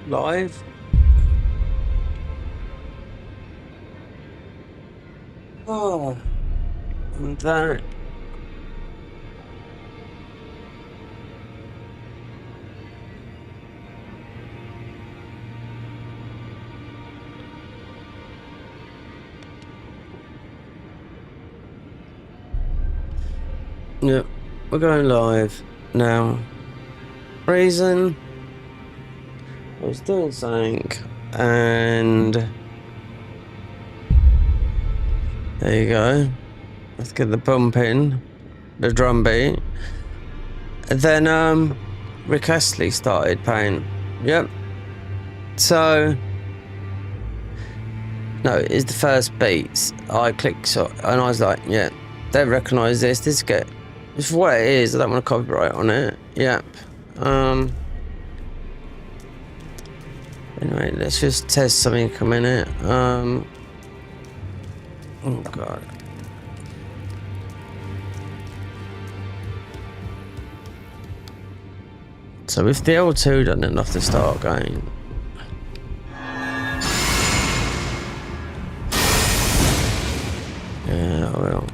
Live. Oh, and that. Yep, we're going live now. Reason, I was doing something, and there you go. Let's get the bump in, the drum beat. And then Rick Astley started playing. Yep. So no, it's the first beats. I clicked so, and I was like, yeah, they recognise this. This get. It's for what it is. I don't want to copyright on it. Yep. Anyway, let's just test something a minute. Oh god. So if the L2 doesn't enough to start going. Yeah, I will.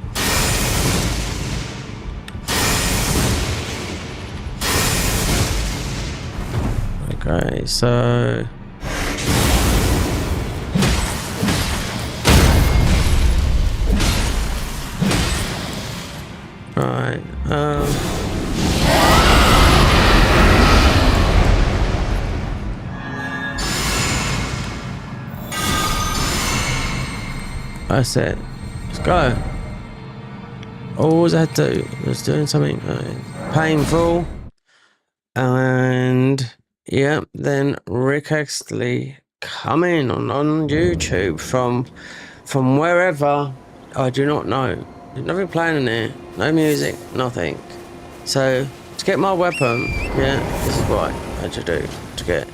Okay, so right, that's it. Let's go. All I had to do was doing something painful, and yeah, then Rick Astley coming on YouTube from wherever, I do not know. There's nothing playing in there, no music, nothing. So to get my weapon, yeah, this is what I had to do to get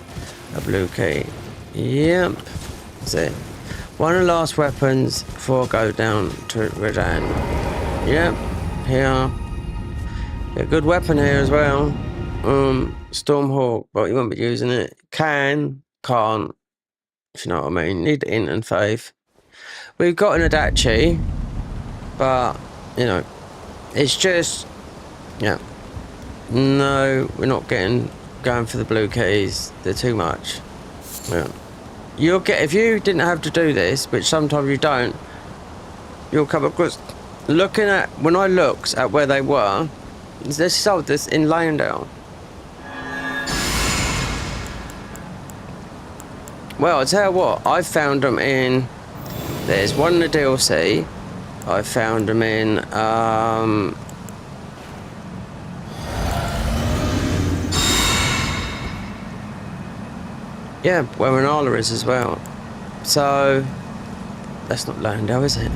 a blue key. Yep, that's it. One of the last weapons before I go down to Redan. Yep, here. A good weapon here as well. Stormhawk, but you won't be using it. Can't, if you know what I mean. Need int and faith. We've got an Adachi, but you know, it's just, yeah. No, we're not going for the blue keys. They're too much. Yeah. You'll get, if you didn't have to do this, which sometimes you don't, you'll come across. Looking at, when I looked at where they were, they sold this in Landale. Well, I'll tell you what, I found them in, there's one in the DLC, I found them in, yeah, where Renala is as well. So, that's not Landale, is it?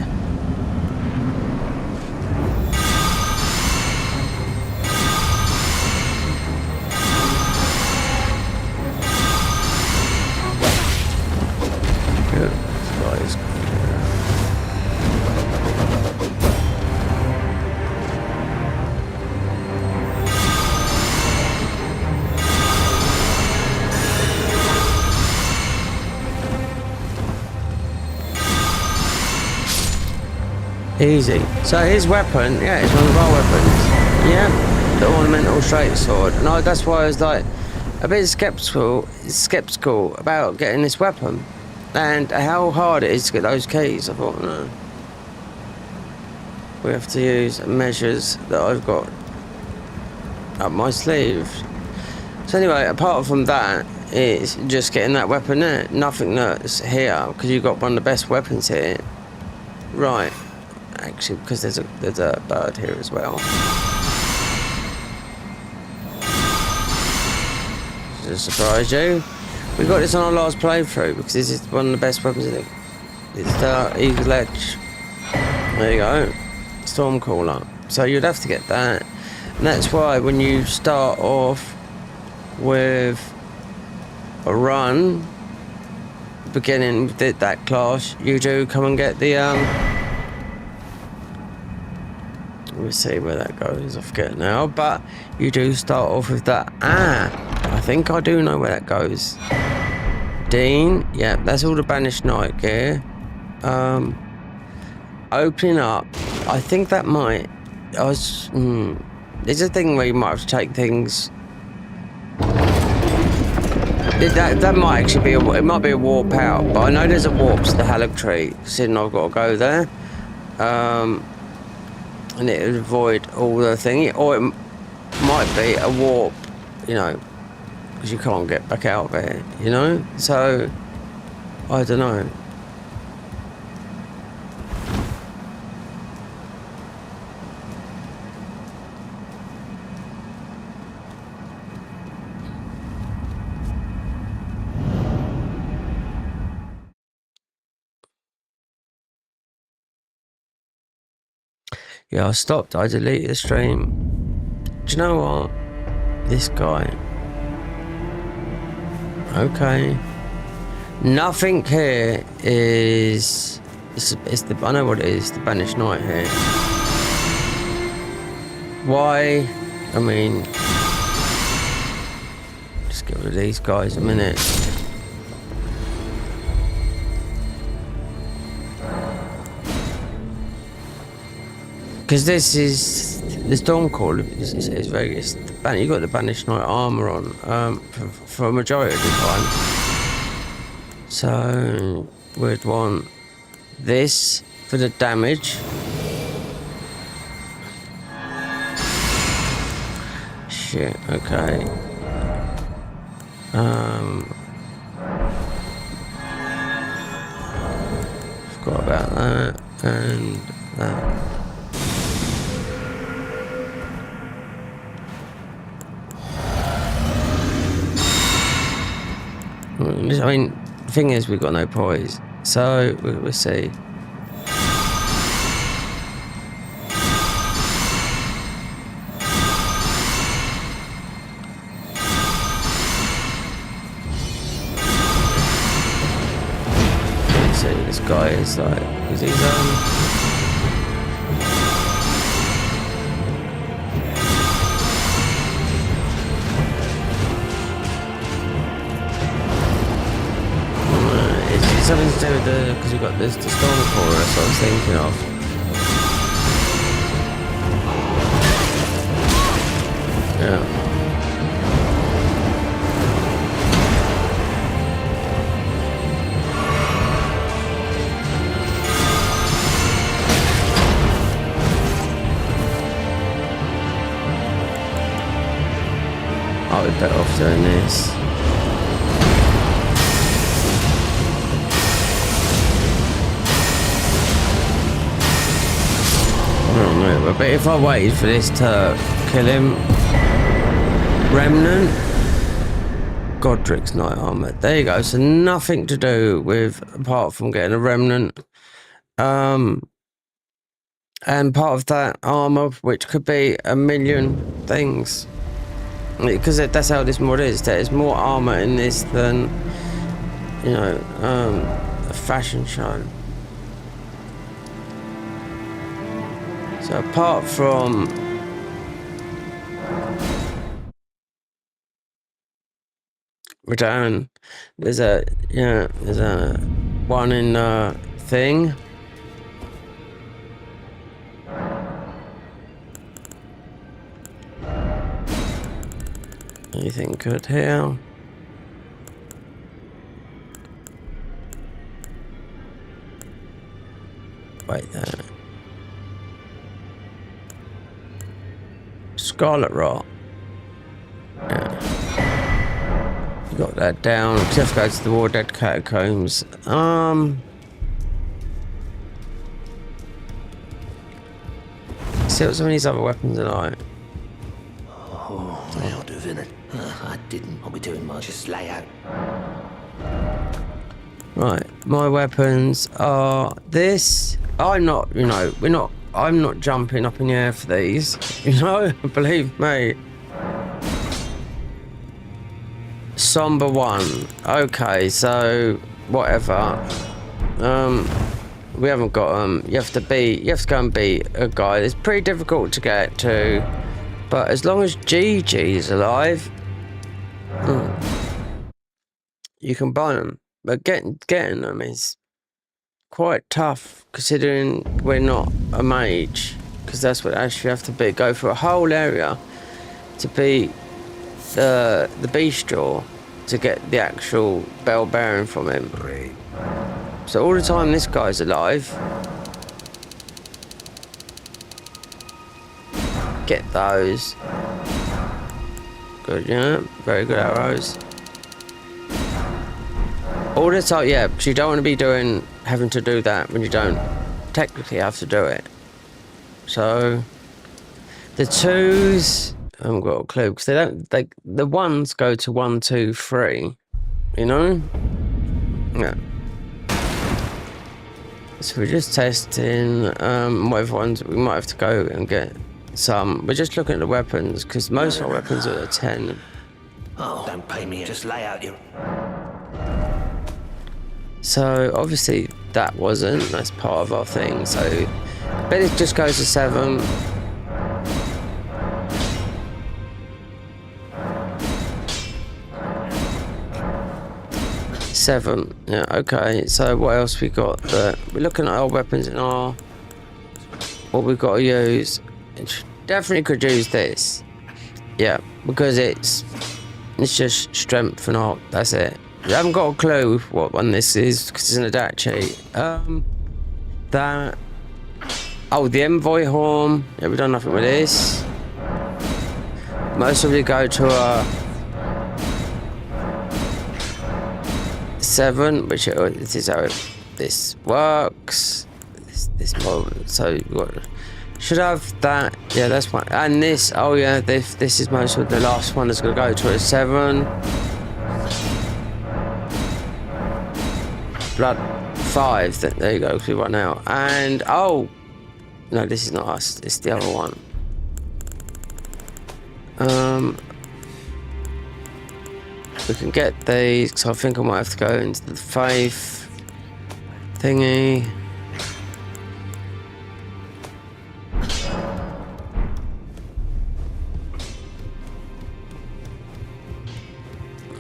Easy. So his weapon, yeah, it's one of our weapons. Yeah, the ornamental straight sword. And that's why I was like a bit skeptical about getting this weapon and how hard it is to get those keys. I thought, no, we have to use measures that I've got up my sleeve. So anyway, apart from that, it's just getting that weapon there. Nothing that's here, because you've got one of the best weapons here. Right. Actually, because there's a bird here as well. Does it surprise you? We got this on our last playthrough, because this is one of the best weapons in it. It's the Eagle Edge. There you go. Stormcaller. So you'd have to get that. And that's why when you start off with a run, beginning with that class, you do come and get the let me see where that goes, I forget now, but you do start off with that. I think I do know where that goes. Dean, yeah, that's all the Banished Knight gear. Opening up, I think that might, there's a thing where you might have to take things. That might actually be it might be a warp out, but I know there's a warp to the Halleck Tree, so I've got to go there. And it would avoid all the thing, or it might be a warp, you know, because you can't get back out there, you know. So I don't know. Yeah, I stopped. I deleted the stream. Do you know what? This guy. Okay. Nothing here is. It's the. I know what it is. The Banished Knight here. Why? I mean, just get rid of these guys a minute. Because this is the Stormcaller is very. You got the Banished Knight armor on for a majority of the time. So we'd want this for the damage. Shit. Okay. Forgot about that and that. I mean, the thing is, we've got no poise, so we'll see. Let's see, this guy is like, is he something to do with the, because we've got this the Stormcaller, that's what I was thinking of. Yeah. I would be better off doing this. But if I waited for this to kill him, Remnant, Godric's Knight Armor. There you go. So nothing to do with apart from getting a Remnant, and part of that armor, which could be a million things, because that's how this mod is. There's more armor in this than, you know, a fashion show. So apart from Return, there's a one in thing. Anything good here? Wait there. Scarlet Rot. Yeah. You got that down. You have to go to the War Dead Catacombs. See what some of these other weapons are like. Oh, now doing it. I didn't. I'll be doing my just layout. Right, my weapons are this. I'm not, you know, I'm not jumping up in the air for these, you know, believe me. Somber 1. Okay, so whatever. We haven't got you have to go and beat a guy. It's pretty difficult to get to, but as long as GG's alive, you can buy them. But getting them is quite tough, considering we're not a mage, because that's what actually you have to be. Go through a whole area to beat the bestial to get the actual bell bearing from him. Great. So all the time this guy's alive, get those. Good, yeah, very good arrows. All the time, yeah, because you don't want to be having to do that when you don't technically have to do it. So the 2s, I haven't got a clue, because the 1s go to 1, 2, 3, you know? Yeah. So we're just testing whatever ones we might have to go and get some. We're just looking at the weapons, because most of our weapons are at 10. Oh, don't pay me, just lay out your... So obviously that's part of our thing. So I bet it just goes to 7. Seven. Yeah, okay. So what else we got? We're looking at our weapons and what we've got to use. Definitely could use this. Yeah, because it's just strength and art. That's it. I haven't got a clue what one this is because it's an adapt cheat. The envoy horn. Yeah, we've done nothing with this. Most of you go to a 7, which this is how this works. This model. So should have that. Yeah, that's fine. And this. Oh yeah, this is most of the last one that's gonna go to a 7. Blood 5. There you go. We run out. And oh no, this is not us. It's the other one. We can get these, so I think I might have to go into the faith thingy.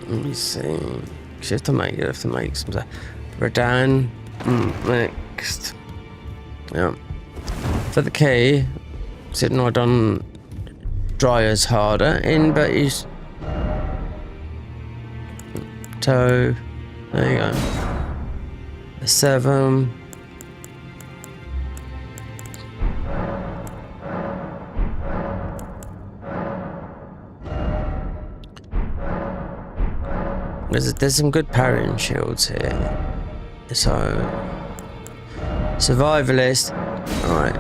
Let me see. You have to make some. Redan next. Yeah. For the key, sitting I done dryers harder in, but he's toe. There you go. A 7. There's some good parrying shields here. So survivalist. Alright.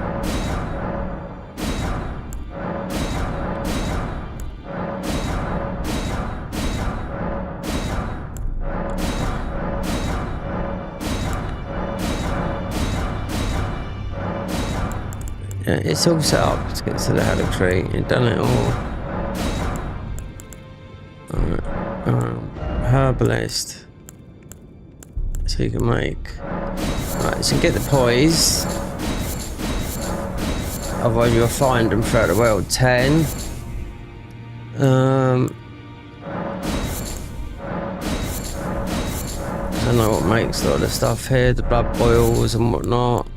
Yeah, it's all set up to get to the Haddock tree. You've done it all. Herbalist. So you can make. Right, so you get the poise. Otherwise you'll find them throughout the world. 10. I don't know what makes a lot of the stuff here, the blood boils and whatnot.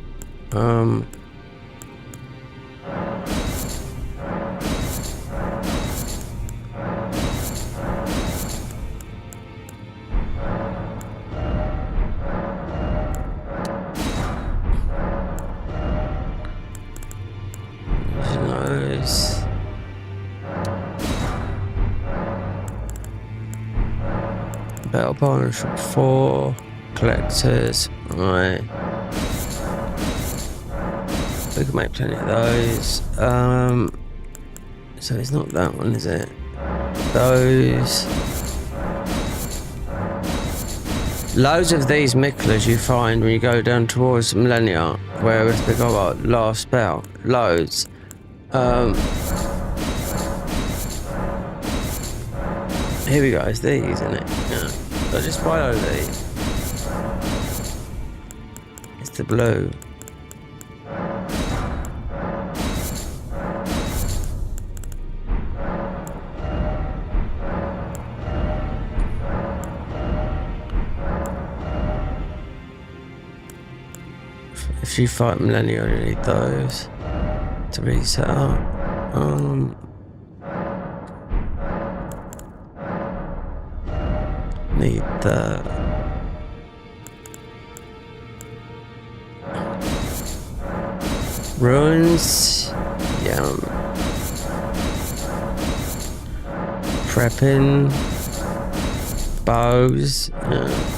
Battle Barn Shop 4. Collectors. Right. We can make plenty of those. So it's not that one, is it? Those. Loads of these Miklas you find when you go down towards Millennia, where if they go up last spell. Loads. Here we go, it's these, isn't it? Yeah. So just buy all these. It's the blue. If you fight Millennia, you need those to reset up. Need the ruins. Yeah. Prepping. Bows. Yeah.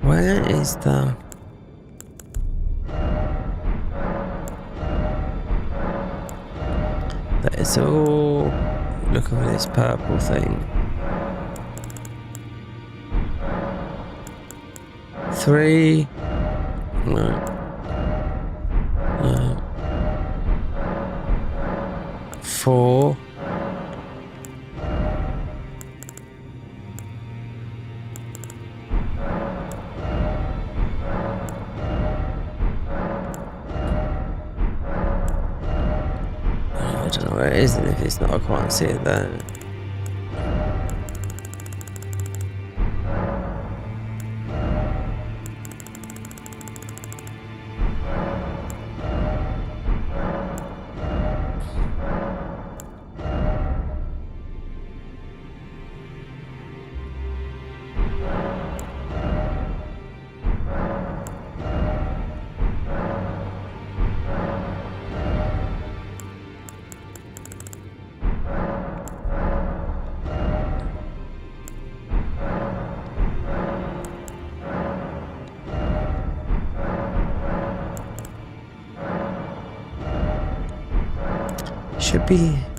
Where is the... That is all... Look at this purple thing. 3... No. 4... I don't know where it is, and if it's not, I can't see it there.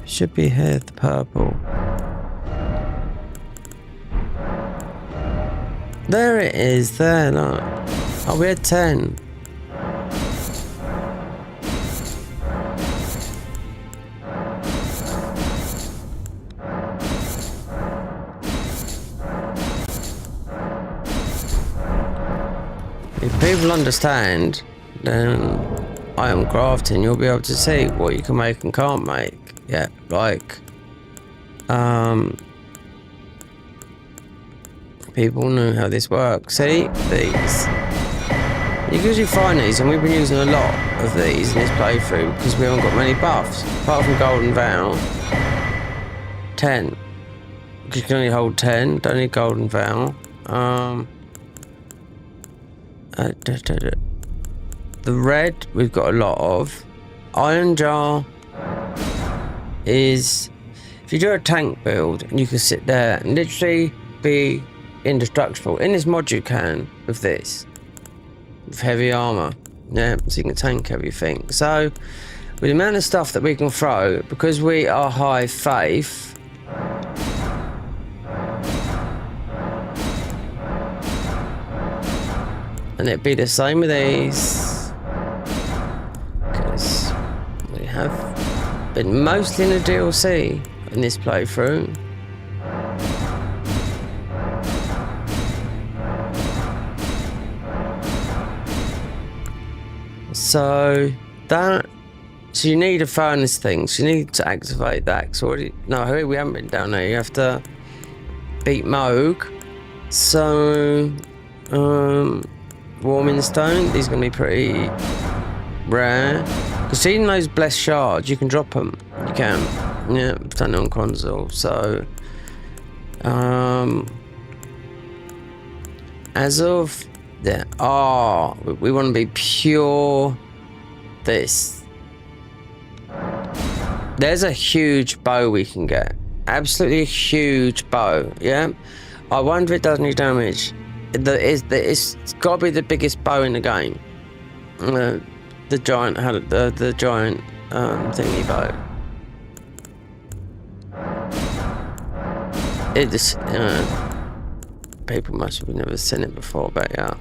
Should be here, the purple. There it is, there, look. Oh, we had 10. If people understand, then I am crafting, you'll be able to see what you can make and can't make. Yeah, like people know how this works. See these, you can usually find these, and we've been using a lot of these in this playthrough because we haven't got many buffs apart from Golden Vow. 10, because you can only hold 10, don't need Golden Vow. The red we've got a lot of. Iron Jar is, if you do a tank build and you can sit there and literally be indestructible. In this mod you can with this, with heavy armor, yeah, so you can tank everything. So with the amount of stuff that we can throw, because we are high faith, and it'd be the same with these, because we have been mostly in the DLC in this playthrough. So you need a furnace thing, so you need to activate that. So no, we haven't been down there. You have to beat Moog. So warming stone, these are gonna be pretty rare. Because even those blessed shards, you can drop them. You can, yeah, done it on console. So as of Yeah. Oh, we want to be pure. This. There's a huge bow we can get. Absolutely a huge bow. Yeah. I wonder if it does any damage. It's got to be the biggest bow in the game. The giant had the giant thingy bow. It's people must have never seen it before, but yeah.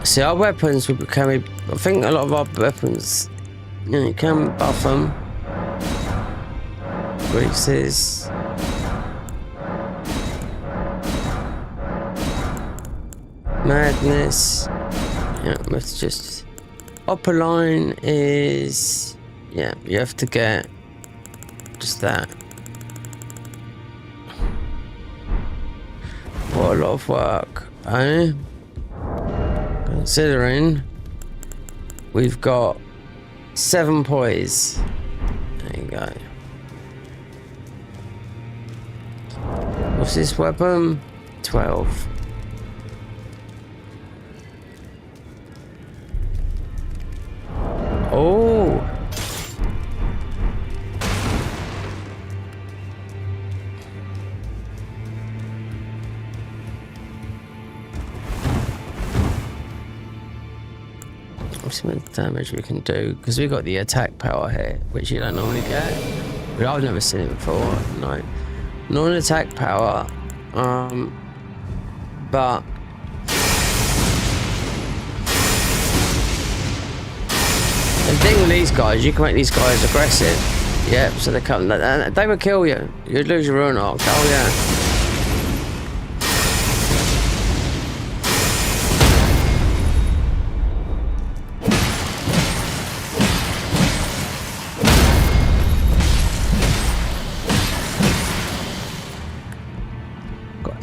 See, our weapons can be. I think a lot of our weapons, you can buff them. Greases. Madness. Yeah, let's just. Upper line is. Yeah, you have to get just that. What a lot of work, eh? Considering we've got 7 poise. There you go. What's this weapon? 12. Oh. How much damage we can do, because we got the attack power here, which you don't normally get. But I've never seen it before. No, not an attack power. But the thing with these guys, you can make these guys aggressive. Yep, so they come. They would kill you. You'd lose your rune arc. Oh yeah.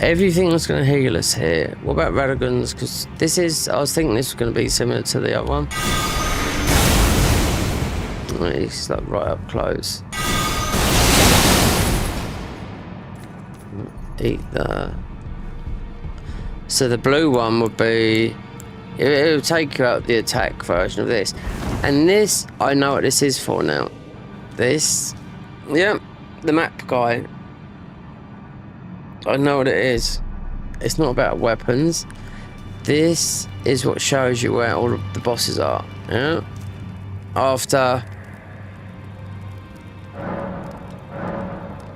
Everything that's going to heal us here. What about Radagans? Because this is, I was thinking this was going to be similar to the other one. He's like right up close. Eat the. So the blue one would be. It will take you out the attack version of this. And this, I know what this is for now. This. Yeah, the map guy. I know what it is. It's not about weapons. This is what shows you where all of the bosses are. Yeah. After.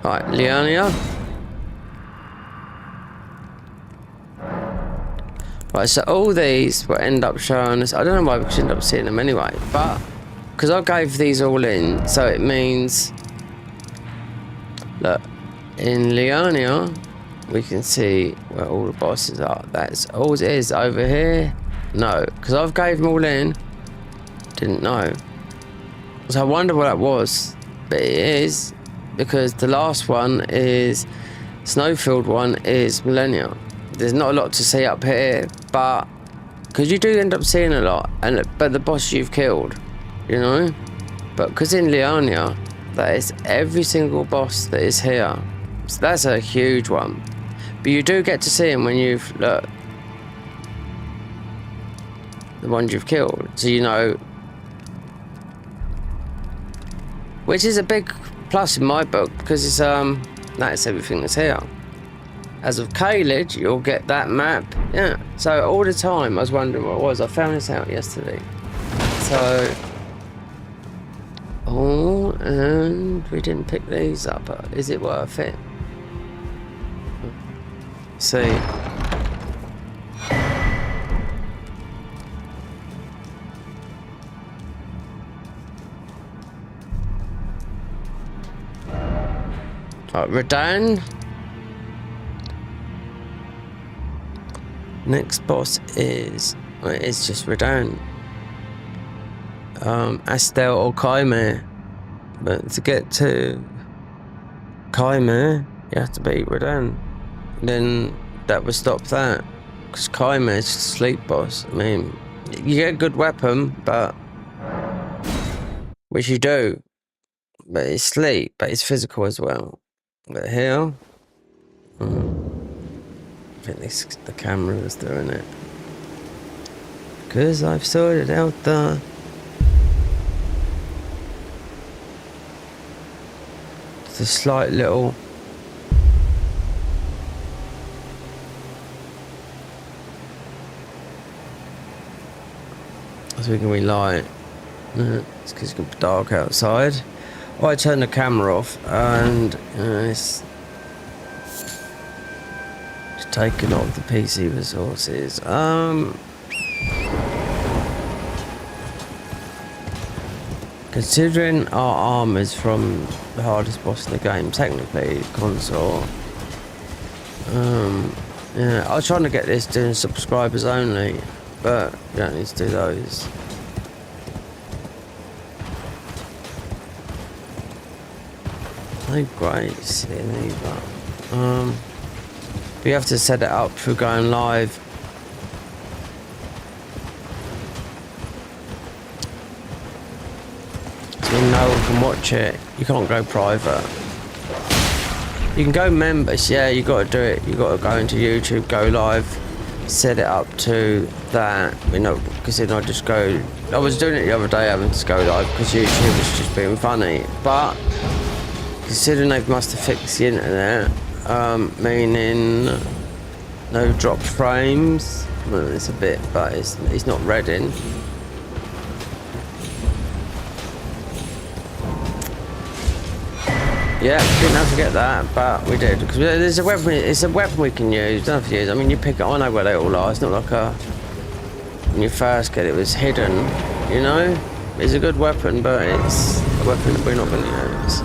Right, Liania. Right, so all these will end up showing us. I don't know why we should end up seeing them anyway, but because I gave these all in, so it means. Look, in Liania. We can see where all the bosses are. That's all it is over here. No, because I've gave them all in. Didn't know. So I wonder what that was. But it is because the last one is Snowfield one is Millennia. There's not a lot to see up here, but because you do end up seeing a lot, but the boss you've killed, you know. But because in Liania, that is every single boss that is here. So that's a huge one. But you do get to see them when you've looked. The ones you've killed. So you know. Which is a big plus in my book because it's that's everything that's here. As of Caelid, you'll get that map. Yeah. So all the time I was wondering what it was. I found this out yesterday. So oh, and we didn't pick these up. Is it worth it? See. Right, Radahn. Next boss is, well, it's just Radahn. Astel or Chimera. But to get to Chimera, you have to beat Radahn. Then that would stop that. Because Kaima is just a sleep boss. I mean, you get a good weapon, but... which you do. But it's sleep, but it's physical as well. But here... I think the camera is doing it. Because I've sorted out the slight little so we can relight. It's because it's dark outside. I turn the camera off and it's taking off the PC resources. Considering our armors from the hardest boss in the game, technically console. Yeah, I was trying to get this doing subscribers only, but you don't need to do those. No grace in either. We have to set it up for going live. So no one can watch it. You can't go private. You can go members, yeah, you got to do it. You got to go into YouTube, go live, set it up to that. You know, because then I just go. I was doing it the other day, having to go live because YouTube was just being funny. But considering they must have fixed the internet, meaning no drop frames. Well, it's a bit, but it's not redding. Yeah, didn't have to get that, but we did because there's a weapon. It's a weapon we can use. Don't have to use. I mean, you pick it. I know where they all are. It's not like when you first get it, it was hidden. You know, it's a good weapon, but it's a weapon that we're not going to use.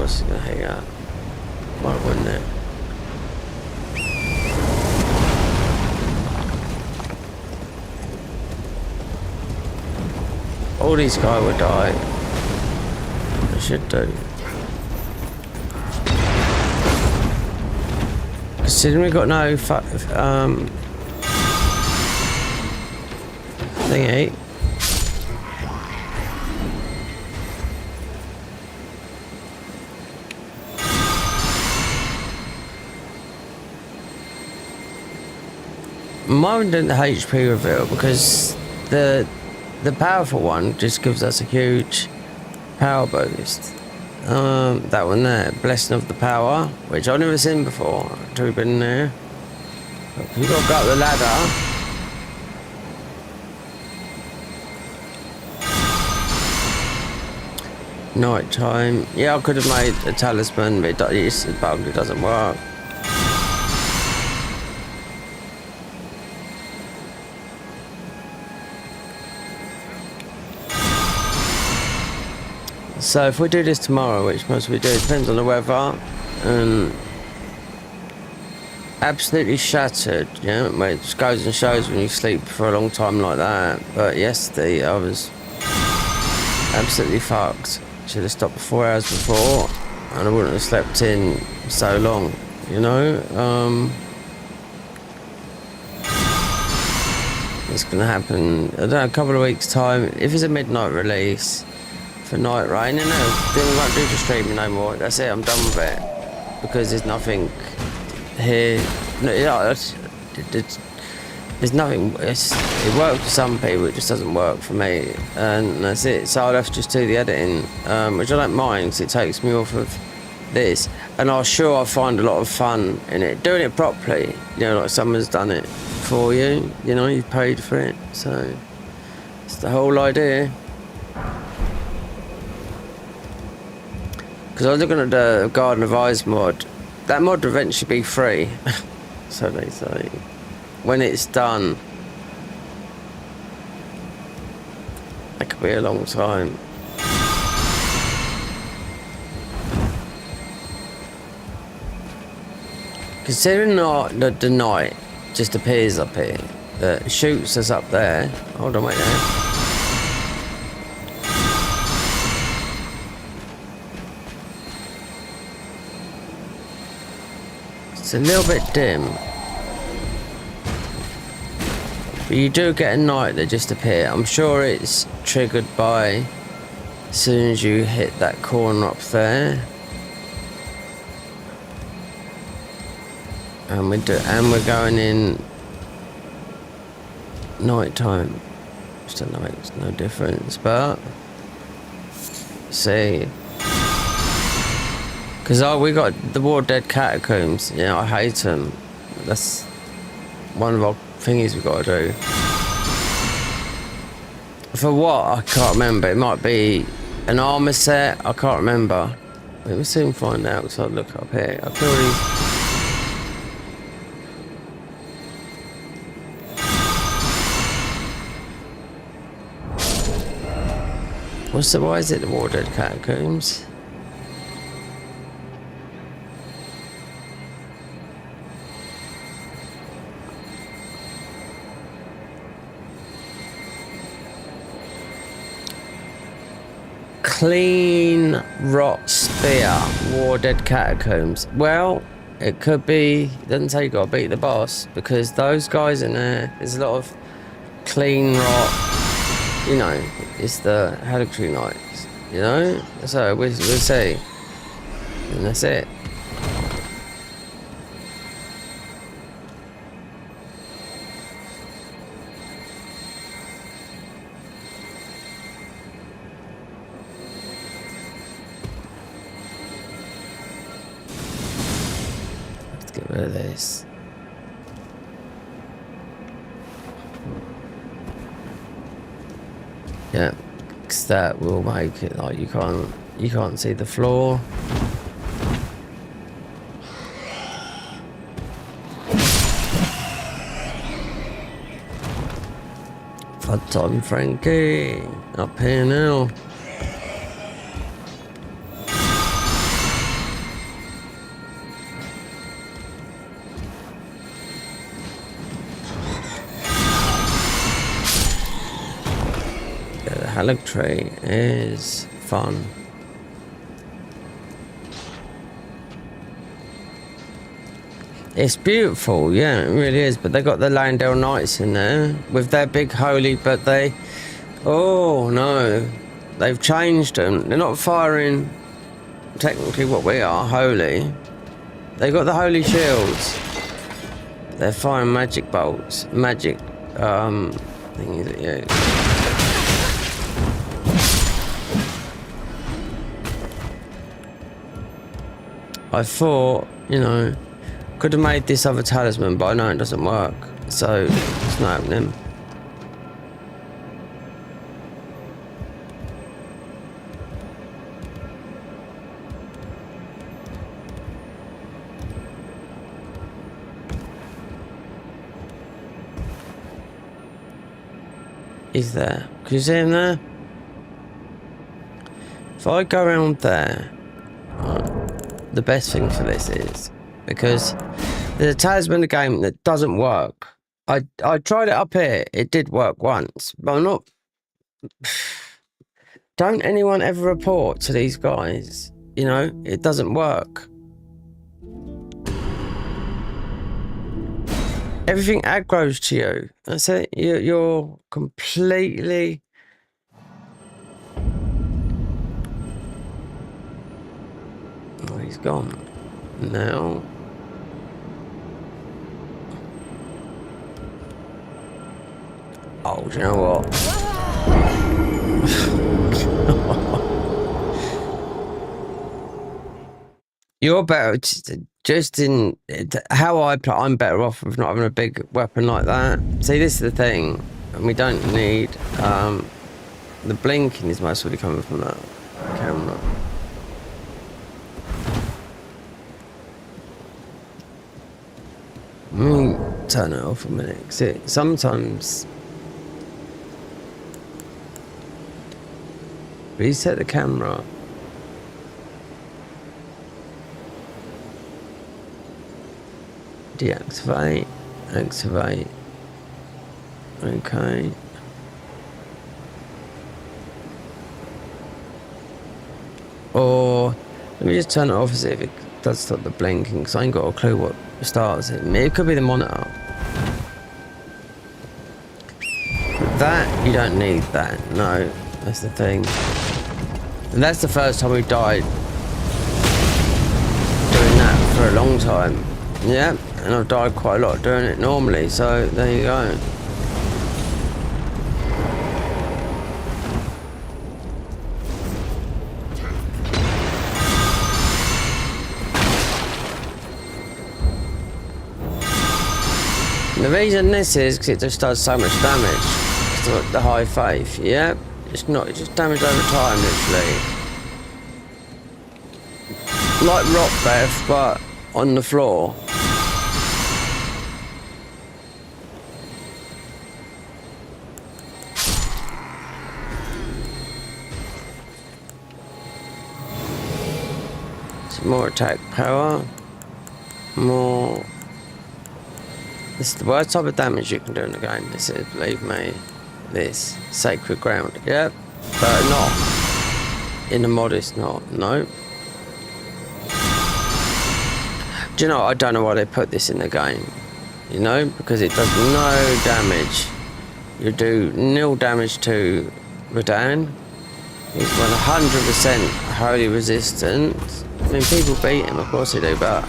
It's gonna hang out. Why wouldn't it? All these guys would die. They should do. Considering we got no thingy. Mine didn't HP reveal because the powerful one just gives us a huge power boost. That one there, Blessing of the Power, which I've never seen before until we've been there. You've got to go up the ladder. Night time. Yeah, I could have made a talisman, but it's bugged, it doesn't work. So if we do this tomorrow, which most we do, it depends on the weather, and absolutely shattered, yeah, it just goes and shows when you sleep for a long time like that. But yesterday I was absolutely fucked. Should have stopped 4 hours before, and I wouldn't have slept in so long, you know. It's gonna happen, I don't know, a couple of weeks time. If it's a midnight release for Night Rain, you know, then we won't do the streaming no more. That's it, I'm done with it. Because there's nothing here. No, there's nothing. It works for some people, it just doesn't work for me. And that's it. So I'll have to just do the editing, which I don't mind because it takes me off of this. And I'm sure I'll find a lot of fun in it. Doing it properly, you know, like someone's done it for you, you know, you've paid for it. So it's the whole idea. Because I was looking at the Garden of Eyes mod. That mod will eventually be free, so they say. When it's done, That could be a long time. Considering the knight just appears up here, that shoots us up there. Hold on, wait there. It's a little bit dim. But you do get a knight that just appear. I'm sure it's triggered by as soon as you hit that corner up there. And we're going in night time. Just a night, it's no difference, but see. Because we got the War Dead Catacombs. Yeah, I hate them. That's one of our thingies we got to do. For what? I can't remember. It might be an armor set. I can't remember. We'll soon find out. So I'll look up here. I feel these. Why is it the War Dead Catacombs? Clean Rot Spear, War Dead Catacombs. Well, it could be, it doesn't say you gotta beat the boss, because those guys in there's a lot of clean rot. You know, it's the Haligtree Knights, you know? So we'll see. And that's it. Let's get rid of this. Yeah, because that will make it like you can't see the floor. Fun time, Frankie. Up here now. Haligtree is fun. It's beautiful, yeah, it really is. But they got the Landale Knights in there with their big holy. But they, oh no, they've changed them. They're not firing technically what we are, holy. They got the holy shields. They're firing magic bolts, magic thingies at you. I thought, you know, could have made this other talisman, but I know it doesn't work, so it's not happening. He's there. Can you see him there? If I go around there, the best thing for this is because there's a talisman in the game that doesn't work. I tried it up here. It did work once, but I'm not. Don't anyone ever report to these guys? You know, it doesn't work. Everything aggroes to you. That's it. You're completely. Oh, he's gone now. Oh, do you know what? You're better just in how I play. I'm better off with not having a big weapon like that. See, this is the thing, and we don't need the blinking is mostly coming from that camera. Let me turn it off a minute. See, sometimes Reset the camera. Deactivate. Activate. Okay. Or let me just turn it off, see if it does stop the blinking, because I ain't got a clue what starts it. It could be the monitor. That, you don't need that. No, that's the thing. And that's the first time we died doing that for a long time. Yeah, and I've died quite a lot doing it normally, so there you go. The reason this is because it just does so much damage. It's the high faith, yeah? It's just damage over time, literally. Like rock breath, but on the floor. Some more attack power. More. This is the worst type of damage you can do in the game. This is, believe me. This sacred ground. Yep, but not in the mod. It's not. No. Do you know? I don't know why they put this in the game. You know, because it does no damage. You do nil damage to Radahn. He's 100% holy resistant. I mean, people beat him, of course they do, but.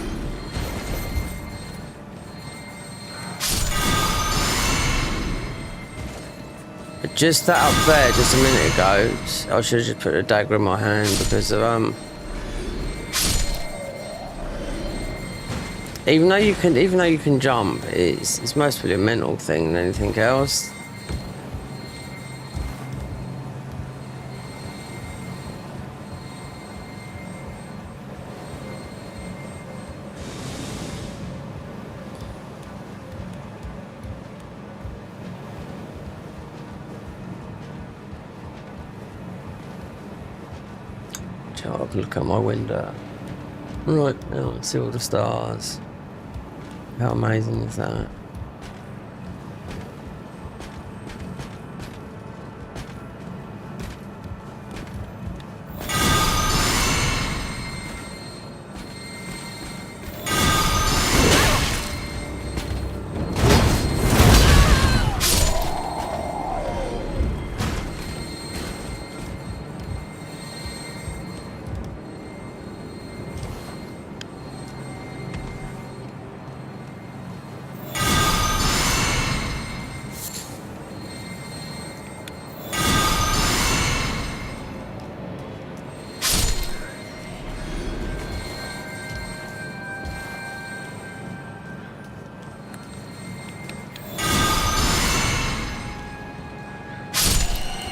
Just that up there, just a minute ago, I should have just put a dagger in my hand because of even though you can jump, it's mostly a mental thing than anything else. I can look out my window. Right now, and see all the stars. How amazing is that?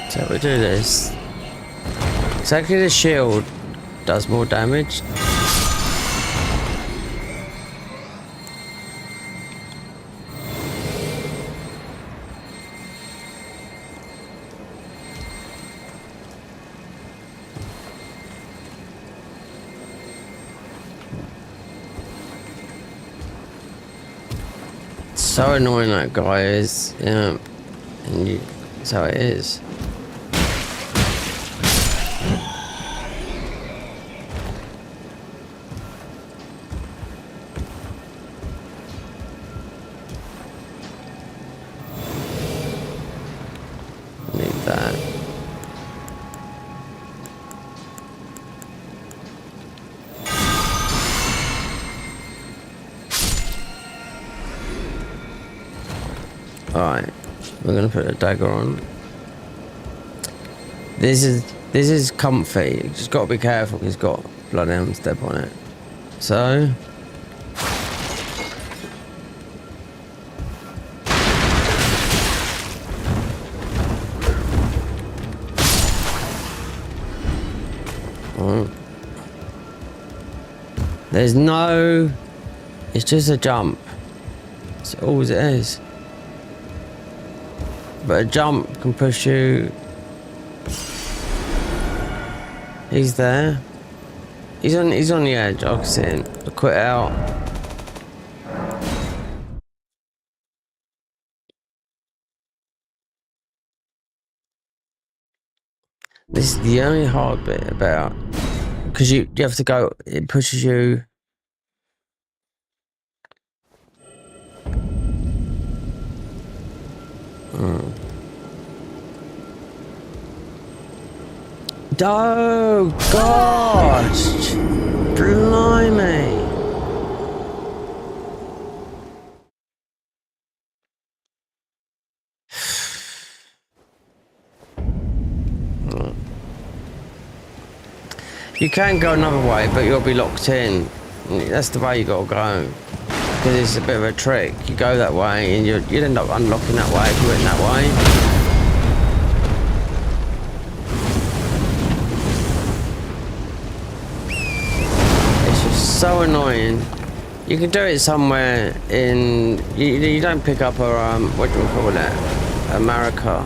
So we do this. Exactly, the shield does more damage. It's so annoying that guy is, yeah, and that's how it is. That. Alright, we're gonna put a dagger on. This is comfy. You just gotta be careful. He's got bloodhound step on it. So. There's no, it's just a jump. That's all it is. But a jump can push you He's there. He's on the edge. I can see him. I quit out. This is the only hard bit about, because you have to go. It pushes you. Oh gosh! Blimey! You can go another way, but you'll be locked in. That's the way you gotta go. Because it's a bit of a trick. You go that way, and you'd end up unlocking that way if you went that way. It's just so annoying. You can do it somewhere in. You don't pick up a what do you call it? America.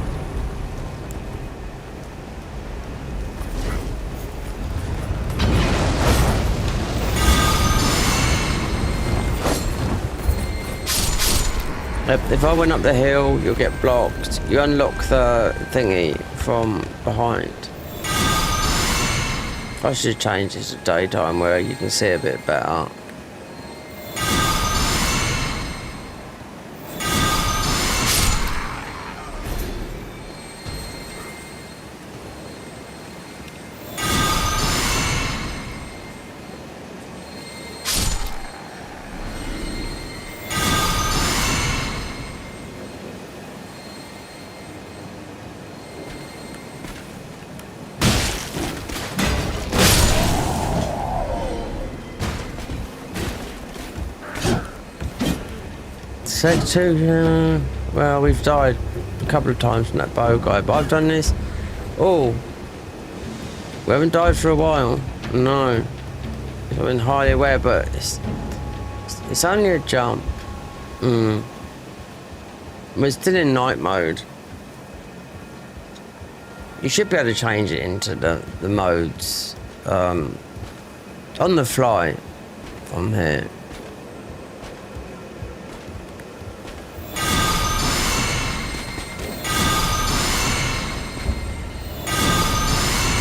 If I went up the hill, you'll get blocked. You unlock the thingy from behind. I should change this to daytime where you can see a bit better. Said to, well, we've died a couple of times from that bow guy, but I've done this. Oh, we haven't died for a while. No, I've been highly aware, but it's only a jump. We're still in night mode. You should be able to change it into the modes on the fly from here.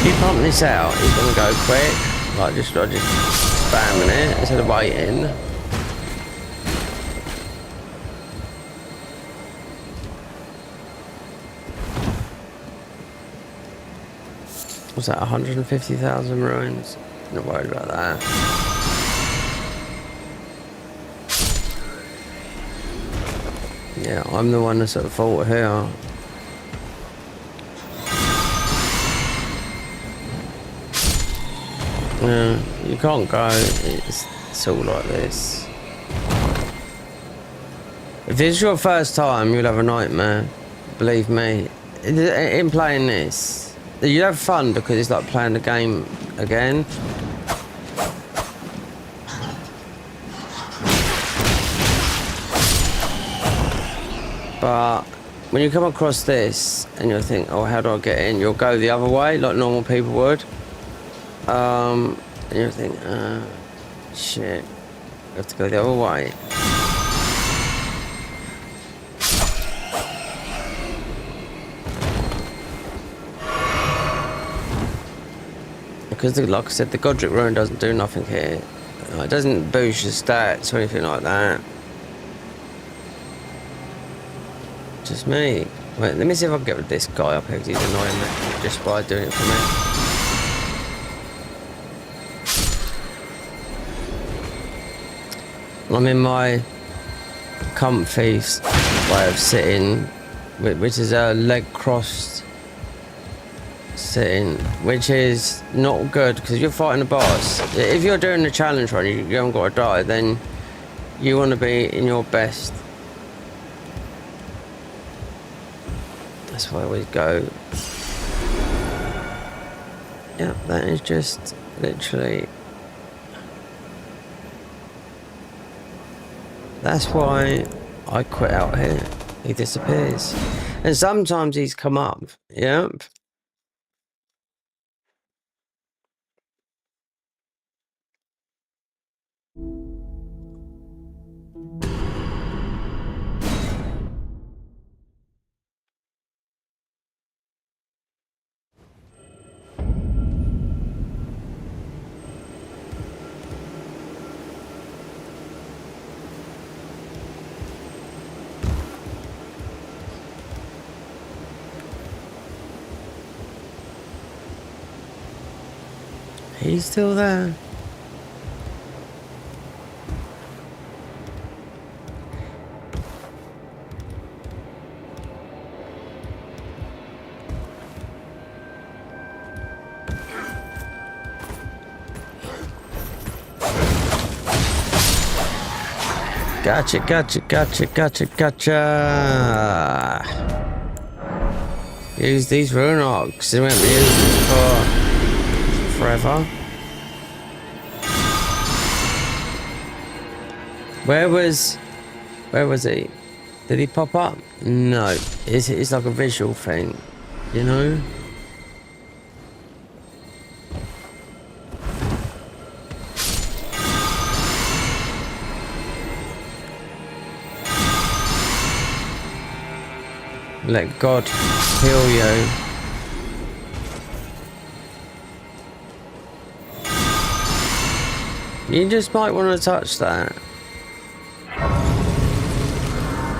If you pump this out, it's gonna go quick. Like just spamming it instead of waiting. What's that? 150,000 ruins. Not worried about that. Yeah, I'm the one that's at fault here. Yeah, you can't go, it's all like this. If this is your first time, you'll have a nightmare. Believe me. In playing this, you'll have fun because it's like playing the game again. But when you come across this and you'll think, oh, how do I get in? You'll go the other way like normal people would. And you think, shit, I have to go the other way. Because, like I said, the Godric Ruin doesn't do nothing here. It doesn't boost your stats or anything like that. Just me. Wait, let me see if I can get rid of this guy up here because he's annoying me just by doing it for me. I'm in my comfy way of sitting, which is a leg crossed sitting, which is not good because you're fighting a boss. If you're doing the challenge run, you haven't got to die, then you want to be in your best. That's why we go. Yeah, that is just literally. That's why I quit out here. He disappears. And sometimes he's come up. Yep. He's still there. Gotcha, gotcha, gotcha, gotcha, gotcha. Use these rune arcs. They won't be used for forever. Where was he? Did he pop up? No. It's like a visual thing, you know? Let God heal you. You just might want to touch that.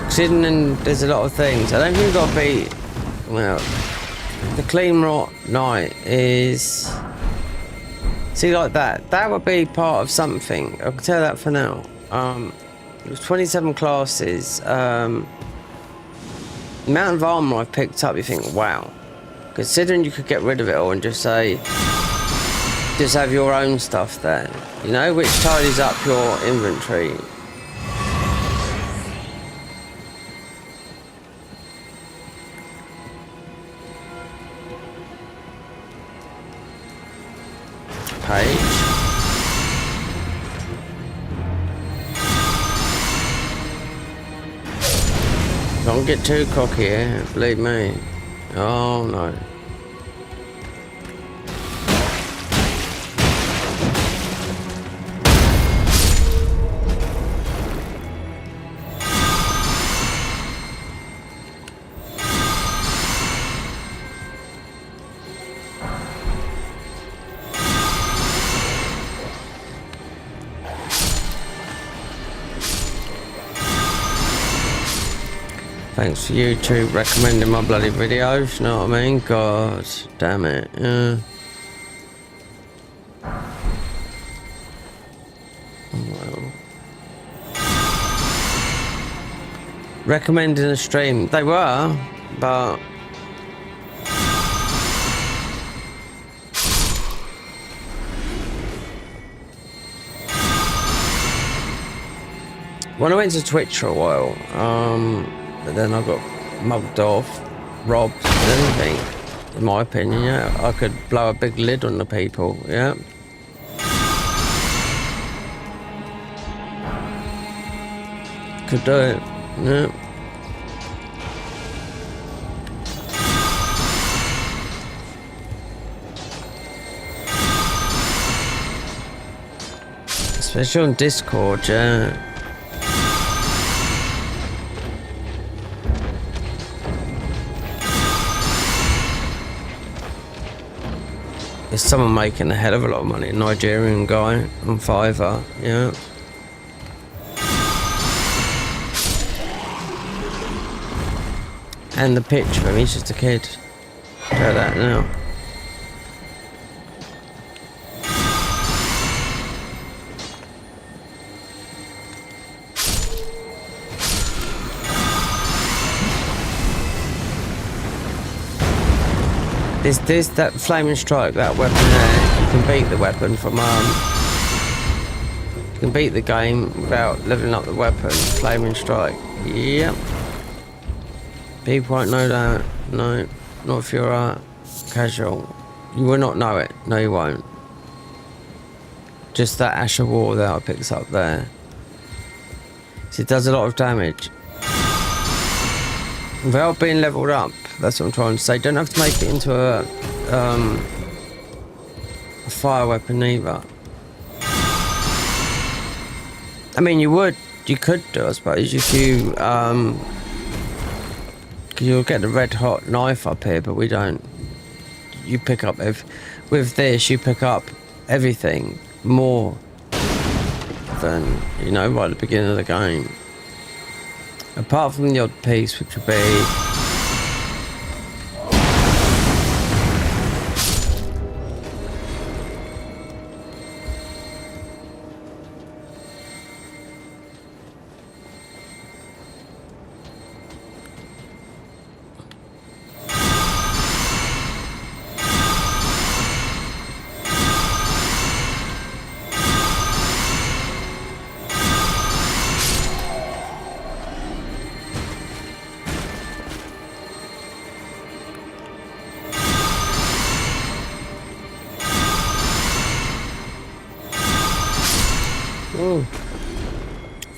Considering there's a lot of things. I don't think you've got to be... Well, the clean rot night is... See, like that. That would be part of something. I can tell that for now. It was 27 classes. The amount of armor I've picked up, you think, wow. Considering you could get rid of it all and just say, just have your own stuff there, you know, which tidies up your inventory. Page. Don't get too cocky here, believe me. Oh no. Thanks for YouTube recommending my bloody videos, you know what I mean? God damn it, yeah. Well. Recommending a stream. They were, but... When I went to Twitch for a while, but then I got mugged off, robbed, and anything. In my opinion, yeah, I could blow a big lid on the people, yeah. Could do it, yeah. Especially on Discord, yeah. There's someone making a hell of a lot of money, a Nigerian guy on Fiverr, yeah. And the picture of him, he's just a kid. Tell that now. There's that flaming strike, that weapon there. You can beat the weapon from you can beat the game without leveling up the weapon. Flaming strike. Yep. People won't know that. No, not if you're casual. You will not know it. No, you won't. Just that Ash of War that I picked up there. So it does a lot of damage. Without being leveled up. That's what I'm trying to say. Don't have to make it into a fire weapon either. I mean, you could do, I suppose, if you, because you'll get the red hot knife up here, but we don't. You pick up, with this, you pick up everything more than, you know, right at the beginning of the game. Apart from the odd piece, which would be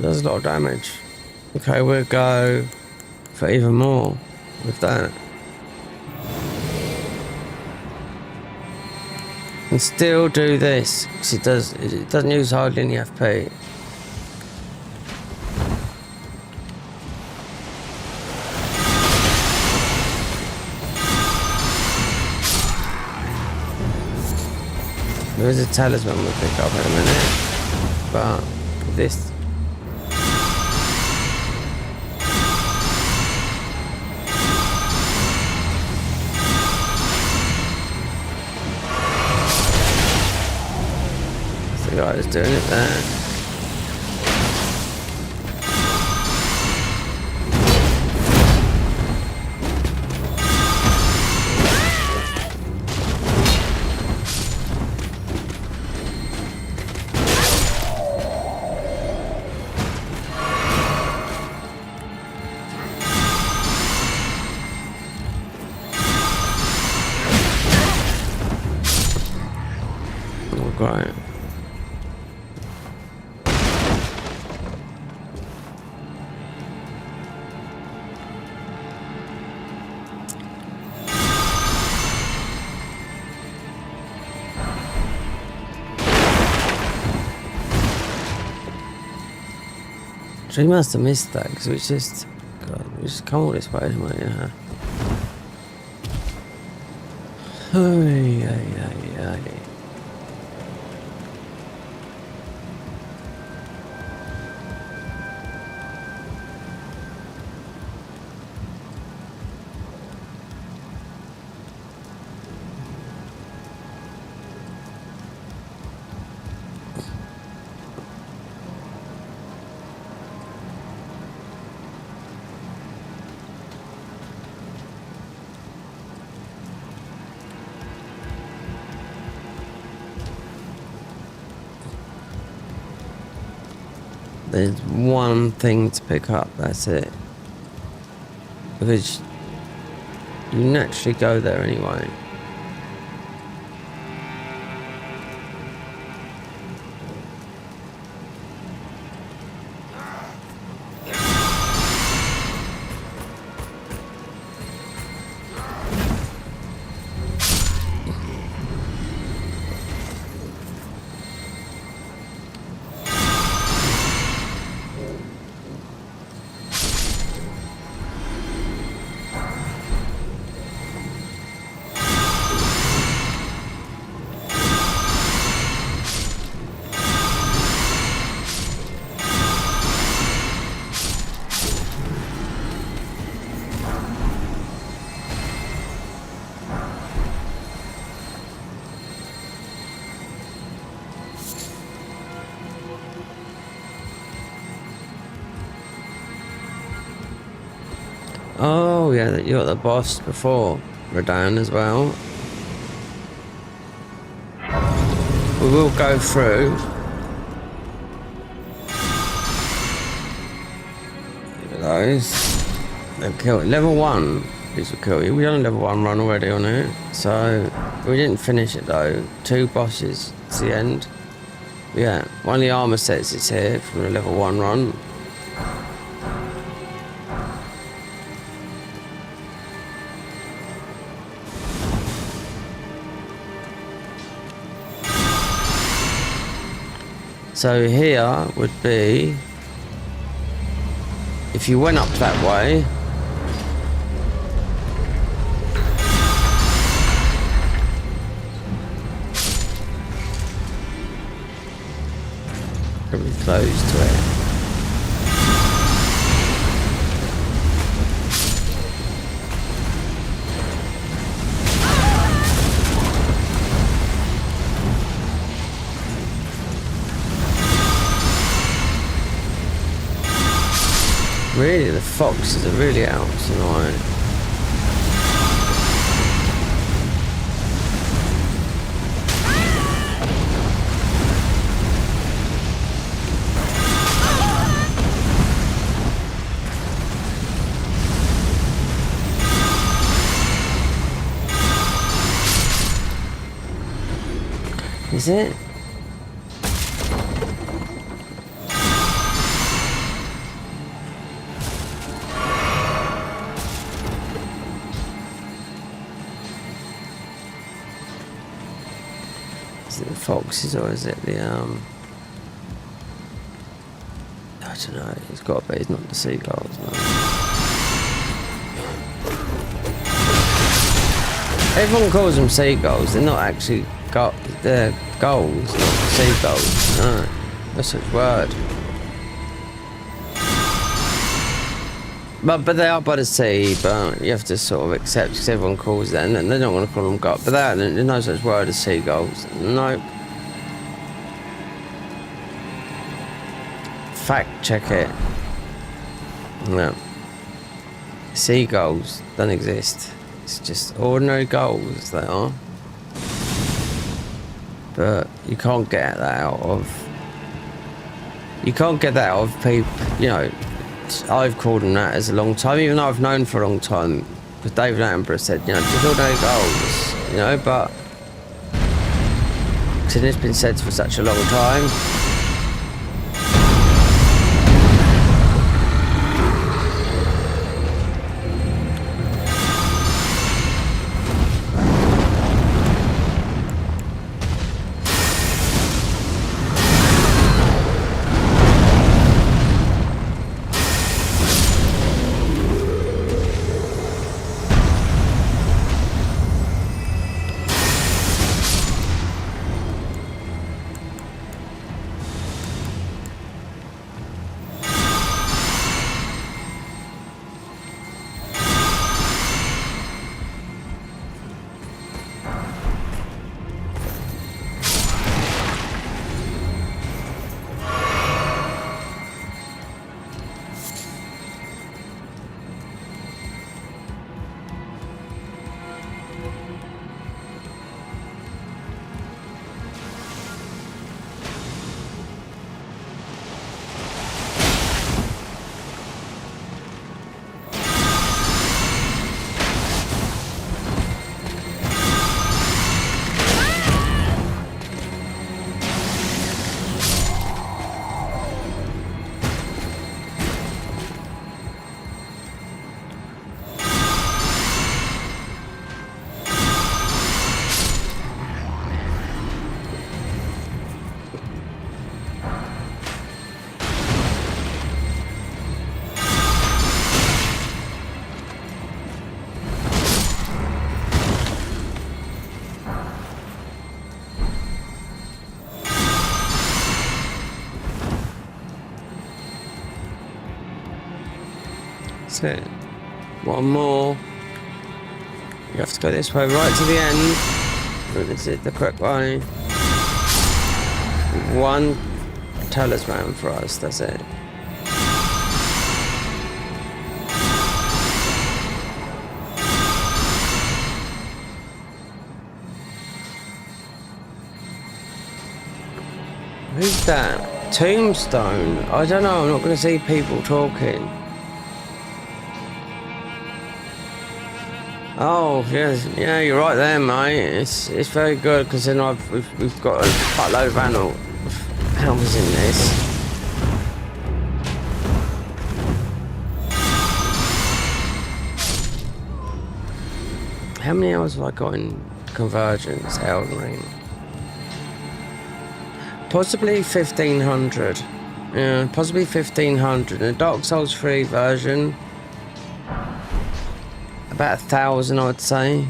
does a lot of damage. Okay, we'll go for even more with that. And still do this, because it doesn't use hardly any FP. There is a talisman we'll pick up in a minute, but this... The guy is doing it there. Oh, great. So he must have missed that because we just come all this way, didn't we? Yeah. Ay. There's one thing to pick up, that's it. Because you naturally go there anyway. Oh yeah, you got the boss before Radahn as well. We will go through. Look at those. They'll kill it. Level 1. These will kill you. We done a level 1 run already on it. So we didn't finish it though. 2 bosses. It's the end. But yeah, one of the armor sets is here from the level 1 run. So here would be, if you went up that way, probably close to it. Really, the foxes are really out tonight. Is it? Is it the foxes or is it the I don't know. It's got to be. It's not the seagulls. No. Everyone calls them seagulls. They're not actually they're gulls, not seagulls. No, that's a word. But they are by the sea. But you have to sort of accept because everyone calls them, and they don't want to call them gulls. But there's no such word as seagulls. Nope. Fact check it. No. Seagulls don't exist. It's just ordinary gulls, they are. But you can't get that out of... You can't get that out of people, you know. I've called them that as a long time, even though I've known for a long time. Because David Attenborough said, you know, just ordinary gulls, you know, but... Since it's been said for such a long time... That's it. One more. You have to go this way right to the end. Is it the correct way? One talisman for us, that's it. Who's that? Tombstone? I don't know, I'm not going to see people talking. Oh yes, yeah, you're right there, mate. It's very good because then we've got a buttload of animals in this. How many hours have I got in Convergence, Elden Ring? Possibly 1,500. Yeah, possibly 1,500. In the Dark Souls 3 version. About 1,000, I'd say.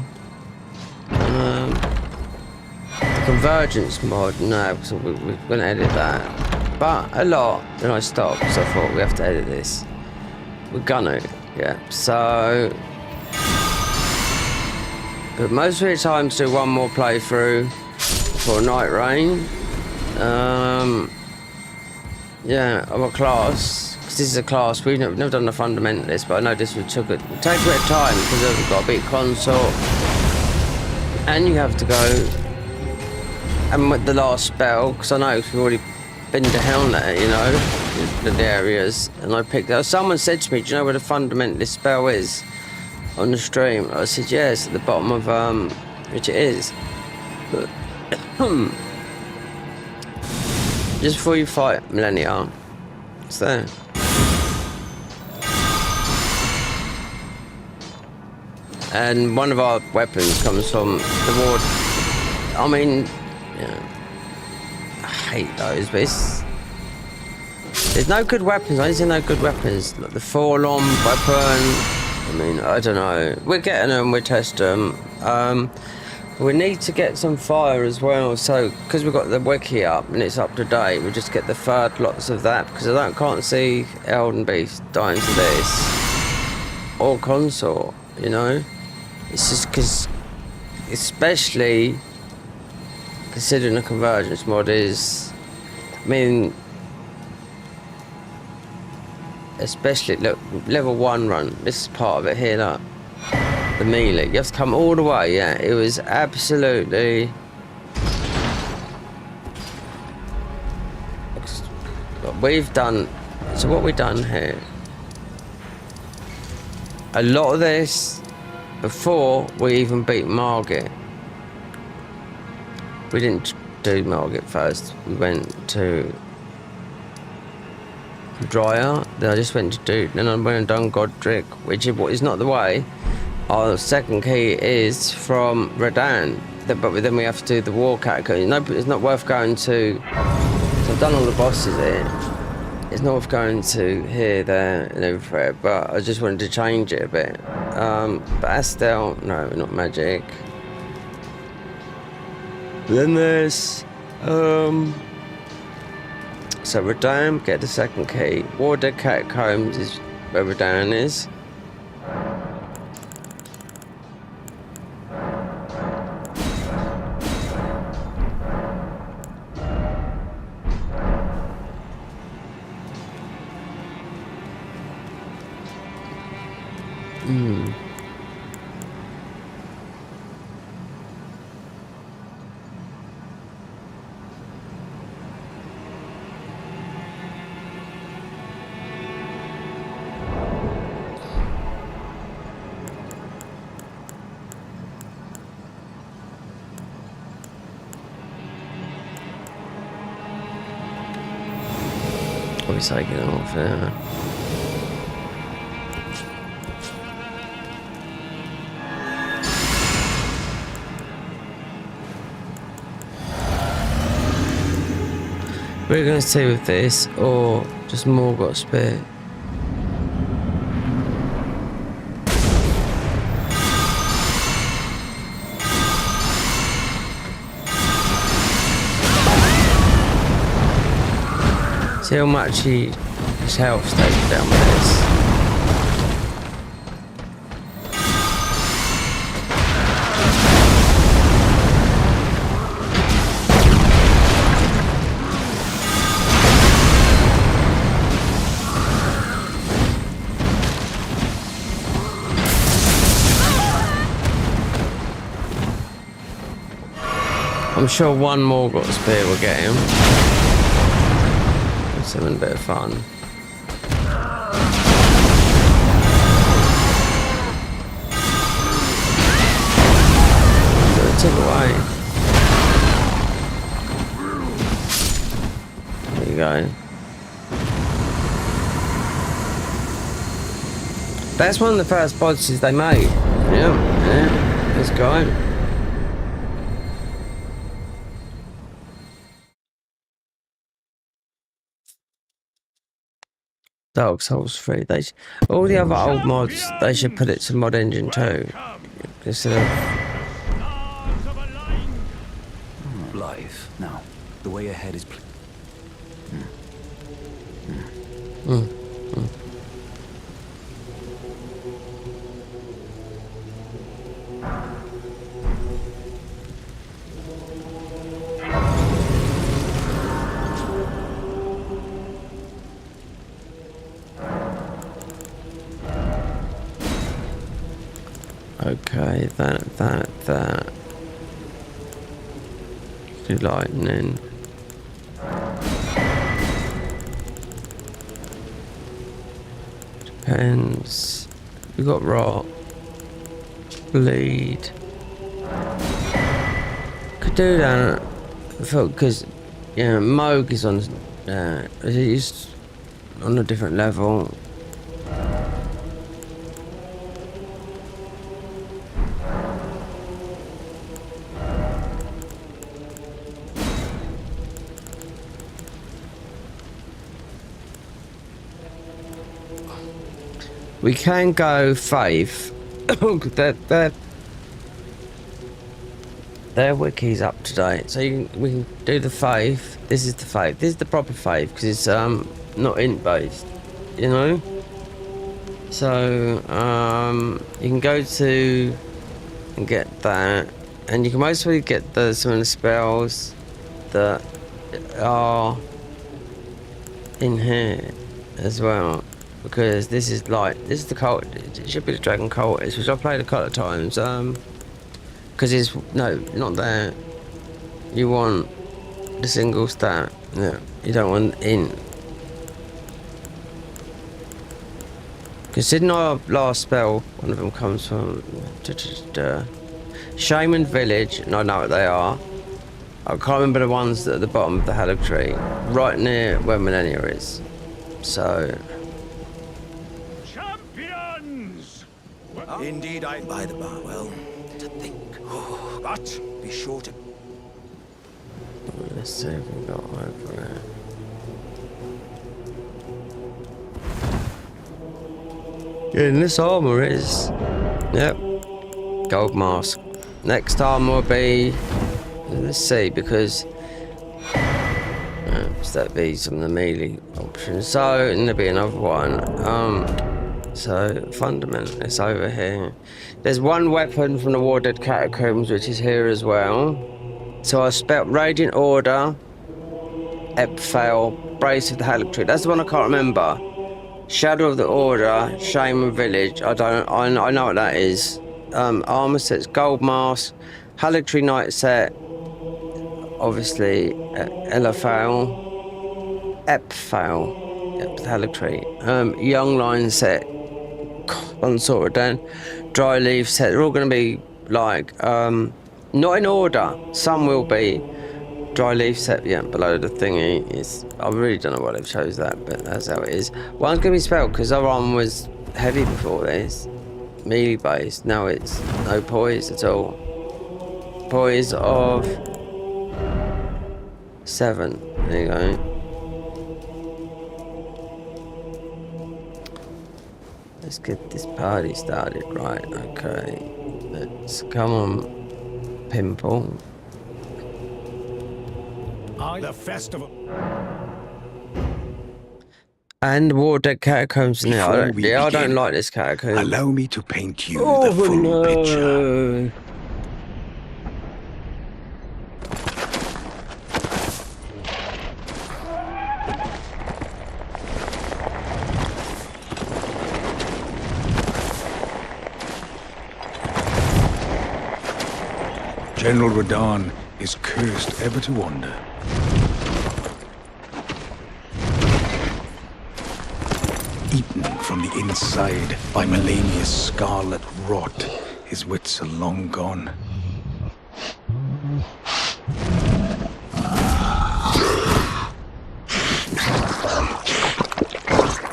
The Convergence mod, no, because we're going to edit that. But a lot. Then I stopped, so I thought we have to edit this. We're gonna, yeah. So, but most of the time, do one more playthrough for Night Rain. Yeah, of a class. This is a class we've never done the fundamentalist, but I know this would take a bit of time because we've got a big consort, and you have to go and with the last spell because I know we've already been down there, you know, the areas, and I picked up. Someone said to me, "Do you know where the fundamentalist spell is?" On the stream, I said, "Yes, at the bottom of which it is." But just before you fight Millennia, it's there. And one of our weapons comes from the ward. I mean, yeah. hate those, but there's no good weapons. I see no good weapons. Like the forlorn weapon. I mean, I don't know. We're getting them. We test them. We need to get some fire as well. So, because we've got the wiki up and it's up to date, we just get the third lots of that because can't see Elden Beast dying to this or consort. You know, it's just because, especially considering the Convergence mod is, I mean. Especially, look, level 1 run. This is part of it here, look. The melee. You have to come all the way, yeah. It was absolutely... We've done... So what we've done here... A lot of this... Before we even beat Margit. We didn't do Margit first. We went to... Dryer, then I just went to do, then I went and done Godric, which is what is not the way. Our second key is from Redan, but then we have to do the war category. No, it's not worth going to. So I've done all the bosses here. It's not worth going to here, there, and everywhere. But I just wanted to change it a bit. But Astel, no, not magic. Then there's so Redan, get the second key. Warder Catacombs is where Redan is. Always taking it off, yeah. We're going to stay with this, or just Morgott Spear. See how much his health's taken down with this. I'm sure one more got spear will get him. It's having a bit of fun. So it took away. There you go. That's one of the first bosses they made. Yeah, let's go. Dark Souls 3. All the other old mods, they should put it to Mod Engine 2. Instead of... Life. Now, the way ahead is... Okay, that. Do lightning. Depends. We got rot. Bleed. Could do that. Because, yeah, Moog is on. He's on a different level. we can go faith. Their wiki's up to date, so we can do the faith. This is the faith. This is the proper faith because it's not int based, you know. So you can go to and get that, and you can mostly get some of the spells that are in here as well, because this is the cult. It should be the dragon cultist, which I played a couple of times. Because it's not there. You want the single stat. No, you don't want int. Because didn't our last spell, one of them comes from Shaman Village, and I know what they are. I can't remember the ones that are at the bottom of the Hallow Tree, right near where Millennia is. So. Champions! Indeed, I by the bar. Well, to think. But be sure to. Let's see if we got over there. And this armor is, yep, gold mask. Next armor will be, let's see, because that be some of the melee options. So and there'll be another one. So fundamentalist over here. There's one weapon from the Warded Catacombs which is here as well. So I spelt Radiant Order, Epfail, Brace of the Hallow Tree. That's the one I can't remember. Shadow of the Order, Shaman Village. I know what that is. Armor sets, gold mask, Hallow Tree Knight set. Obviously, Epfail, the Hallow Tree. Young Lion set. Unsort of Dan, Dry Leaf set. They're all going to be like not in order. Some will be Dry Leaf set, yeah, below the thingy is. I really don't know why they've chose that, but that's how it is. One's going to be spelled because our one was heavy before this, melee based. Now it's no poise at all. Poise of 7. There you go. Let's get this party started, right? Okay, let's come on, Pimple. The festival. And Warded Catacombs in there. I don't like this catacomb. Allow me to paint you the full picture. General Radahn is cursed ever to wander. Eaten from the inside by Millennia's scarlet rot, his wits are long gone.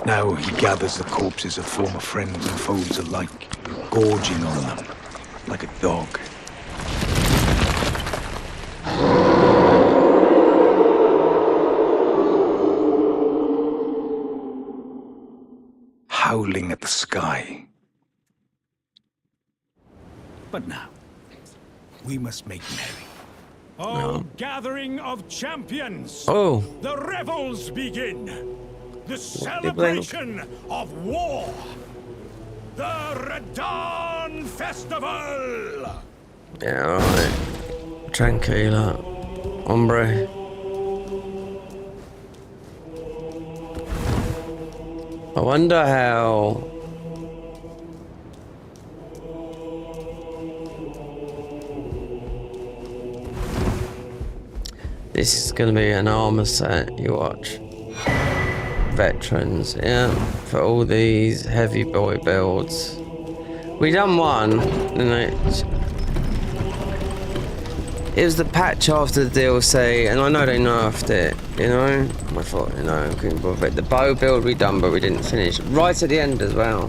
Now he gathers the corpses of former friends and foes alike, gorging on them like a dog. Howling at the sky. But now, we must make merry. Oh, gathering of champions! Oh, The revels begin! The celebration of war! The Radahn Festival! yeah, alright. Tranquila. Hombre. I wonder how... This is going to be an armor set, you watch. Veterans, yeah, for all these heavy boy builds. We done one, and it was the patch after the DLC, and I know they nerfed it, you know? I thought, you know, I couldn't bother. The bow build we done, but we didn't finish. Right at the end as well.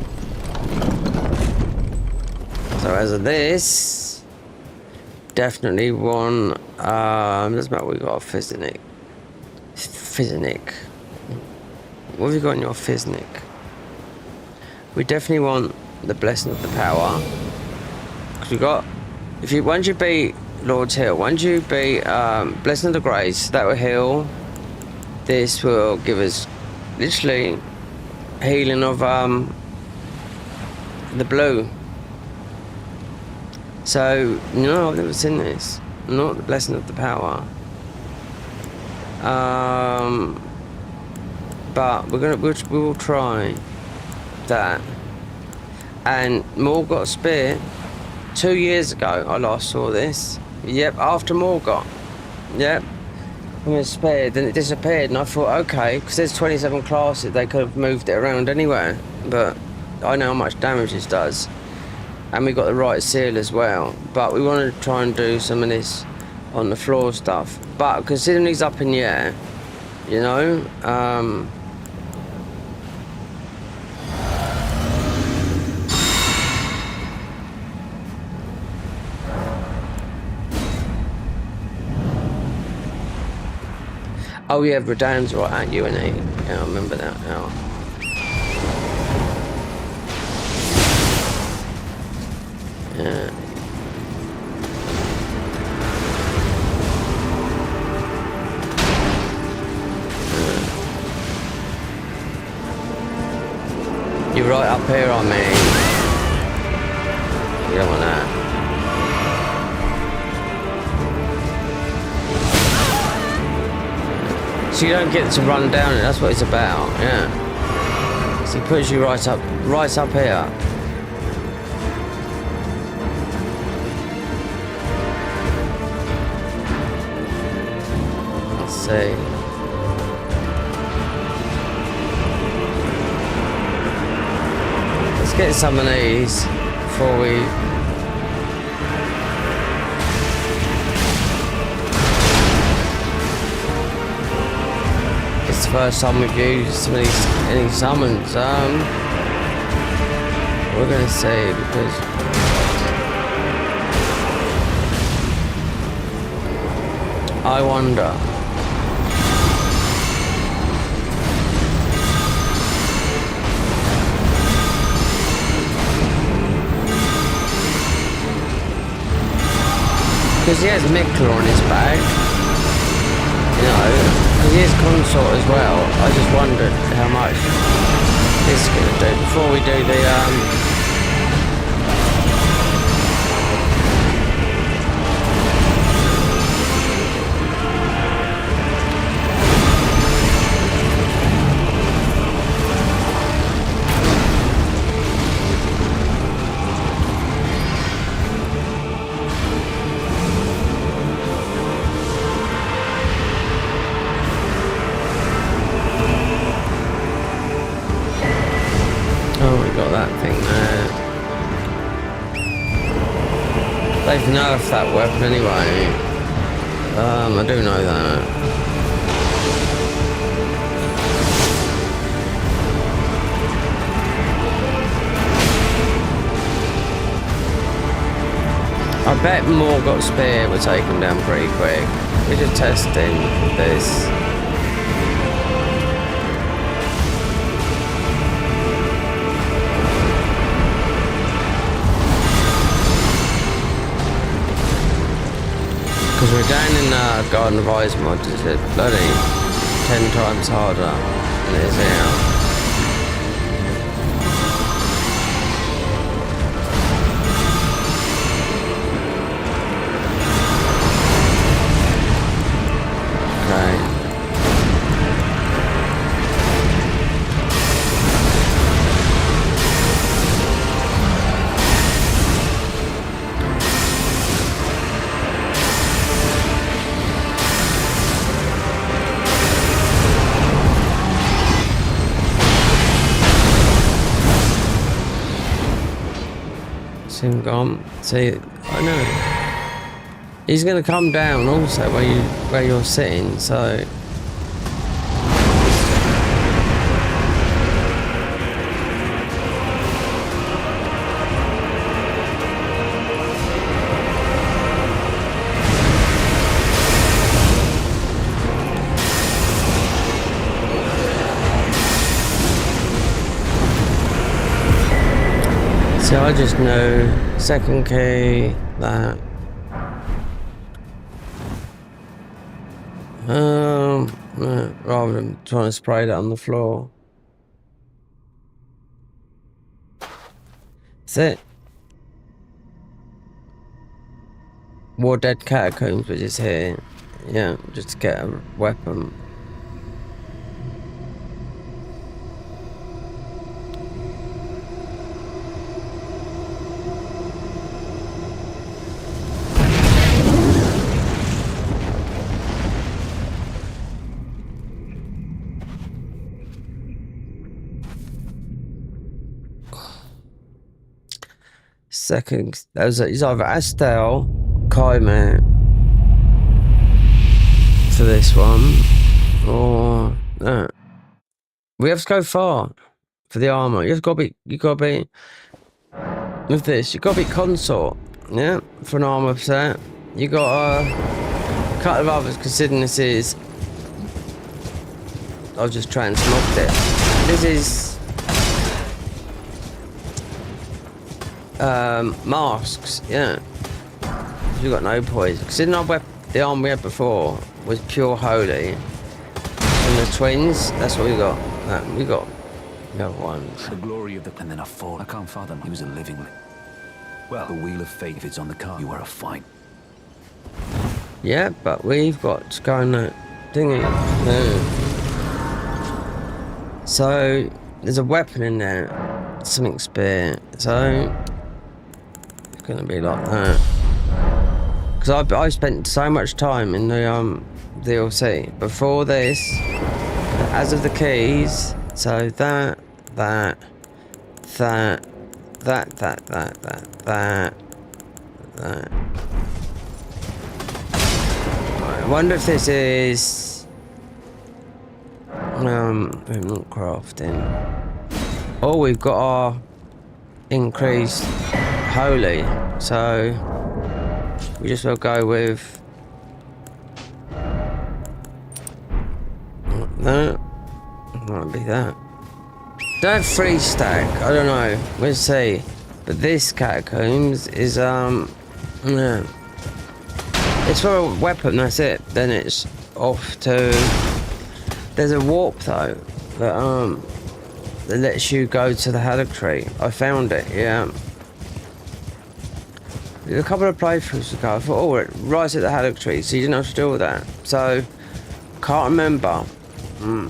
So as of this, definitely one, doesn't matter what we got, Fiznik. What have you got in your Fiznik? We definitely want the blessing of the power. Because we got, once you beat Lord's Hill, once you beat Blessing of the Grace, that will heal. This will give us literally healing of the blue. So no, I've never seen this. Not the blessing of the power. But we'll try that. And Morgott got spear. 2 years ago I last saw this. Yep, after Morgott. Yep. When it was spared, then it disappeared, and I thought, okay, because there's 27 classes, they could have moved it around anywhere. But I know how much damage this does. And we got the right seal as well. But we want to try and do some of this on the floor stuff. But considering he's up in the air, you know, oh yeah, Radan's right at you, and yeah, I remember that now. Yeah. You're right up here on me. You don't want that. So you don't get to run down it, that's what it's about, yeah. So he puts you right up here. Let's see. Let's get some of these before we... It's the first time we've used some of these, any summons. We're gonna see, because I wonder. Because he has Mikla on his back, you know, because he is consort as well. I just wondered how much this is going to do before we do the they've nerfed that weapon anyway. I do know that. I bet Morgott Spear will take him down pretty quick. We're just testing this. Because we're down in Garden of Ice mod, it's bloody 10 times harder than it is here. Okay. Him gone. See, I know he's gonna come down also where you're sitting, so So I just know second key that. Rather than trying to spray that on the floor. That's it. War Dead Catacombs, which is here. Yeah, just to get a weapon. Second, it's either Astel, Kaiman for this one, or we have to go far for the armor. You gotta be with this. You gotta be consort, yeah, for an armor set. You got a couple of others considering this is. I've just transmogged it. This is masks, yeah. You got no poison. Considering our the arm we had before was pure holy, and the twins. That's what we got. We got the other ones. The glory of the... And then I fought. I can't fathom. He was a living... Well, the wheel of fate, if it's on the card, you are a fight. Yeah, but we've got to go on that thingy. Yeah. So, there's a weapon in there. Something spear. So, it's going to be like that. Because I spent so much time in the DLC. Before this, as of the keys, so that. I wonder if this is not crafting. Oh, we've got our increased holy, so we just will go with that. Might be that. Don't have 3 stack. I don't know. We'll see. But this catacombs is yeah. It's for a weapon, that's it. Then it's off to... There's a warp though that lets you go to the haddock tree. I found it, yeah. A couple of playthroughs ago, I thought, oh, it right at the haddock tree, so you didn't have to deal with that. So, can't remember. We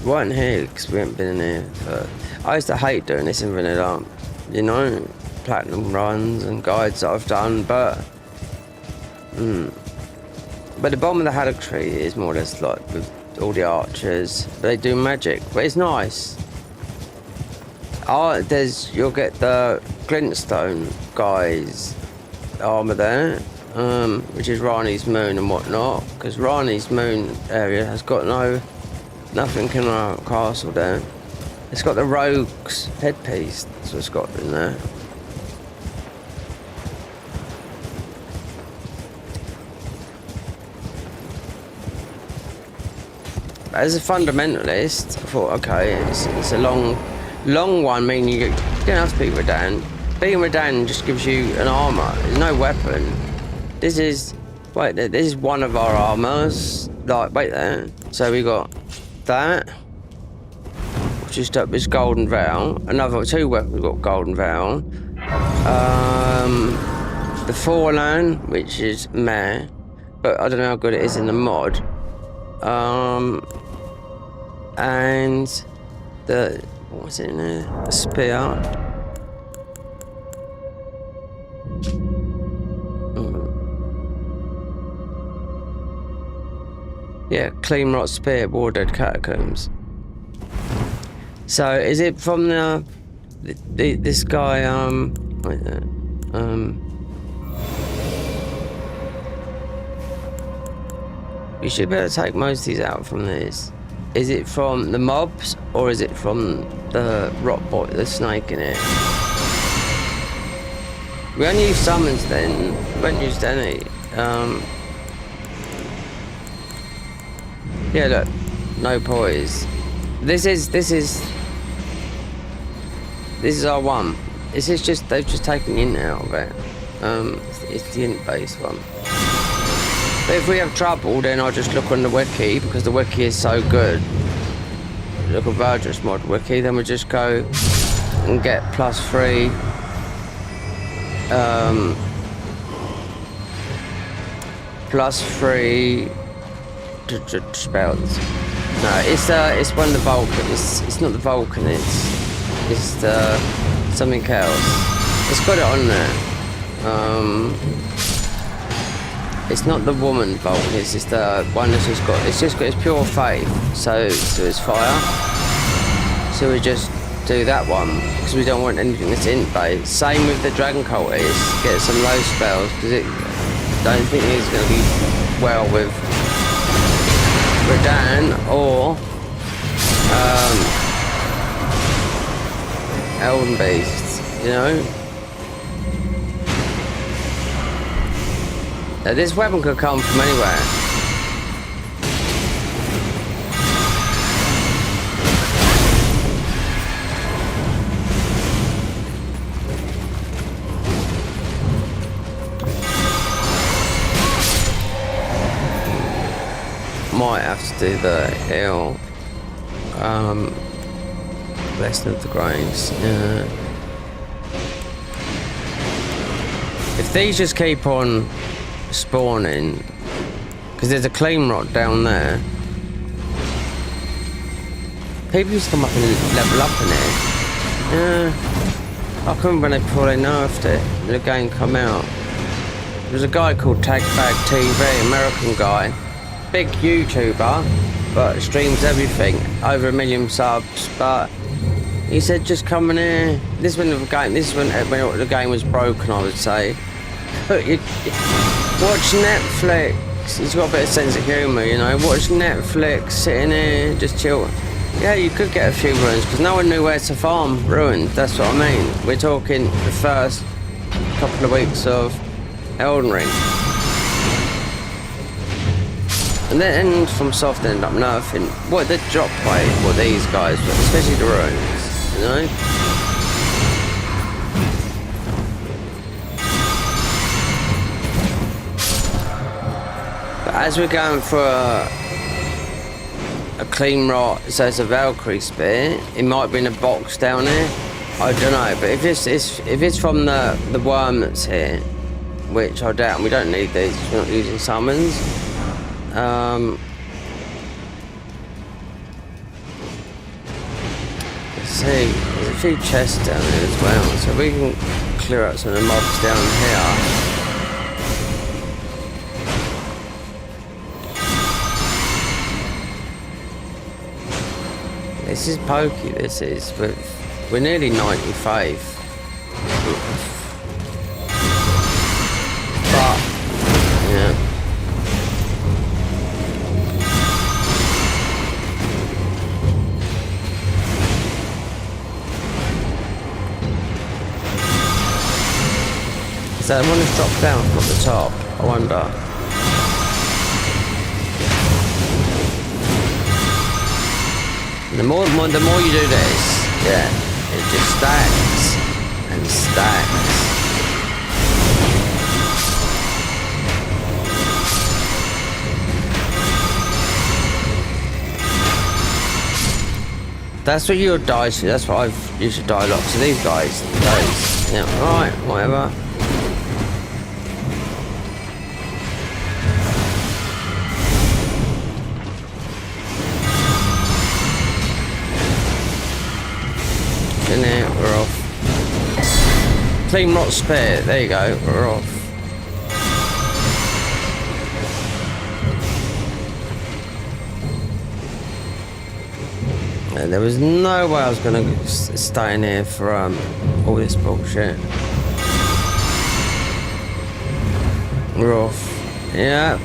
weren't here because we haven't been in here for... I used to hate doing this in vanilla, you know, platinum runs and guides that I've done, but the bottom of the haddock tree is more or less like with all the archers. They do magic, but it's nice. You'll get the glintstone guys armor there, which is Rani's moon and whatnot, because Rani's moon area has got nothing in our castle there. It's got the rogue's headpiece, that's what it's got in there. As a fundamentalist, I thought, okay, it's a long one, meaning you don't have to beat Radan. Beating Radan just gives you an armor. There's no weapon. This is one of our armors. Like, wait there. So we got that, which is this golden veil. Another 2 weapons we've got golden veil. The Forlan, which is meh, but I don't know how good it is in the mod. And what's in there? The spear. Yeah, clean rot spear, War Dead Catacombs. So is it from this guy? Wait there. We should be able to take most of these out from this. Is it from the mobs or is it from the rock boy, the snake in it? We only use summons then. We haven't used any. Yeah, look, no poise. This is This is our one. This is just, they've just taken the int out of it. It's the int based one. But if we have trouble, then I'll just look on the wiki, because the wiki is so good. The Convergence mod wiki, then we just go and get +3 +3 spells. No, it's one of the Vulcan. It's not the Vulcan. It's the something else. It's got it on there. It's not the woman Vulcan. It's just the one that's just got. It's pure faith. So it's fire. So we just do that one because we don't want anything that's int based. Same with the dragon cultist. Get some low spells because it. Don't think it's going to be well with Redan or Elden beasts, you know. Now, this weapon could come from anywhere. Might have to do the hill. Blessing of the Graves. Yeah. If these just keep on spawning, because there's a claim rock down there. People used to come up and level up in it. Yeah. I can remember when before they nerfed it, the game come out. There was a guy called Tagbag TV, American guy. Big YouTuber, but streams everything, over 1 million subs. But he said, just come in here. This is when the game was broken, I would say. But watch Netflix. He's got a bit of sense of humour, you know. Watch Netflix, sitting here, just chill. Yeah, you could get a few ruins because no one knew where to farm ruins. That's what I mean. We're talking the first couple of weeks of Elden Ring. And then from soft end up nerfing. What the drop rate, what these guys, but especially the ruins, you know? But as we're going for a clean rot, so it's a Valkyrie spear, it might be in a box down here. I don't know, but if it's from the worm that's here, which I doubt, and we don't need these, we're not using summons. Let's see, there's a few chests down there as well, so we can clear out some of the mobs down here. This is pokey, this is, but we're nearly 95. But, yeah. Is that one that's dropped down from the top? I wonder. The more you do this, yeah, it just stacks and stacks. That's what you would die to. That's what you should die a lot to these guys. Those. Yeah, alright, whatever. In there, we're off. Clean rot spare, there you go, we're off. And there was no way I was gonna stay in here for all this bullshit. We're off. Yeah.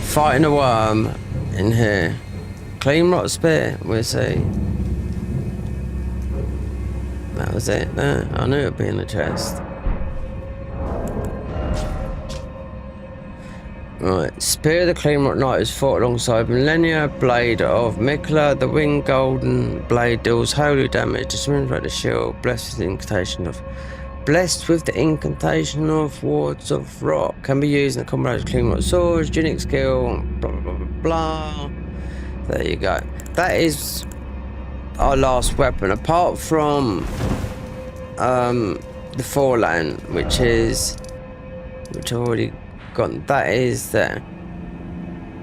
Fighting a worm in here. Clean rot spare, we'll see. That was it. No, I knew it'd be in the chest. Right, Spear of the Cleanrock Knight is fought alongside Millennia Blade of Mikla. The winged golden blade deals holy damage, disintegrate the shield, blessed with the incantation of wards of rock. Can be used in the combination of Cleanrock swords, unique skill, blah blah blah blah blah. There you go. That is our last weapon, apart from the Foreland, which I've already got. That is there.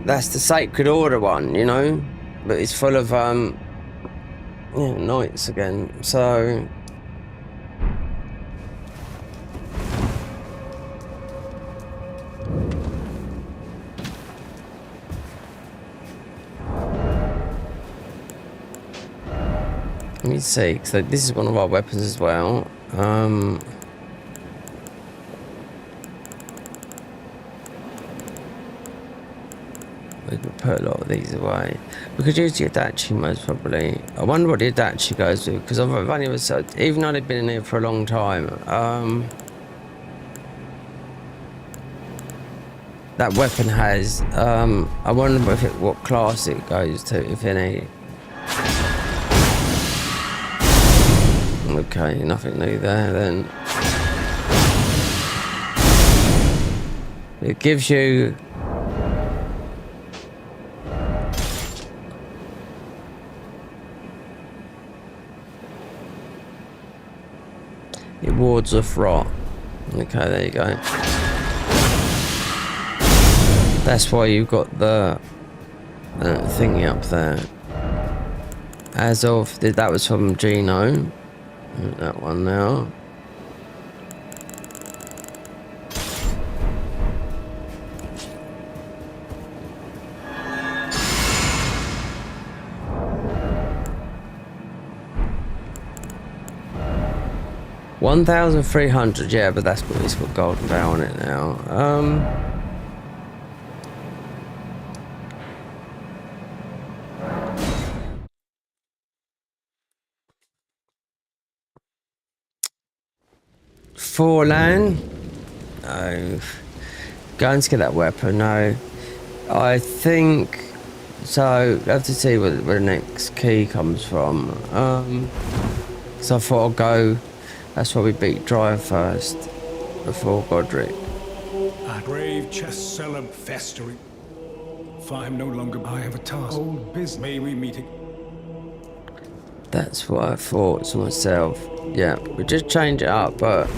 That's the Sacred Order one, you know, but it's full of knights again. So let me see. So this is one of our weapons as well. We could put a lot of these away. We could use the Adachi most probably. I wonder what the Adachi goes with, because I've only ever, even though they've been in here for a long time, that weapon has, I wonder what class it goes to, if any. Okay, nothing new there then. It gives you wards of rot. Okay, there you go. That's why you've got the thingy up there. As of that was from Gino. That one now. $1,300, yeah, but that's got, it's got golden bow on it now. Foreland. No. Going to get that weapon. No. I think so. I have to see where the next key comes from. So I thought I'll go. That's why we beat Dryer first before Godric. A brave chest seldom festering. For I am no longer. I have a task. Old business. May we meet again? That's what I thought to myself. Yeah, we just change it up, but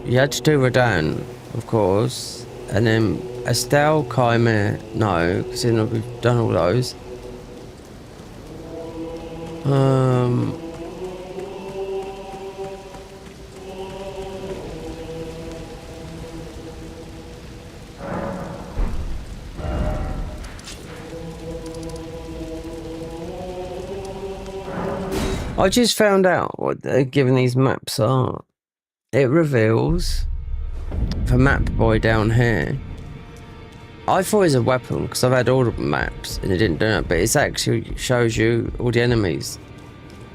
you had to do Radahn, of course, and then Estelle, Chimera, no, because then we've done all those. I just found out what they're giving these maps are. It reveals the map boy down here. I thought it was a weapon because I've had all the maps and it didn't do it, but it actually shows you all the enemies.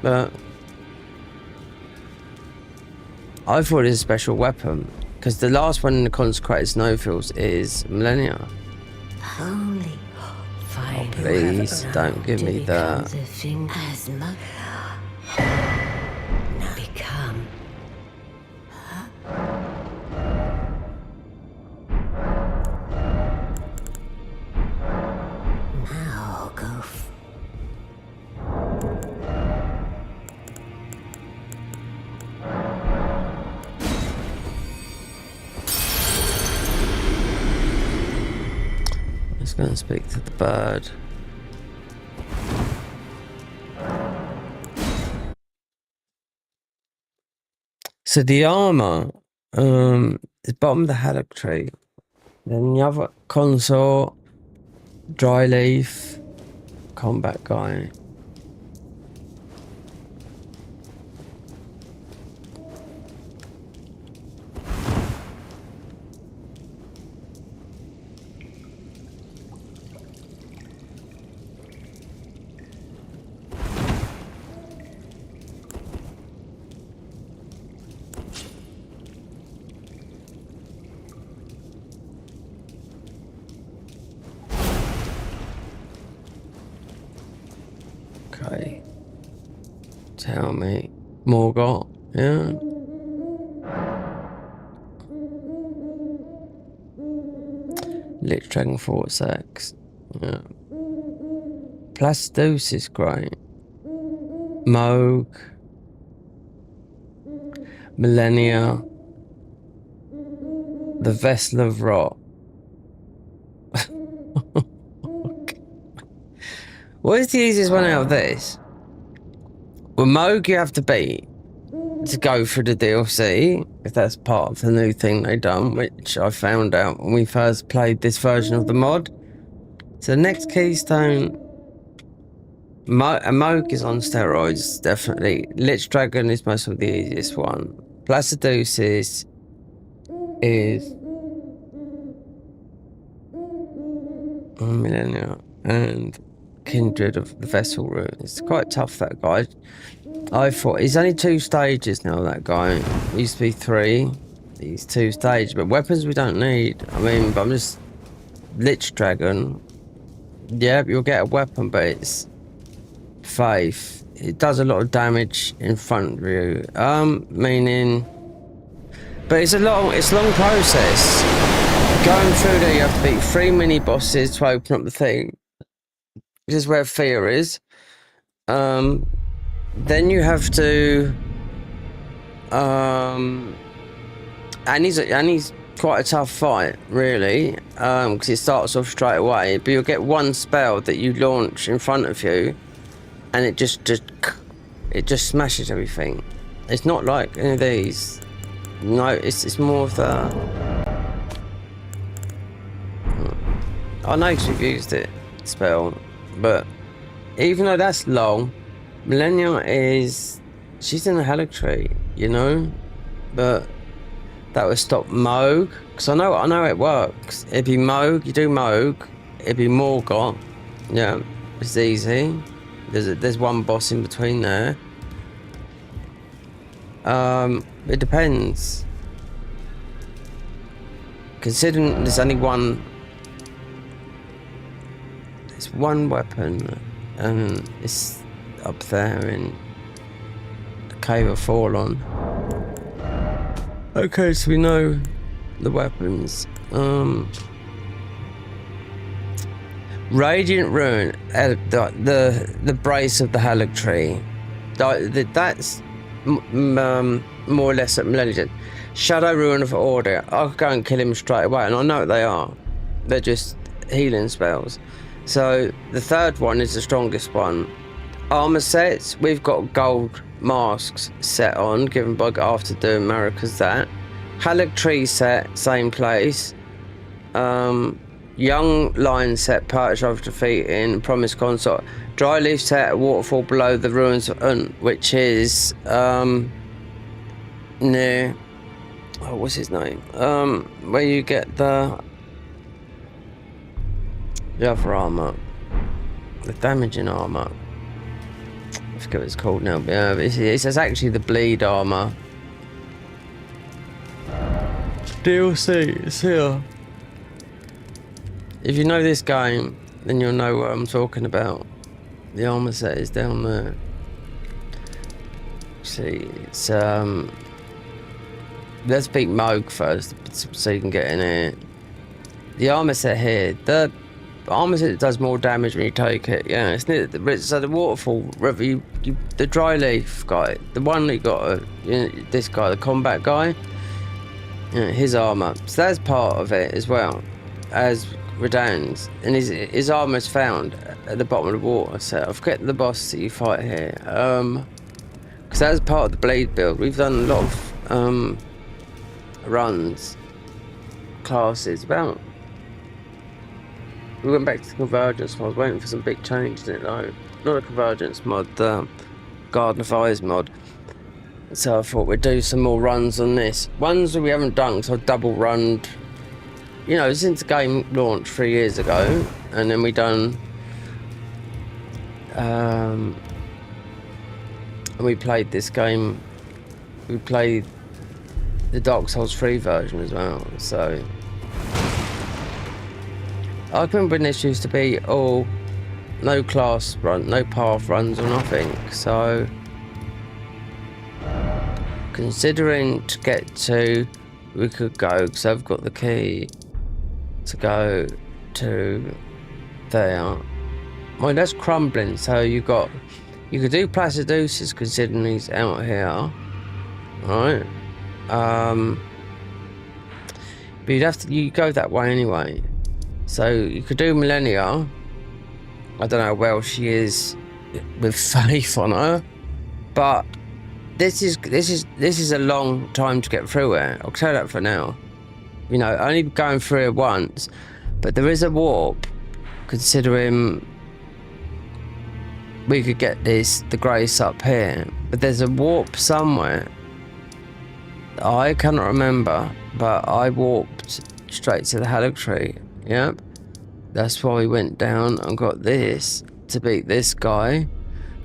But I thought it was a special weapon because the last one in the consecrated snowfields is Millennia. Holy, oh, please don't give me that. Now become. Now go. Let's go and speak to the bird. So the armor is bottom of the haddock tree. Then you have a consort, dry leaf, combat guy. Tell me. Morgott, yeah. Lich Dragon Vortex. Yeah. Placiduce is great. Moog. Millennia. The Vessel of Rot. What is the easiest one out of this? Well, Moog you have to beat to go through the DLC, if that's part of the new thing they done, which I found out when we first played this version of the mod. So the next keystone, Moog is on steroids, definitely. Lich Dragon is most of the easiest one. Placiduce is Millennia and Kindred of the Vessel Route. It's quite tough, that guy. I thought he's only 2 stages now, that guy. It used to be 3. He's 2 stages, but weapons we don't need. I mean, but I'm just Lich Dragon. Yeah, you'll get a weapon, but it's faith. It does a lot of damage in front of you. Meaning, but it's a long process. Going through there, you have to beat 3 mini bosses to open up the thing. This is where fear is. Then you have to, and he's quite a tough fight, really, because it starts off straight away. But you'll get one spell that you launch in front of you, and it just smashes everything. It's not like any of these. No, it's more of the. I know because we've used it spell, but even though that's long. Millennia she's in the Haligtree, you know, but that would stop Moog, because I know it works. It'd be Moog, you do Moog, it'd be Morgott, yeah, it's easy. There's one boss in between there. It depends. Considering there's only one weapon, and it's up there in the Cave of Forlorn. Okay, so we know the weapons. Radiant Ruin, the brace of the Haligtree. That's more or less at Millennium. Shadow Ruin of Order. I'll go and kill him straight away, and I know what they are. They're just healing spells. So the third one is the strongest one. Armor sets, we've got gold masks set on, given by after doing Marika's that. Haligtree set, same place. Young Lion set, purchase after defeating Promised Consort. Dry Leaf set, waterfall below the ruins of Unt, which is near, oh, what's his name? Where you get the other armor, the damaging armor. I forget what it's called now, but yeah, it's actually the bleed armor. DLC, it's here. If you know this game, then you'll know what I'm talking about. The armor set is down there. See, it's let's beat Moog first, so you can get in here. The armor set here, the armor set does more damage when you take it. Yeah, it's near so the waterfall river. The dry leaf guy, the one that got, this guy, the combat guy. Yeah, his armor. So that's part of it as well as Radahn's, and his armor's found at the bottom of the water. So I forget the boss that you fight here. Because that's part of the blade build. We've done a lot of runs, classes. We went back to the Convergence. I was waiting for some big changes in it though. Not a Convergence mod, the Garden of Eyes mod. So I thought we'd do some more runs on this. Ones that we haven't done, because I've double runned, you know, since the game launched 3 years ago. And then we done, and we played this game, we played the Dark Souls 3 version as well, so. I can remember when this used to be all no class run, no path runs or nothing, so considering to get to, we could go, because I've got the key to go to there. Well, that's crumbling, so you could do Placiduce's considering he's out here, right? But you go that way anyway. So you could do Millennia. I don't know how well she is with faith on her, but this is a long time to get through it. I'll tell that for now. You know, only going through it once, but there is a warp. Considering we could get the grace up here, but there's a warp somewhere. I cannot remember, but I warped straight to the Halleck tree. Yep, that's why we went down and got this to beat this guy,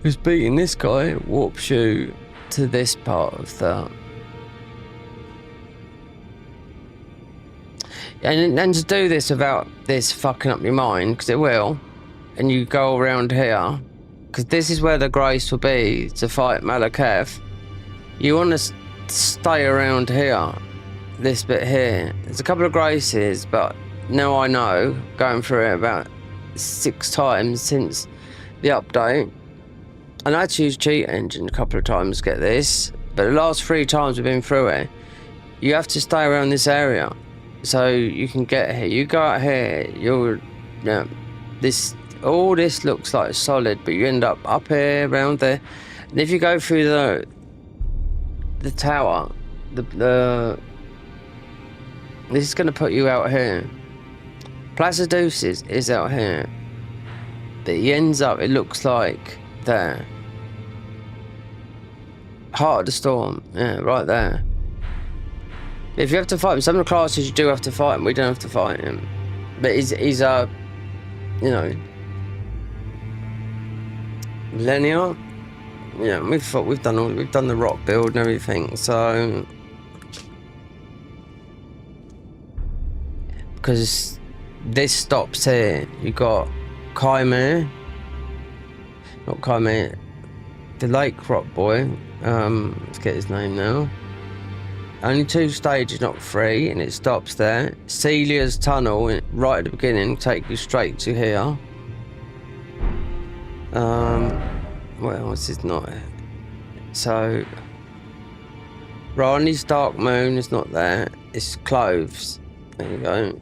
who's beating this guy. Warps you to this part of the. And to do this without this fucking up your mind, because it will, and you go around here, because this is where the grace will be to fight Malakath. You want to stay around here, this bit here. There's a couple of graces, but now I know, going through it about 6 times since the update, and I had to use Cheat Engine a couple of times to get this, but the last 3 times we've been through it, you have to stay around this area. So you can get here. You go out here. All this looks like solid, but you end up here, around there. And if you go through the tower, this is going to put you out here. Placiduce's is out here, but he ends up. It looks like there. Heart of the Storm. Yeah, right there. If you have to fight him, some of the classes you do have to fight him. We don't have to fight him, but he's you know, Millennia. Yeah, we've done the rock build and everything. So because this stops here, you got Chimera, not Chimera, the Lake Rock boy. Let's get his name now. Only 2 stages, not 3, and it stops there. Celia's tunnel, right at the beginning, take you straight to here. Well, this is not it. So, Rani's Dark Moon is not there. It's Cloves. There you go.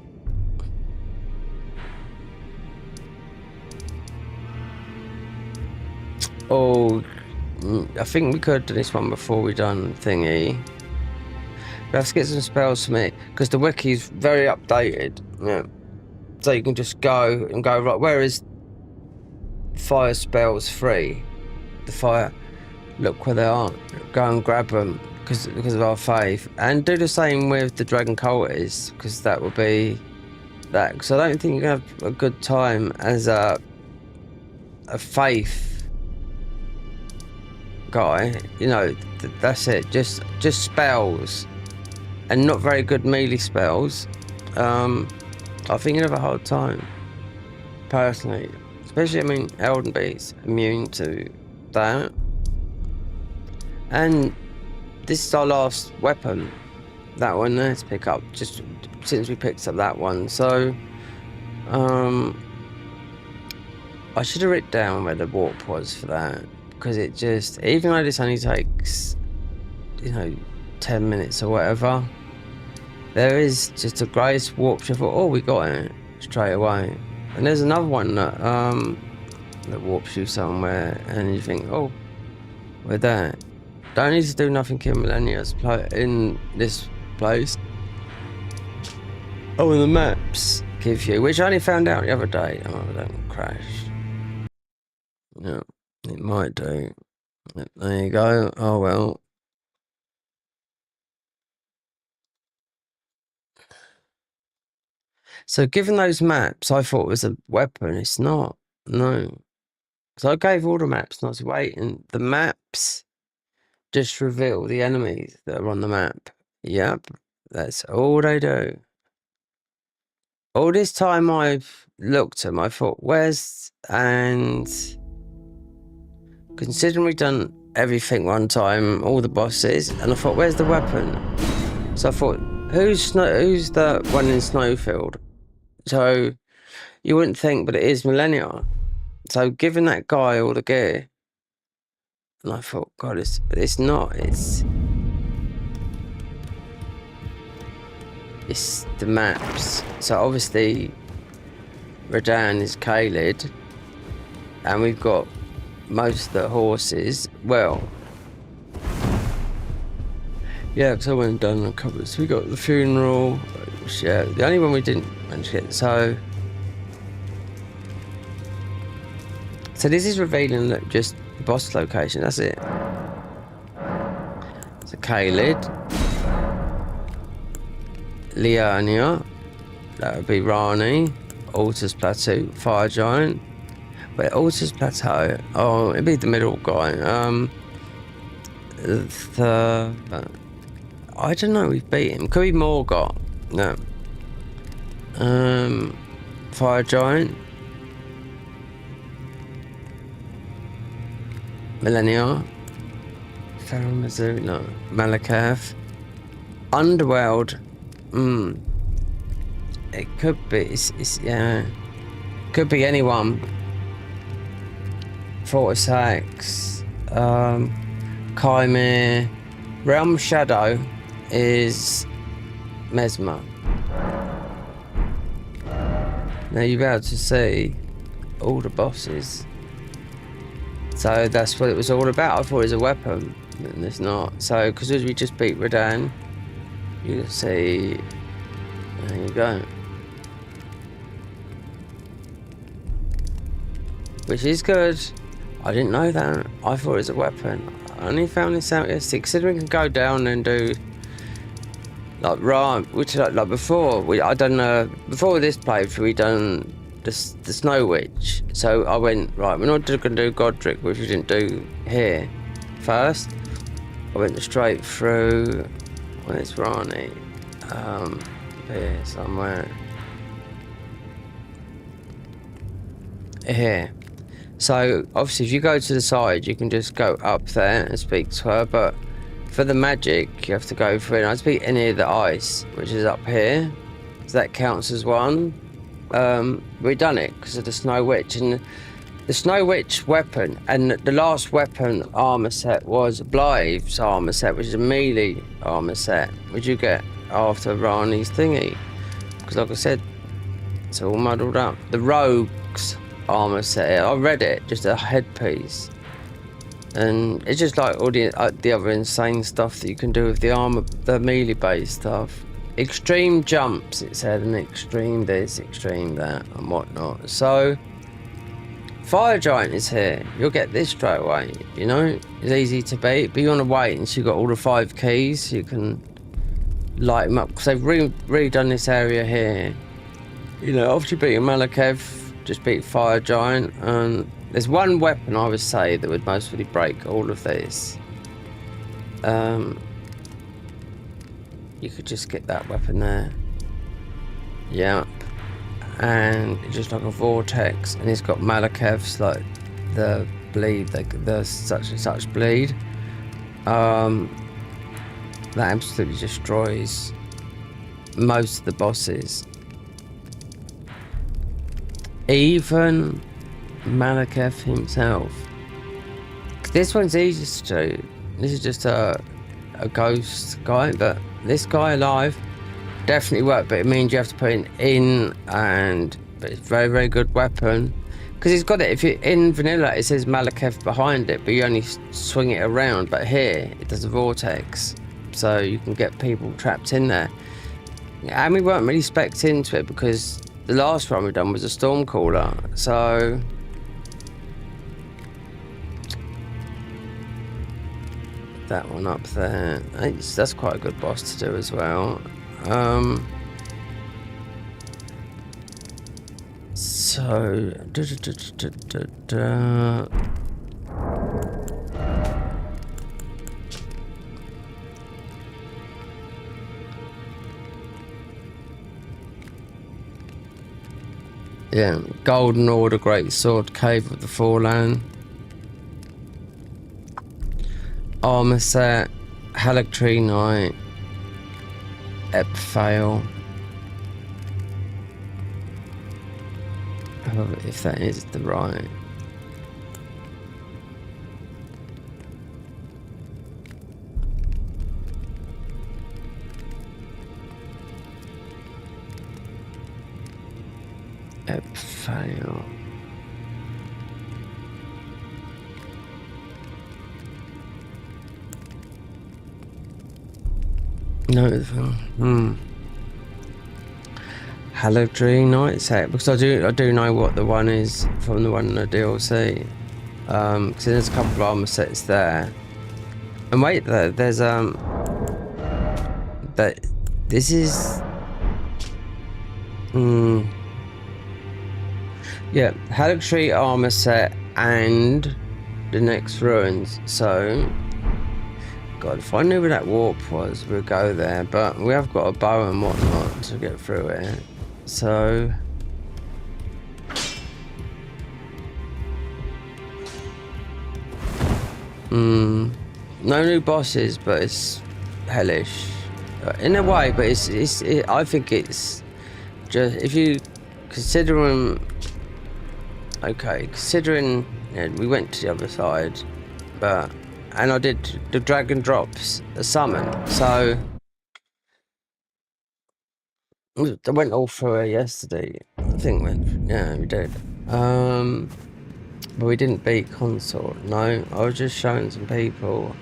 Oh, I think we could have done this one before we done thingy. We have to get some spells from it because the wiki's very updated. Yeah, so you can just go and go right. Where is fire spells free? The fire. Look where they are. Go and grab them because of our faith, and do the same with the dragon cultists because that will be that. Because I don't think you're gonna have a good time as a faith guy. You know, that's it. Just spells. And not very good melee spells. I think you'd have a hard time, personally. Especially, I mean, Elden Beat's immune to that. And this is our last weapon. That one there to pick up, just since we picked up that one. So, I should have written down where the warp was for that. Because it just, even though this only takes, you know, 10 minutes or whatever, there is just a grace warp. You thought, oh, we got it straight away. And there's another one that warps you somewhere, and you think, oh, we're there. Don't need to do nothing in Millennia's in this place. Oh, and the maps give you, which I only found out the other day. Oh, don't crash. No, it might do. There you go. Oh well. So given those maps, I thought it was a weapon. It's not. No. So I gave all the maps not to wait, and the maps just reveal the enemies that are on the map. Yep. That's all they do. All this time I've looked at them, I thought, where's... And... Considering we've done everything one time, all the bosses, and I thought, where's the weapon? So I thought, who's the one in Snowfield? So you wouldn't think, but it is Millennia. So giving that guy all the gear, and I thought, God, it's not. It's the maps. So obviously, Radahn is Khalid, and we've got most of the horses. Well, yeah, because I went and done a couple. So we got the funeral. Yeah, the only one we didn't manage to get. So this is revealing that just the boss location. That's it. So Khalid, Liania, that would be Rani, Altar's Plateau, Fire Giant. But Altar's Plateau, oh, it'd be the middle guy. I don't know, we've beat him. Could be Morgoth. No. Fire Giant. Millennia. Faramazu, no. Malakath. Underworld. It could be, it's yeah. Could be anyone. Fortisax. Chimere. Realm Shadow is Mesmer. Now you'll be able to see all the bosses. So that's what it was all about. I thought it was a weapon, and it's not. So, because we just beat Radahn, you can see. There you go. Which is good. I didn't know that. I thought it was a weapon. I only found this out yesterday. Considering we can go down and do like which like before I done before this playthrough we done the Snow Witch. So I went right. We're not going to do Godric, which we didn't do here first. I went straight through. When it's Rani, here somewhere. Here. So obviously if you go to the side you can just go up there and speak to her, but for the magic you have to go through, and I speak any of the ice, which is up here, so that counts as one. We've done it because of the Snow Witch, and the Snow Witch weapon and the last weapon armor set was Blythe's armor set, which is a melee armor set, which you get after Rani's thingy, because like I said, it's all muddled up. The Rogue's armor set, I read it, just a headpiece, and it's just like all the other insane stuff that you can do with the armor, the melee based stuff. Extreme jumps, it said, and extreme this, extreme that, and whatnot. So Fire Giant is here. You'll get this straight away, you know, it's easy to beat, but you want to wait until you've got all the 5 keys so you can light them up, because they've redone this area here. You know, after you beat Malakath, just beat Fire Giant, and there's one weapon I would say that would mostly break all of this. You could just get that weapon there. Yep. And it's just like a vortex, and it's got Malakath's like the bleed, the such and such bleed. That absolutely destroys most of the bosses. Even Malakath himself. This one's easy to do. This is just a ghost guy, but this guy alive definitely worked, but it means you have to put it in, but it's a very, very good weapon. Because it's got it, if you're in vanilla, it says Malakath behind it, but you only swing it around, but here, it does a vortex. So you can get people trapped in there. And we weren't really spec'd into it, because the last one we done was a Stormcaller, so that one up there. That's quite a good boss to do as well. So yeah, Golden Order, Great Sword, Cave of the Fallen. armor set, Halictree Knight, Epfail. If that is the right. Epfail. No, Halictree Knight set, because I do know what the one is from the one in the DLC. Because there's a couple of armor sets there. And wait, there's that this is yeah, Halictree armor set and the next ruins. So God, if I knew where that warp was, we'd go there. But we have got a bow and whatnot to get through it. So no new bosses, but it's hellish in a way. But I think it's just, if you consider them, okay, considering we went to the other side, but and I did the dragon drops a summon, so I went all through it yesterday. I think yeah, we did. But we didn't beat Consort. No, I was just showing some people.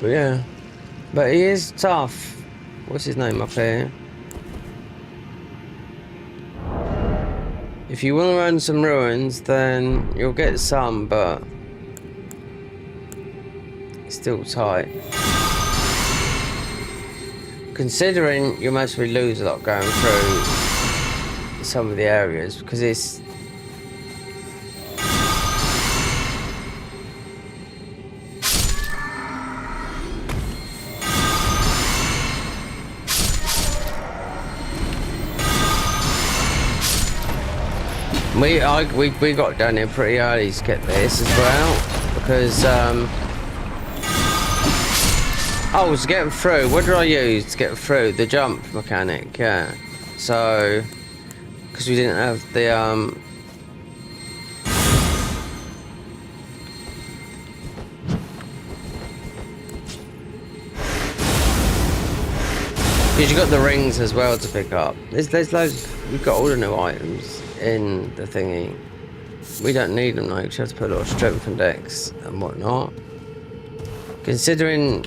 But yeah, but he is tough. What's his name up here? If you want to run some ruins, then you'll get some, but it's still tight. Considering you mostly lose a lot going through some of the areas, because it's we got down here pretty early to get this as well, because oh, to get through, what did I use to get through? The jump mechanic, yeah. So, because we didn't have the because you got the rings as well to pick up. There's loads. We've got all the new items in the thingy. We don't need them though, because you have to put a lot of strength and dex and whatnot. Considering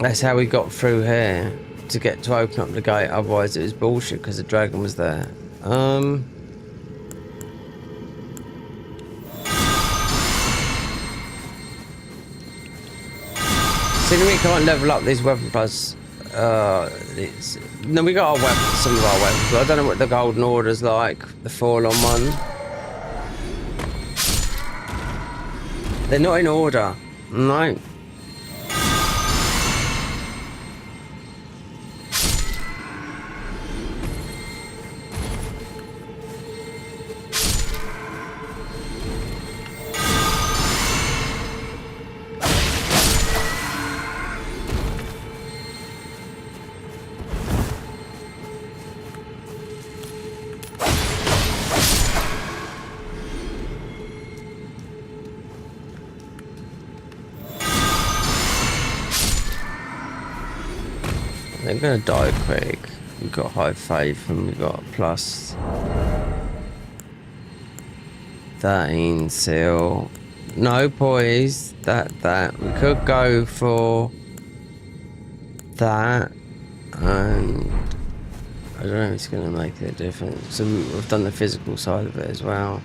that's how we got through here to get to open up the gate. Otherwise, it was bullshit because the dragon was there. Considering we can't level up these weapon plus. No, we got our weapons, some of our weapons, but I don't know what the Golden Order's like, the Fallen one. They're not in order, no. They're gonna die quick. We've got high faith and we've got plus 13 seal. No poise. That we could go for that, and I don't know if it's gonna make a difference. So we've done the physical side of it as well.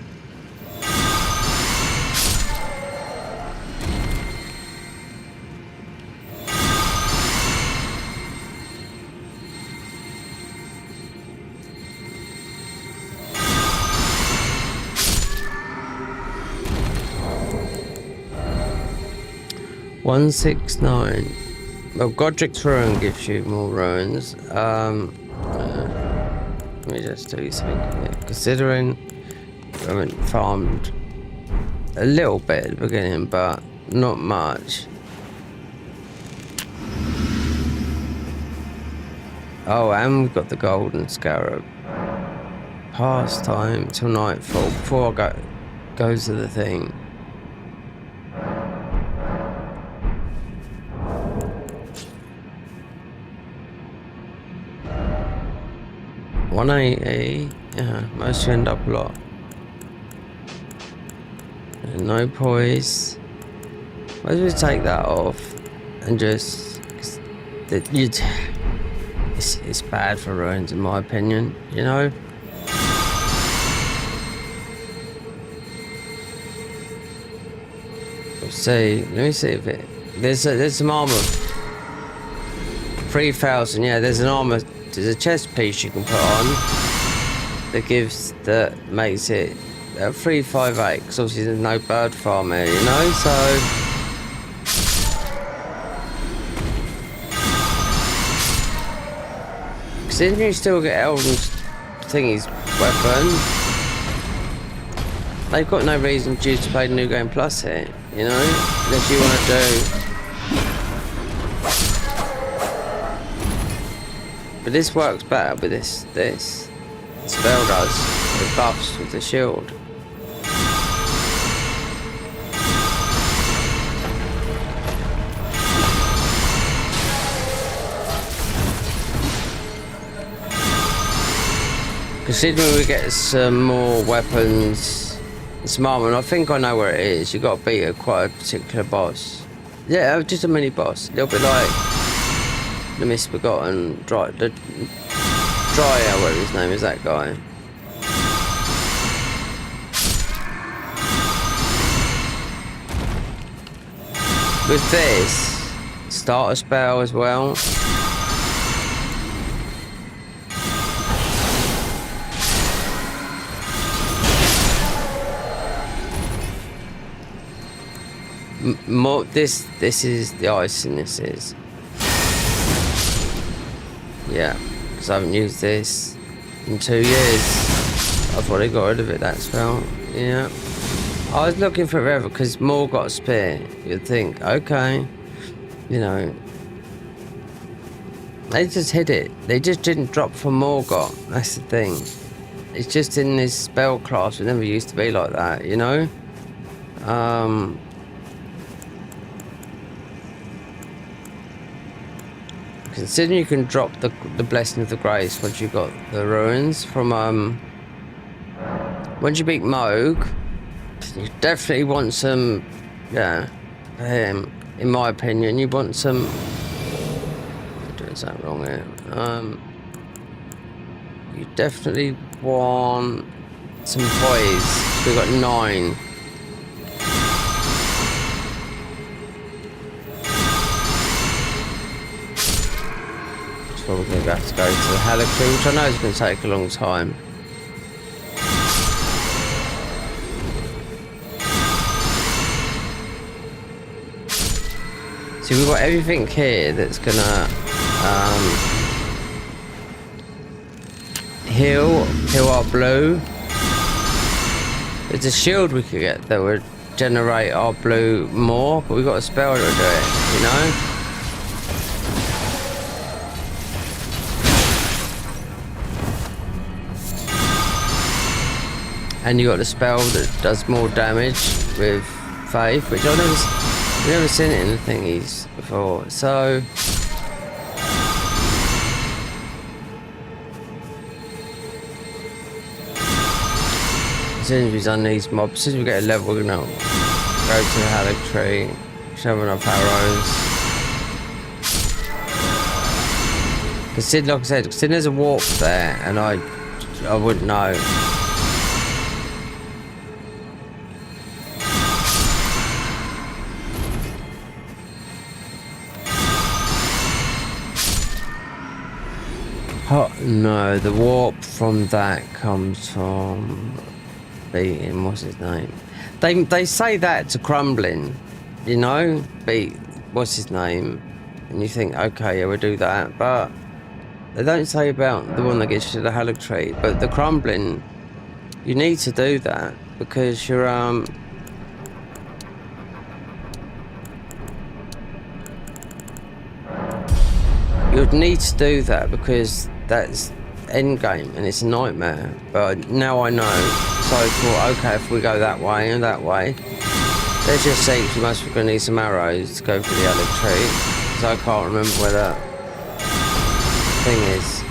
$169. Well, Godric's Ruin gives you more ruins. Let me just do something here. Considering I mean, farmed a little bit at the beginning, but not much. Oh, and we've got the golden scarab. Pastime till nightfall before I go to the thing. $180. Yeah, most end up a lot. No poise. Why don't we take that off and just it's bad for ruins in my opinion, you know. See, let me see if there's some armor. 3,000. Yeah, there's an armor. There's a chest piece you can put on that makes it 358. Because obviously there's no bird farm here, you know. So because then you still get Elden's thingy's weapon. They've got no reason for you to play New Game Plus here, you know, unless you want to do. But this works better with this spell does. It buffs with the shield. Considering we get some more weapons. Some armor, and I think I know where it is. You got to beat quite a particular boss. Yeah, just a mini boss, a little bit like the Misbegotten Dryer, whatever his name is, that guy. With this, start a spell as well. This is the icing. This is, yeah, because I haven't used this in 2 years. I thought I got rid of it, that spell. Yeah, I was looking for it forever because Maul got a spear. You'd think, okay, you know, they just hid it. They just didn't drop from Morgoth. That's the thing. It's just in this spell class. It never used to be like that, you know. Considering you can drop the Blessing of the Grace once you got the ruins from once you beat Moog, you definitely want some, yeah, for him, in my opinion, you want some. I'm doing something wrong here. You definitely want some poise. We've got 9. We're going to have to go to the Halictree, which I know is going to take a long time. So we've got everything here that's going to heal our blue. There's a shield we could get that would generate our blue more, but we've got a spell to do it, you know? And you got the spell that does more damage with Faith, which I've never seen it in the thingies before. So as soon as we've done these mobs, as soon as we get a level, we're gonna go to the Halictree, show enough arrows. Because like I said, there's a warp there, and I wouldn't know. Oh, no, the warp from that comes from beating, what's his name? They say that to Crumbling, you know, beat, what's his name? And you think, okay, yeah, we'll do that, but they don't say about the one that gets you to the Halictree. But the Crumbling You need to do that because you're you'd need to do that because that's end game and it's a nightmare. But now I know, so I thought, okay, if we go that way and that way, there's your seats. We must be going to need some arrows to go for the other tree. So I can't remember where that thing is.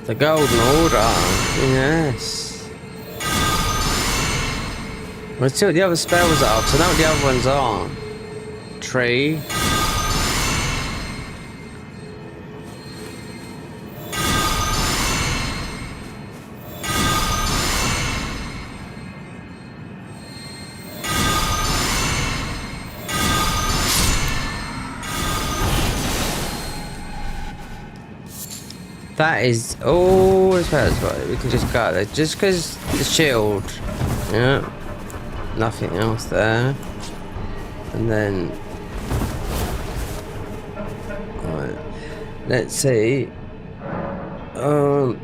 The Golden Order, yes. Let's see what the other spells are, because I know what the other ones are. Tree. That is all as well as right. We can just go there. Just because the shield. Yeah. Nothing else there. And then. Alright. Let's see.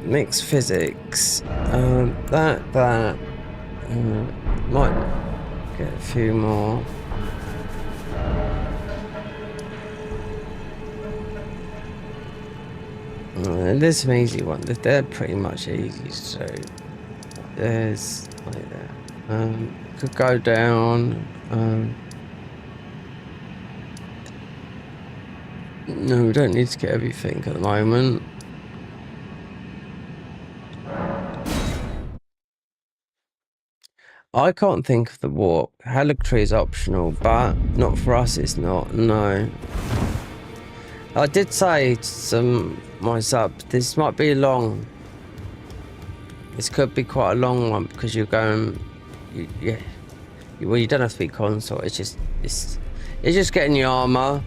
Mixed physics. That. Might get a few more. There's some easy ones. They're pretty much easy to do. There's like that. Could go down. No, we don't need to get everything at the moment. I can't think of the warp. Haligtree is optional, but not for us. It's not. No. I did say to my sub, this might be long. This could be quite a long one because you're going, well, you don't have to be console. It's just getting the armor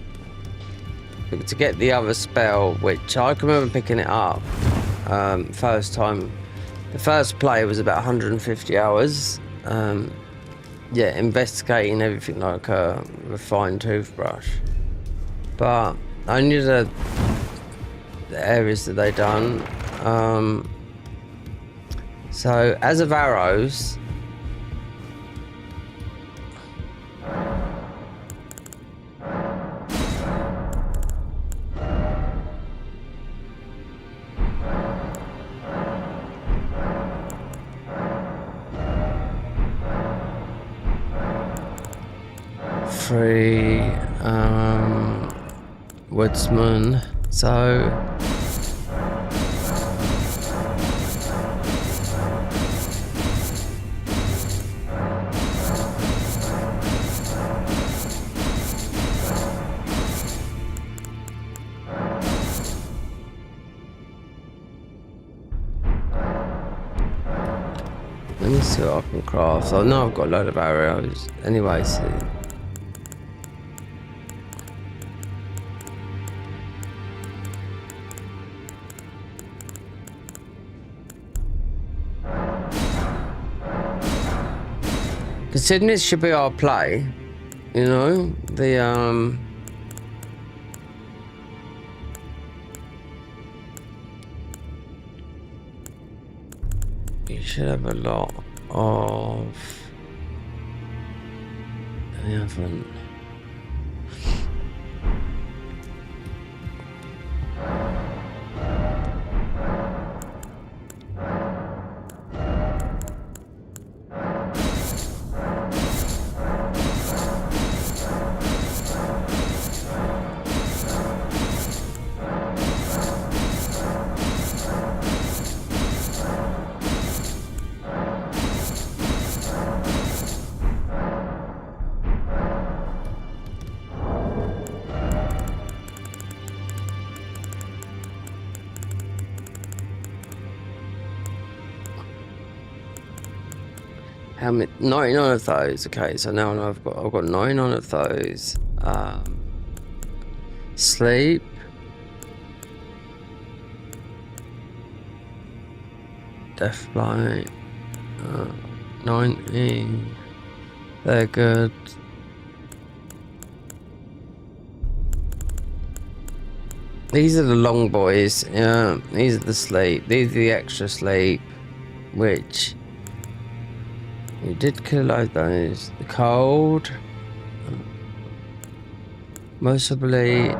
to get the other spell, which I can remember picking it up first time. The first play was about 150 hours. Yeah, investigating everything like a refined toothbrush, but only the areas that they done. So as of arrows, free woodsman, so let me see what I can craft. I know I've got a load of arrows anyway, so considering this should be our play, you know, you should have a lot of the other. How many? 99 of those. Okay, so now I've got 99 of those. Sleep. Deathlight. 90. They're good. These are the long boys. Yeah, these are the sleep. These are the extra sleep, which you did kill like those. The cold. Most probably.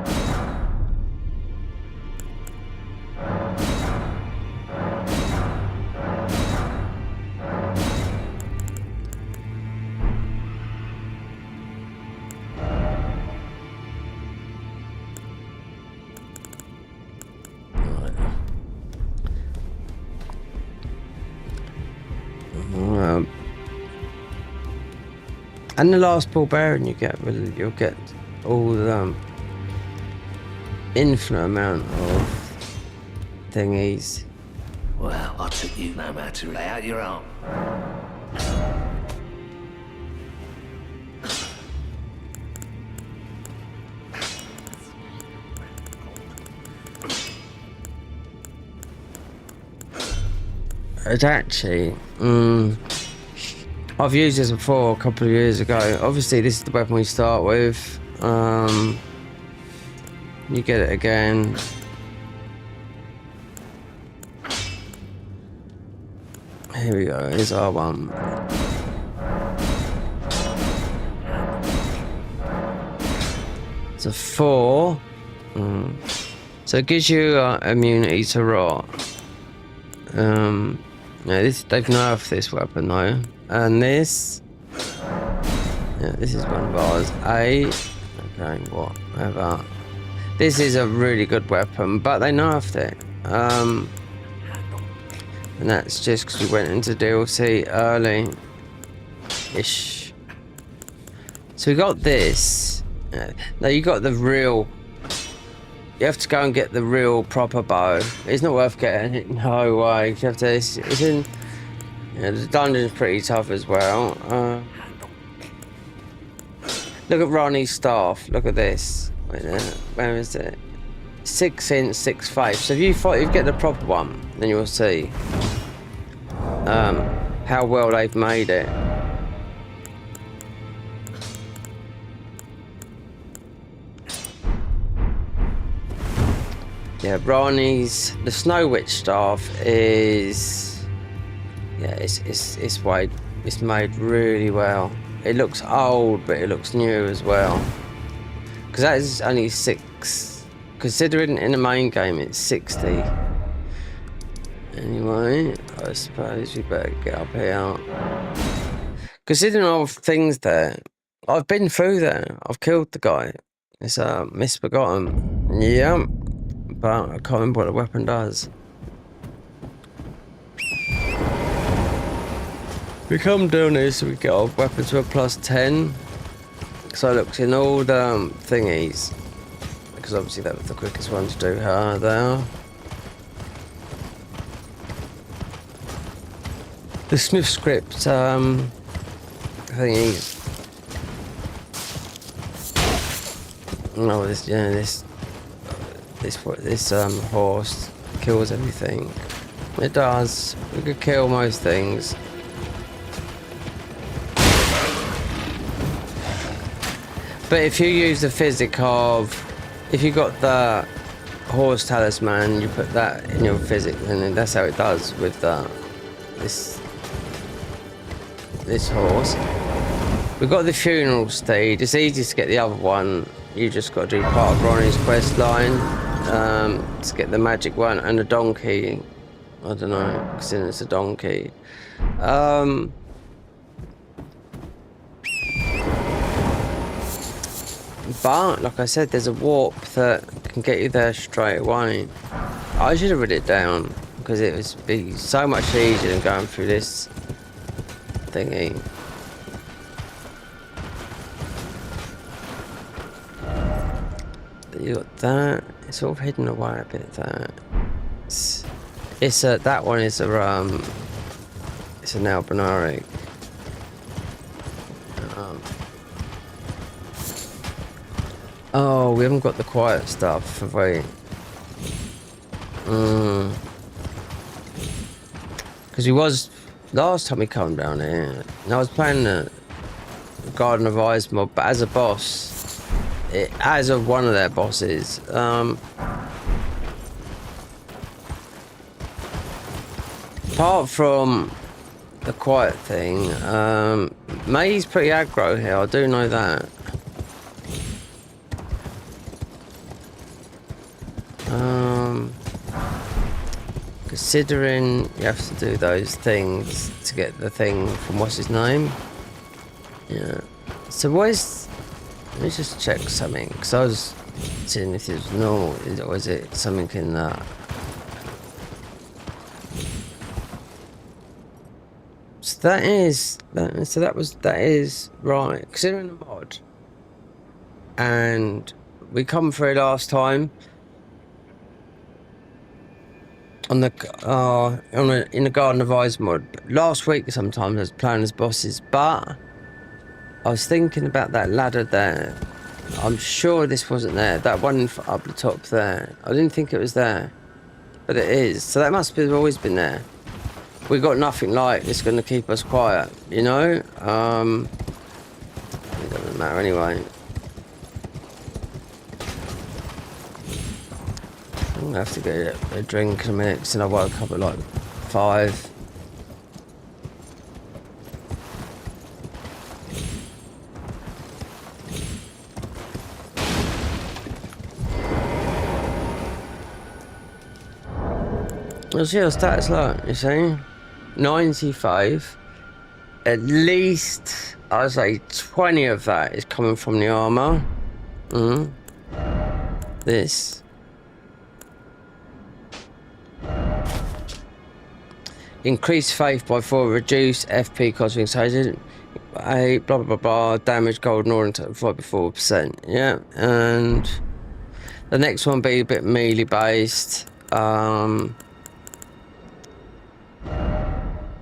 And the last barbarian you'll get all the infinite amount of thingies. Well, I took you no matter. Lay out your arm. It's actually, I've used this before a couple of years ago. Obviously, this is the weapon we start with. You get it again. Here we go. Here's our one. It's a 4. So it gives you immunity to rot. Yeah, they've nerfed this weapon though. And this, yeah, this is one of ours. 8. Okay, whatever. This is a really good weapon, but they nerfed it. And that's just because we went into DLC early-ish. So we got this. Now you got the real. You have to go and get the real proper bow. It's not worth getting it. No way. You have to. It's in. Yeah, the dungeon's pretty tough as well. Look at Ronnie's staff. Look at this. Wait there. Where is it? 6 inch, 6 face. So if you get the proper one, then you'll see how well they've made it. Yeah, Ronnie's the Snow Witch staff is, yeah, it's made really well. It looks old, but it looks new as well. Because that is only 6. Considering in the main game it's 60. Anyway, I suppose we better get up here. Considering all the things there, I've been through there. I've killed the guy. It's misbegotten. Yeah. But I can't remember what the weapon does. We come down here so we get our weapon to a +10. So it looks in all the thingies. Because obviously that was the quickest one to do her there. The Smith script thingies. No, this horse kills everything. It does. We could kill most things. But if you use the physic of, if you got the horse talisman, you put that in your physic, and that's how it does with this horse. We've got the funeral steed. It's easy to get the other one. You just got to do part of Ronnie's quest line to get the magic one, and the donkey. I don't know, because then it's a donkey. But like I said, there's a warp that can get you there straight away. I should have written it down because it would be so much easier than going through this thingy. You got that. It's sort of hidden away a bit. That it's that one is a it's an albinaric. Oh, we haven't got the quiet stuff, have we? Because he was last time he come down here. And I was playing the Garden of Eyes mod, but as a boss, as of one of their bosses. Apart from the quiet thing, May's pretty aggro here. I do know that. Considering you have to do those things to get the thing from what's his name. Yeah. So what is? Let me just check something because I was seeing if it was normal or is it something in that. So that is right. Considering the mod, and we come through last time. In the Garden of Eyes mod last week. Sometimes I was playing as bosses, but I was thinking about that ladder there. I'm sure this wasn't there. That one up the top there. I didn't think it was there, but it is. So that must have always been there. We got nothing like it's going to keep us quiet, you know. It doesn't matter anyway. I'm gonna have to get a drink in a minute since I woke up at like 5. Let's see our stats like, you see? 95. At least, I'd say 20 of that is coming from the armor. This. Increased faith by 4, reduce FP costing agent, 8, blah blah blah, damage golden ore into 44%. Yeah, and the next one be a bit melee based.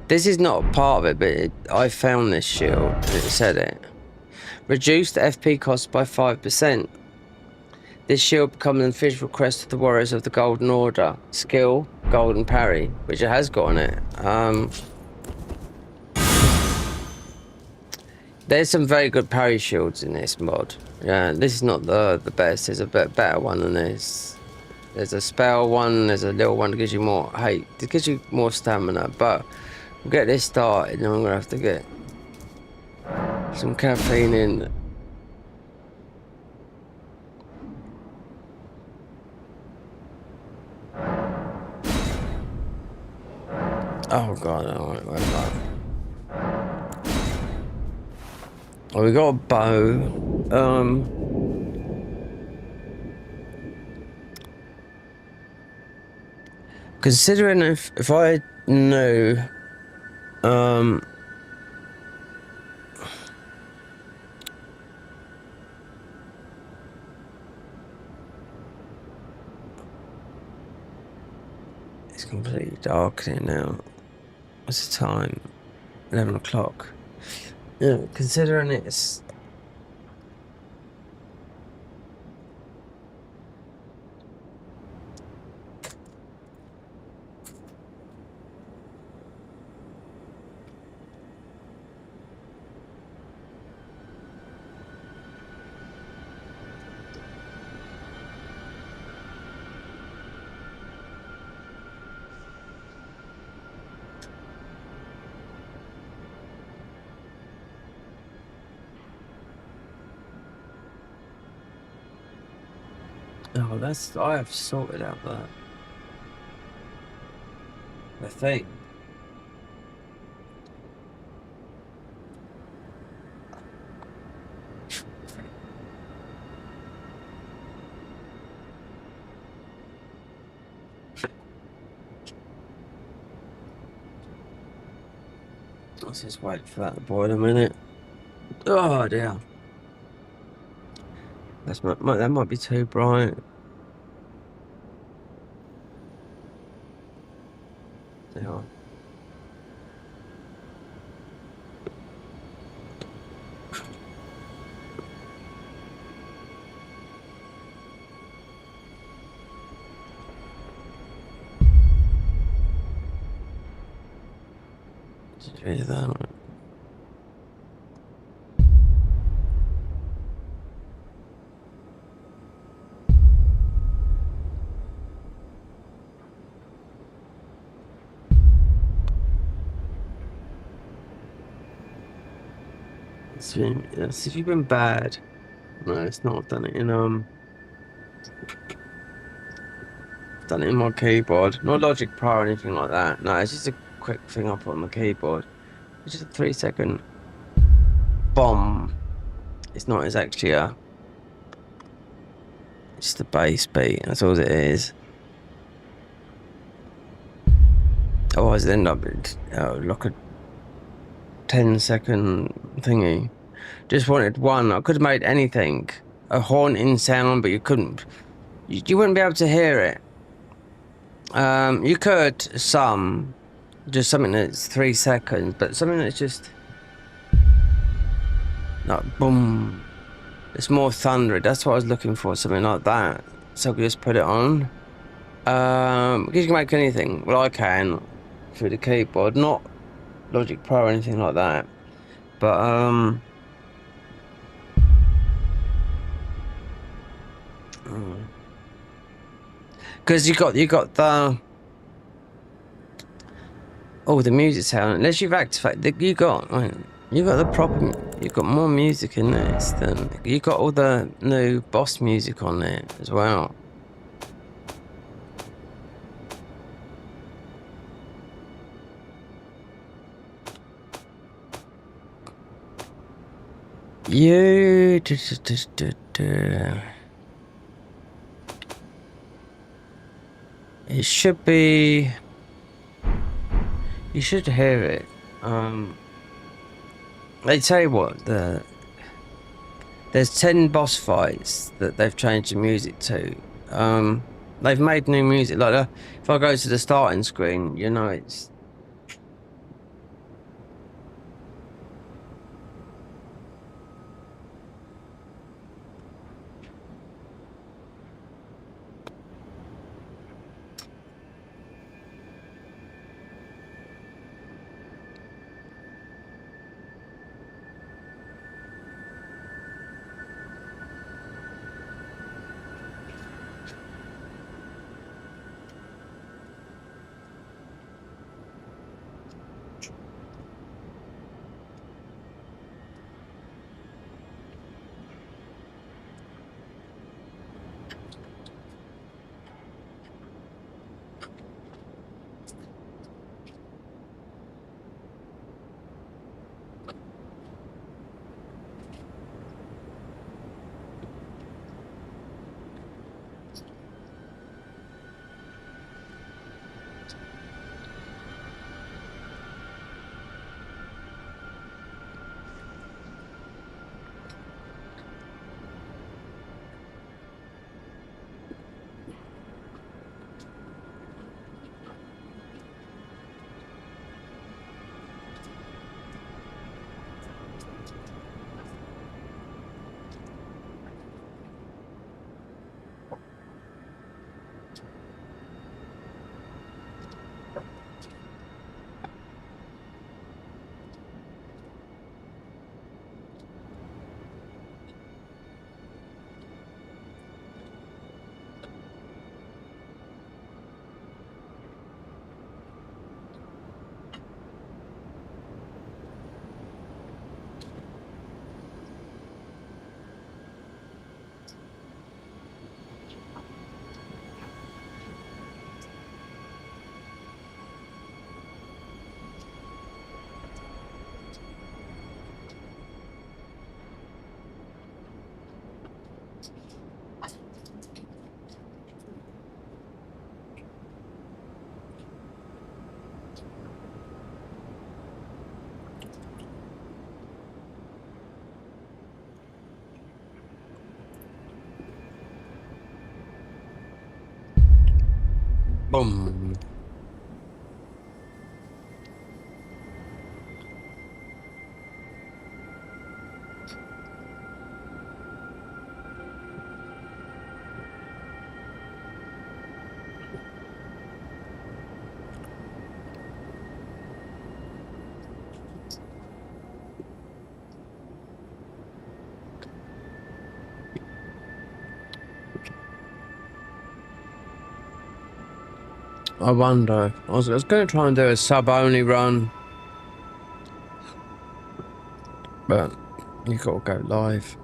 This is not a part of it, but I found this shield and it said it. Reduced FP cost by 5%. This shield becomes an official crest of the warriors of the Golden Order. Skill, golden parry, which it has got on it. There's some very good parry shields in this mod. Yeah, this is not the best. There's a better one than this. There's a spell one. There's a little one that gives you more. Hey, it gives you more stamina. But we'll get this started, and I'm gonna have to get some caffeine in. Oh god, I don't want that. Oh, we got a bow. Considering if I knew, it's completely dark here now. What's the time? 11 o'clock. Yeah, considering it's... Oh, that's... I have sorted out that. The thing. Let's just wait for that to boil a minute. Oh dear. That might be too bright. Yeah. Did you hear that? Yes, if you've been bad. No, it's not. I've done it in done it in my keyboard. Not Logic Pro or anything like that. No, it's just a quick thing I put on the keyboard. It's just a 3-second bomb. It's not. It's actually just a bass beat. That's all it is. Otherwise, it end up like a 10-second thingy. Just wanted one. I could have made anything, a haunting sound, but you couldn't. You wouldn't be able to hear it. You could just something that's 3 seconds, but something that's just like boom. It's more thundery. That's what I was looking for. Something like that. So I could just put it on. Because you can make anything. Well, I can through the keyboard, not Logic Pro or anything like that. But because you got the the music sound. Unless you've activated, you got the proper. You got more music in this than you got all the new boss music on there as well. You. It should be. You should hear it. They tell you what, there's 10 boss fights that they've changed the music to. They've made new music. Like if I go to the starting screen, you know it's. Boom. I wonder. I was going to try and do a sub-only run, but you got to go live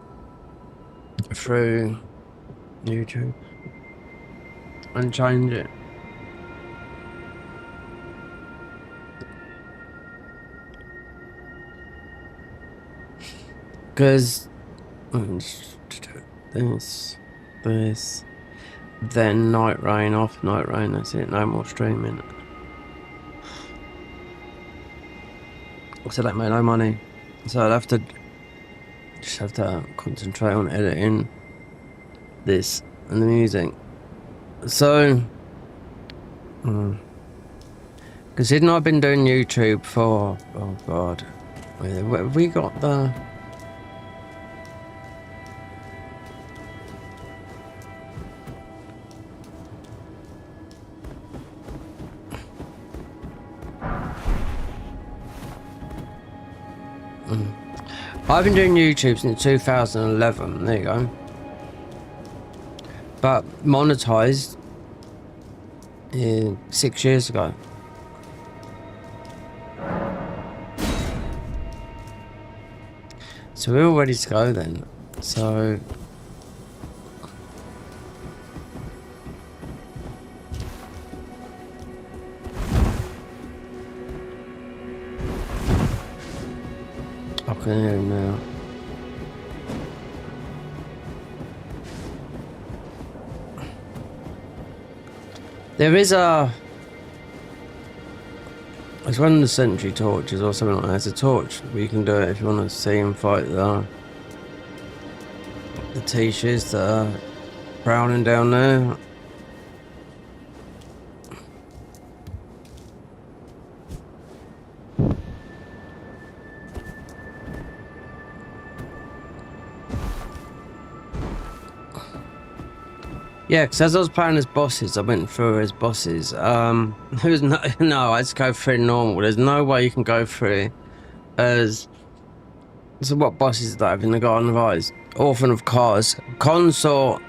through YouTube and change it. Because this, then night rain off, night rain, that's it, no more streaming. So that made no money. So I'd have to concentrate on editing this and the music. So, considering I've been doing YouTube for, oh god, where have we got the... I've been doing YouTube since 2011, there you go. But monetized 6 years ago. So we're all ready to go then. So I can hear him now. There is it's one of the sentry torches or something like that. It's a torch, but you can do it if you want to see him fight the T-shirts that are prowling down there. Yeah, because as I was playing as bosses, I went through as bosses. There was no, I just go through normal. There's no way you can go through as... So what bosses do I have in the Garden of Eyes? Orphan of Cars, Consort,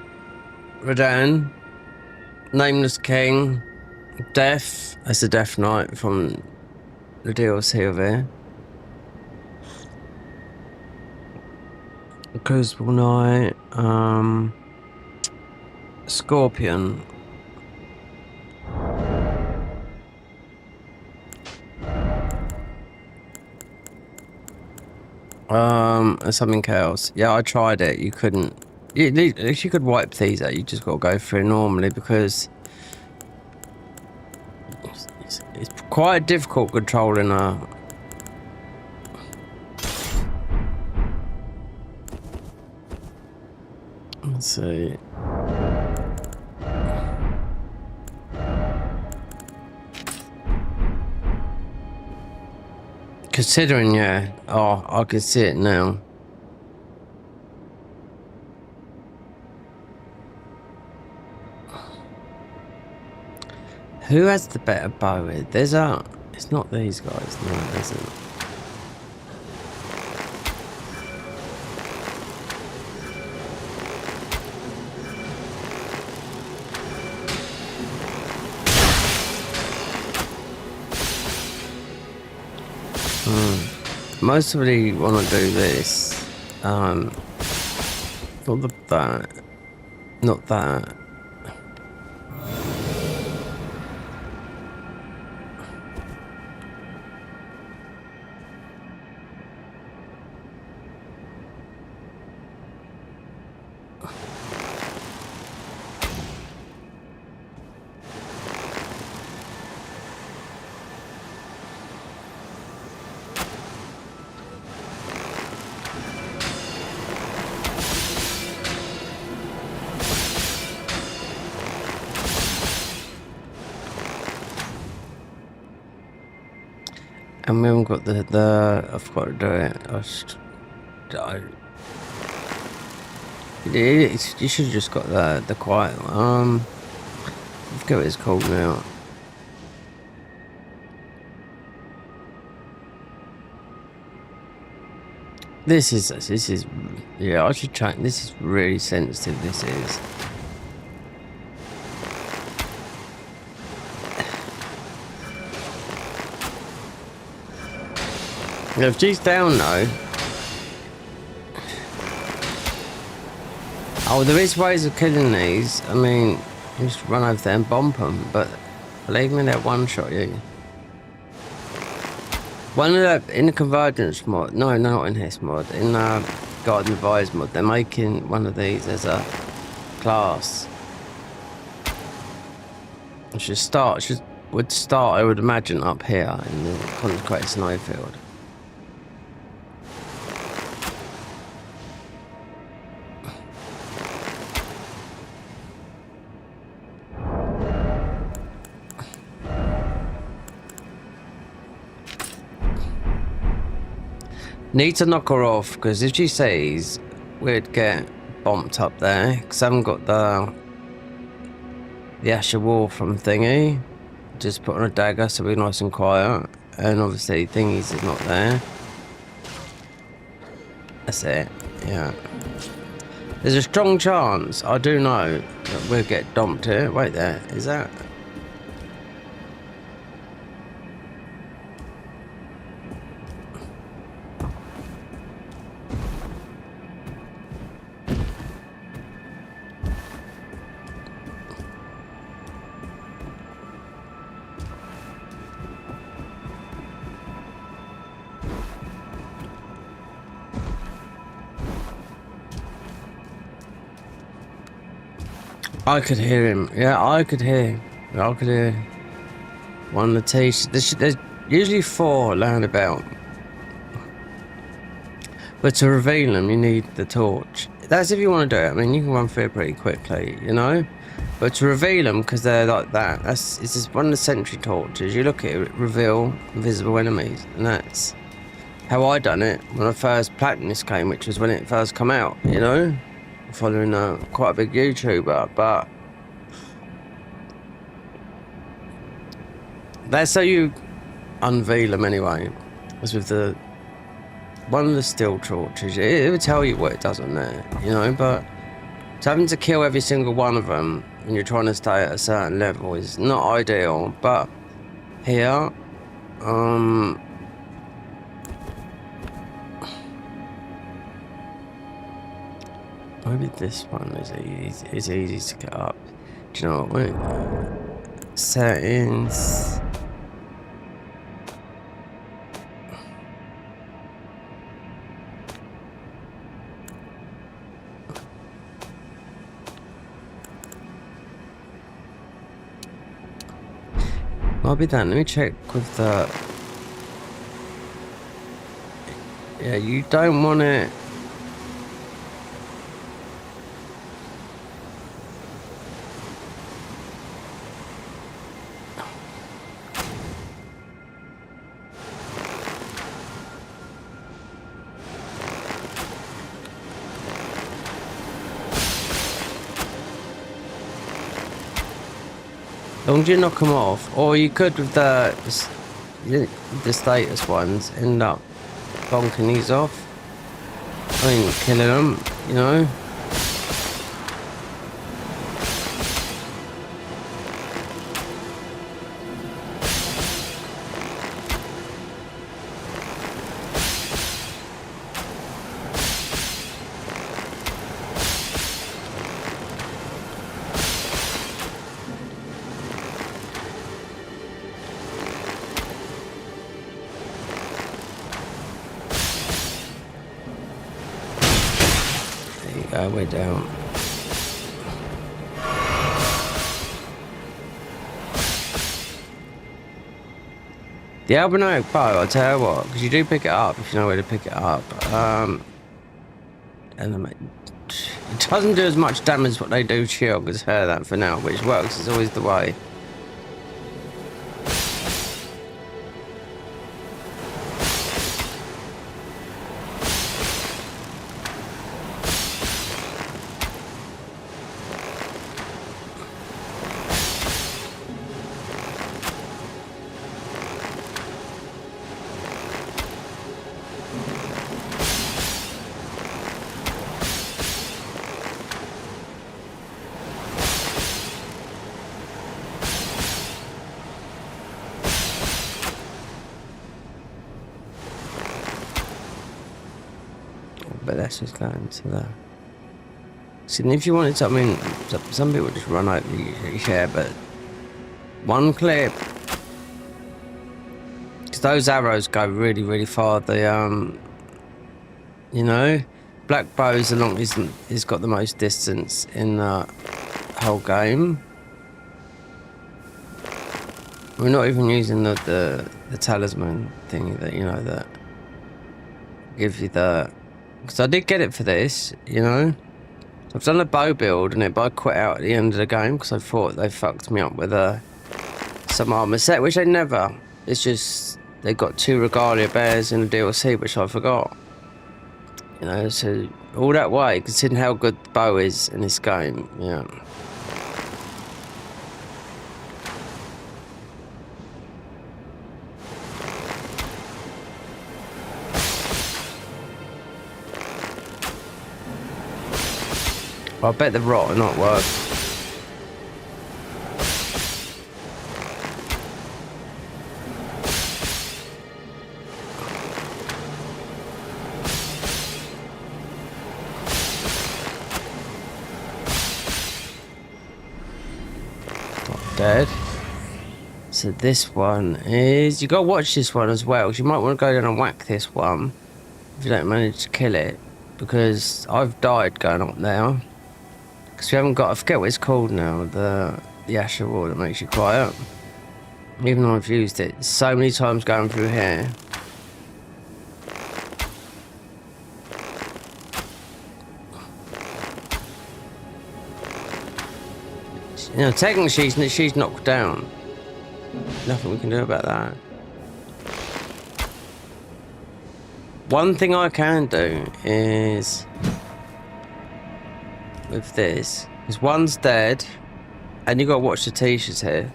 Radan, Nameless King, Death. That's the Death Knight from the DLC of here. Crucible Knight, Scorpion. And something else. Yeah, I tried it. You couldn't. If you could wipe these out, you just got to go through normally because it's quite difficult controlling a. Let's see. Considering, yeah. Oh, I can see it now. Who has the better bow here? There's a... It's not these guys. No, it isn't. Most of the want to do this. Not that. Not that. And we haven't got the I've got to do it. You should have just got the quiet one. I forget what it's called now. This is yeah, I should check. This is really sensitive, this is. If she's down though. Oh, there is ways of killing these. I mean, you just run over there and bomb them, but believe me, they'll one-shot you. One of the, in the Convergence mod, no, not in this mod, in the Guide and Advise mod, they're making one of these as a class. It would start, I would imagine, up here in the consecrated snowfield. Need to knock her off, because if she sees, we'd get bombed up there, because I haven't got the Asher War from Thingy. Just put on a dagger so we're nice and quiet, and obviously Thingy's is not there. That's it, yeah. There's a strong chance, I do know, that we'll get dumped here. Wait there, is that? I could hear him. Yeah, I could hear. I could hear one of the teeth. There's usually 4 lying about. But to reveal them, you need the torch. That's if you want to do it. I mean, you can run through it pretty quickly, you know? But to reveal them, because they're like that, it's just one of the sentry torches. You look at it, reveal invisible enemies. And that's how I done it when I first Platinum came, which was when it first come out, you know? Following quite a big YouTuber, but that's how you unveil them anyway. As with the one of the steel torches, it would tell you what it does on there, you know. But having to kill every single one of them when you're trying to stay at a certain level is not ideal. But here, maybe this one is easy to get up. Do you know what I mean? Settings. Might be that. Let me check with the. Yeah, you don't want it. As long as you knock them off, or you could with the status ones end up bonking these off. I mean, killing them, you know. Way down. The albinoic bow, I'll tell you what, because you do pick it up if you know where to pick it up. And it doesn't do as much damage as what they do shield as her that for now, which works, it's always the way. let's just go into the... See, if you wanted something, some people just run over the share, but one clip, because those arrows go really, really far. The you know, black bow's the longest, he's got the most distance in the whole game. We're not even using the talisman thing that, you know, that gives you the... Because I did get it for this, you know. I've done a bow build and but I quit out at the end of the game because I thought they fucked me up with some armor set, which they never. It's just they got 2 regalia bears in the DLC, which I forgot. You know, so all that way, considering how good the bow is in this game, yeah. I bet the rot will not work. Not dead. So this one is... You gotta watch this one as well, because you might want to go down and whack this one if you don't manage to kill it, because I've died going up there. Because we haven't got, I forget what it's called now, the Asher wall that makes you quiet. Even though I've used it so many times going through here. You know, technically she's knocked down. Nothing we can do about that. One thing I can do is... with this, because one's dead, and you gotta watch the t-shirts here,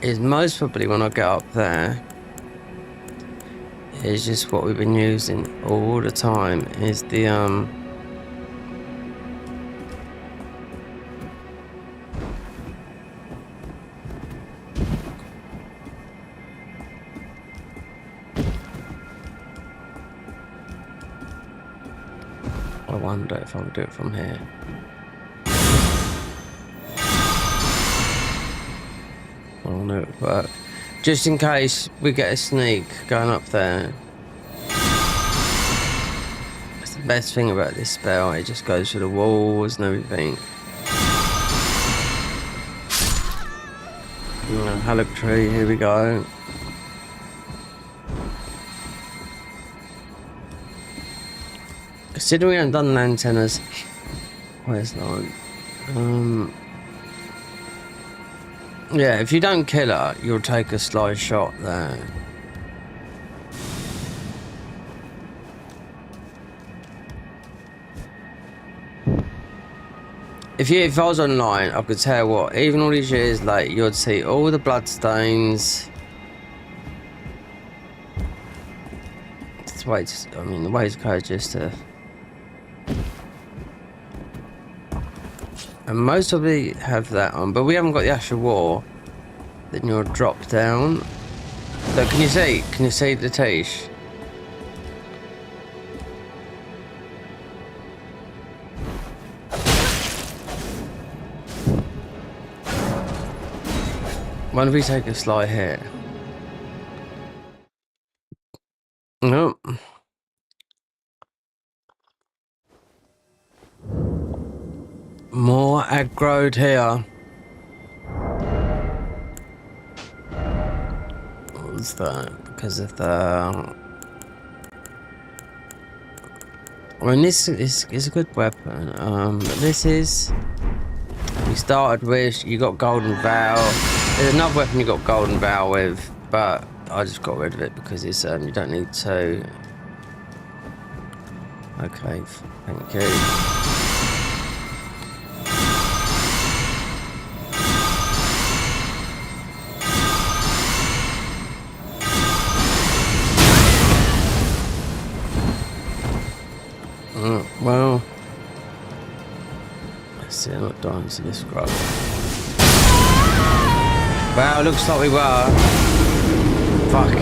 is most probably when I get up there, is just what we've been using all the time, is the I wonder if I'll do it from here. I don't know, but just in case we get a sneak going up there. That's the best thing about this spell, it just goes through the walls and everything. Hallock tree, here we go. Considering we haven't done antennas, where's that? Yeah, if you don't kill her, you'll take a sly shot there. If I was online, I could tell what, even all these years later, you'd see all the bloodstains. It's the way to, I mean, the way to go is just to... And most of them have that on, but we haven't got the Asher War. Then you'll drop down. So can you see? Can you see the Tish? Why don't we take a slide here? Nope. More aggroed here. What was that? Because of the... I mean, this is a good weapon. But this is... We started with, you got Golden Vow. There's another weapon you got Golden Vow with, but I just got rid of it because it's, you don't need to... Okay, thank you. Well, let's see, I'm not dying to this grub. Wow, looks like we were. Fuck.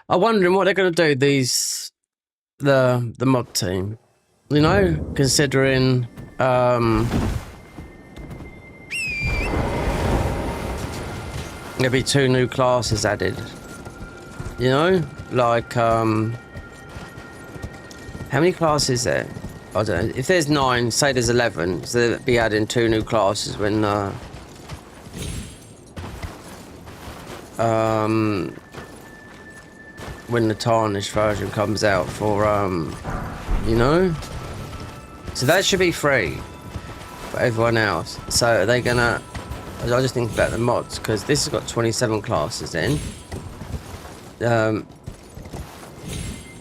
I'm wondering what they're going to do. The mod team, you know, considering there'll be 2 new classes added. You know, like how many classes is there? I don't know. If there's 9, say there's 11, so they'll be adding 2 new classes when the tarnished version comes out for you know, so that should be free for everyone else. So are they gonna, I just think about the mods, because this has got 27 classes in. The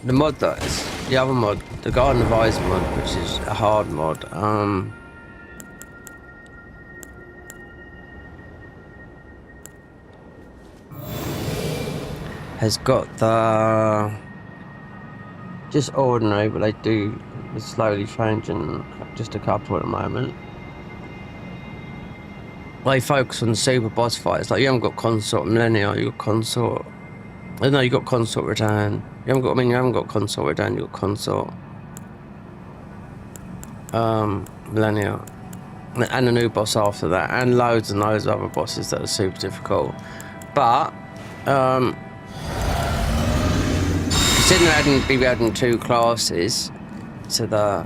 mod does, the other mod, the Garden of Eyes mod, which is a hard mod, has got the just ordinary, but they do slowly changing just a couple at the moment. They focus on super boss fights. Like, you haven't got Consort Millennia, you got Consort. Oh, no, you got Consort Return. You haven't got. I mean, you haven't got Consort Return. You got Consort Millennia, and a new boss after that, and loads and loads of other bosses that are super difficult. But considering be adding 2 classes to the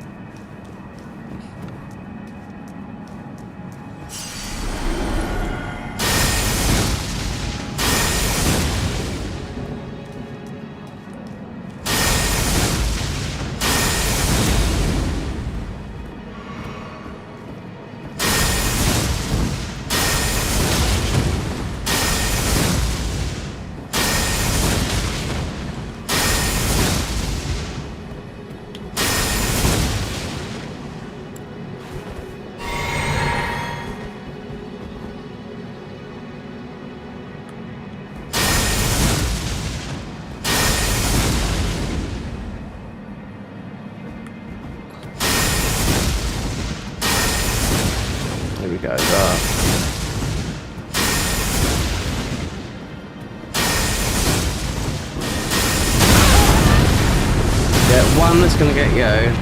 one that's gonna get you.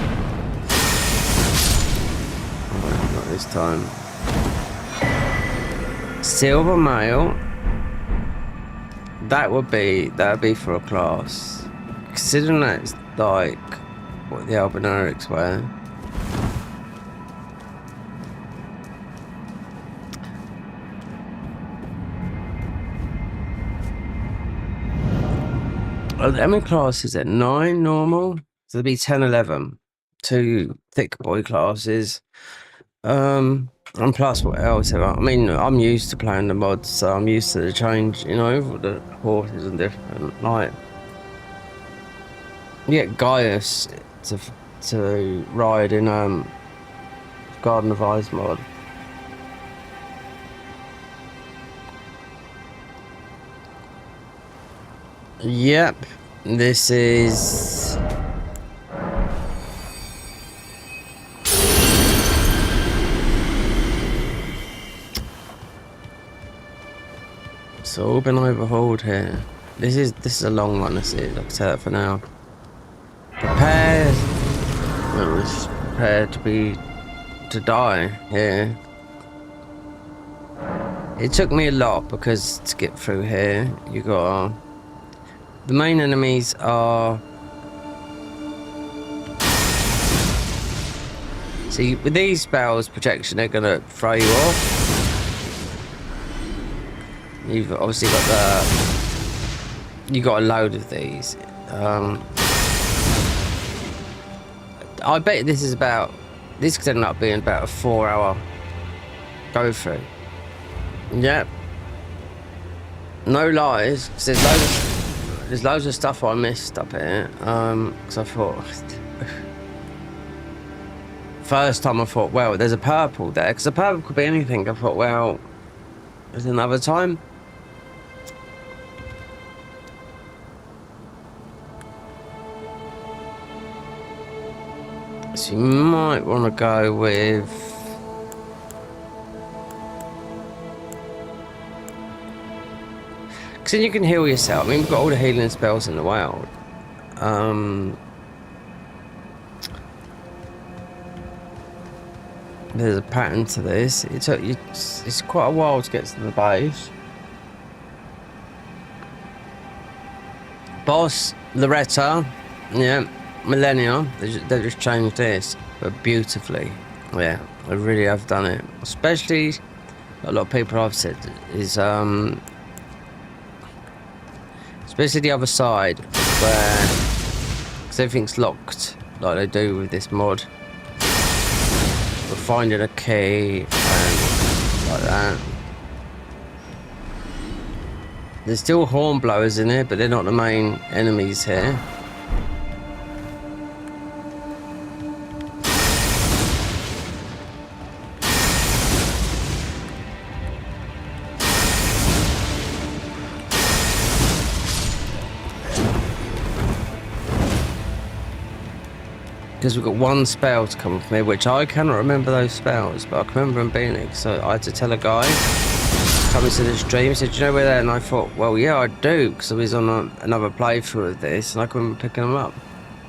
Oh, not this time. Silver Mail. That would be for a class. Considering that's like what the Albinarics were. How many classes at 9 normal? So there'll be 10, 11. 2 thick boy classes. And plus what else? I mean, I'm used to playing the mods, so I'm used to the change, you know, with the horses and different, like, you get Gaius to ride in Garden of Eyes mod. Yep, this is it's all been overhauled here. This is a long one. This is, I can tell that for now. Prepare to die here. It took me a lot because to get through here, you got the main enemies are. See, with these spells protection, they're gonna throw you off. You've obviously got you got a load of these. I bet this could end up being about a 4-hour go through. Yep. No lies, 'cause there's loads of stuff I missed up here. Because I thought, first time I thought, well, there's a purple there, because the purple could be anything. I thought, well, there's another time. So you might want to go with Because then you can heal yourself. I mean, we've got all the healing spells in the world. There's a pattern to this. It's quite a while to get to the base. Boss, Loretta, yeah, Millennia. They just changed this, but beautifully. Yeah, they really have done it. Especially, a lot of people I've said is especially the other side where, because everything's locked like they do with this mod. We're finding a key and like that. There's still hornblowers in here, but they're not the main enemies here. Because we've got one spell to come from here, which I cannot remember those spells, but I can remember them being it. So I had to tell a guy coming to the stream, he said, "Do you know where they're?" And I thought, well, yeah, I do, because I was on another playthrough of this, and I can remember picking them up.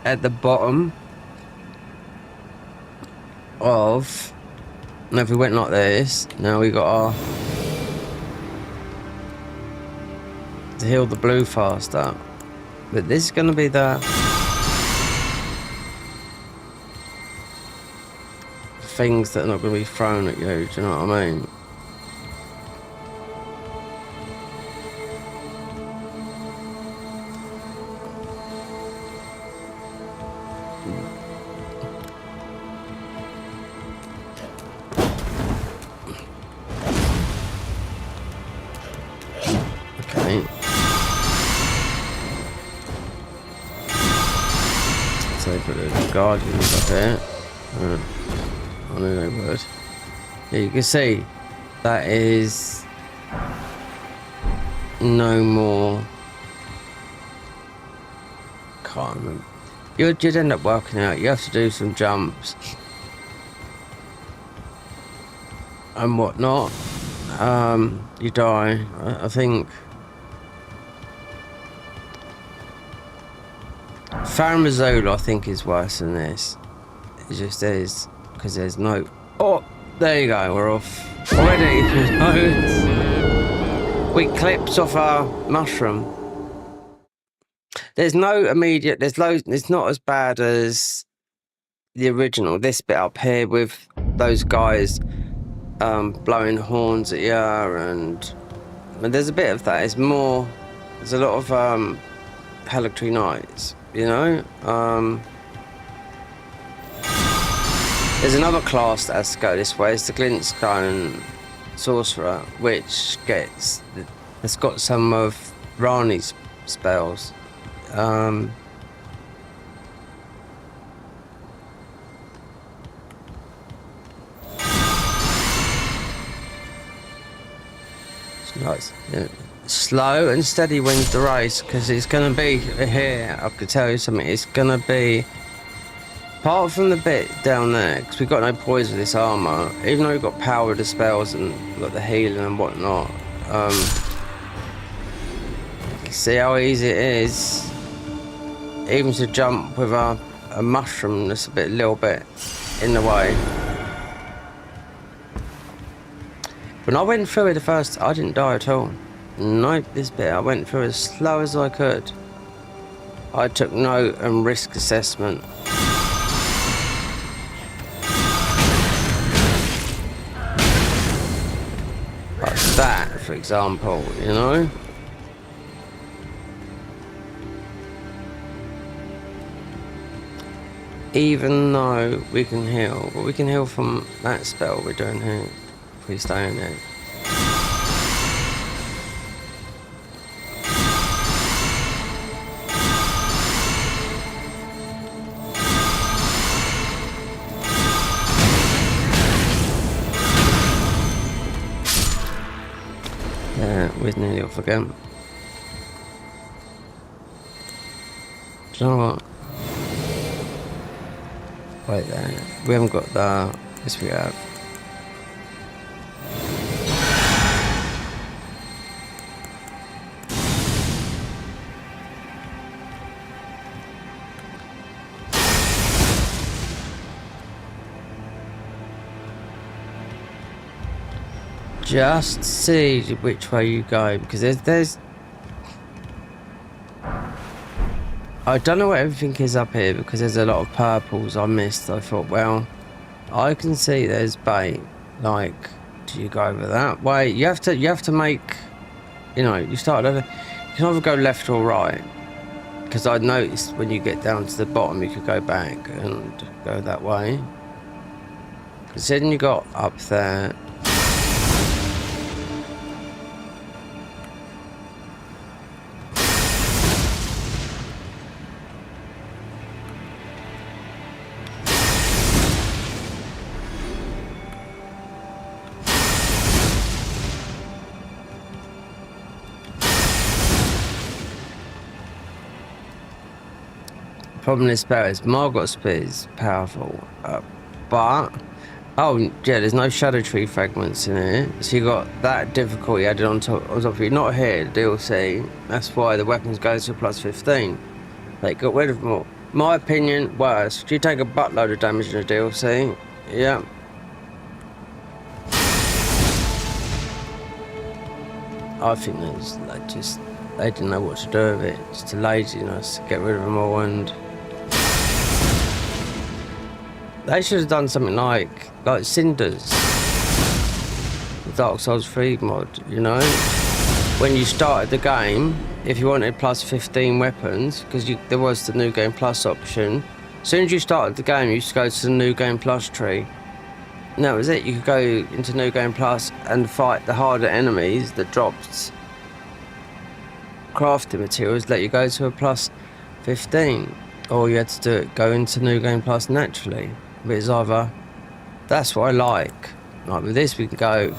At the bottom of, now if we went like this, now we got our, to heal the blue faster. But this is going to be the things that are not going to be thrown at you, do you know what I mean? Okay. So for the guardians up here. I knew they would. Yeah, you can see that is no more. Can't remember. You'd end up working out. You have to do some jumps and whatnot. You die. I think Farmazola, I think, is worse than this. It just is. Because there's no... Oh, there you go, we're off already. We clipped off our mushroom. There's no immediate... There's loads... It's not as bad as the original. This bit up here with those guys blowing horns at you, and there's a bit of that. It's more... There's a lot of Hellictory Knights, you know? There's another class that has to go this way. It's the Glintstone Sorcerer, which gets... It's got some of Rani's spells. It's nice. Yeah. Slow and steady wins the race, because it's going to be here. I could tell you something. It's going to be... Apart from the bit down there, because we've got no poison with this armour, even though we've got power with the spells and we've got the healing and whatnot, you see how easy it is, even to jump with a mushroom that's a little bit in the way. When I went through it the first, I didn't die at all. Nope, this bit I went through as slow as I could. I took no risk assessment. That, for example, you know? Even though we can heal, but we can heal from that spell we're doing here, if we stay in there. We're nearly off again. Do you know what? Wait there. We haven't got the... Yes, we have. just see which way you go, because there's I don't know what everything is up here, because there's a lot of purples I missed. I thought, well, I can see there's bait. Like, do you go over that way? You have to make, you know, you can either go left or right, because I noticed when you get down to the bottom you could go back and go that way, because then you got up there. Problem is, Margot's spear is powerful, but oh yeah, there's no shadow tree fragments in here, so you got that difficulty added on top of you. Not here, DLC. That's why the weapons go to +15. They got rid of them all. My opinion, worse. Do you take a buttload of damage in a DLC? Yeah. I think they didn't know what to do with it. Just a laziness to get rid of them all, and they should have done something like Cinders, the Dark Souls 3 mod, you know? When you started the game, if you wanted +15 weapons, because there was the New Game Plus option, as soon as you started the game, you used to go to the New Game Plus tree. And that was it. You could go into New Game Plus and fight the harder enemies that dropped crafting materials, let you go to a +15. Or you had to go into New Game Plus naturally. But it's either, that's what I like. Like with this, we can go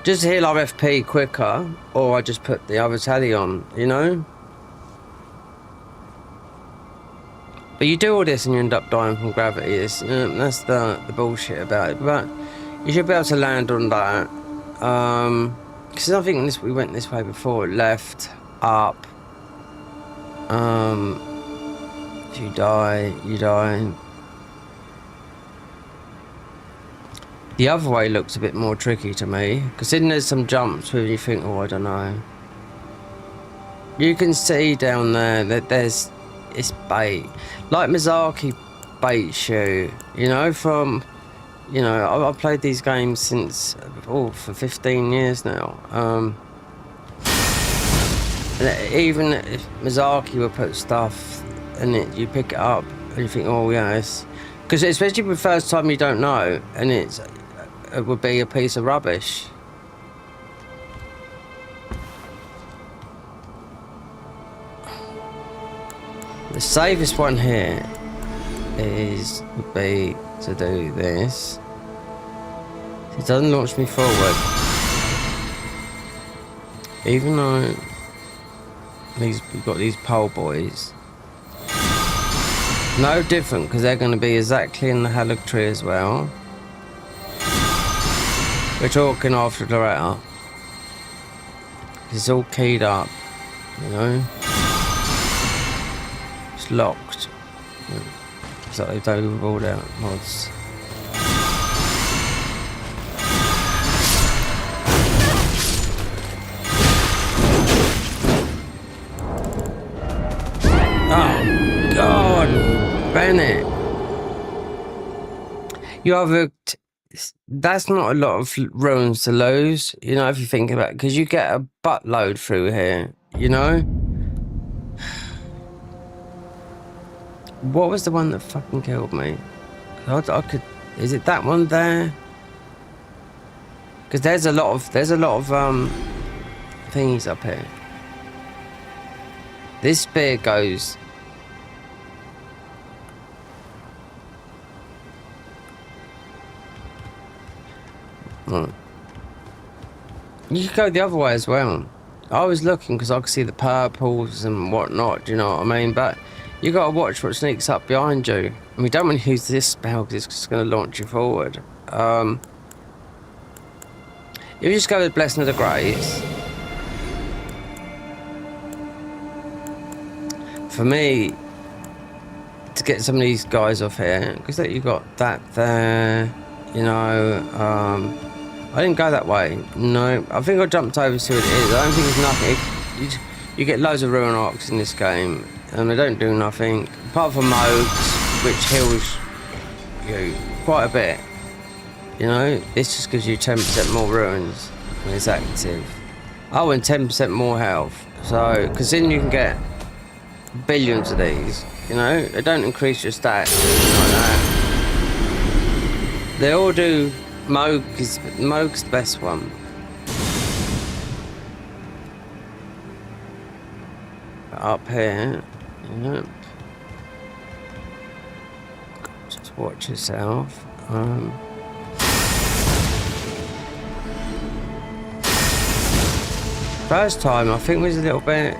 just heal our FP quicker, or I just put the other tally on, you know? But you do all this and you end up dying from gravity. That's the bullshit about it. But you should be able to land on that. Because I think we went this way before. Left, up. If you die, you die. The other way looks a bit more tricky to me, because then there's some jumps where you think, oh, I don't know. You can see down there that it's bait. Like Miyazaki baits you, you know, from, you know, I've played these games since, for 15 years now. And even if Miyazaki will put stuff in it, you pick it up and you think, oh yeah, it's, because especially the first time you don't know, and it would be a piece of rubbish. The safest one here would be to do this. It doesn't launch me forward, even though we've got these pole boys. No different, because they're going to be exactly in the Halleck tree as well. We're talking after the letter. It's all keyed up, you know. It's locked. So they don't rolled out mods. Oh God, Bennett! You have that's not a lot of runes to lose, you know, if you think about it, because you get a buttload through here, you know. What was the one that fucking killed me? I could. Is it that one there? Because there's a lot of thingies up here. This spear goes. Right. You could go the other way as well. I was looking because I could see the purples and whatnot. Do you know what I mean? But you gotta watch what sneaks up behind you. And we don't want to use this spell because it's just going to launch you forward. If you just go with Blessing of the Graves, for me, to get some of these guys off here, because you got that there, You know, I didn't go that way. No, I think I jumped over to see what it is. I don't think it's nothing. You get loads of ruin arcs in this game, and they don't do nothing apart from modes, which heals you quite a bit. You know, this just gives you 10% more ruins when it's active. Oh, and 10% more health. So, because then you can get billions of these. You know, they don't increase your stats like that. They all do. Moog's the best one. Up here, yep. Just watch yourself. First time, I think was a little bit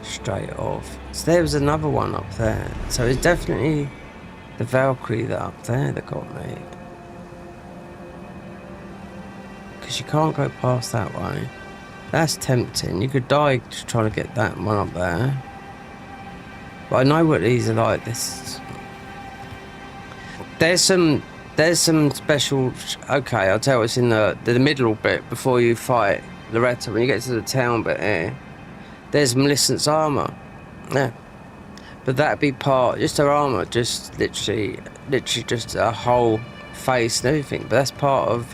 straight off. So there was another one up there. So it's definitely the Valkyrie that up there that got me. Because you can't go past that way. That's tempting. You could die just trying to get that one up there. But I know what these are like. There's some special. Okay, I'll tell you what's in the middle bit before you fight Loretta. When you get to the town bit here, there's Millicent's armor. Yeah, but that'd be part, just her armor, just literally just a whole face and everything. But that's part of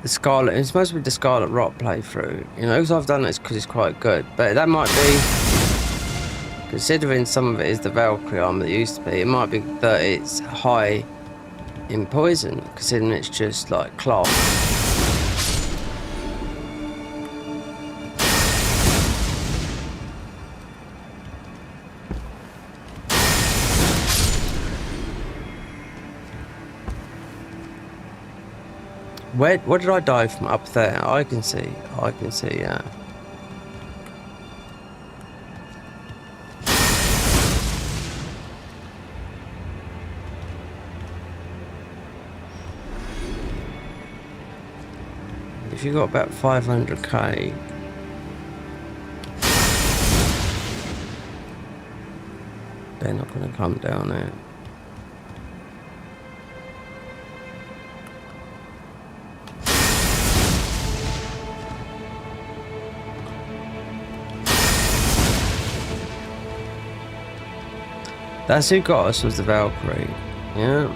the Scarlet. It's supposed to be the Scarlet Rot playthrough. You know, because I've done this because it's quite good. But that might be, considering some of it is the Valkyrie armor that used to be, it might be that it's high in poison, considering it's just like cloth. What did I die from up there? I can see, yeah. If you got about 500k, they're not going to come down there. That's who got us, was the Valkyrie. Yeah.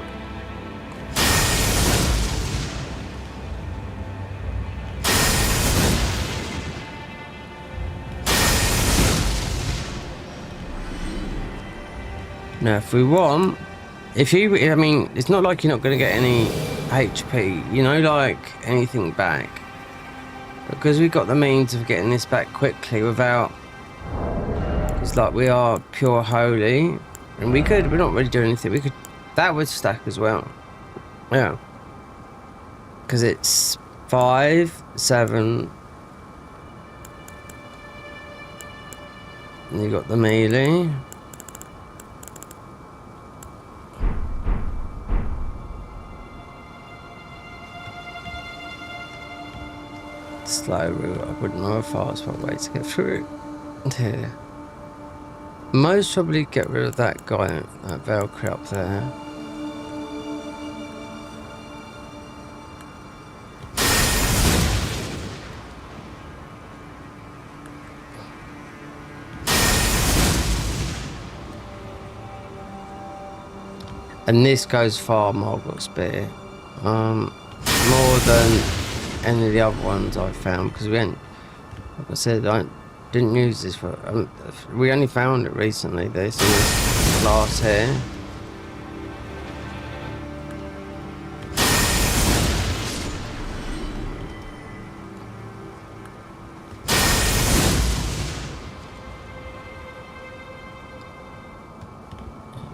Now, if we want, I mean, it's not like you're not going to get any HP, you know, like anything back. Because we've got the means of getting this back quickly without, it's like we are pure holy. And we're not really doing anything. That would stack as well. Yeah. Because it's 5, 7. And you got the melee. Slow route. I wouldn't know a fast way to get through it. Here. Most probably get rid of that guy, that Valkyrie up there. And this goes far, Margaret Spear. More than any of the other ones I've found, because we ain't, like I said, didn't use this for, we only found it recently, this in this class here.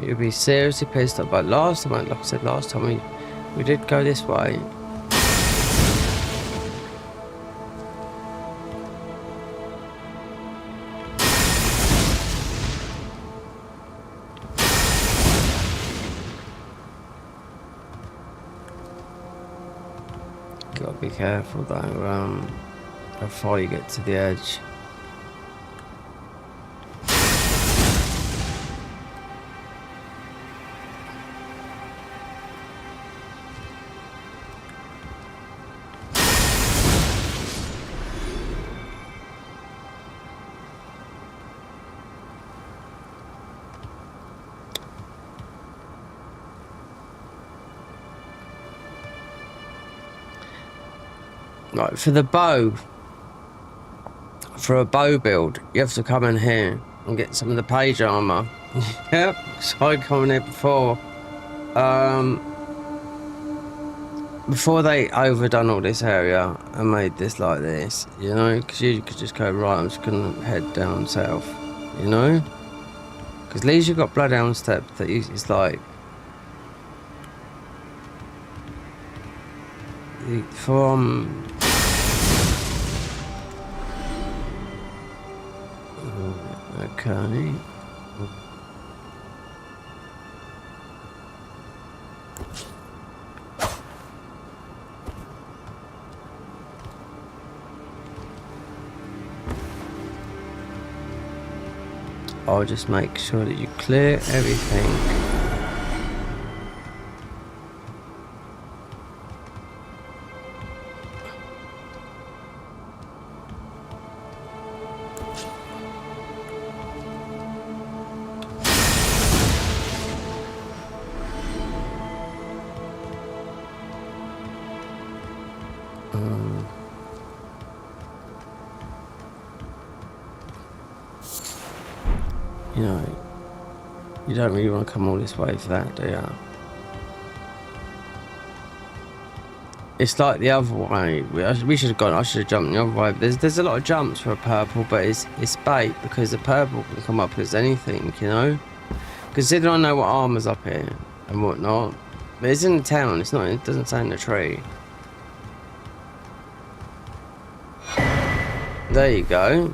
You'd be seriously pissed off, but last time, like I said, last time we did go this way. Gotta be careful though, how far you get to the edge. Like for the bow, for a bow build, you have to come in here and get some of the page armor. Yep, so I come in here before they overdone all this area and made this like this, you know, because you could just go right, I'm just gonna head down south, you know, because at least you've got Bloodhound Step that it's like from okay. I'll just make sure that you clear everything. You know, you don't really want to come all this way for that, do you? It's like the other way. We should have gone. I should have jumped the other way. There's a lot of jumps for a purple, but it's bait because the purple can come up as anything, you know. Considering I know what armor's up here and whatnot, but it's in the town. It's not. It doesn't say in the tree. There you go.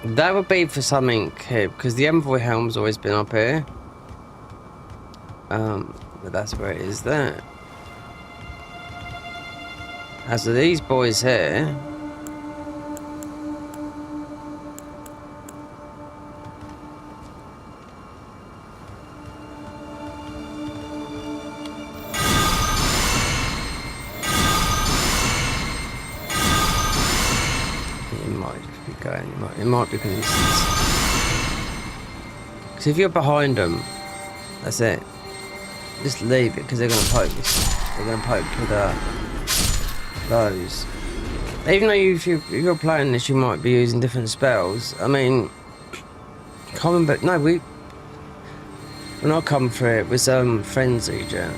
That would be for something here, because the Envoy helm's always been up here. But that's where it is there. As of these boys here. It might be because if you're behind them, that's it. Just leave it because they're gonna poke this. They're gonna poke with those. Even though if you're playing this, you might be using different spells. I mean, common, but no, when I come for it was frenzied, yeah.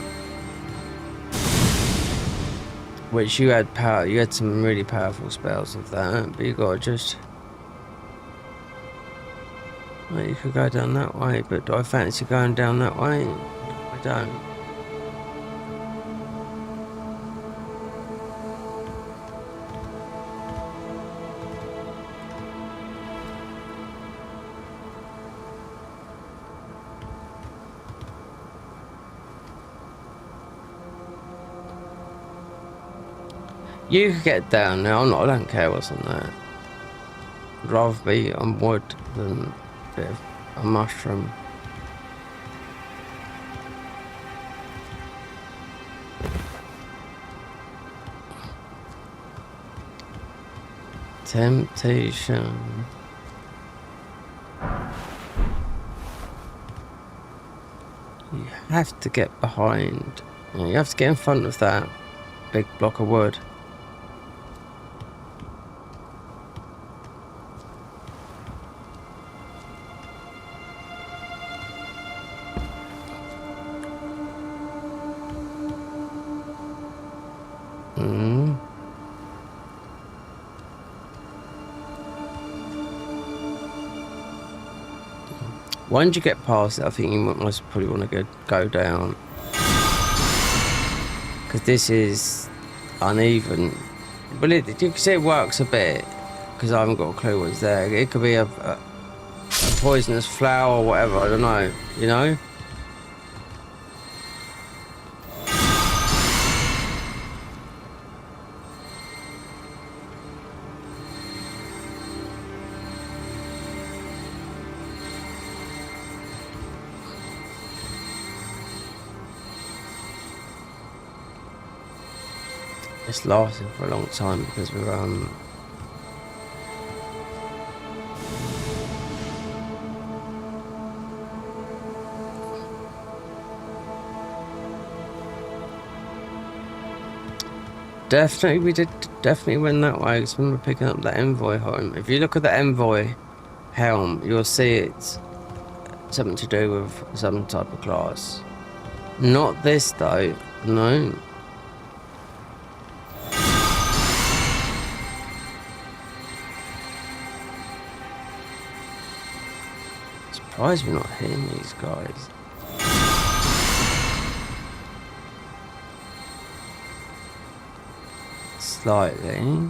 Which you had power. You had some really powerful spells of that, but you gotta just. Well, you could go down that way, but do I fancy going down that way? I don't. You could get down now. I don't care what's on there. I'd rather be on wood than a bit of a mushroom. Temptation. You have to get behind. You have to get in front of that big block of wood. Once you get past it, I think you must probably want to go down. Because this is uneven. But you can see it works a bit. Because I haven't got a clue what's there. It could be a poisonous flower or whatever, I don't know. You know? It's lasting for a long time because we're definitely, we did definitely win that way, because when we're picking up the envoy home. If you look at the envoy helm, you'll see it's something to do with some type of class. Not this though, no. Surprised we're not hitting these guys. Slightly.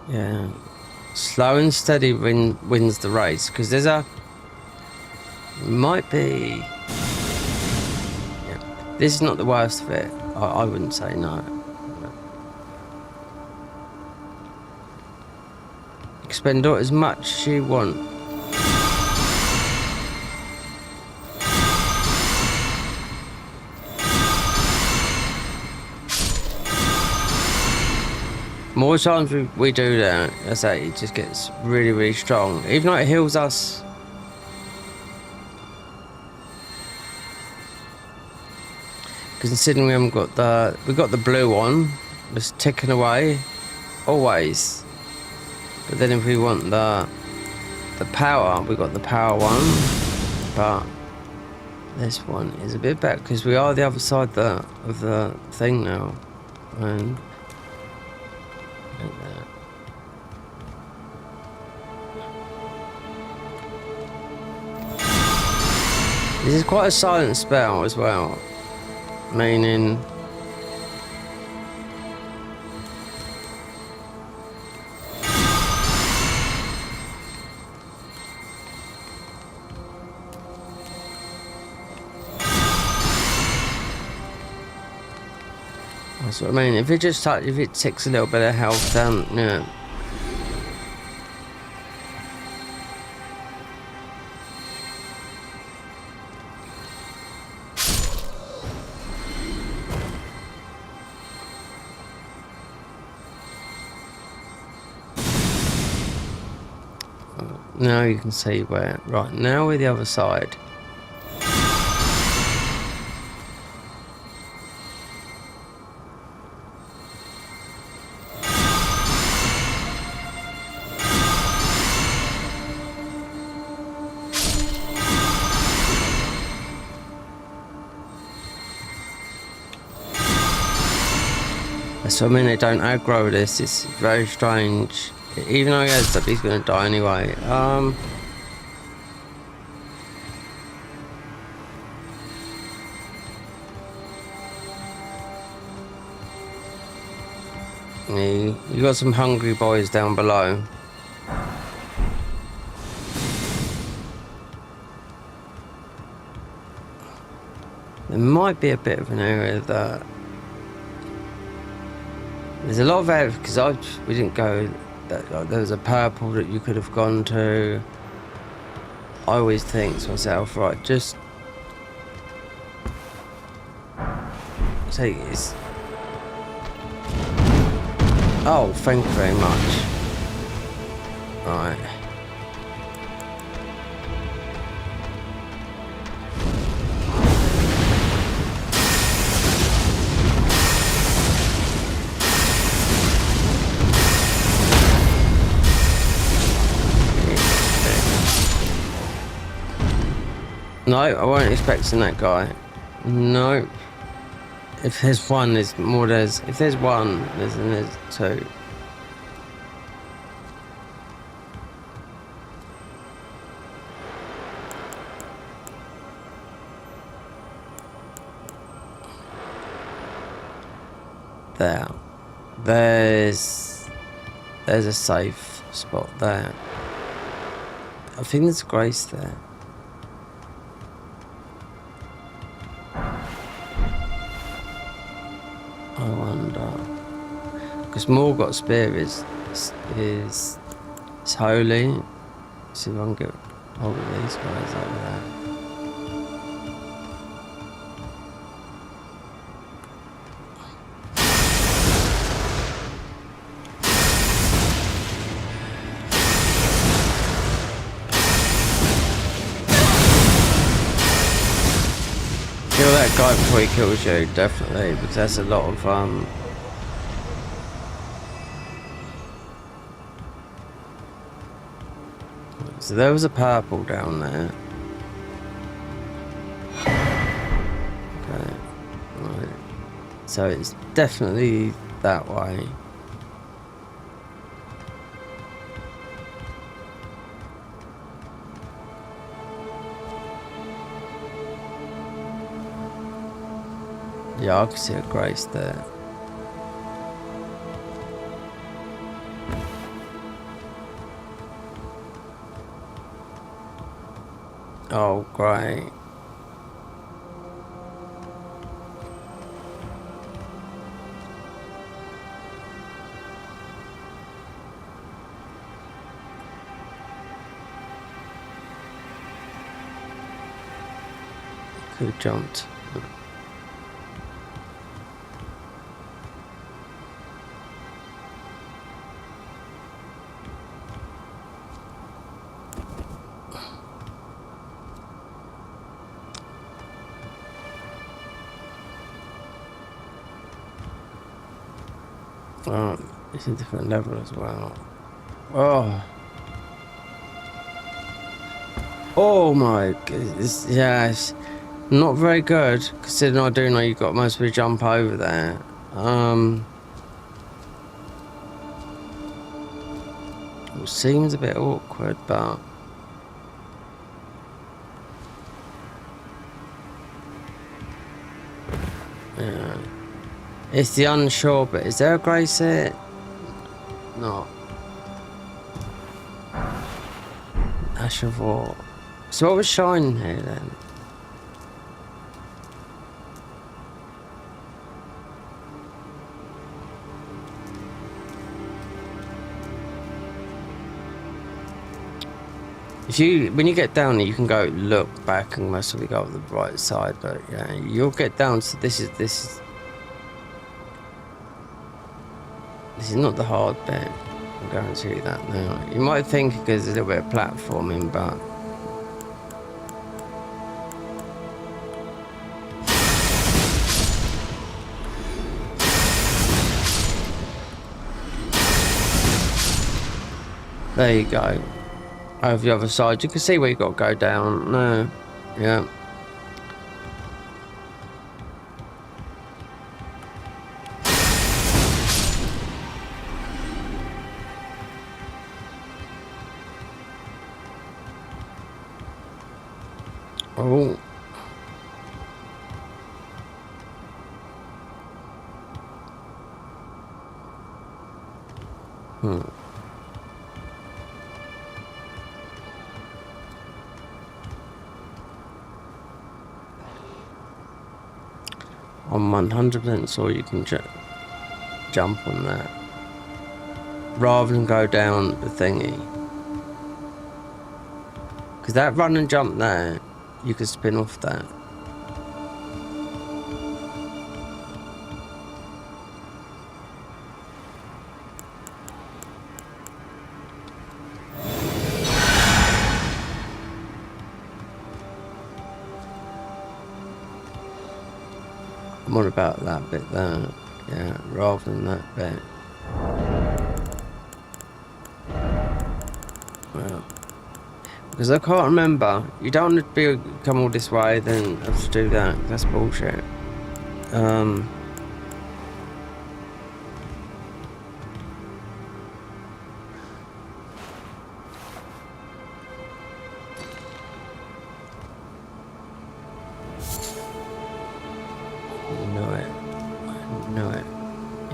Yeah. Slow and steady wins the race, because there's a... might be... Yeah. This is not the worst of it. I wouldn't say no. Expend as much as you want. More times we do that, I say, it just gets really, really strong. Even though it heals us. Considering we've got the blue one, just ticking away, always. But then if we want the power, we got the power one. But this one is a bit better because we are the other side of the thing now, and. Like that. This is quite a silent spell as well, meaning that's what I mean. If it just if it takes a little bit of health down, yeah. Now you can see where. Right, now we're the other side. That's what I mean, they don't aggro this, it's very strange. Even though he has up, he's gonna die anyway. You got some hungry boys down below. There might be a bit of an area that there's a lot of areas because we didn't go. There was a purple that you could have gone to. I always think to myself, right, just take this. Oh, thank you very much. Right. No, I wasn't expecting that guy. No. If there's one, there's more. If there's one, there's two. There. There's a safe spot there. I think there's Grace there. I wonder, because Moore got spear is holy. See if I can get hold of these guys over there. that guy before he kills you, definitely, because that's a lot of So there was a purple down there. Okay. Right. So it's definitely that way. Yeah, I can see a grace there. Oh, great. Could have jumped. Oh, it's a different level as well. Oh. Oh my goodness. Yeah, it's not very good, considering I do know you've got most of jump over there. It seems a bit awkward, but yeah. It's the unsure bit. Is there a grace here? No. Ash of War. So what was shining here then? If you, when you get down there, you can go look back and most of it go up the right side, but yeah, you'll get down to this is not the hard bit. I'll guarantee you that now. You might think because there's a little bit of platforming, but there you go. Over the other side, you can see where you got to go down. No, yeah. Oh. I'm 100% sure you can jump on that rather than go down the thingy, because that run and jump there, you can spin off that. I'm on about that bit there, yeah, rather than that bit. Well, because I can't remember. You don't want to come all this way, then have to do that. That's bullshit. Know it.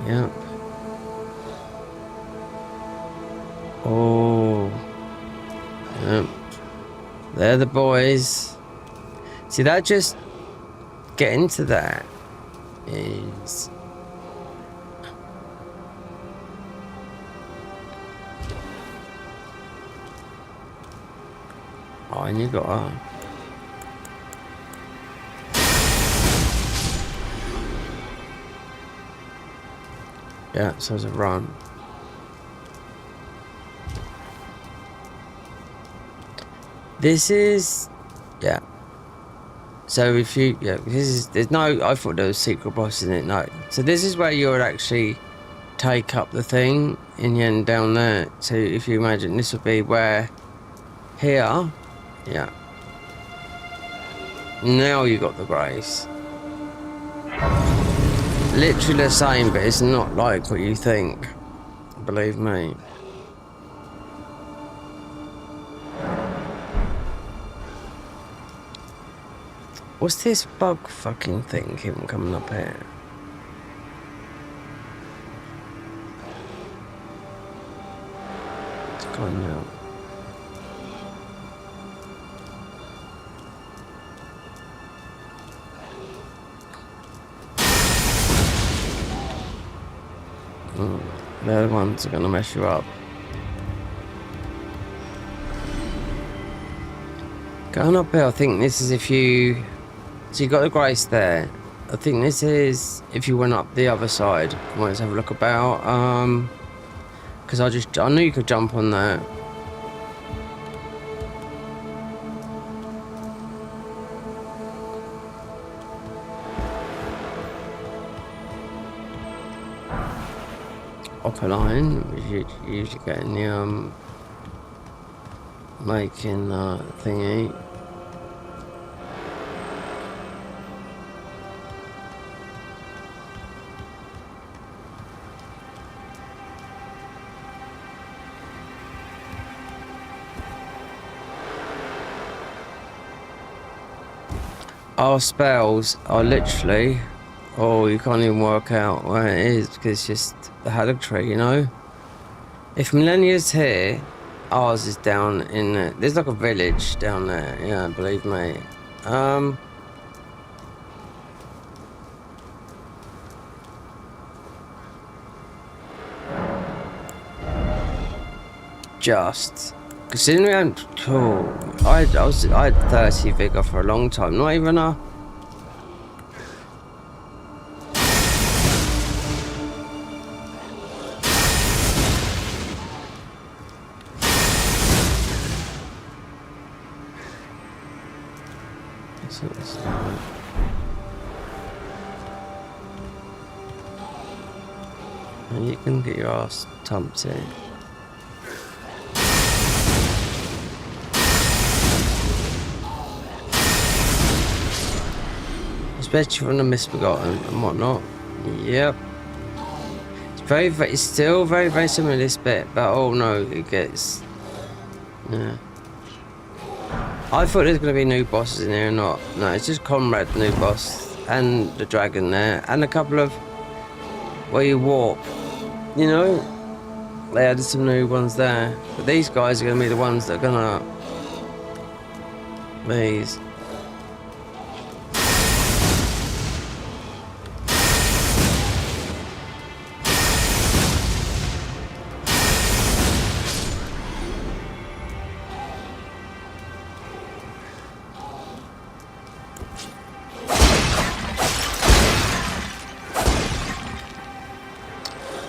Yep. Oh. Yep. They're the boys. See, that just getting to that is oh, and you got yeah, so it's a run. This is, yeah. So if you, yeah, there's no, I thought there was secret boss in it, no. So this is where you would actually take up the thing in the end down there. So if you imagine, this would be where, here, yeah. Now you got the grace. Literally the same, but it's not like what you think. Believe me. What's this bug fucking thing keep coming up here? It's gone now. They're the ones that are gonna mess you up. Going up here, I think this is if you... So you got the grace there. I think this is if you went up the other side. Let's have a look about. Because I knew you could jump on that. Upper line, which you usually get in the making thingy. Our spells are literally, oh, you can't even work out where it is because it's just the haddock tree, you know? If Millennia's here, ours is down in there. There's like a village down there, yeah, believe me. Just considering I had 30 vigor for a long time, not even a... And you can get your ass thumped in. Especially from the Misbegotten and whatnot. Yep. It's still very similar to this bit, but oh no, it gets... Yeah. I thought there's going to be new bosses in here or not. No, it's just Conrad, the new boss, and the dragon there, and a couple of where you warp. You know, they added some new ones there, but these guys are going to be the ones that are going to... These.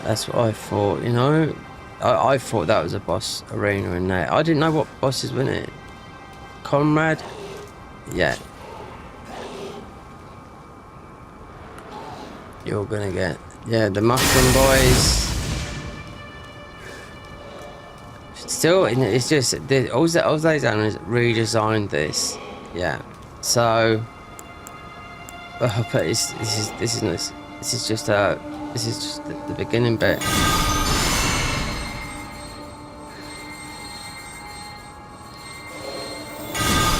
That's what I thought, you know. I thought that was a boss arena in there. I didn't know what bosses were in it. Conrad? Yeah. You're gonna get... Yeah, the Mushroom Boys. Still, it's just... All those animals redesigned this. Yeah. So... But this is just the beginning bit.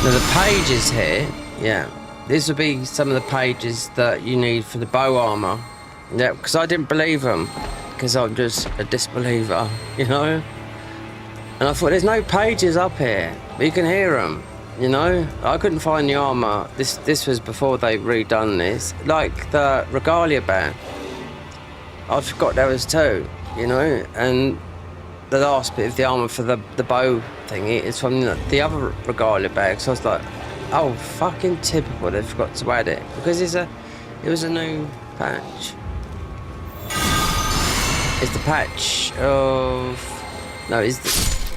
Now the pages here, yeah, these will be some of the pages that you need for the bow armor. Yeah, because I didn't believe them, because I'm just a disbeliever, you know. And I thought there's no pages up here, but you can hear them, you know. I couldn't find the armor. This was before they redone this, like the regalia band. I forgot there was two, you know, and the last bit of the armour for the bow thingy is from the other regalia bag, so I was like, oh, fucking typical, they forgot to add it, because it was a new patch. It's the patch of... No,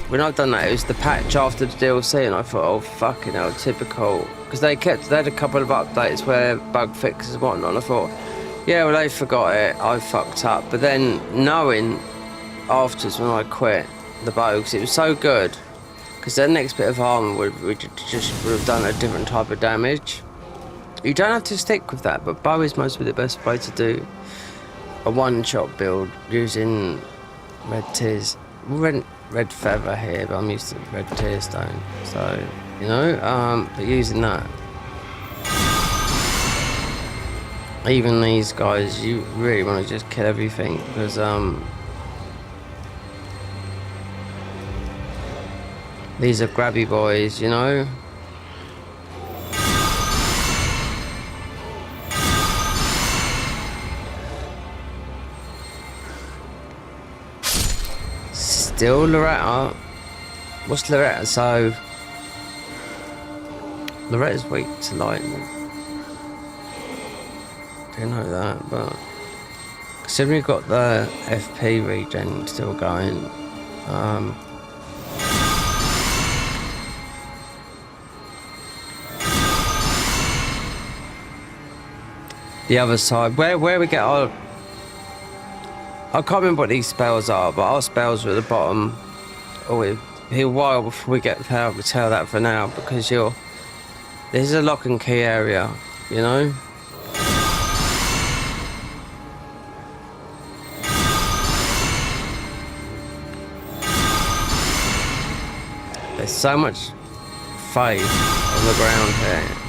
when I've done that, it was the patch after the DLC, and I thought, oh, fucking hell, typical, because they had a couple of updates where bug fixes and whatnot. And I thought, yeah, well, they forgot it. I fucked up. But then knowing afterwards when I quit the bow, because it was so good, because the next bit of armor would have done a different type of damage. You don't have to stick with that, but bow is mostly the best way to do a one-shot build using red tears. Red feather here, but I'm used to red tear stone. So, you know, but using that. Even these guys, you really want to just kill everything, because these are grabby boys, you know. Still Loretta. What's Loretta? So Loretta's weak to lightning. Didn't know that, but considering we've got the FP regen still going, the other side, where we get our, I can't remember what these spells are, but our spells are at the bottom. Oh, it'll be a while before we get able to tell that for now, because this is a lock and key area, you know. There's so much faith on the ground here.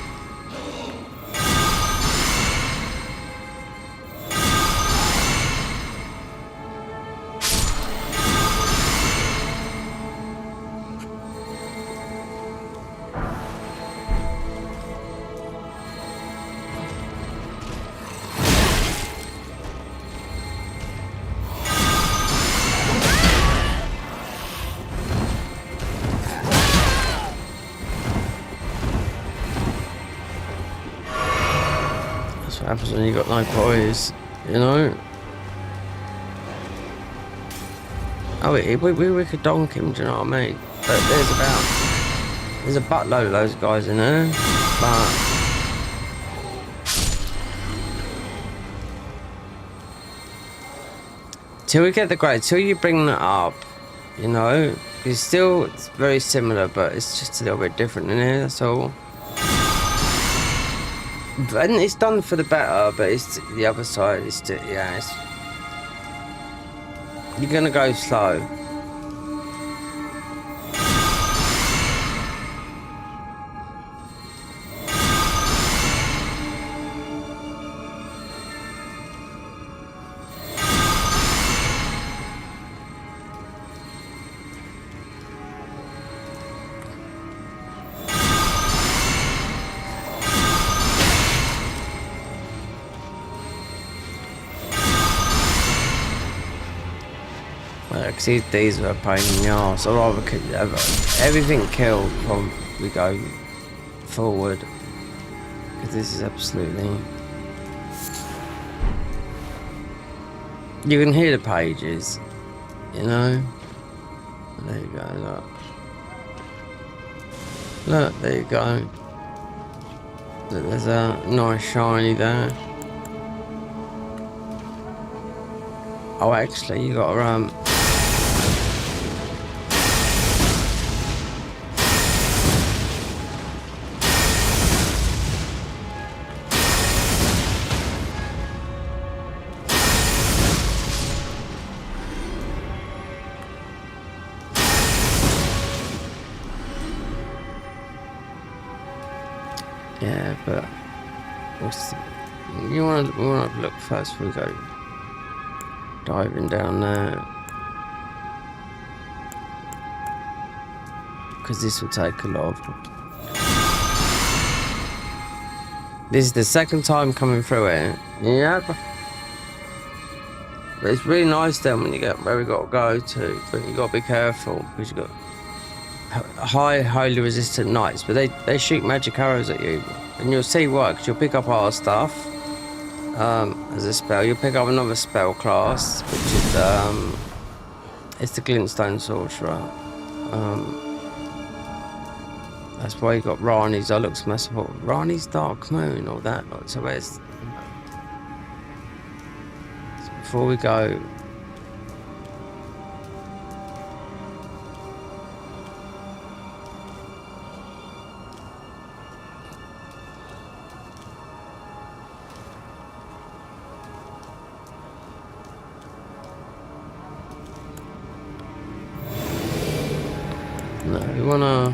What happens when you got no boys, you know? Oh, we could donk him, do you know what I mean? But there's a buttload of those guys in there, but till we get the grade, till you bring that up, you know, it's very similar, but it's just a little bit different in here, that's all. And it's done for the better, but it's the other side. You're gonna go slow. Because these are a pain in the arse. I'd rather have everything killed from we go forward. Because this is absolutely... You can hear the pages, you know? There you go, look. Look, there you go. There's a nice shiny there. Oh, actually, you got to yeah, but we want to look first before we go diving down there, because this will take a lot of... This is the second time coming through it. Yep. But it's really nice then when you get where we got to go to, but you got to be careful because you got highly resistant knights, but they shoot magic arrows at you, and you'll see why, because you'll pick up our stuff as a spell. You'll pick up another spell class, which is it's the glintstone sorcerer. That's why you got Rani's. I looked mess up. Rani's Dark Moon or that. So where's? So before we go. No, we wanna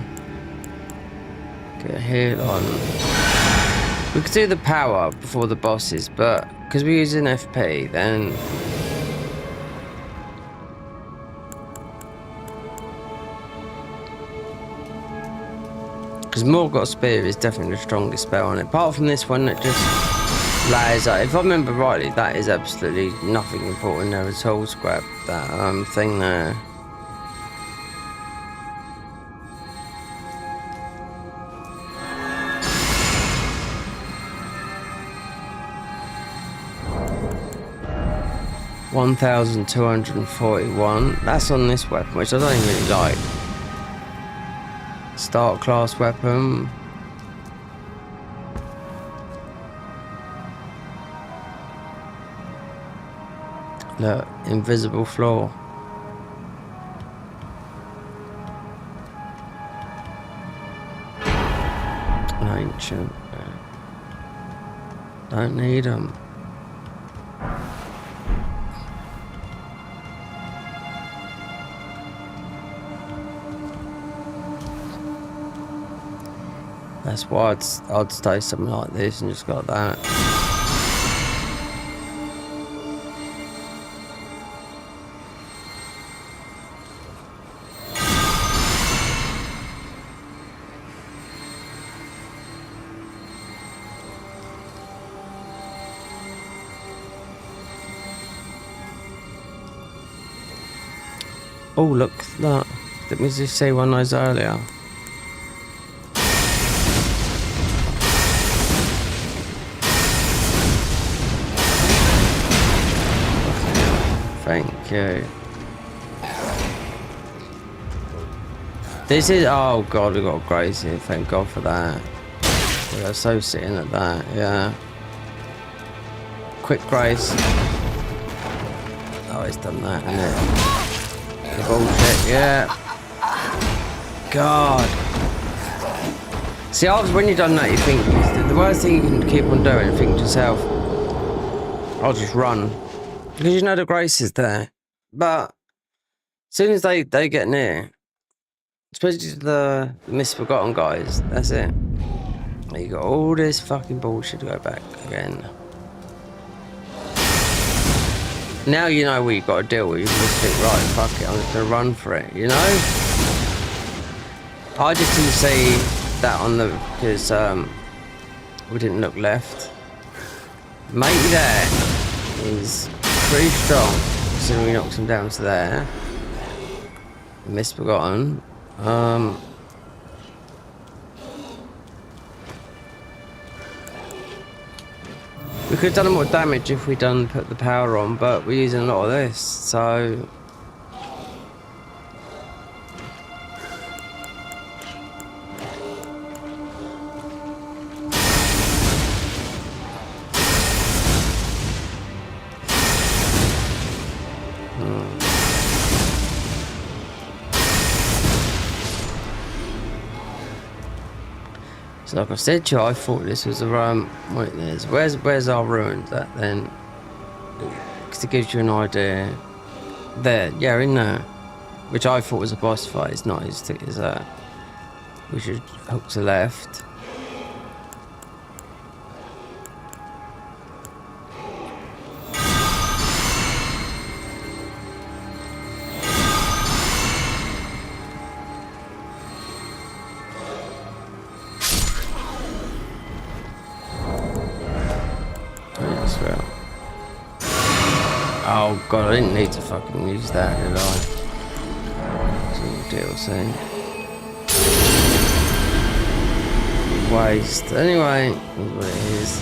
get hit on. We could do the power before the bosses, but because we're using FP, then because Morgoth Spear is definitely the strongest spell on it. Apart from this one that just layers up. If I remember rightly, that is absolutely nothing important there at all. Scrap that thing there. $1,241. That's on this weapon, which I don't really like. Start class weapon. Look, invisible floor. An ancient. Don't need them. That's why I'd stay something like this and just got that. Oh look, that. Didn't we just see one of those earlier? Thank you. This is, oh god, we got Grace here, thank god for that. We are so sitting at that, yeah. Quick Grace. Oh, he's done that, isn't it? The bullshit, yeah. God. See, when you've done that, you think, the worst thing you can keep on doing, you think to yourself, I'll just run. Because you know the Grace is there. But as soon as they get near, especially the Misforgotten guys, that's it. You got all this fucking bullshit to go back again. Now you know what you've got to deal with. You can just think, right, fuck it, I'm just going to run for it, you know? I just didn't see that on the, because we didn't look left. Matey there is pretty strong, considering we knocked him down to there. Misforgotten. We could have done more damage if we put the power on, but we're using a lot of this, so like I said to you, I thought this was a wait, where's our ruins at then? Because it gives you an idea. There, yeah, in there. Which I thought was a boss fight. It's not. It's we should hook to left. Oh god, I didn't need to fucking use that, did I? It's all DLC. Waste. Anyway, that's what it is.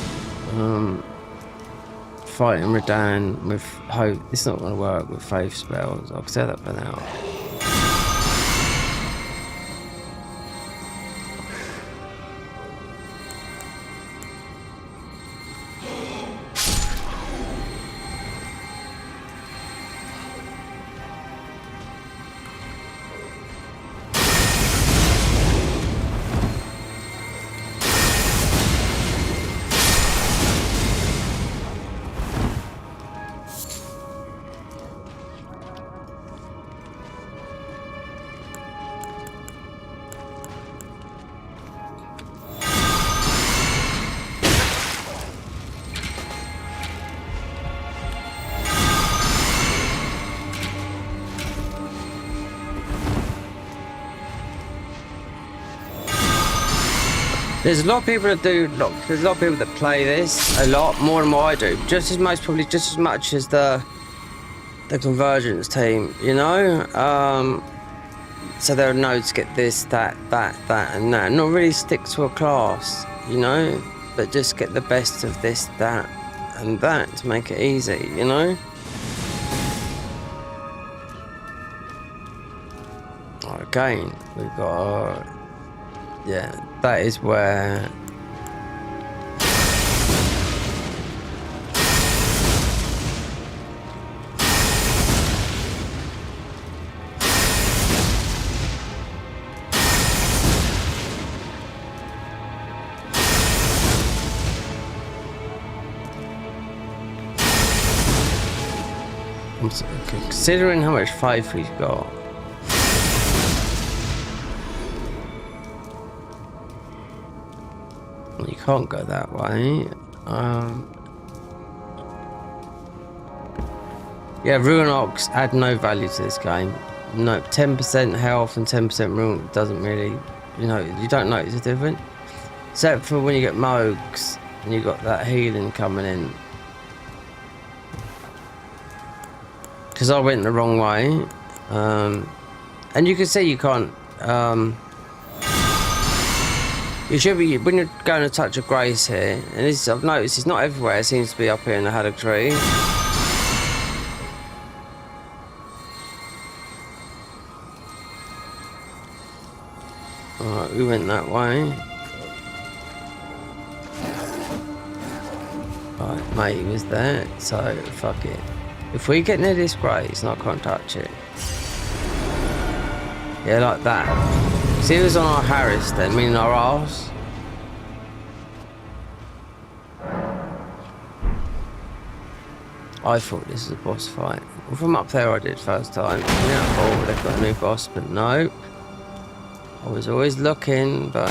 Fighting Radan with hope. It's not going to work with faith spells. I can tell that by now. There's a lot of people that do. There's a lot of people that play this a lot more than what I do. Just as much, probably just as much as the Convergence team. You know. So they'll know to get this, that, and that. Not really stick to a class. You know, but just get the best of this, that, and that to make it easy. You know. Again, we've got. Yeah, that is where. Considering how much faith he's got. You can't go that way. Yeah, Ruin Ox add no value to this game. No, 10% health and 10% ruin doesn't really, you know, you don't notice the difference. Except for when you get Mogs and you got that healing coming in. Because I went the wrong way. And you can see you can't. You should be, when you're going to Touch of Grace here, and this, I've noticed it's not everywhere, it seems to be up here in the haddock tree. Alright, we went that way. Right, mate was there, so fuck it. If we get near this grace, I can't touch it. Yeah, like that. See, it was on our Harris then, meaning our arse. I thought this was a boss fight. Well, from up there I did first time. Yeah, oh, they've got a new boss, but no. I was always looking, but...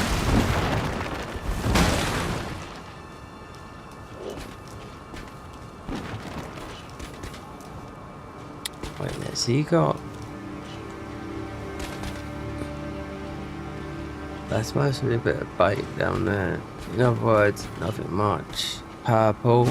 Wait, let's see, you got... That's mostly a bit of bait down there. In other words, nothing much. Purple.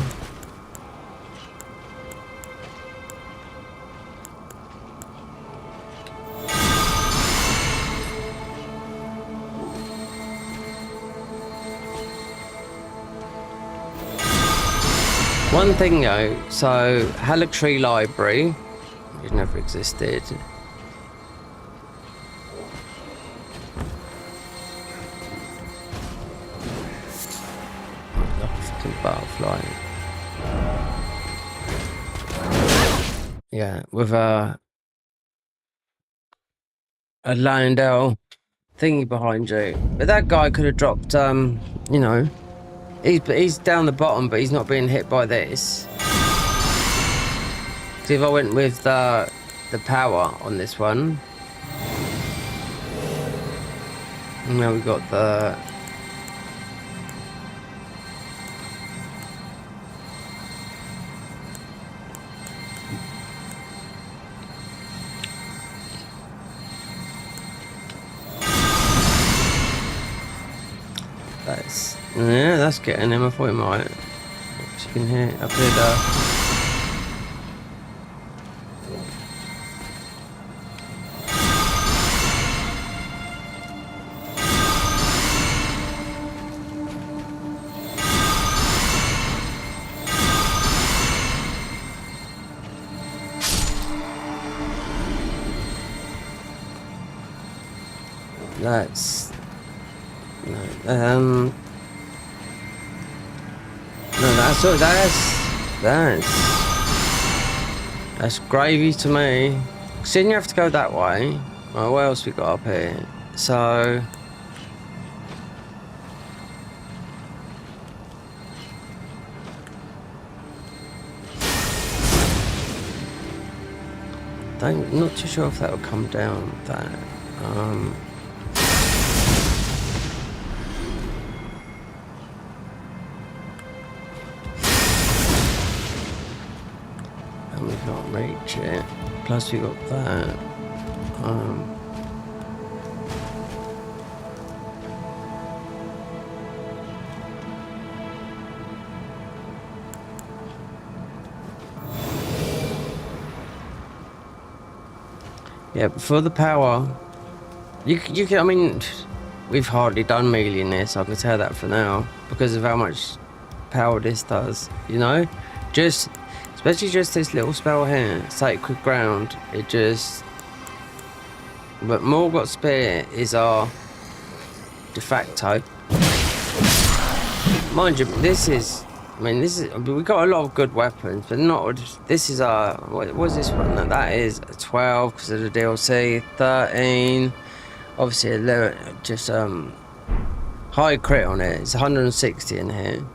One thing though, so Haddock Tree Library, which never existed. Butterfly. Yeah, with a Landell thingy behind you. But that guy could have dropped, you know, he's down the bottom, but he's not being hit by this. See, if I went with the power on this one. And now we got the... Yeah, that's getting him. I thought he might. You can hear up here though. That's no, that's gravy to me. So then you have to go that way. Right, what else we got up here? So I'm not too sure if that will come down that. We can't reach it. Plus we got that. Yeah, but for the power, you can. I mean, we've hardly done melee in this. I can tell that for now because of how much power this does. You know, just especially just this little spell here, Sacred Ground. It just. But Morgott Spear is our de facto. Mind you, this is. I mean, this is. We got a lot of good weapons, but not. This is our. What was this one? No, that is a 12 because of the DLC. 13. Obviously, just high crit on it. It's 160 in here.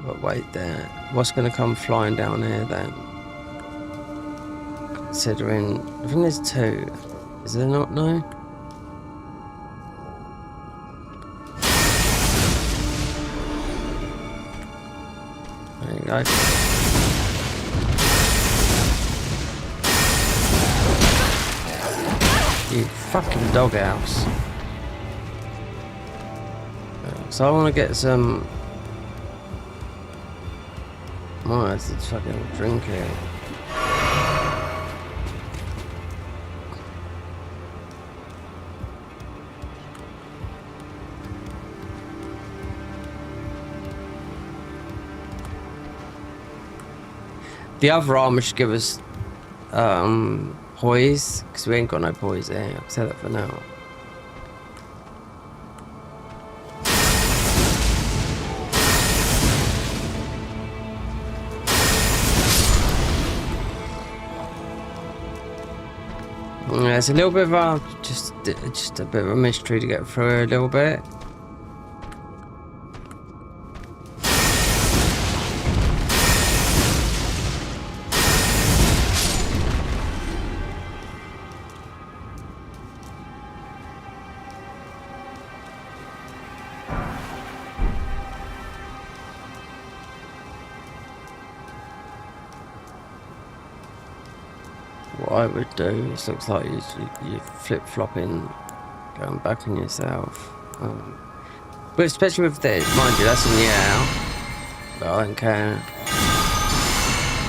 But wait there. What's going to come flying down here then? Considering, I think there's 2. Is there not? No. There you go. You fucking doghouse. So I want to get some. Oh, it's a fucking drink here. The other armor should give us poise, because we ain't got no poise there. I'll say that for now. Yeah, it's a little bit of a just a bit of a mystery to get through a little bit. What I would do, this looks like you're flip-flopping, going back on yourself. But especially with this, mind you, that's in the air. But I don't care.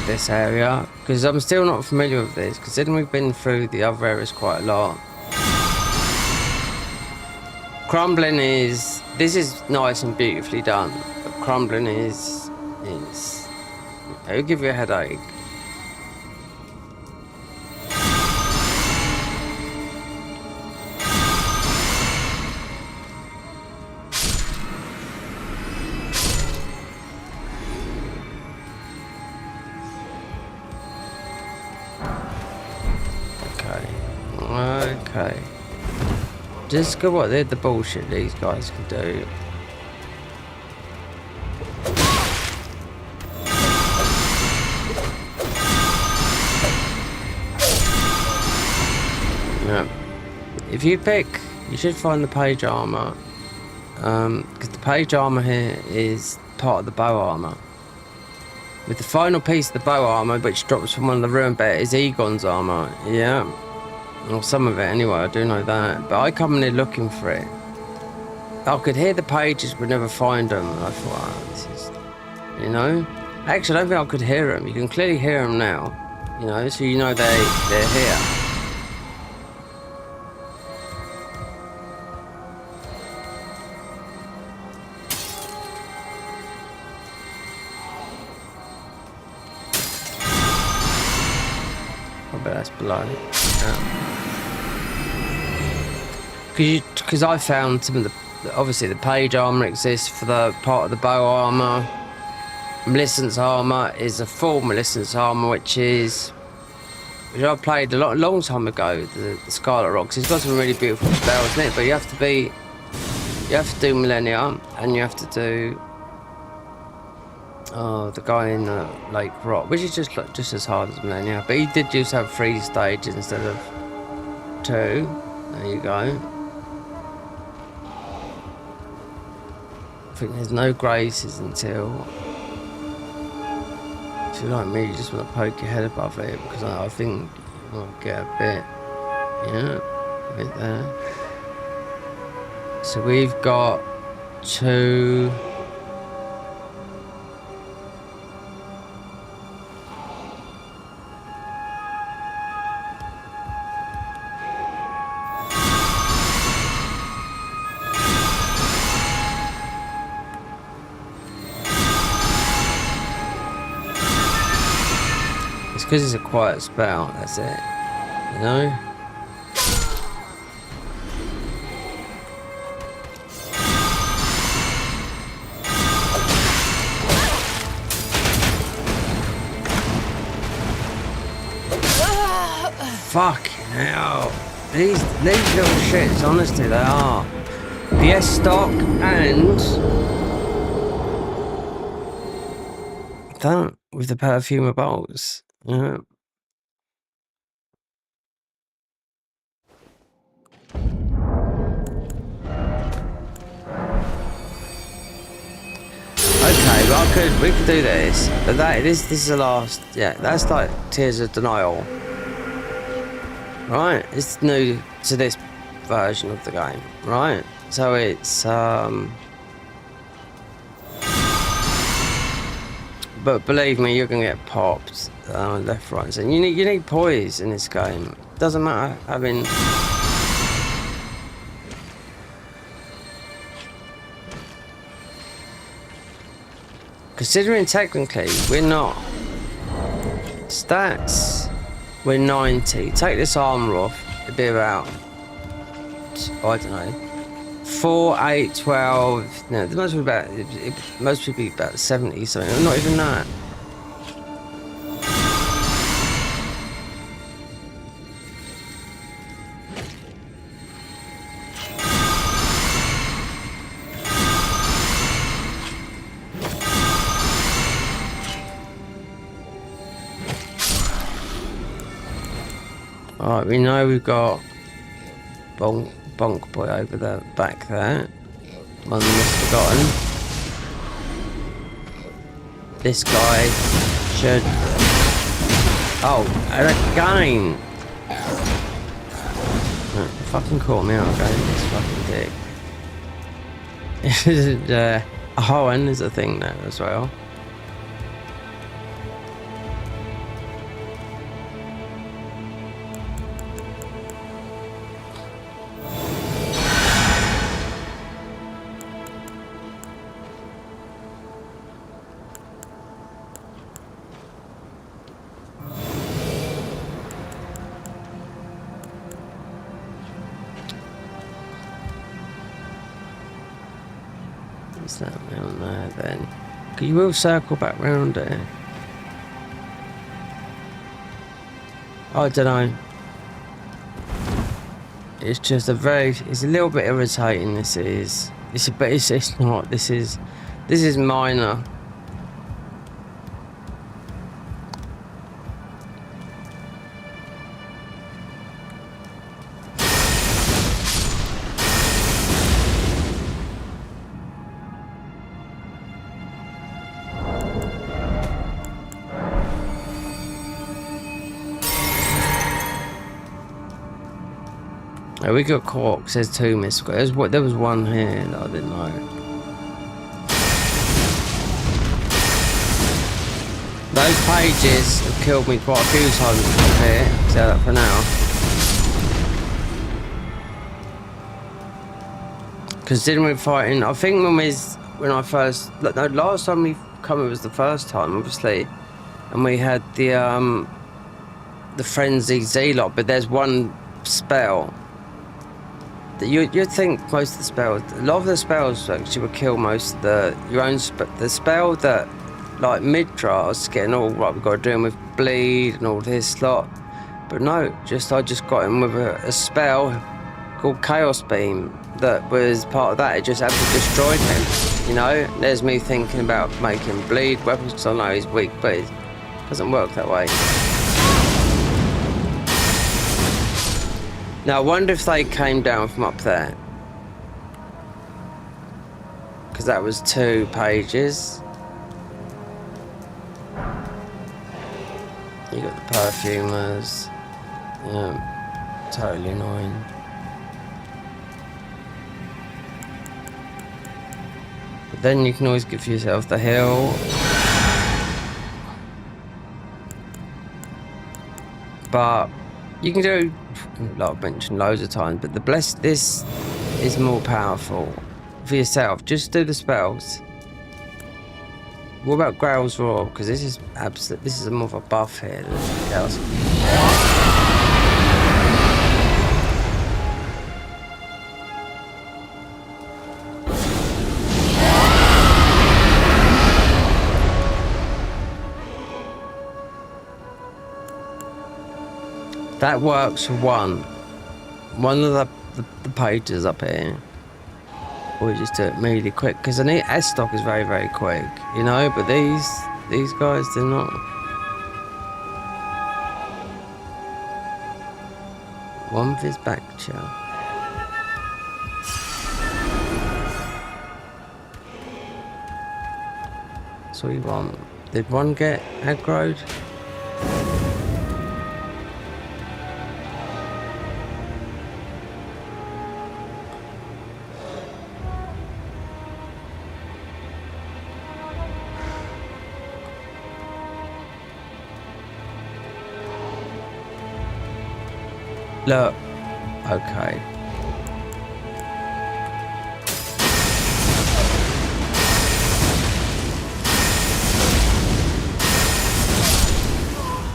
This area, because I'm still not familiar with this, considering we've been through the other areas quite a lot. Crumbling is, this is nice and beautifully done, but crumbling is, it'll give you a headache. Okay. Just go what the bullshit these guys can do. Yeah. If you pick, you should find the page armor. Because the page armor here is part of the bow armor. With the final piece of the bow armor, which drops from one of the ruin bear, is Egon's armor. Yeah. Or some of it anyway, I do know that. But I come in here looking for it. I could hear the pages but never find them. And I thought, oh, this is, you know? Actually, I don't think I could hear them. You can clearly hear them now. You know, so you know they're here. I bet that's below. Yeah. Because I found some of the, obviously the page armor exists for the part of the bow armor. Millicent's armor is a full Millicent's armor, which I played a long time ago. The Scarlet Rocks. It's got some really beautiful spells in it, but you have to do Millennia, and you have to do the guy in the Lake Rock, which is just as hard as Millennia. But he did just have 3 stages instead of 2. There you go. I think there's no graces until, if you're like me, you just want to poke your head above it, because I think you might get a bit there. So we've got 2. because it's a quiet spell, that's it. You know? Fucking hell. These little shits, honestly, they are. PS stock and that with the perfume bolts. Yeah. Okay, well we could do this, but this is the last. Yeah, that's like Tears of Denial, right? It's new to this version of the game, right? So it's but believe me, you're gonna get popped left, right, and center. You need poise in this game. Doesn't matter having. Considering technically we're not stats, we're 90. Take this armor off, it'd be about I don't know 4, 8, 12. No, most people about most people be about 70 something. Not even that. Alright, we know we've got Bonk Boy over the back there. One misforgotten. This guy should. Oh, and again! Oh, fucking caught me out, guys. This fucking dick. Oh, and there's a thing there as well. What's that round there then? You will circle back round there. I don't know. It's just it's a little bit irritating. This is. It's not. This is minor. Oh, we got caught because there's 2 missed squares. There was one here that I didn't know. Those pages have killed me quite a few times up here. So that for now. Considering we're fighting, I think when I first, no, last time we come, it was the first time, obviously, and we had the frenzied Z-lot, but there's one spell. You'd think most of the spells, a lot of the spells actually would kill most of the spell that, like Midra, I was getting all right, we've got to do him with bleed and all this lot. But no, I just got him with a spell called Chaos Beam that was part of that. It just absolutely destroyed him, you know? There's me thinking about making bleed weapons because I know he's weak, but it doesn't work that way. Now, I wonder if they came down from up there. Because that was 2 pages. You got the perfumers. Yeah, totally annoying. But then you can always give yourself the hill. But you can do, like I've mentioned loads of times, but this is more powerful for yourself. Just do the spells. What about Grail's Roar? Because this is absolute. This is more of a buff here than anything else. That works for one of the pages up here. Or just do it really quick, because I need S-Stock is very, very quick, you know, but these guys, they're not. One Viz back chill. So we want. Did one get aggroed? Look, okay.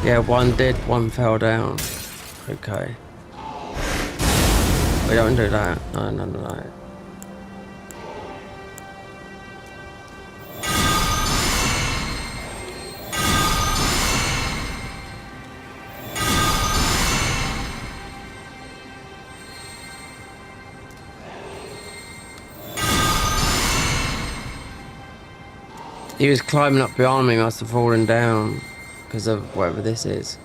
Yeah, one did, one fell down. Okay. We don't do that. No. He was climbing up behind me, must have fallen down because of whatever this is.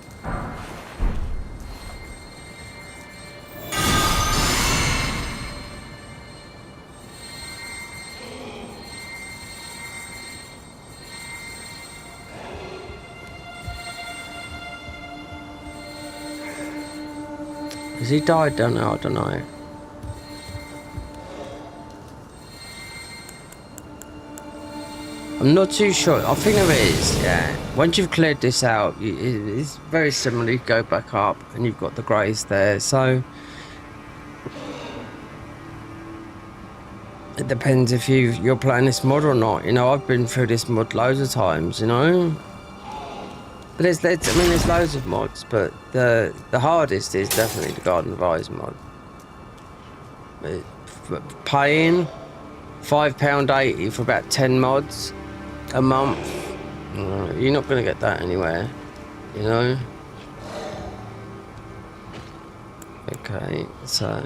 Has he died down there? I don't know. I'm not too sure. I think there is, yeah. Once you've cleared this out, it's very similar. You go back up and you've got the greys there. So it depends if you're playing this mod or not. You know, I've been through this mod loads of times, you know. But there's loads of mods, but the hardest is definitely the Garden of Eyes mod. Paying £5.80 for about 10 mods a month, you're not going to get that anywhere, you know. Okay, so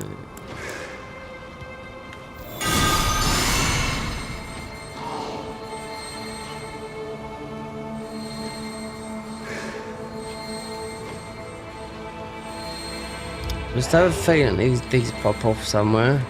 just have a feeling these pop off somewhere.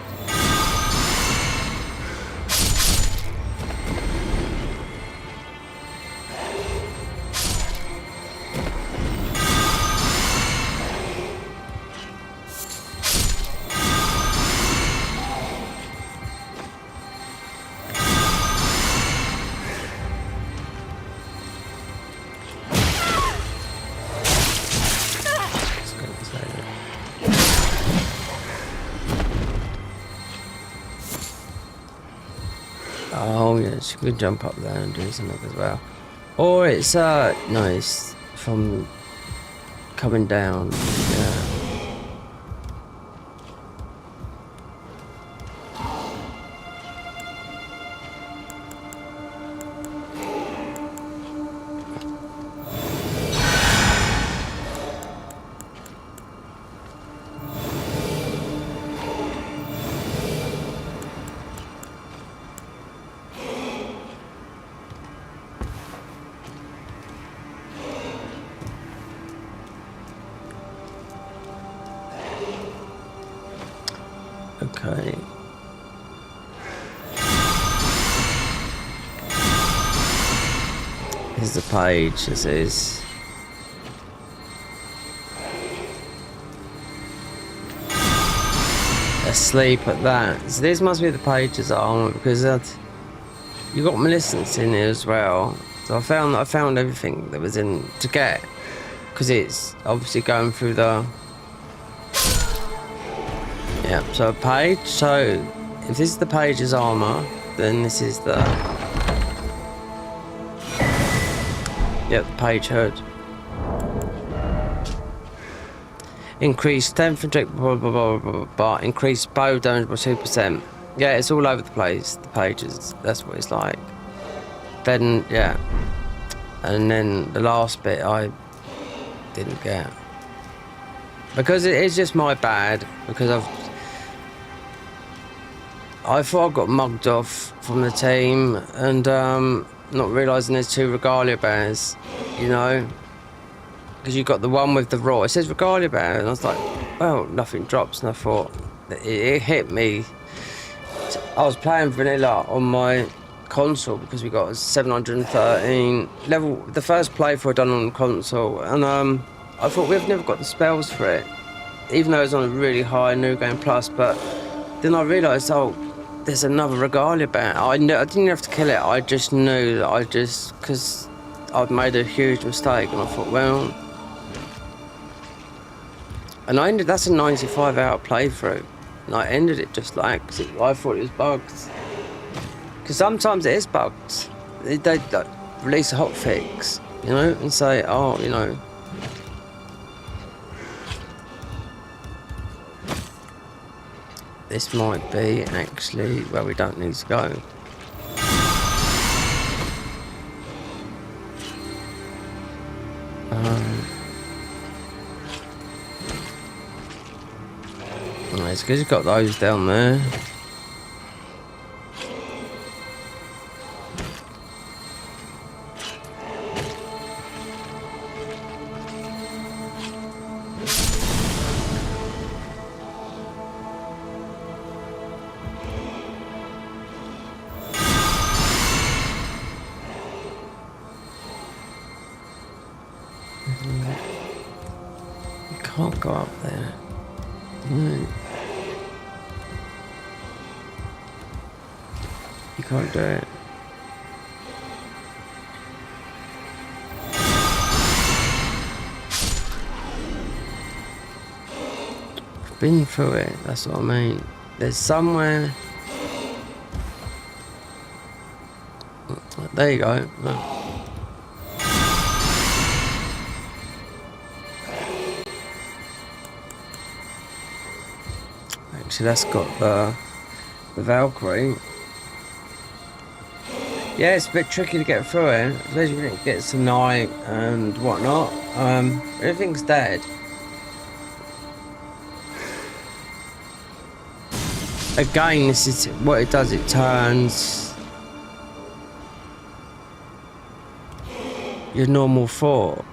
Oh yes, you can jump up there and do something as well. Or it's nice from coming down. Yeah. Okay. Here's the page. This is. Asleep at that. So this must be the page's armor because you got Millicent's in here as well. So I found everything that was in to get because it's obviously going through the. Yeah, so a page. So if this is the page's armor, then this is the Yep, the page hood. Increased strength and blah blah blah blah blah. Increased bow damage by 2%. Yeah, it's all over the place. The pages. That's what it's like. Then yeah, and then the last bit I didn't get because it is just my bad because I thought I got mugged off from the team and not realising there's 2 regalia bears, you know, because you got the one with the raw. It says regalia bear, and I was like, well, nothing drops, and I thought it hit me. I was playing vanilla on my console because we got a 713 level, the first playthrough done on console, and I thought we've never got the spells for it, even though it's on a really high New Game Plus. But then I realised, oh, there's another regalia bear. I didn't have to kill it. I just knew that because I'd made a huge mistake, and I thought, well, and that's a 95-hour playthrough, and I ended it just like, cause I thought it was bugged. Because sometimes it is bugged. They like, release a hotfix, you know, and say, oh, you know, this might be actually where we don't need to go. It's because you've got those down there. You can't go up there. No. You can't do it. I've been through it, that's what I mean. There's somewhere. There you go. No. Actually, that's got the Valkyrie. Yeah, it's a bit tricky to get through it, especially when it gets to night and whatnot. Everything's dead. Again, this is what it does. It turns your normal thought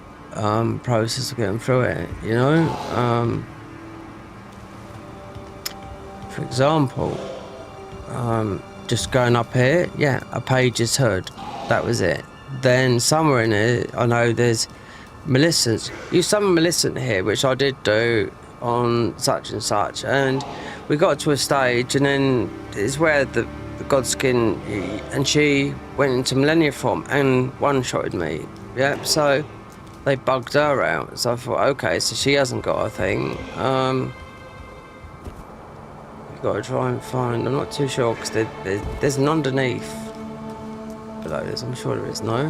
process of getting through it, you know? For example, just going up here, yeah, a page's hood, that was it. Then somewhere in it, I know there's Millicents. You summon Millicent here, which I did do on such and such, and we got to a stage, and then it's where the Godskin, and she went into Millennia form and one-shotted me. Yep, so they bugged her out. So I thought, okay, so she hasn't got a thing. Got to try and find. I'm not too sure because there's an underneath below this. I'm sure there is. No.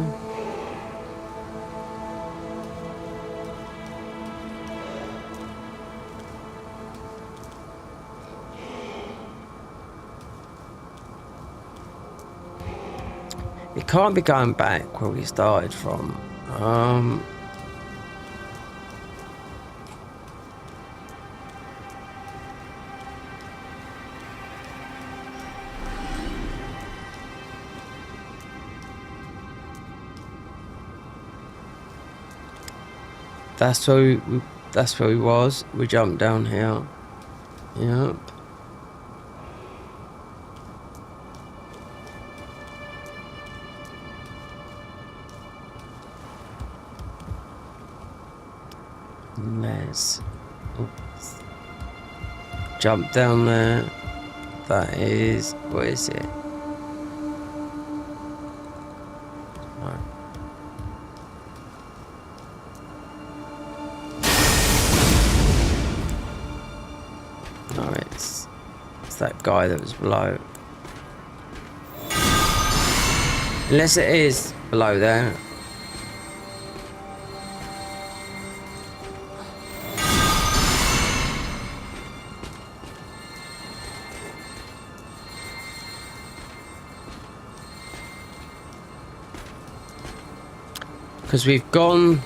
It can't be going back where we started from. That's where we was. We jumped down here. Yep. Let's jump down there. That is, what is it? No, it's that guy that was below. Unless it is below there. because we've gone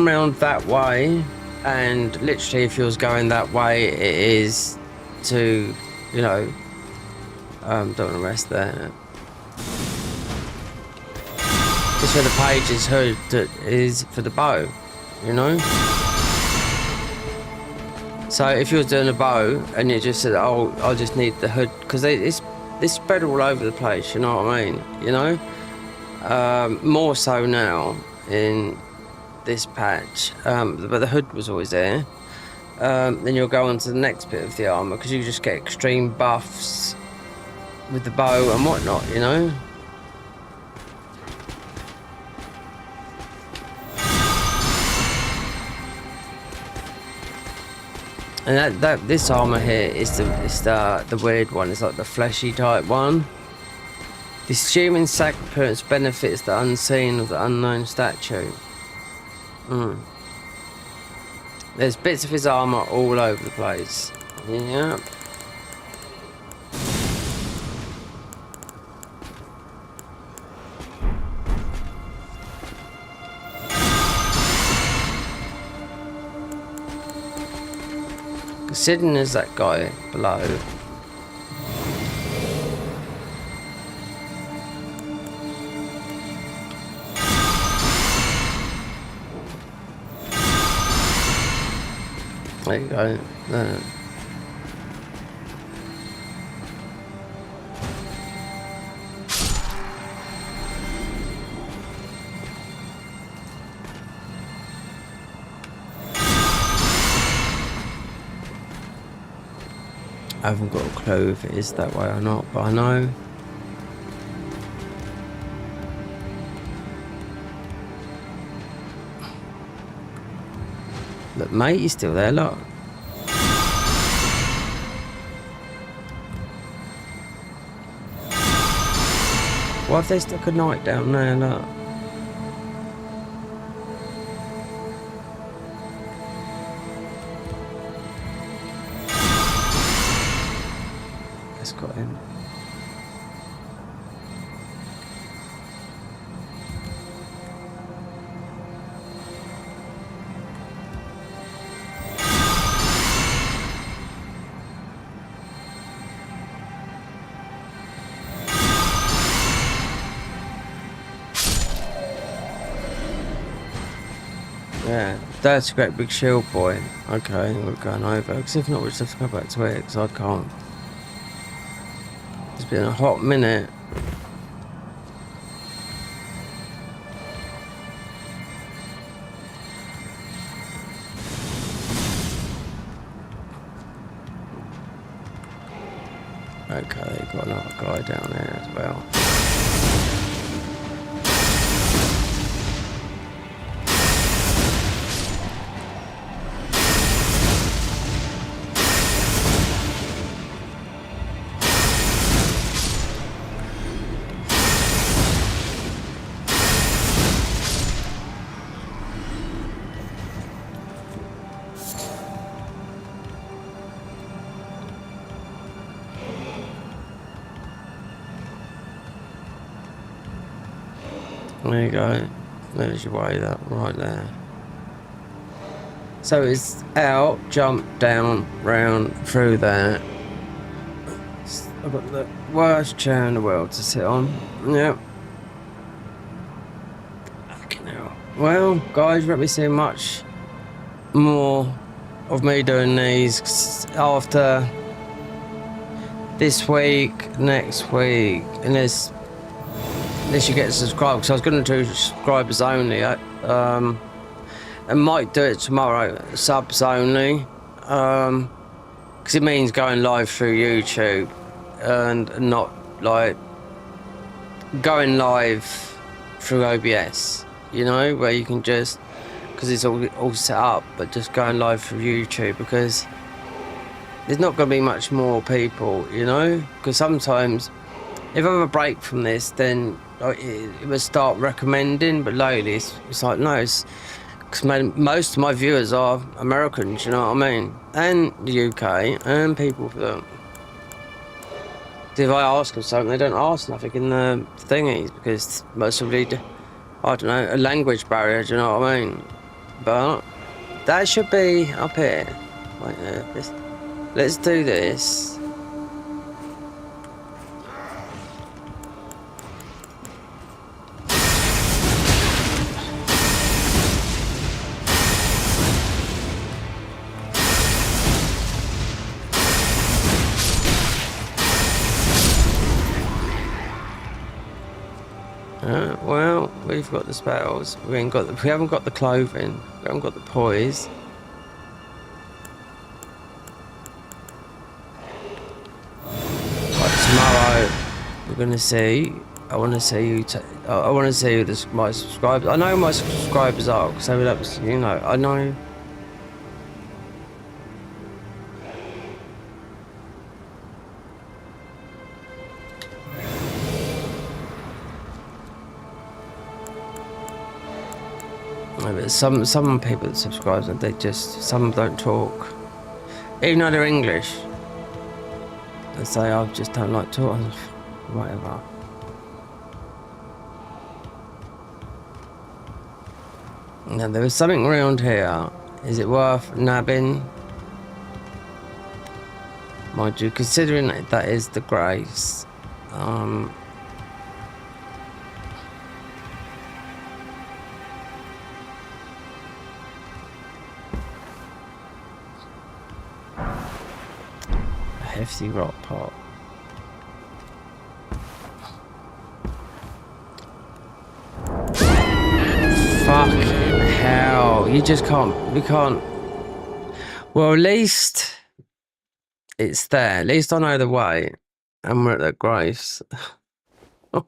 round that way, and literally if you was going that way, it is to, you know, don't want to rest there. It's for the page's hood that is for the bow, you know. So if you was doing a bow and you just said, oh, I just need the hood, because it's spread all over the place, you know what I mean, you know. More so now in this patch, but the hood was always there. Then you'll go on to the next bit of the armor, because you just get extreme buffs with the bow and whatnot, you know. And this armor here is the weird one. It's like the fleshy type one. This human sack appearance benefits the unseen of the unknown statue. There's bits of his armor all over the place. Yeah. Considering there's that guy below. There you go. There. I haven't got a clue if it is that way or not, but I know. Look, mate, he's still there, look. Why have they stuck a knight down there, look? Let's got him. Yeah, that's a great big shield boy. Okay, we're going over. Because if not, we'll just have to go back to it, because I can't. It's been a hot minute. Okay, they've got another guy down there as well. There you go. There's your way, that right there. So it's out, jump down, round, through there. I've got the worst chair in the world to sit on. Yep. Fucking hell. Well, guys, you won't be seeing much more of me doing these 'cause after this week, next week, unless you get subscribed, because I was going to do subscribers only. I might do it tomorrow, subs only, because it means going live through YouTube and not like going live through OBS, you know, where you can just, because it's all set up, but just going live through YouTube, because there's not going to be much more people, you know, because sometimes if I have a break from this, then it would start recommending, but lately it's like, no, it's because most of my viewers are Americans, you know what I mean, and the UK, and people that if I ask them something, they don't ask nothing in the thingies, because most of them I don't know, a language barrier, do you know what I mean? But that should be up here. Wait, let's do this. Well, we've got the spells. We haven't got the clothing. We haven't got the poise. Right, tomorrow we're gonna see. I want to see who. I want to see who my subscribers. I know who my subscribers are because they would up. You know, I know. But some people that subscribe, they just some don't talk, even though they're English. They say I just don't like talking, whatever. Now there was something around here. Is it worth nabbing? Mind you, considering that is the grace. Hefty rock pot. Fucking hell. You just can't. We can't. Well, at least it's there. At least I know the way. And we're at the grace. Oh,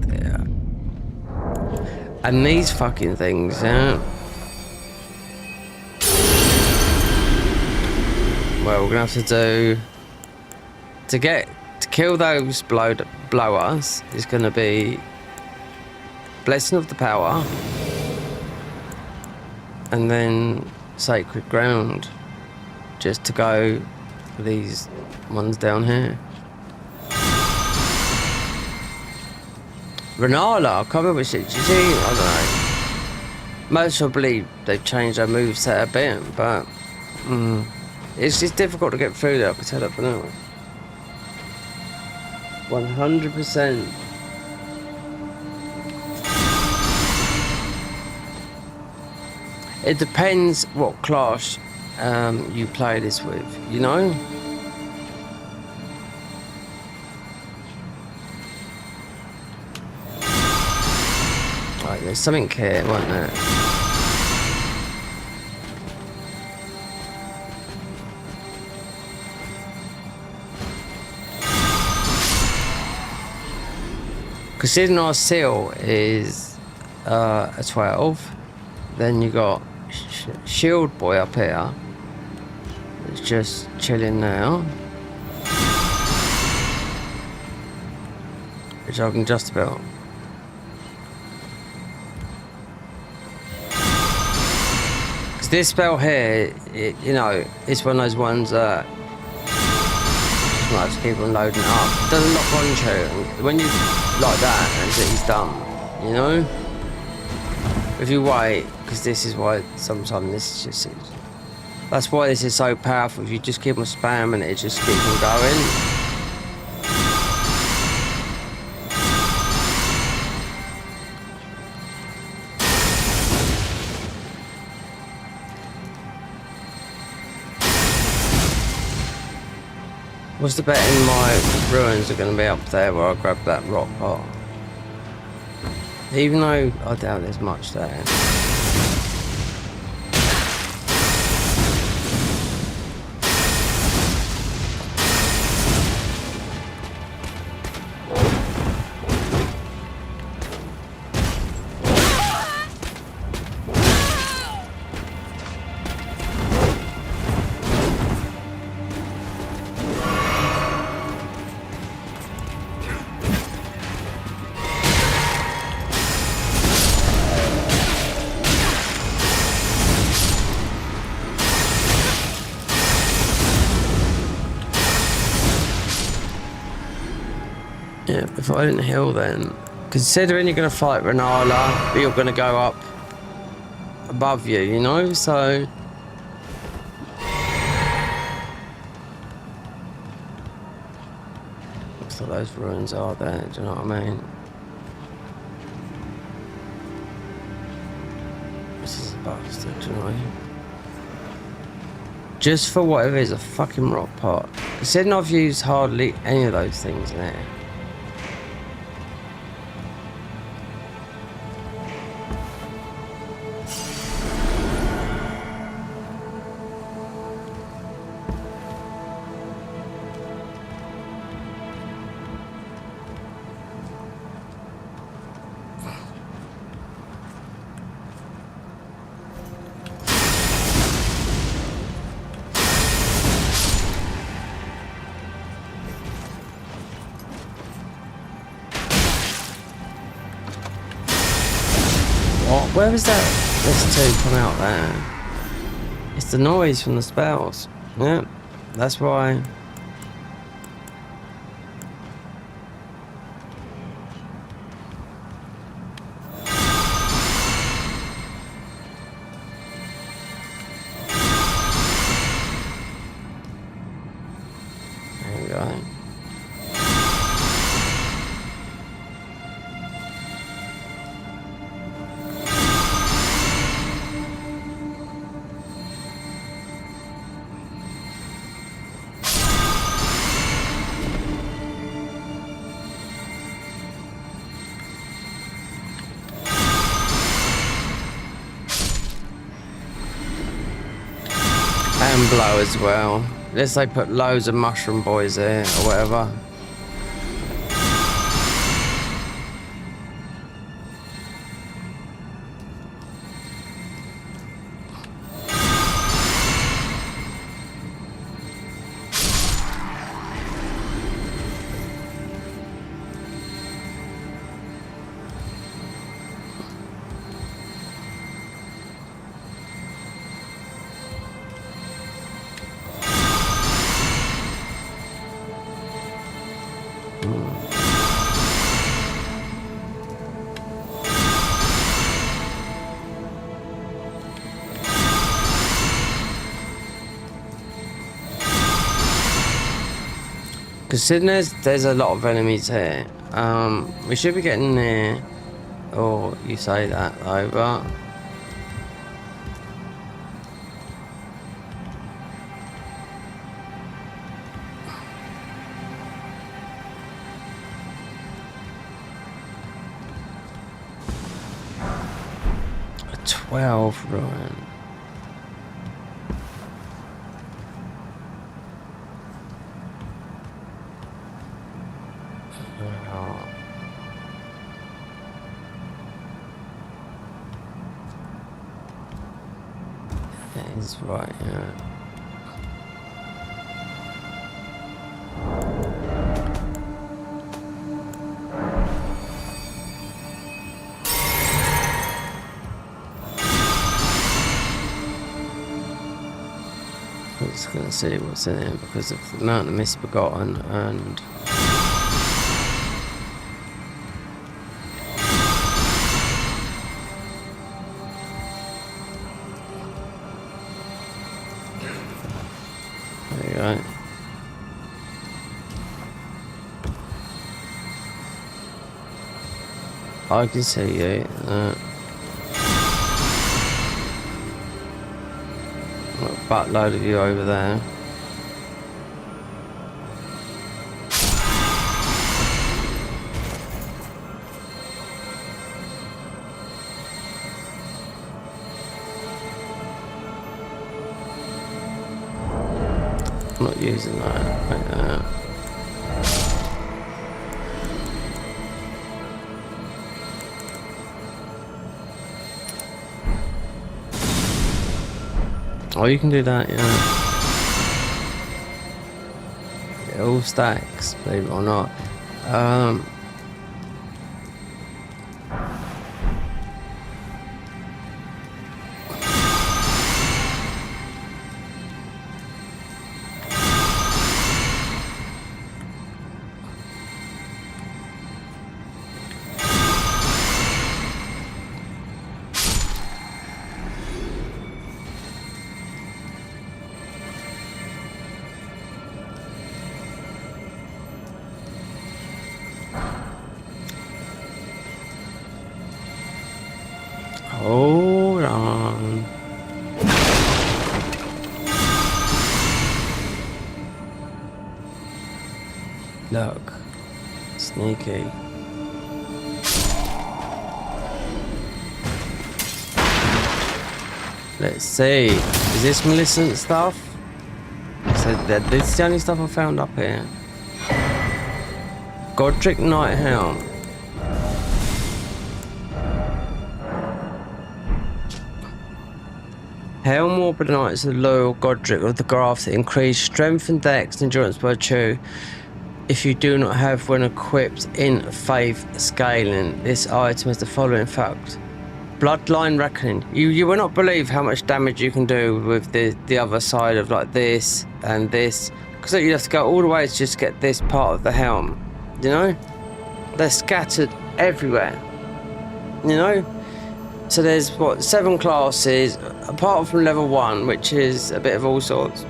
dear. And these fucking things, yeah. Well, we're gonna have to do to kill those blowers is gonna be blessing of the power and then sacred ground just to go for these ones down here. Renala, I can't remember which it. I don't know. Most probably they've changed their moveset a bit, but it's just difficult to get through there, I can tell that for now. 100%. It depends what class you play this with, you know? Right, there's something here, wasn't there? Considering our seal is a 12, then you got Shield Boy up here. It's just chilling now. Which I can just about. Because this spell here, you know, it's one of those ones that you might have to keep on loading it up. It doesn't lock on you. When you like that, and he's done, you know? If you wait, because this is why sometimes this is just. That's why this is so powerful. If you just keep on spamming it, it just keeps on going. What's the bet in my ruins are going to be up there where I grab that rock pot? Even though I doubt there's much there. Yeah, if I didn't heal then, Considering you're going to fight Renala, but you're going to go up above you, you know? So... looks like those ruins are there, do you know what I mean? This is a bastard, do you know? Just for whatever is a fucking rock pot. Considering I've used hardly any of those things in there. Where was that? This two come out there. It's the noise from the spells. Yeah, that's why. There we go. And blow as well. Unless they put loads of mushroom boys there or whatever. Considering there's a lot of enemies here, we should be getting there. Or you say that though, but a 12 ruin. That is right, yeah. I'm just gonna see what's in it because of the amount of misbegotten and there you go. I can see you. A buttload of you over there. I'm not using that like that. Oh, you can do that, yeah. It all stacks, believe it or not. Hold on. Look. Sneaky. Let's see. Is this Millicent stuff? So this is the only stuff I found up here. Godric Knight Helm. Helm Warper Knights of the loyal Godric of the Graph that increase strength and dex and endurance by 2 if you do not have when equipped in faith scaling. This item has the following fact. Bloodline Reckoning. You will not believe how much damage you can do with the other side of like this and this. Because you have to go all the way to just get this part of the helm. You know? They're scattered everywhere. You know? So there's what, 7 classes, apart from level 1, which is a bit of all sorts,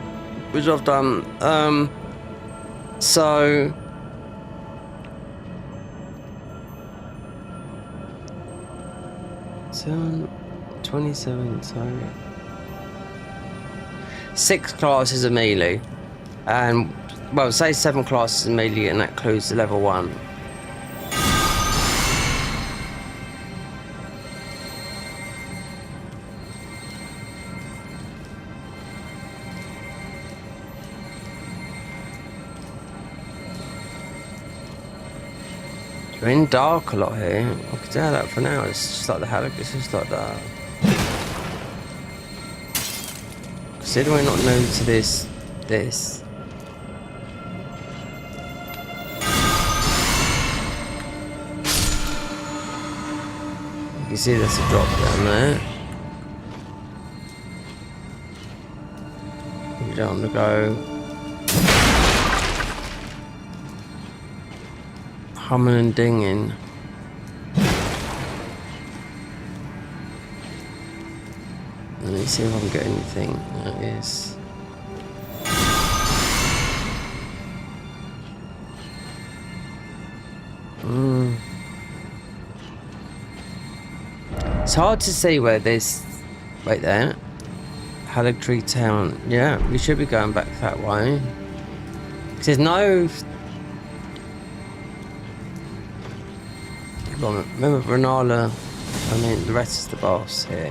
which I've done. So 27, so 6 classes of melee, and well, say 7 classes of melee, and that includes the level 1. We're in dark a lot here. I can tell that for now. It's just like the Halleck. It's just like that. Consider we're not new to this. You can see there's a drop down there. You don't want to go. Humming and dinging. Let me see if I can get anything. That is. It's hard to see where this. Wait there. Halleck Town. Yeah, we should be going back that way. There's no. Remember Renala, I mean the rest is the boss here.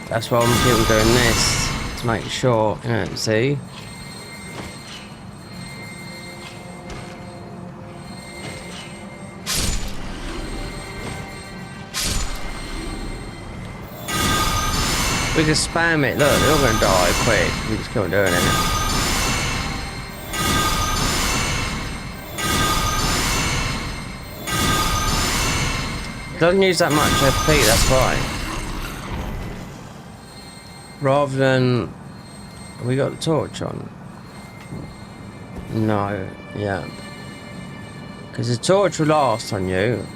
That's why I'm people doing this, to make sure, you know, see? We can spam it, look, they're all gonna die quick. We just keep on doing it. Doesn't use that much FP, that's why. Rather than... Have we got the torch on? No, yeah. Because the torch will last on you.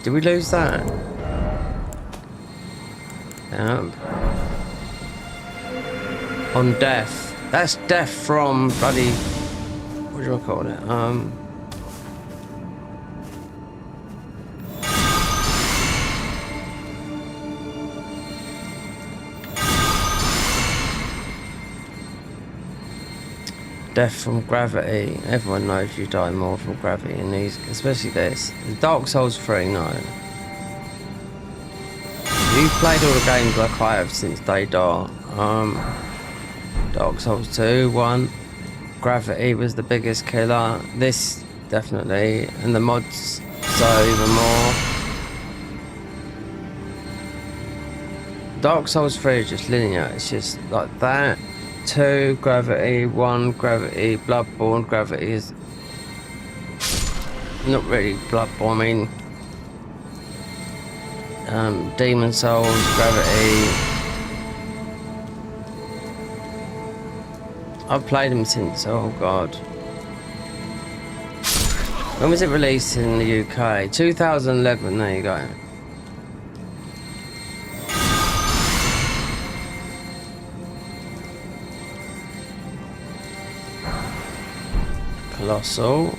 Did we lose that? On death. That's death from bloody... What do I call it? Death from gravity. Everyone knows you die more from gravity in these, especially this. Dark Souls 3, no. You've played all the games like I have since day dot. Dark Souls 2, 1. Gravity was the biggest killer. This, definitely. And the mods, so even more. Dark Souls 3 is just linear. It's just like that. 2, gravity. 1, gravity. Bloodborne, gravity is... Not really Bloodborne, I mean... Demon Souls, gravity. I've played them since, oh god. When was it released in the UK? 2011, there you go. Colossal.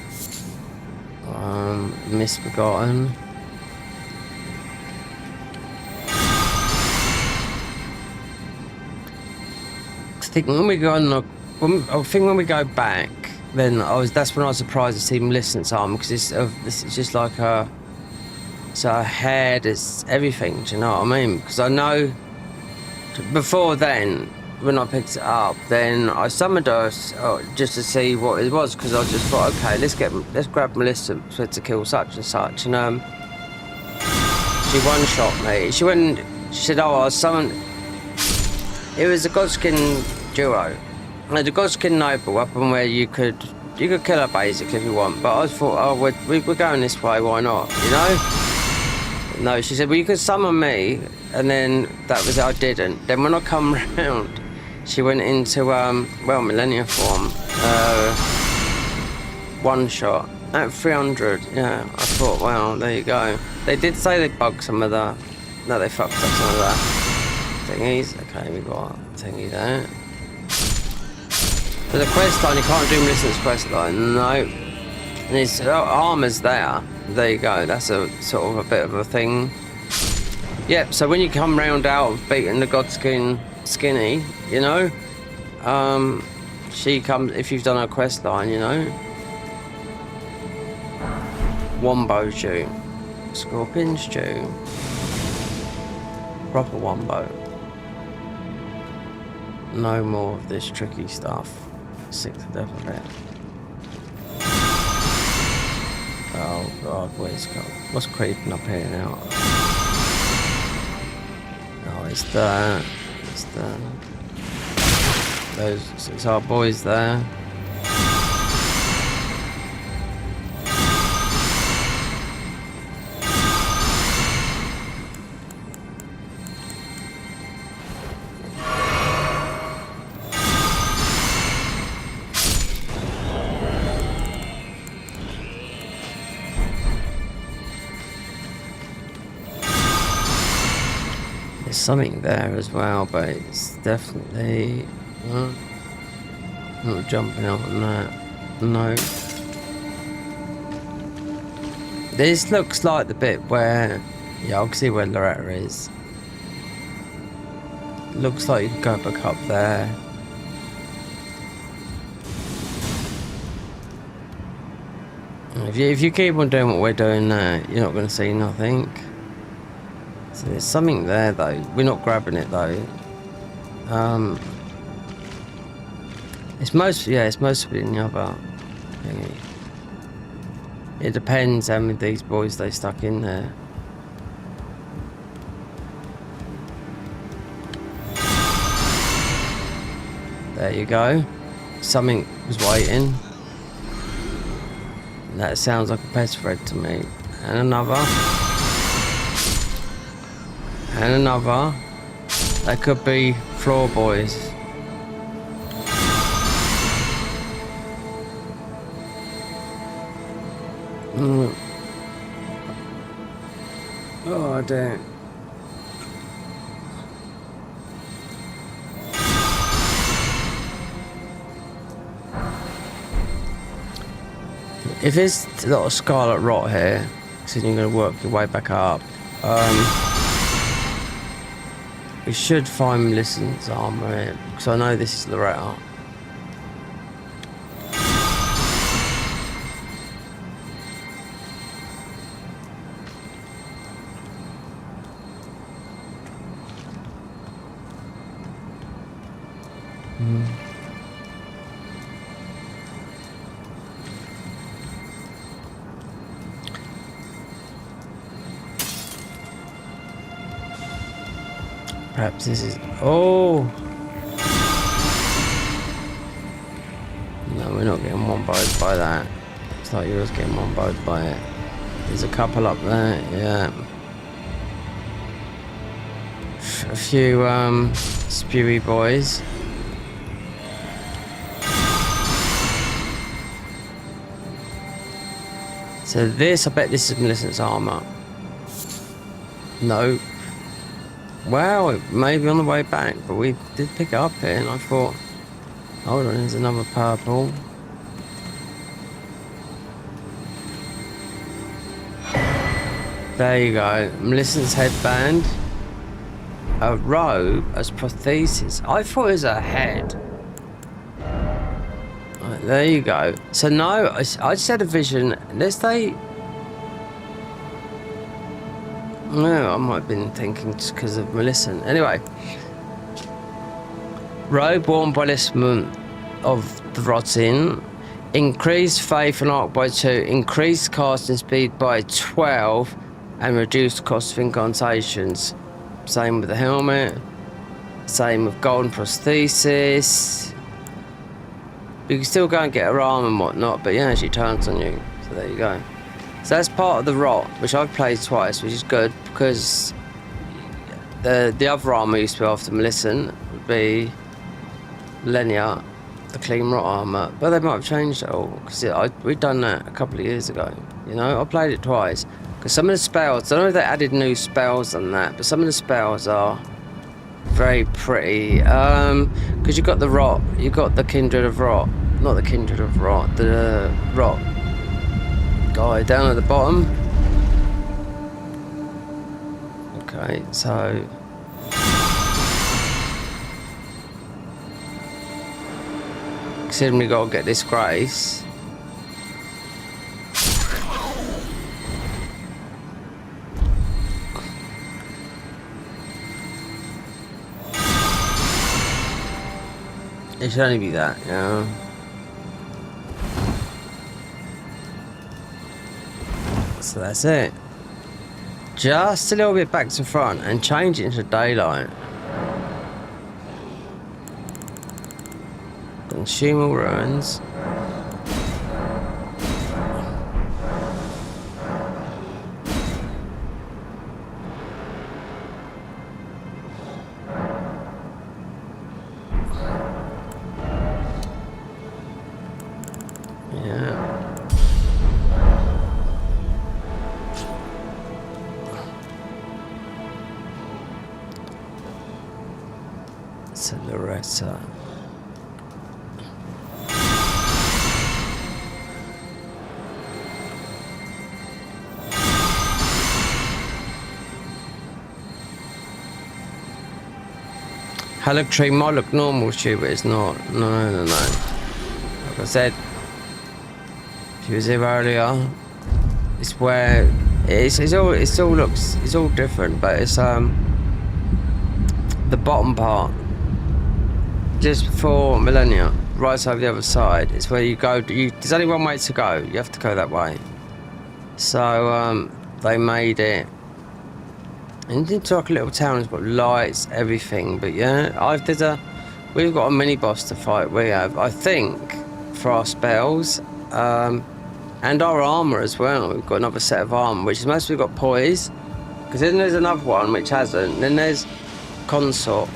Misbegotten. I think when we go on the, I think when we go back, then that's when I was surprised to see Millicent's arm, because this is just like it's her head, it's everything. Do you know what I mean? Because I know before then, when I picked it up, then I summoned her just to see what it was, because I just thought, okay, let's grab Melissa to kill such and such, and she one-shot me. She said, oh, I summoned. It was a Godskin duo. The Godskin Noble weapon where you could kill her basically if you want, but I thought, oh, we're going this way, why not? You know? No, she said, well, you could summon me, and then that was it, I didn't. Then when I come round, she went into, Millennia form, one shot at 300. Yeah, I thought, well, there you go. They did say they bugged some of the, no, they fucked up some of the thingies. Okay, we got thingy there. For the quest line, you can't do Millicent's quest line, no. And his armor's there. There you go, that's a sort of a bit of a thing. Yep, so when you come round out of beating the Godskin Skinny, you know, she comes, if you've done her quest line, you know. Wombo Stew. Scorpion Stew. Proper Wombo. No more of this tricky stuff. Sick to death of it. Oh god, what's creeping up here now? Oh, it's there. It's there. It's our boys there. There's something there as well, but it's definitely not jumping out on that. No. This looks like the bit where, yeah, I can see where Loretta is. Looks like you can go back up there. If you keep on doing what we're doing there, you're not going to see nothing. So there's something there though. We're not grabbing it though. It's mostly in the other thingy. It depends how many of these boys they stuck in there. There you go. Something was waiting. That sounds like a pest thread to me. And another. And another. That could be floor boys. Oh dear. If there's a lot of scarlet rot here, so you're going to work your way back up. We should find Melissa's armor here, because I know this is Loretta. Perhaps this is... Oh! No, we're not getting one-bowed by that. It's like yours getting one-bowed by it. There's a couple up there, yeah. A few, spewy boys. So this, I bet this is Melissa's armor. No. Well, it may be on the way back, but we did pick it up here, and I thought, hold on, there's another purple. There you go. Millicent's headband. A robe as prosthesis. I thought it was a head. Right, there you go. So no, I just had a vision. Unless they... No, I might have been thinking just because of Millicent. Anyway. Robe worn by this month of the rotting. Increased faith and arc by 2. Increased casting speed by 12. And reduced cost of incantations. Same with the helmet. Same with golden prosthesis. You can still go and get her arm and whatnot, but yeah, she turns on you. So there you go. So that's part of the rot, which I've played twice, which is good because the other armor used to be after Millicent would be Lenya, the clean rot armor, but they might have changed it all because we'd done that a couple of years ago. You know, I played it twice. Because some of the spells, I don't know if they added new spells on that, but some of the spells are very pretty. Because you've got the rot, you've got the kindred of rot, not the kindred of rot, the rot guy down at the bottom. Okay, so considering we got to get this grace. It should only be that, you know. So that's it. Just a little bit back to front and change it into daylight. Consume all ruins. Loretta. Hallock might look normal to you, but it's not. No. Like I said, if you was here earlier, it's where it's all different, but it's the bottom part. Just before Millennia, right over the other side, it's where you go. There's only one way to go. You have to go that way. So they made it. And it's like a little town. It's got lights, everything. But yeah, we've got a mini boss to fight. We have, I think, for our spells and our armor as well. We've got another set of armor, which is mostly got poise. Because then there's another one which hasn't. Then there's consort.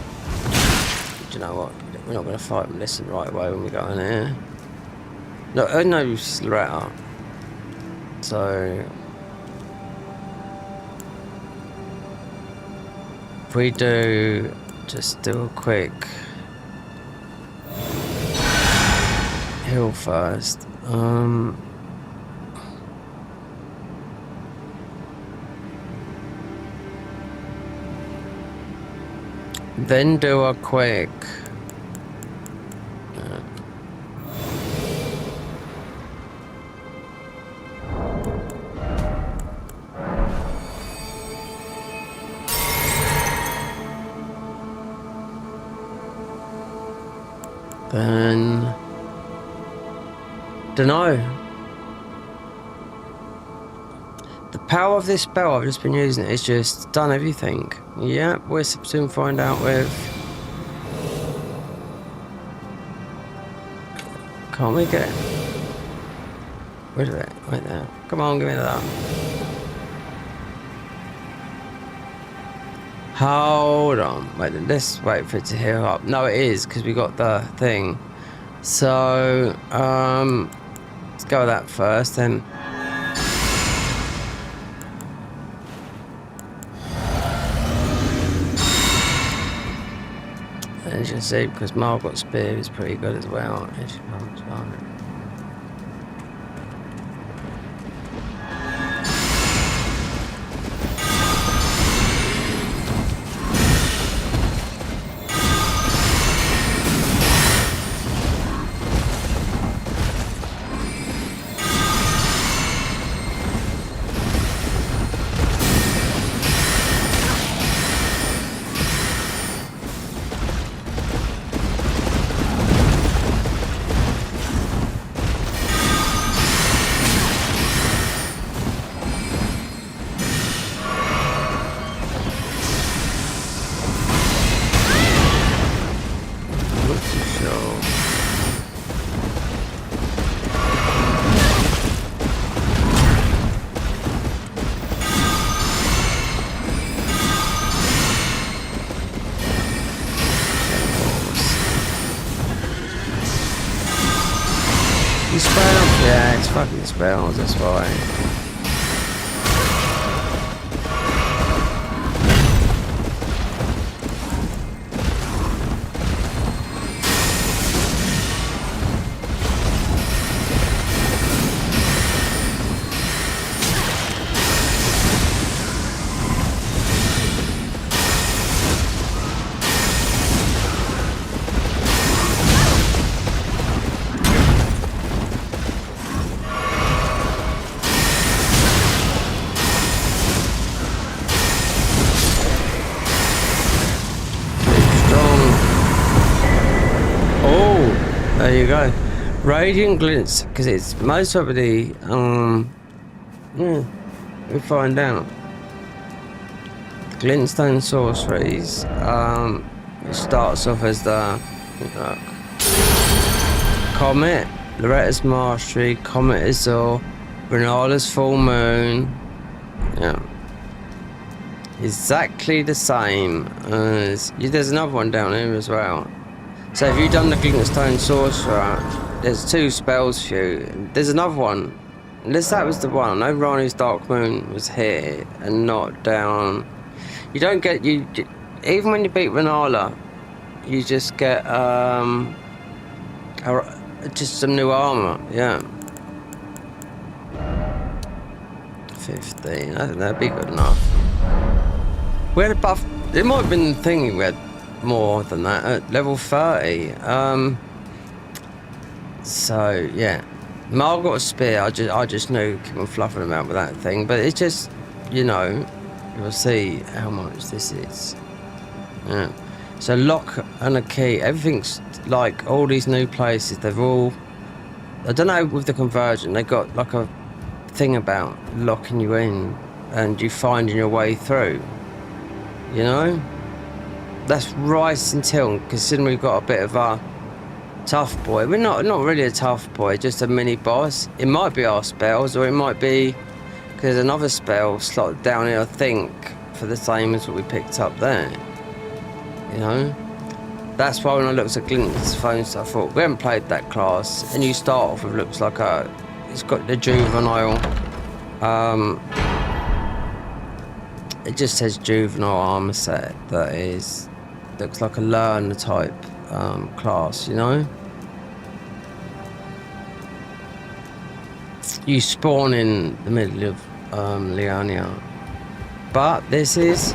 Do you know what? We're not going to fight Melissa right away when we go in here. No, Loretta. So if we just do a quick heal first. Then do a quick then dunno. The power of this spell, I've just been using it, it's just done everything. Yeah, we'll soon find out with. Can't we get rid of it? Right there. Come on, give me that. Hold on. Wait, let's wait for it to heal up. No, it is, because we got the thing. So, let's go with that first, then. As you can see, because Margot's spear is pretty good as well. Here she comes, right. spell? Yeah, it's fucking spells, that's why. There you go. Radiant glints, because it's most probably, yeah, we'll find out. Glintstone sorceries, it starts off as the Comet, Loretta's Mastery, Comet Azure, Renala's Full Moon, yeah. Exactly the same as, there's another one down here as well. So if you've done the Glintstone Sorcerer, there's 2 spells for you. There's another one. Unless that was the one. I know Rani's Dark Moon was here and not down. You don't get, even when you beat Renala, you just get just some new armor, yeah. 15, I think that'd be good enough. We had a buff, it might have been the thing we had more than that at level 30. So yeah, Mark got a spear. I just knew keep on fluffing about with that thing, but it's just, you know, you'll see how much this is. Yeah. So lock and a key. Everything's like all these new places. They've all, I don't know, with the Convergence, they got like a thing about locking you in and you finding your way through. You know. That's right until, considering we've got a bit of a tough boy. We're not really a tough boy, just a mini boss. It might be our spells, or it might be because there's another spell slotted down here, I think, for the same as what we picked up there. You know? That's why when I looked at Glint's phones, I thought, we haven't played that class. And you start off with, looks like it's got the juvenile, it just says juvenile armor set. That is, looks like a learner type class, you know. You spawn in the middle of Liania, but this is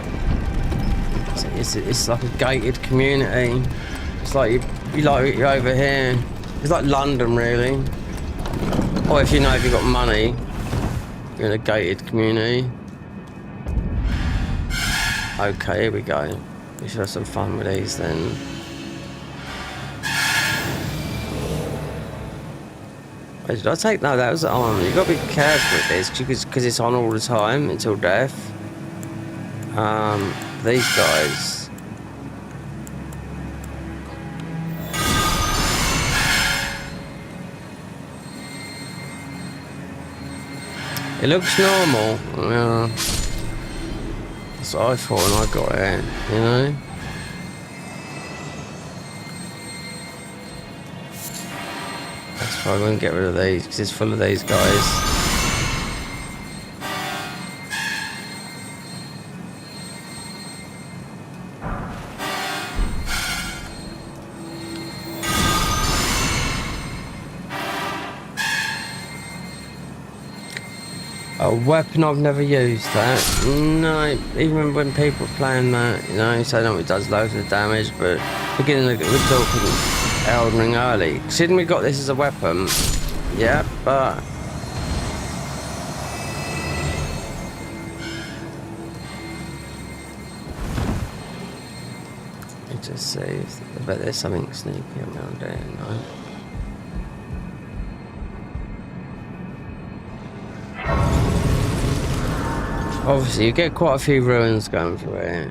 it's like a gated community. It's like you're over here. It's like London, really. Or if you've got money, you're in a gated community. Okay, here we go. We should have some fun with these then. Wait, did I take? No, that was on. You gotta be careful with this because it's on all the time until death. These guys. It looks normal. Yeah. That's what I thought when I got it, you know? That's why I won't get rid of these, because it's full of these guys. A weapon I've never used that. No, even when people are playing that, you know, so I know it does loads of damage, but we're talking Elden Ring early. Considering we got this as a weapon, yeah, but let's just see. I bet there's something sneaky around there, no? Obviously, you get quite a few ruins going through it.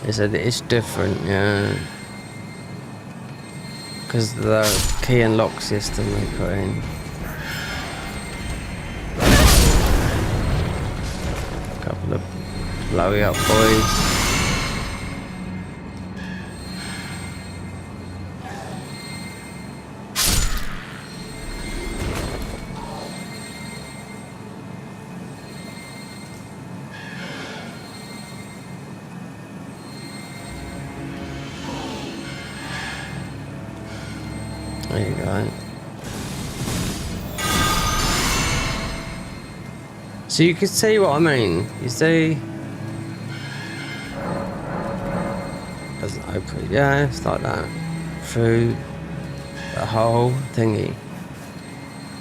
It's different, yeah. Because of the key and lock system they put in. A couple the blowy up boys. There you go. So you can see what I mean. You see? Doesn't open. Yeah, it's like that. Through the whole thingy.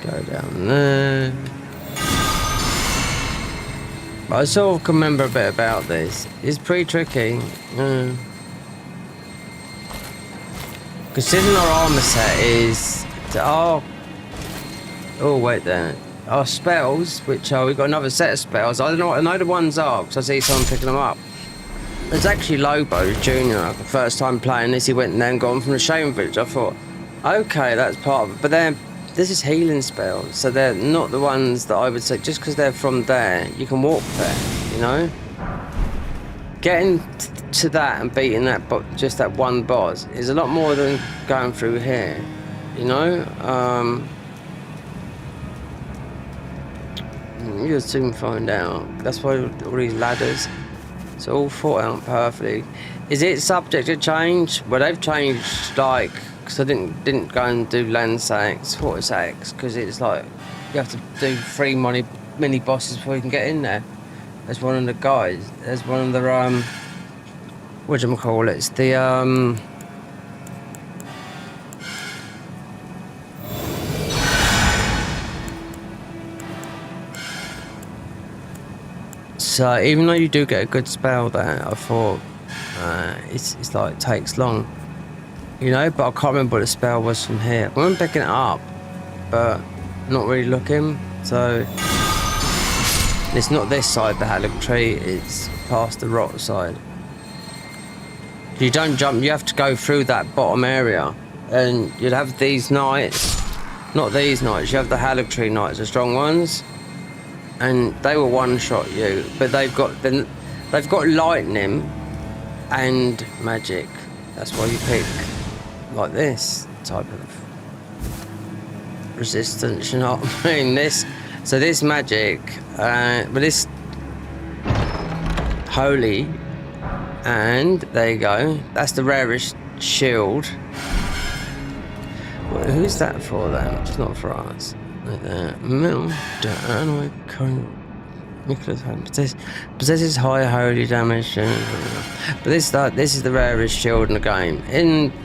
Go down there. But I sort of can remember a bit about this. It's pretty tricky. Considering our armor set is oh wait there. Our spells, which are we've got another set of spells. I don't know what I know the ones are because I see someone picking them up. There's actually Lobo Junior. The first time playing this, he went there and got them from the Shame Village. I thought, okay, that's part of it. But then this is healing spells, so they're not the ones that I would say. Just because they're from there, you can walk there. You know, getting to that and beating that, but just that one boss is a lot more than going through here. You know. You'll soon find out. That's why all these ladders, it's all thought out perfectly. Is it subject to change? Well, they've changed, like, because I didn't go and do land sacks, water sacks, because it's like you have to do 3 mini bosses before you can get in there. There's one of the guys. There's one of the whatchamacallit, it's the So even though you do get a good spell there, I thought it's like it takes long, you know. But I can't remember what the spell was from here. I remember picking it up, but not really looking. So it's not this side, the Halleck tree. It's past the rock side. You don't jump. You have to go through that bottom area, and you'd have these knights. Not these knights. You have the Halleck tree knights, the strong ones. And they will one-shot you, but they've got lightning and magic. That's why you pick like this type of resistance. You know what I mean? This magic, but this holy, and there you go. That's the rarest shield. Well, who's that for then? It's not for us. Possesses high holy damage, but this is the rarest shield in the game.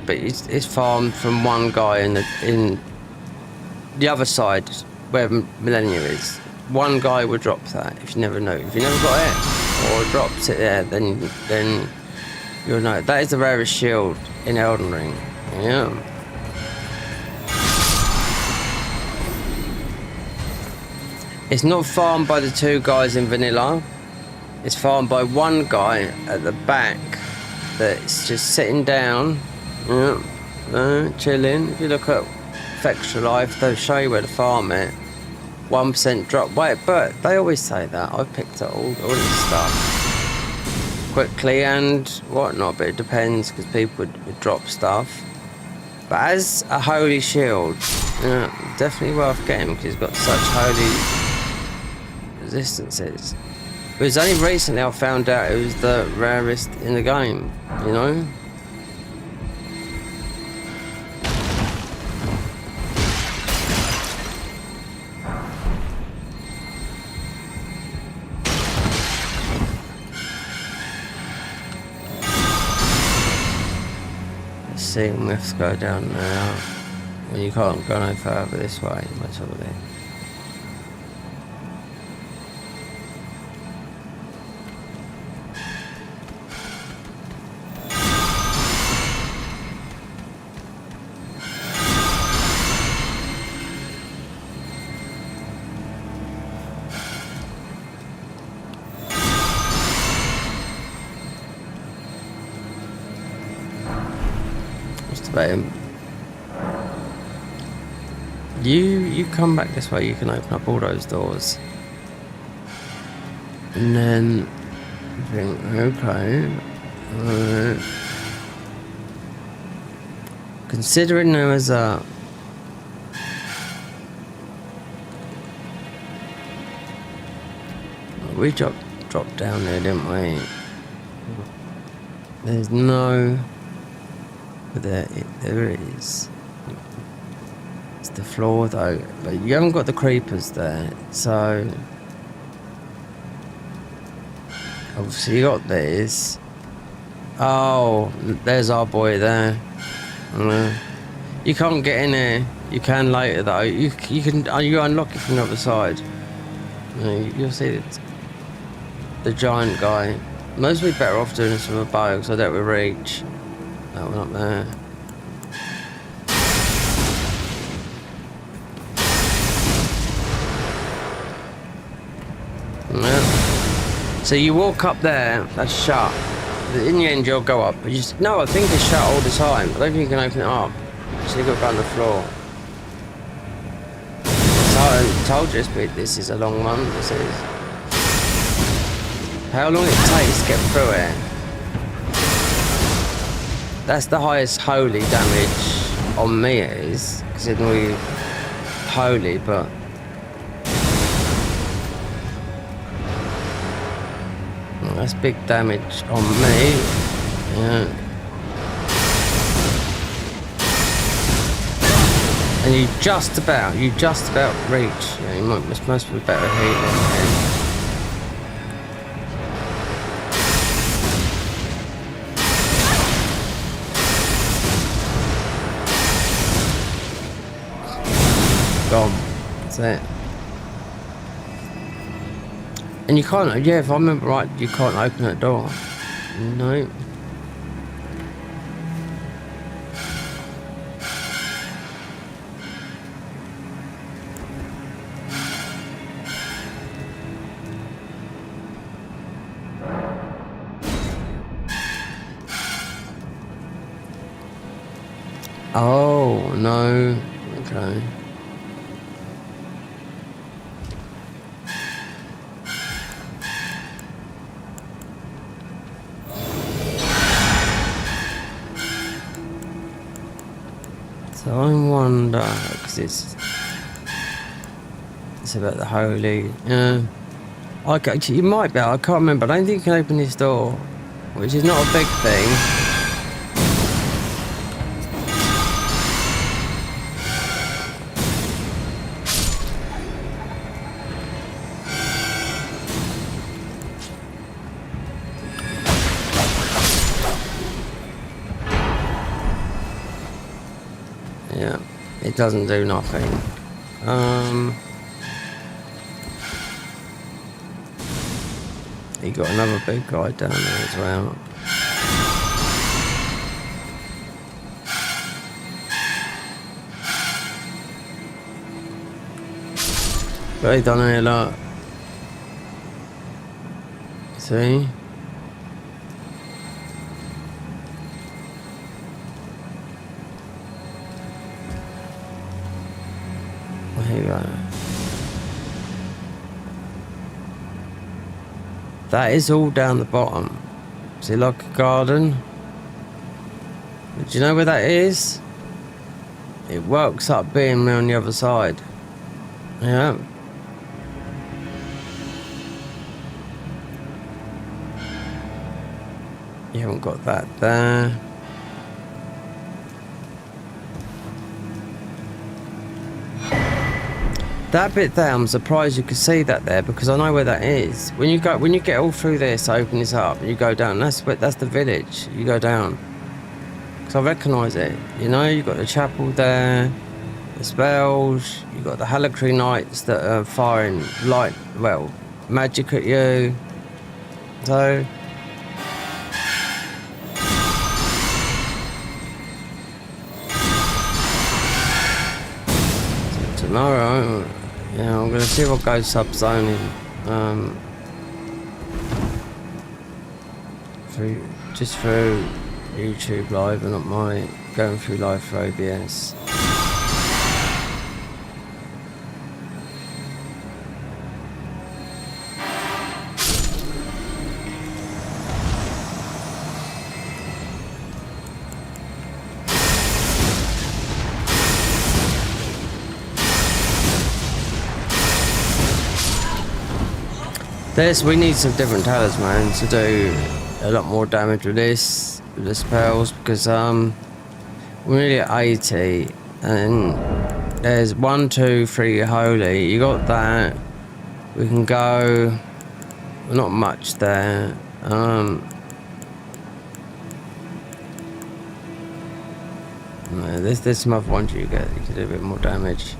But it's farmed from one guy in the other side where Millennia is. One guy would drop that if you never know. If you never got it or drops it there, then you'll know. That is the rarest shield in Elden Ring. Yeah. It's not farmed by the 2 guys in vanilla. It's farmed by one guy at the back that's just sitting down, chilling. If you look at Extra Life, they'll show you where to farm it. 1% drop. Wait, but they always say that. I've picked up all this stuff quickly and whatnot, but it depends because people would drop stuff. But as a holy shield, definitely worth getting because it's got such holy resistances. But it's only recently I found out it was the rarest in the game, you know? Let's see, we have to go down now. Well, you can't go no further this way, most probably. You come back this way, you can open up all those doors. And then Okay. Alright. Considering there was a... We dropped down there, didn't we? There's no... But there is. It's the floor though. But you haven't got the creepers there, so... Obviously you got this. Oh, there's our boy there. You can't get in there. You can later though. You unlock it from the other side. You'll see the giant guy. Most be better off doing this with a bow, so that we reach. That one up there. Yeah. So you walk up there, that's shut. In the end you'll go up. But no, I think it's shut all the time. I don't think you can open it up. So you got to go on the floor. So I told you this is a long one. This is. How long it takes to get through it. That's the highest holy damage on me it is. Considering we holy, but that's big damage on me. Yeah. And you just about reach. Yeah, you must be better healing. Gone. That's it. And you can't, yeah, if I remember right, you can't open that door. No. Oh, no. Okay. So I wonder, because it's about the holy. You might be. I can't remember. I don't think you can open this door, which is not a big thing. Yeah, it doesn't do nothing. You got another big guy down there as well. But he done a lot. See? There you go. That is all down the bottom. See, like a garden? Do you know where that is? It works up being on the other side. Yeah. You haven't got that there. That bit there, I'm surprised you could see that there because I know where that is. When you get all through this, open this up, and you go down. That's the village. You go down. Because I recognise it. You know, you got the chapel there, the spells. You got the Halakri knights that are firing light, well, magic at you. So. Tomorrow, yeah, I'm gonna see what goes sub-zoning through YouTube Live and not my going through live for OBS. We need some different talismans to do a lot more damage with this, with the spells, because we're nearly at 80, and there's 1, 2, 3 holy. You got that. We can go. Not much there. No, there's some other ones you get. You can do a bit more damage.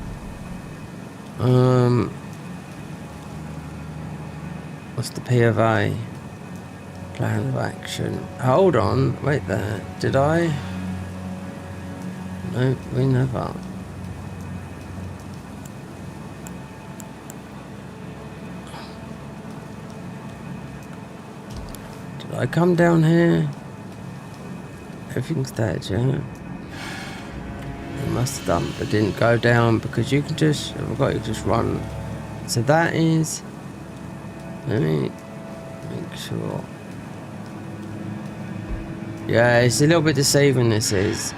What's the P of A? Plan of action. Hold on, wait there. Did I? No, we never. Did I come down here? Everything's dead, yeah? I must have done, but didn't go down because you can just, I've got you just run. So that is, let me make sure. Yeah, it's a little bit deceiving, this is.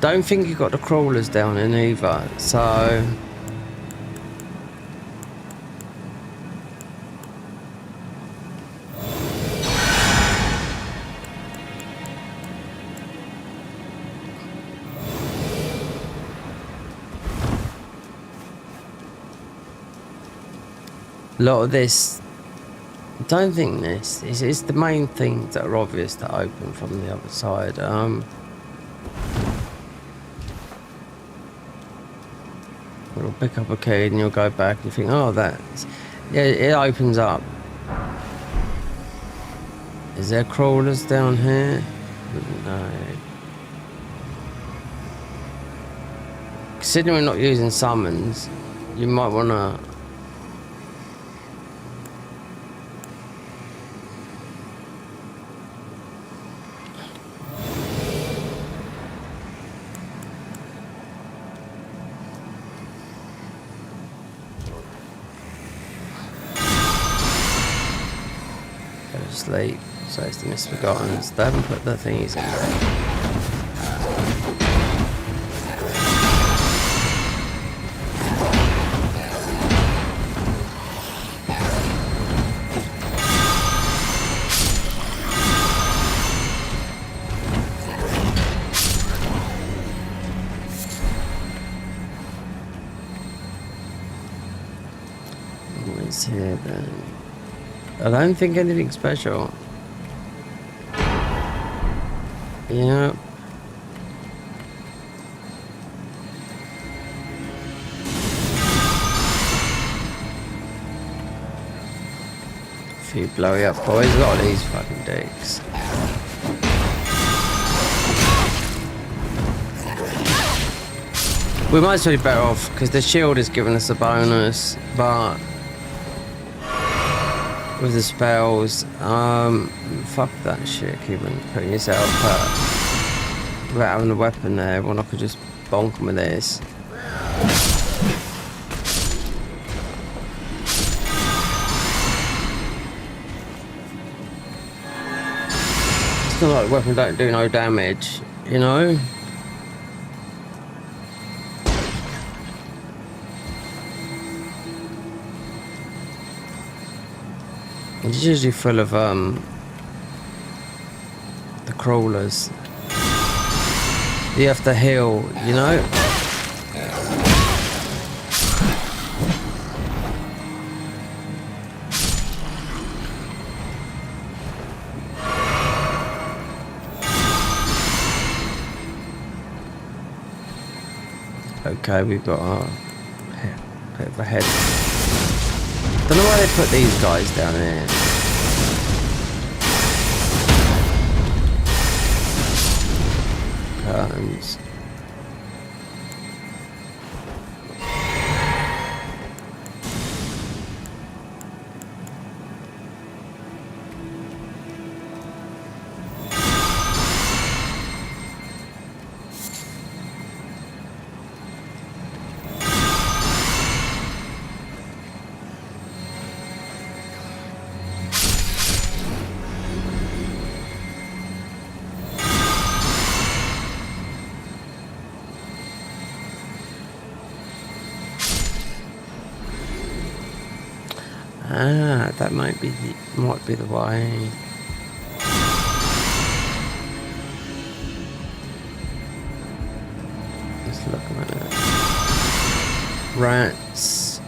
Don't think you got the crawlers down in either, so. A lot of this, I don't think this, it's the main things that are obvious that open from the other side. You'll pick up a key and you'll go back and you think, oh, that's, yeah, it opens up. Is there crawlers down here? No. Considering we're not using summons, you might want to. Sleep, so it's the misforgottens. They haven't put the thingies in there. What's here then? I don't think anything special. Yeah. A few blowy up boys. Look at these fucking dicks. We might as well be better off because the shield is giving us a bonus, but with the spells, fuck that shit, keeping putting yourself without having a weapon there when I could just bonk them with this. It's not like the weapon don't do no damage, you know? It's usually full of the crawlers. You have to heal, you know? Okay, we've got a bit of a head. Don't know why they put these guys down here. Curtains. Ah, that might be the way. Let's look at it. Rats.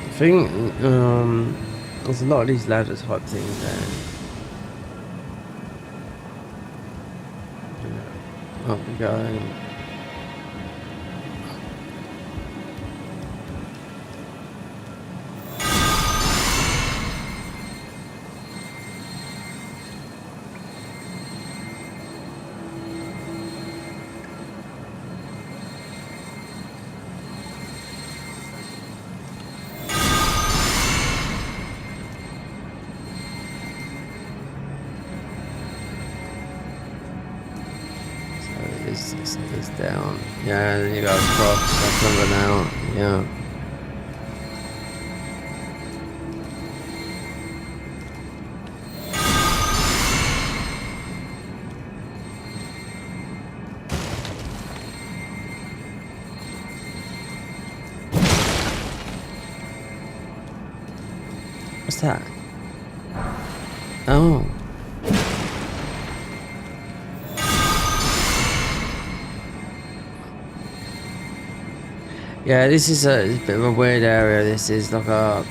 I think there's a lot of these ladder type things there. Up we go. It's down. Yeah, then you go across, up and out. Yeah. What's that? Oh. Yeah, this is a bit of a weird area. This is like a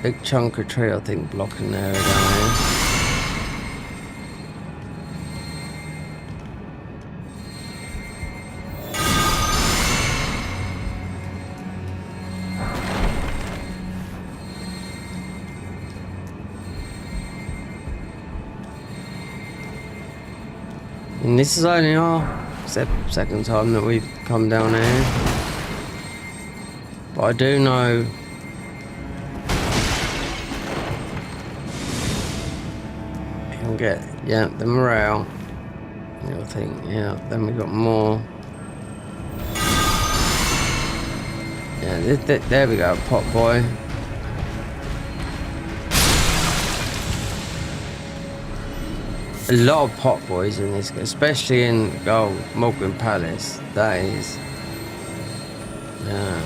big chunk of tree, I think, blocking the area down here. And this is only our second time that we've come down here. But I do know you can get, yeah, the morale. I think, yeah, then we got more. Yeah, there we go, pot boy. A lot of pot boys in this, especially in Morgan Palace. That is, yeah.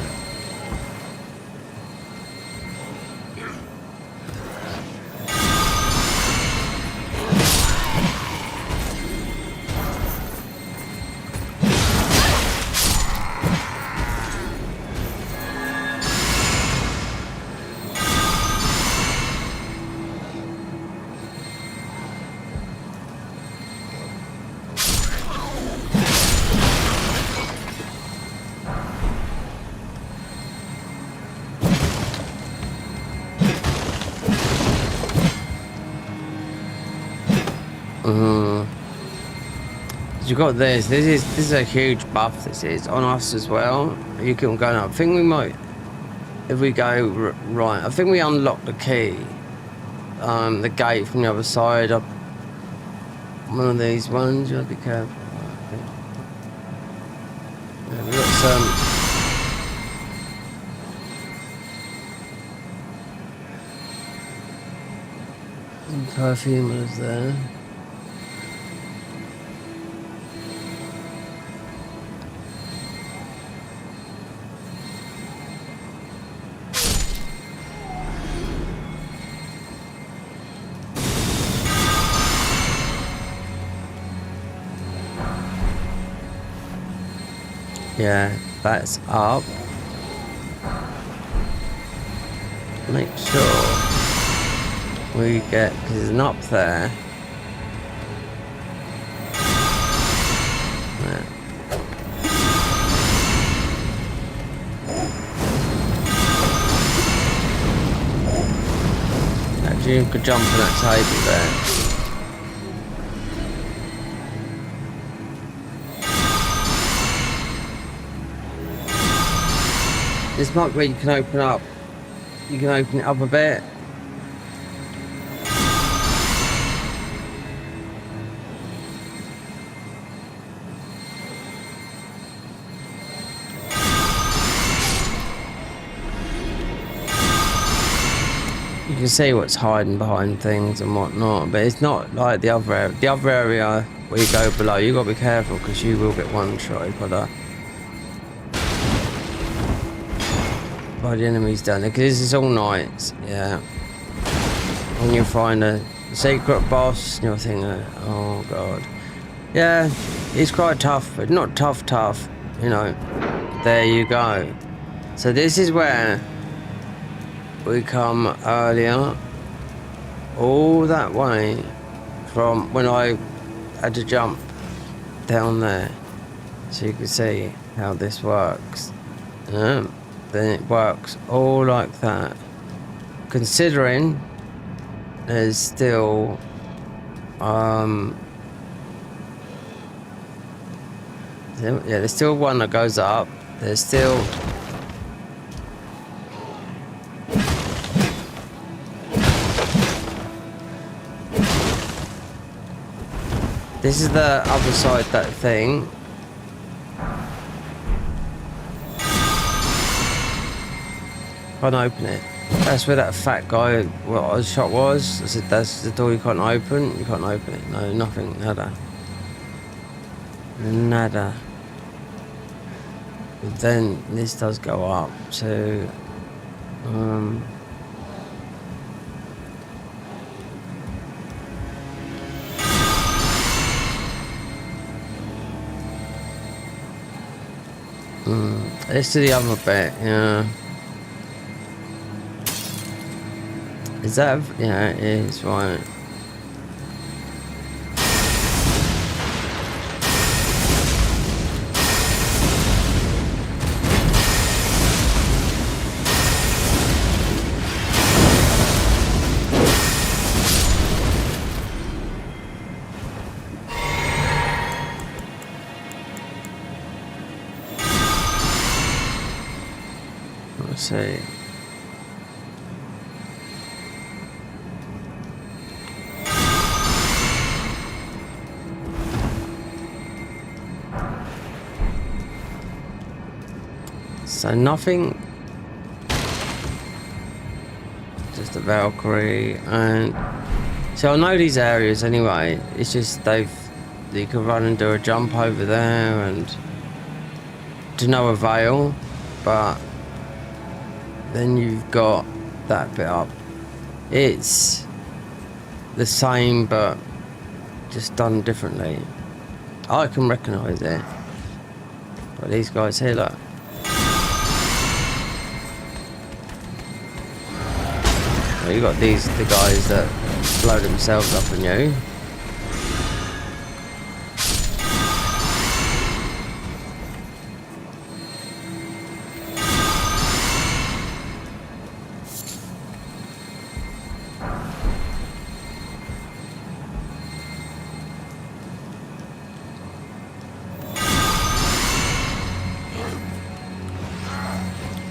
You got this. This is a huge buff. This is on us as well. You can go now. I think we might, if we go right. I think we unlock the key, the gate from the other side. Up one of these ones. You gotta be careful. Yeah, we got some perfumers there. Yeah, that's up. Make sure we get, because there's an up there. Yeah. Actually, you could jump on that table there. This might be where you can open up. You can open it up a bit. can see what's hiding behind things and whatnot, but it's not like the other area. The other area where you go below, you got to be careful because you will get one-shotted by the enemies down there. Because this is all nights, yeah. When you find a secret boss, and you're thinking, oh god. Yeah, it's quite tough, but not tough, you know. There you go. So this is where we come earlier, all that way from when I had to jump down there, so you can see how this works. Then it works all like that, considering there's still there's still one that goes up. There's still this is the other side, that thing. Can't open it. That's where that fat guy, what his shot was. I said, that's the door you can't open. You can't open it. No, nothing. Nada. Nada. But then this does go up to it's to the other bit, yeah. Is that? Yeah, it is, right. Let's see. So nothing, just a Valkyrie, and so I know these areas anyway. It's just you can run and do a jump over there and to no avail, but then you've got that bit up. It's the same but just done differently. I can recognise it, but these guys here, look. You got the guys that blow themselves up on you.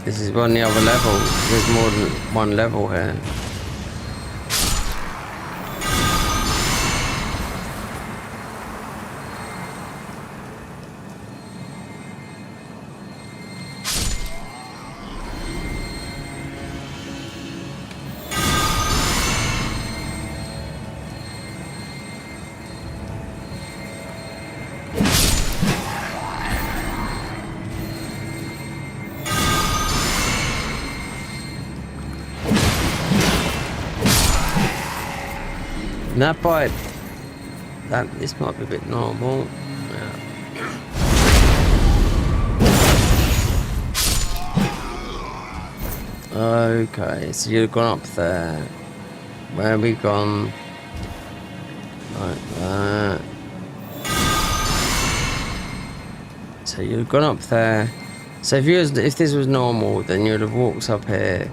This is on the other level. There's more than one level here. That bite, this might be a bit normal. Yeah. Okay, so you've gone up there. Where have we gone? Like that. So you've gone up there. So if this was normal, then you'd have walked up here,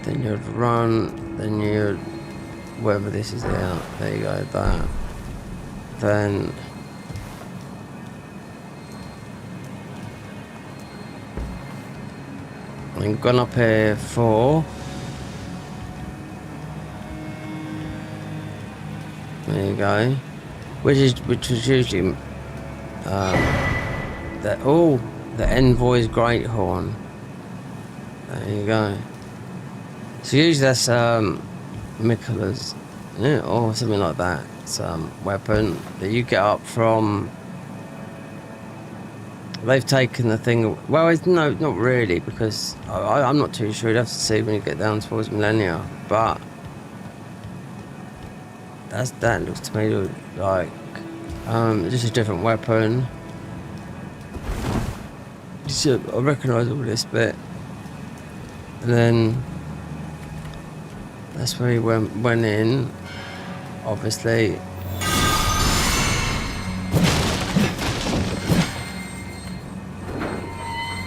then you'd run, then you'd whether this is there you go, that. Then I've gone up here for there you go. Which was usually the Envoy's Great Horn. There you go. So usually that's Mikkela's, yeah, or something like that. Some weapon that you get up from. They've taken the thing. Well, it's, no, not really, because I'm not too sure. You'd have to see when you get down towards Millennia. But that looks to me like just a different weapon. I recognise all this bit, and then that's where he went in. Obviously.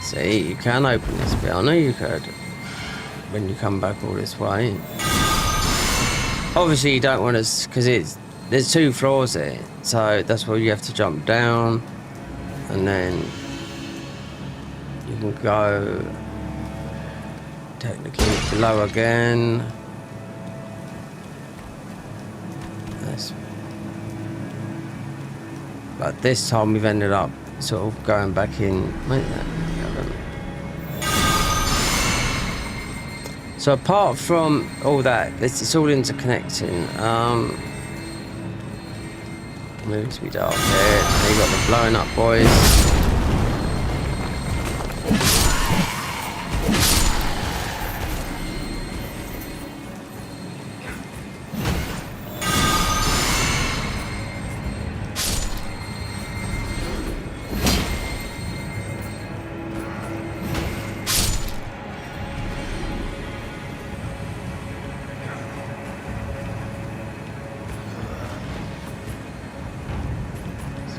See, you can open this bit. I know you could when you come back all this way. Obviously, you don't want to, because there's 2 floors here, so that's where you have to jump down, and then you can go technically below again. But this time we've ended up sort of going back in. So apart from all that, it's all interconnecting. Moves me dark here. And you got the blowing up boys.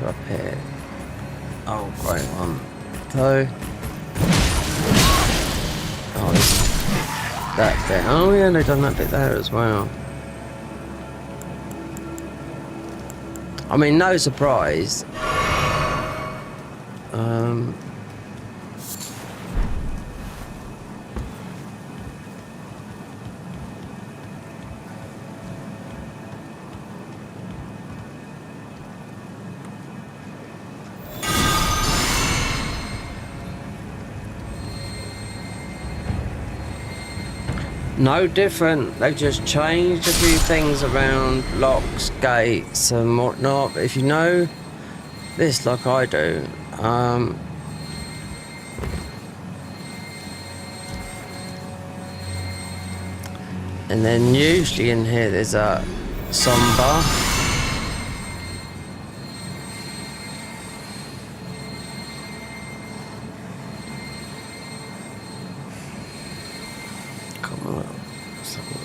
Up here. Oh, great one. So, that bit. Oh yeah, they've done that bit there as well. I mean, no surprise. No different. They've just changed a few things around, locks, gates, and whatnot. But if you know this like I do, and then usually in here there's a somber.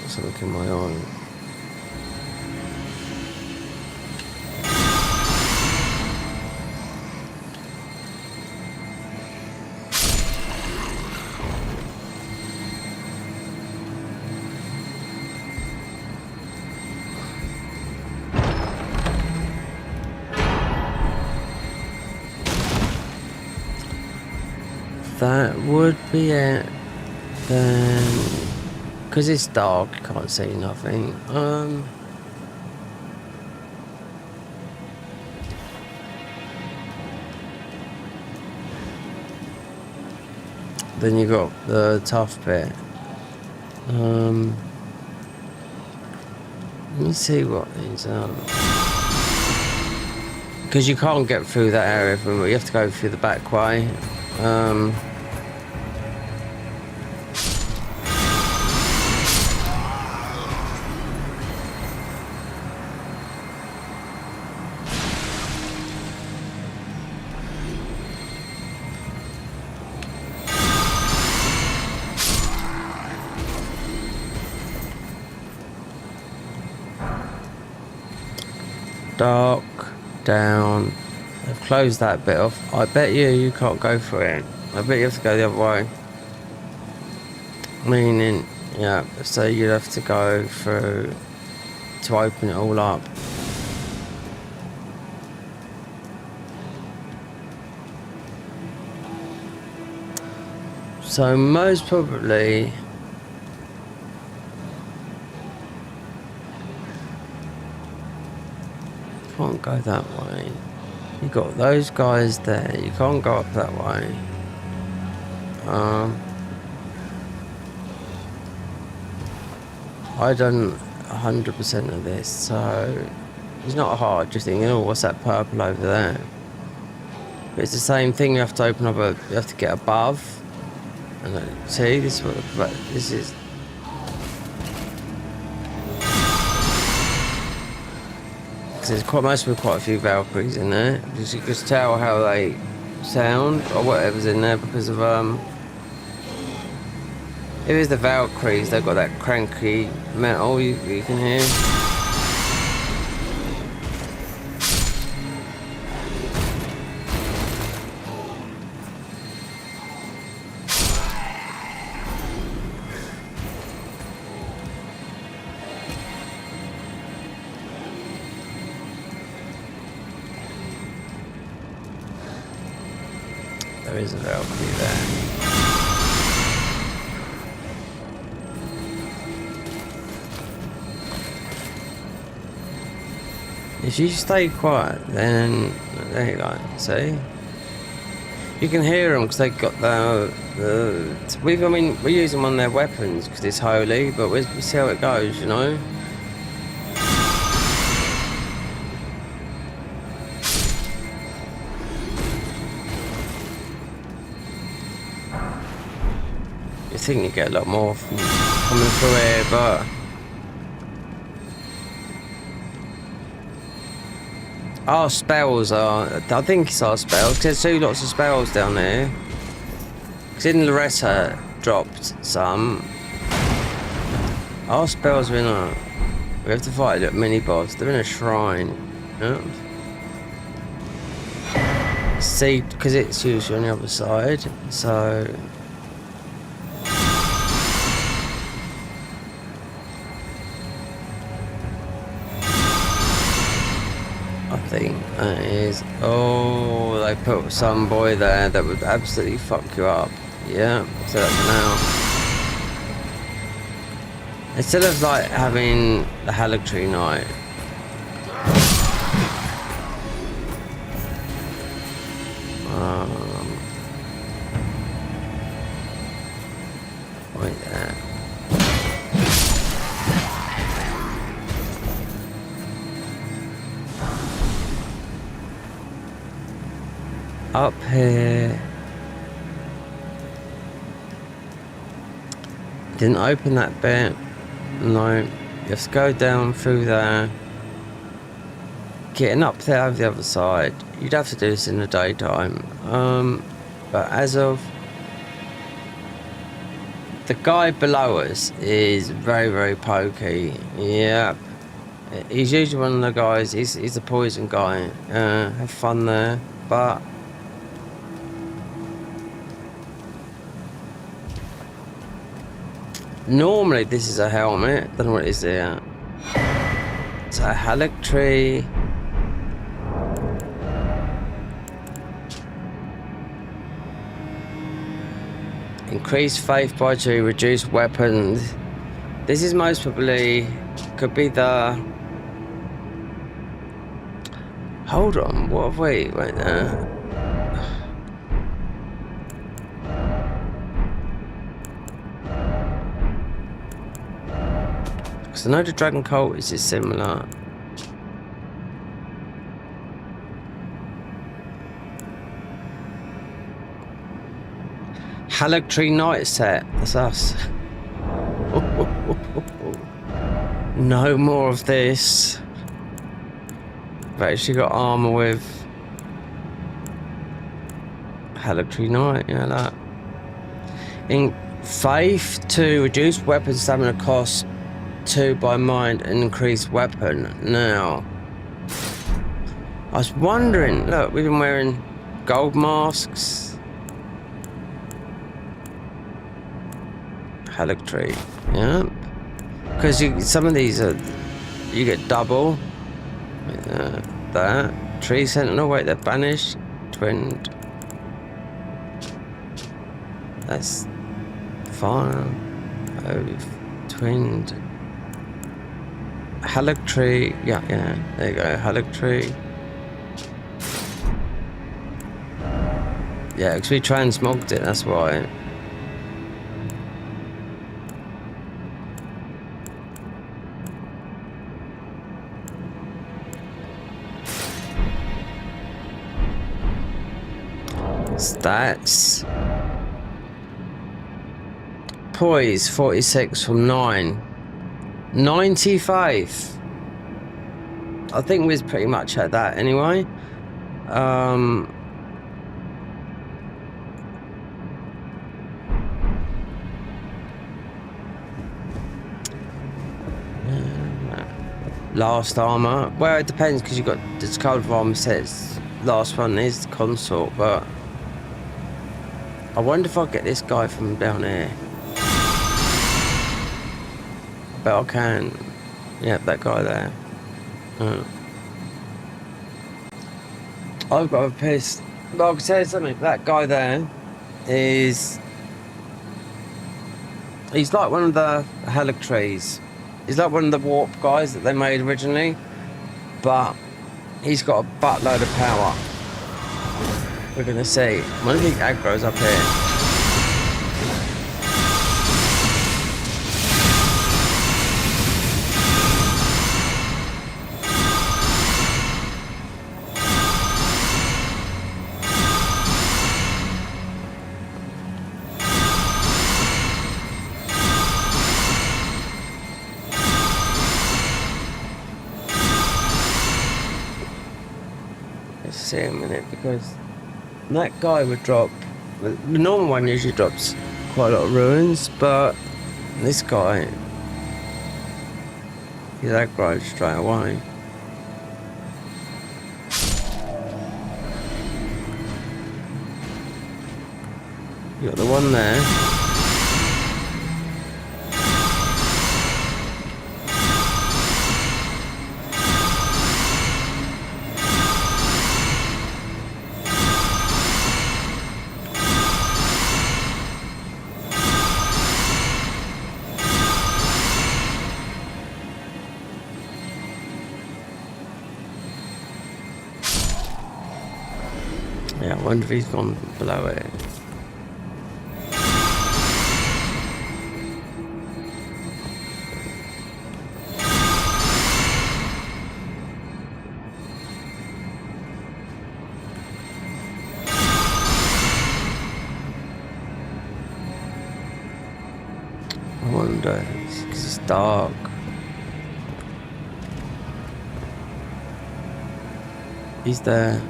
Something in my eye. That would be it then. Because it's dark, you can't see nothing. Then you got the tough bit. Let me see what these are. Because you can't get through that area from where you have to go through the back way. Dark down. They've closed that bit off. I bet you can't go through it. I bet you have to go the other way. Meaning, yeah, so you'd have to go through to open it all up. So most probably can't go that way. You got those guys there. You can't go up that way. I don't. 100% of this, so it's not hard. Just thinking, oh, what's that purple over there? But it's the same thing. You have to open up you have to get above, and see this is what this is. Because there's quite a few Valkyries in there. Because you can tell how they sound or whatever's in there because of if it's the Valkyries, they've got that cranky metal you can hear. There is a Valkyrie there. If you stay quiet, then there you go. See, you can hear them because they got I mean, we use them on their weapons because it's holy, but we see how it goes, you know. You think you get a lot more from coming through here, but our spells are, I think it's our spells, because there's lots of spells down there. Because in Loretta dropped some. Our spells are in a, we have to fight a little mini boss, they're in a shrine. Yeah. See, because it's usually on the other side, so I think that is, oh, they put some boy there that would absolutely fuck you up. Yeah, so that's now. Instead of like having the Haligtree Knight, wait there. Up here. Didn't open that bit. No. You have to go down through there. Getting up there over the other side. You'd have to do this in the daytime. But as of the guy below us is very, very pokey. Yeah. He's usually one of the guys, he's the poison guy. Have fun there. But normally this is a helmet. Don't know what it is there. It's a Haligtree. Increase faith by 2, reduce weapons. This is most probably, could be the, hold on, what have we, wait there. Because I know the Dragon Cult is similar. Haligtree Knight set, that's us. No more of this. We've actually got armor with Haligtree Knight, yeah, that. In faith to reduce weapon stamina cost 2 by mind and increase weapon. Now, I was wondering, look, we've been wearing gold masks. Haligtree, yeah, because some of these are, you get double. That tree sentinel, wait, they're banished, twinned. That's fine. Oh, twinned. Haligtree, yeah, there you go, Haligtree. Yeah, because we transmogged it, that's why. Stats. Poise 46 from 9. 95. I think we're pretty much at that anyway. Last armor. Well, it depends because you've got this code of armor sets. Last one is consort, but I wonder if I get this guy from down here. I bet I can. Yeah, that guy there. I've got a piss. But I can tell you something. That guy there is. He's like one of the Halictrees. He's like one of the warp guys that they made originally, but he's got a buttload of power. We're gonna see. I wonder if he aggro's up here. See a minute, because that guy would drop. The normal one usually drops quite a lot of ruins, but this guy, he's aggro straight away. You got the one there. Yeah, I wonder if he's gone below it. I wonder, because it's dark. He's there.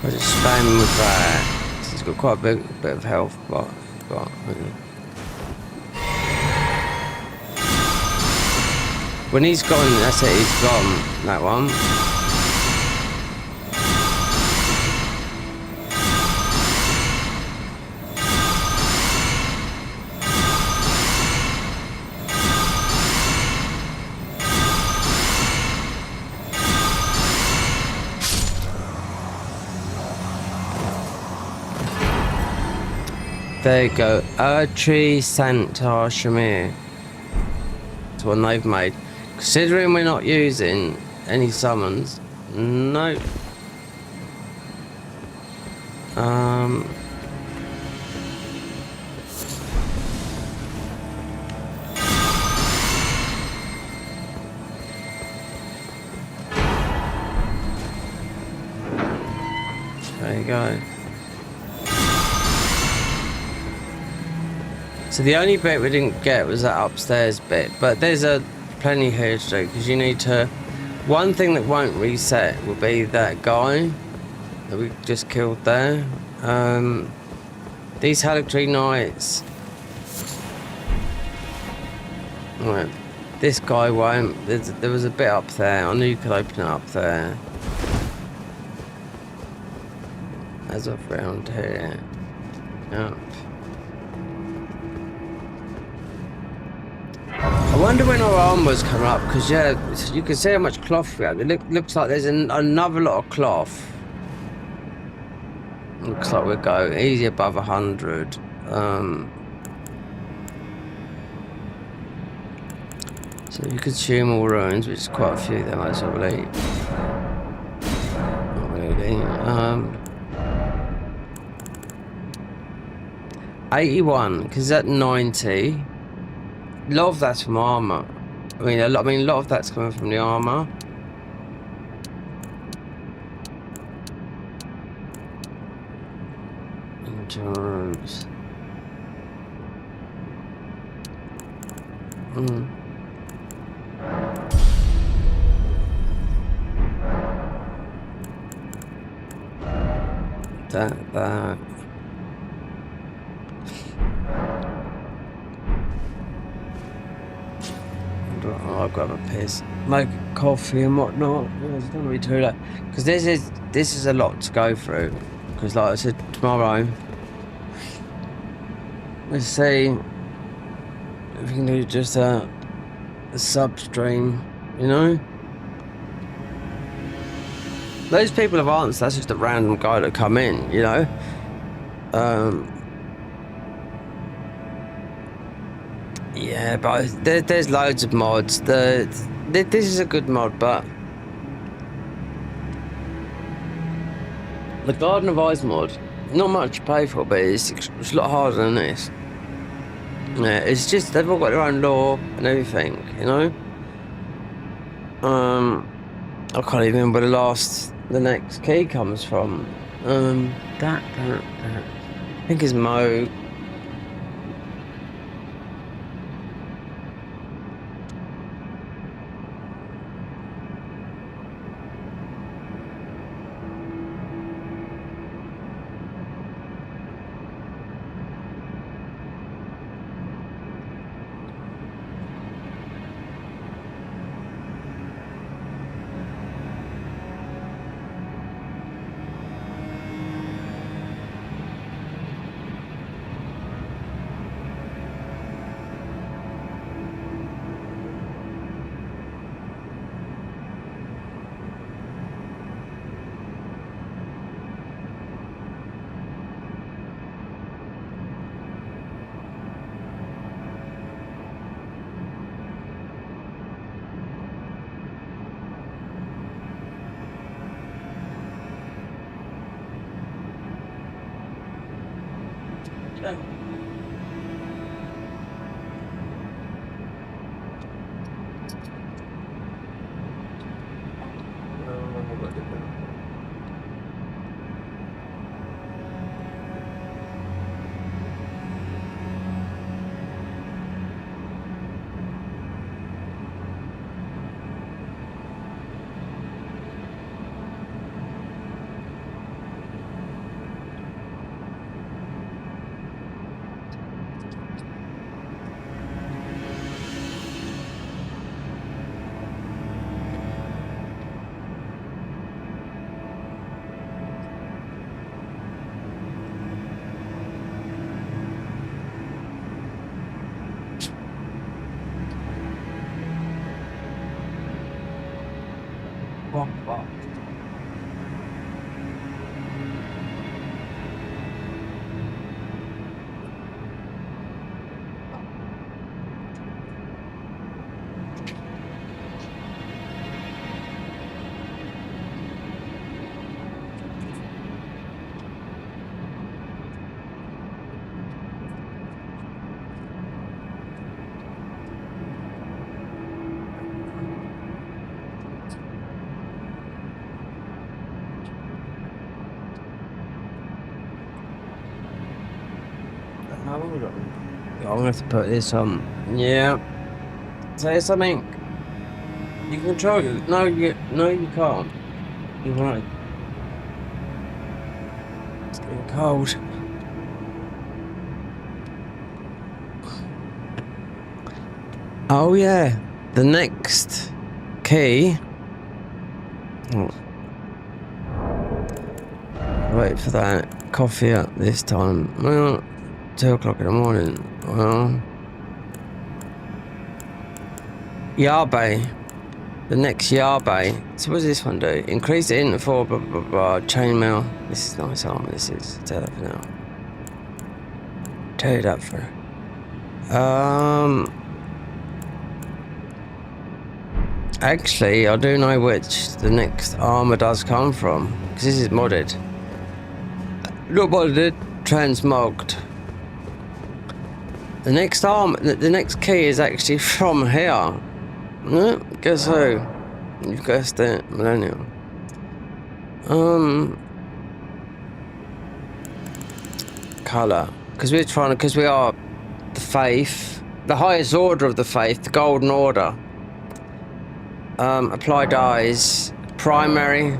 I just spam him with that. He's got quite a bit of health, but when he's gone, that's it. He's gone. That one. There you go. Erdtree Santar Shamir. It's one they've made. Considering we're not using any summons. No. There you go. So the only bit we didn't get was that upstairs bit, but there's plenty here to do, because you need to. One thing that won't reset will be that guy that we just killed there. These Halictree Knights. Right, this guy won't. There was a bit up there. I knew you could open it up there. As of round here. Yeah. I wonder when our armor's come up, because yeah, you can see how much cloth we have. It looks like there's another lot of cloth. Looks like we'll go easy above 100. So you consume all ruins, which is quite a few there, most I believe. Not really. 81, because at 90. A lot of that's from armor. I mean, a lot of that's coming from the armor. Endurance. That. I'll grab a piss, make coffee and whatnot. It's gonna be too late because this is a lot to go through. Because like I said, tomorrow, let's see if we can do just a sub stream. You know, those people have answered. That's just a random guy that come in. You know, yeah, but there's loads of mods. This is a good mod, but the Garden of Eyes mod, not much to pay for, but it's a lot harder than this. Yeah, it's just they've all got their own lore and everything, you know. I can't even remember the next key comes from. That. I think it's Mo. I'm gonna have to put this on. Yeah. Say something. You can control it. No, you can't. You're right. It's getting cold. Oh yeah, the next key. Oh. Wait for that coffee at this time. Well, 2 o'clock in the morning. Well, Yabe. The next Yabe. So what does this one do? Increase the interval, blah blah blah. Chainmail. This is nice armor. This is. Tell that for now. Tell you that for. Actually, I do know which the next armor does come from, because this is modded. Not modded, transmogged. The next the next key is actually from here. No, guess who? You've guessed it, Millennial. Colour. Because we are the faith, the highest order of the faith, the golden order. Apply dyes, primary.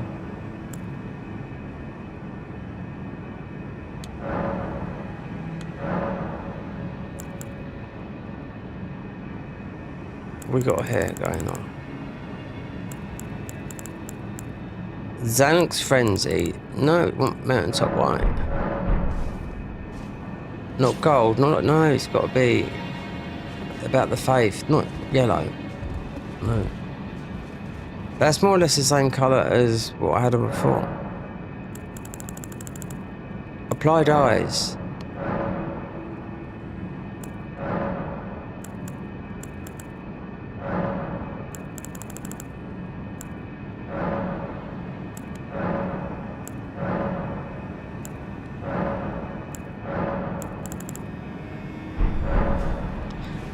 We got hair going on. Xanax Frenzy. No, mountaintop wine. Not gold. No, it's got to be about the faith. Not yellow. No. That's more or less the same colour as what I had on before. Applied eyes.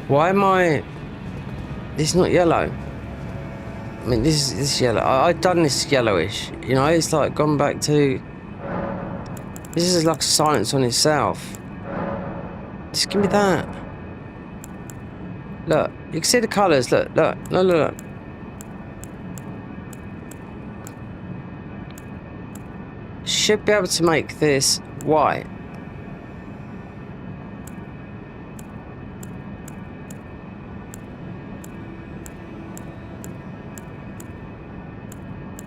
Why am I... This is not yellow. I mean, this is yellow. I've done this yellowish. You know, it's like gone back to... This is like silence on itself. Just give me that. Look, you can see the colours. Look. Should be able to make this white.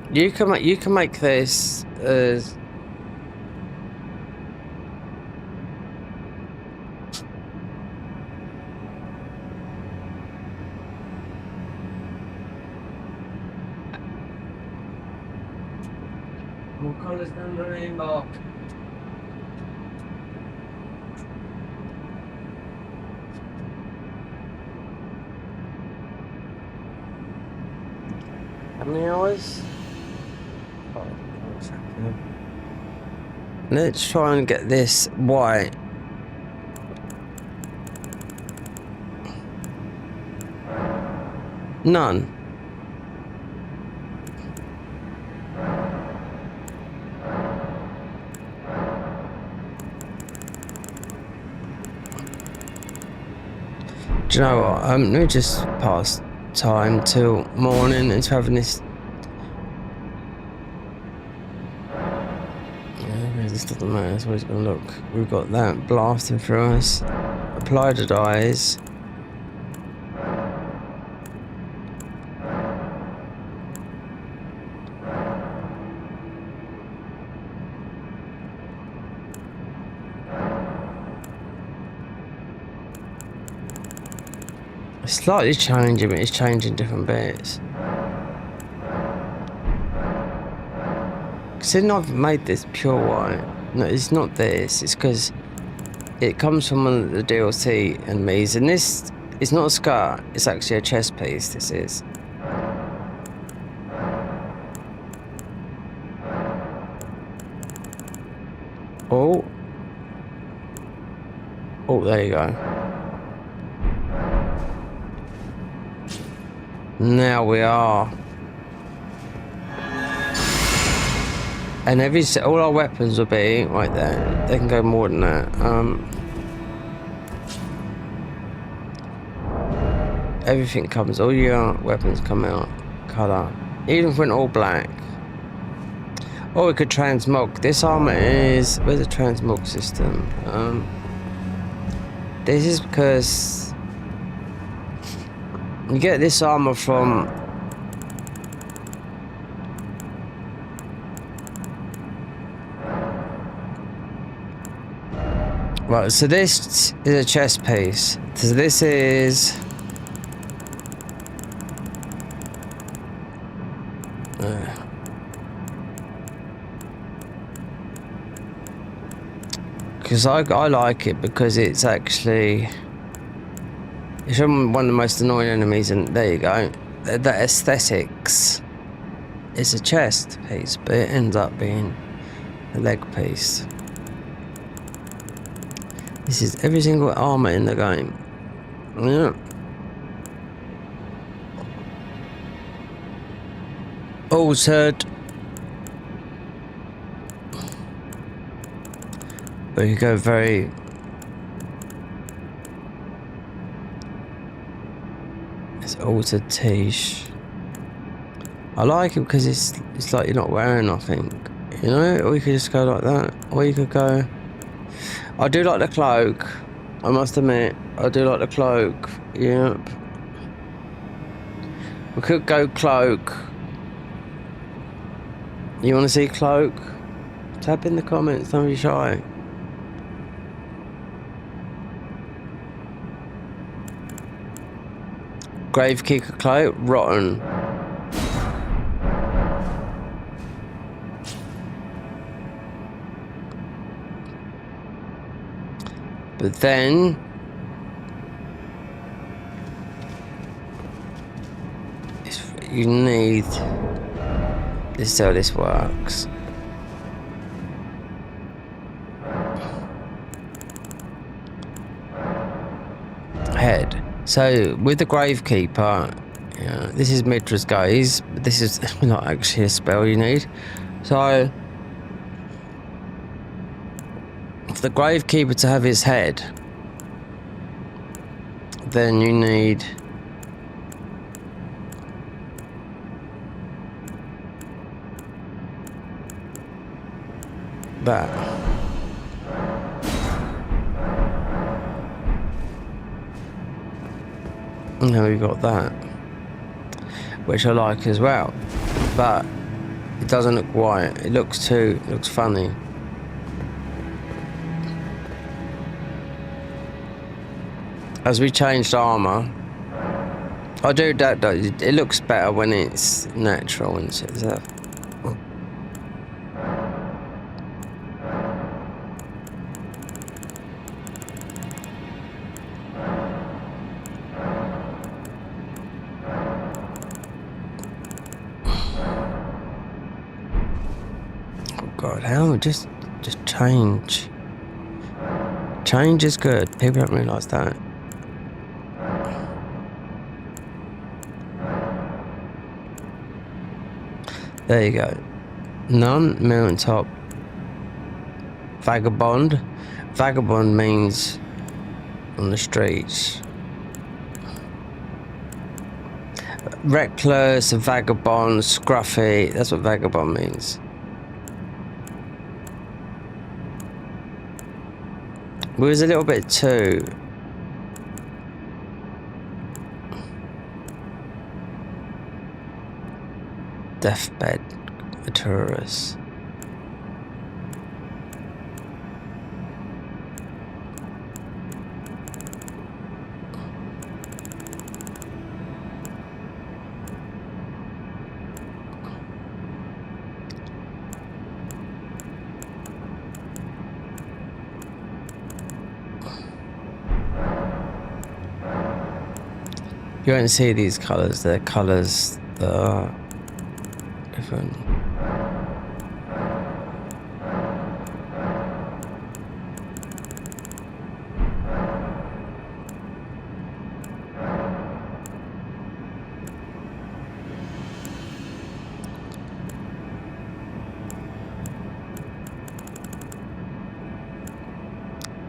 You can make this as more colours than the rainbow. How many hours? Let's try and get this white. None. Do you know what? Let me just pass time till morning into having this. This doesn't matter, that's what it's going to look. We've got that blasting through us. Apply the dyes. It's slightly changing, but it's changing different bits. Since I've made this pure white, no, it's not this, it's because it comes from one of the DLC enemies, and this is not a skirt, it's actually a chest piece, this is. Oh, there you go. Now we are. And all our weapons will be right there. They can go more than that. Everything comes. All your weapons come out. Color. Even if we're all black. Or we could transmog. This armor is. Where's the transmog system? This is because you get this armor from. Right, so this is a chest piece. So this is... Because I like it because it's actually... It's one of the most annoying enemies, and there you go. The aesthetics. It's a chest piece, but it ends up being a leg piece. This is every single armor in the game. Yeah. Altered. But you go very... It's altered tiche. I like it because it's like you're not wearing nothing. You know? Or you could just go like that. Or you could go... I do like the cloak. I must admit. I do like the cloak. Yep. We could go cloak. You want to see cloak? Type in the comments, don't be shy. Gravekeeper cloak, rotten. But then you need this is how this works. Head. So with the Gravekeeper, yeah, this is Midra's gaze, but this is not actually a spell you need. So for the Gravekeeper to have his head, then you need that. And now we've got that, which I like as well, but it doesn't look right. It looks funny. As we changed armor, I do that. It looks better when it's natural and stuff. God, how just change. Change is good. People don't realise that. There you go. None, mountaintop. Vagabond. Vagabond means on the streets. Reckless, vagabond, scruffy. That's what vagabond means. It was a little bit too deathbed a tourist. You won't see these colours, they're colours that are different.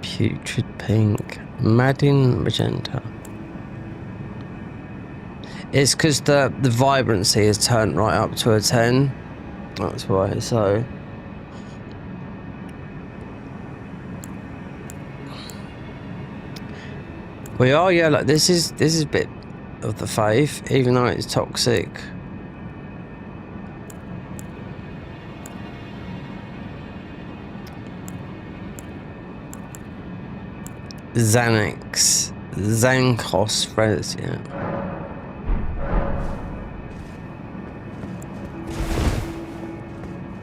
Putrid pink, Madding magenta. It's because the vibrancy is turned right up to a 10. That's why. So we are, yeah. Like this is a bit of the faith, even though it's toxic. Xanax, Zankos, friends, yeah.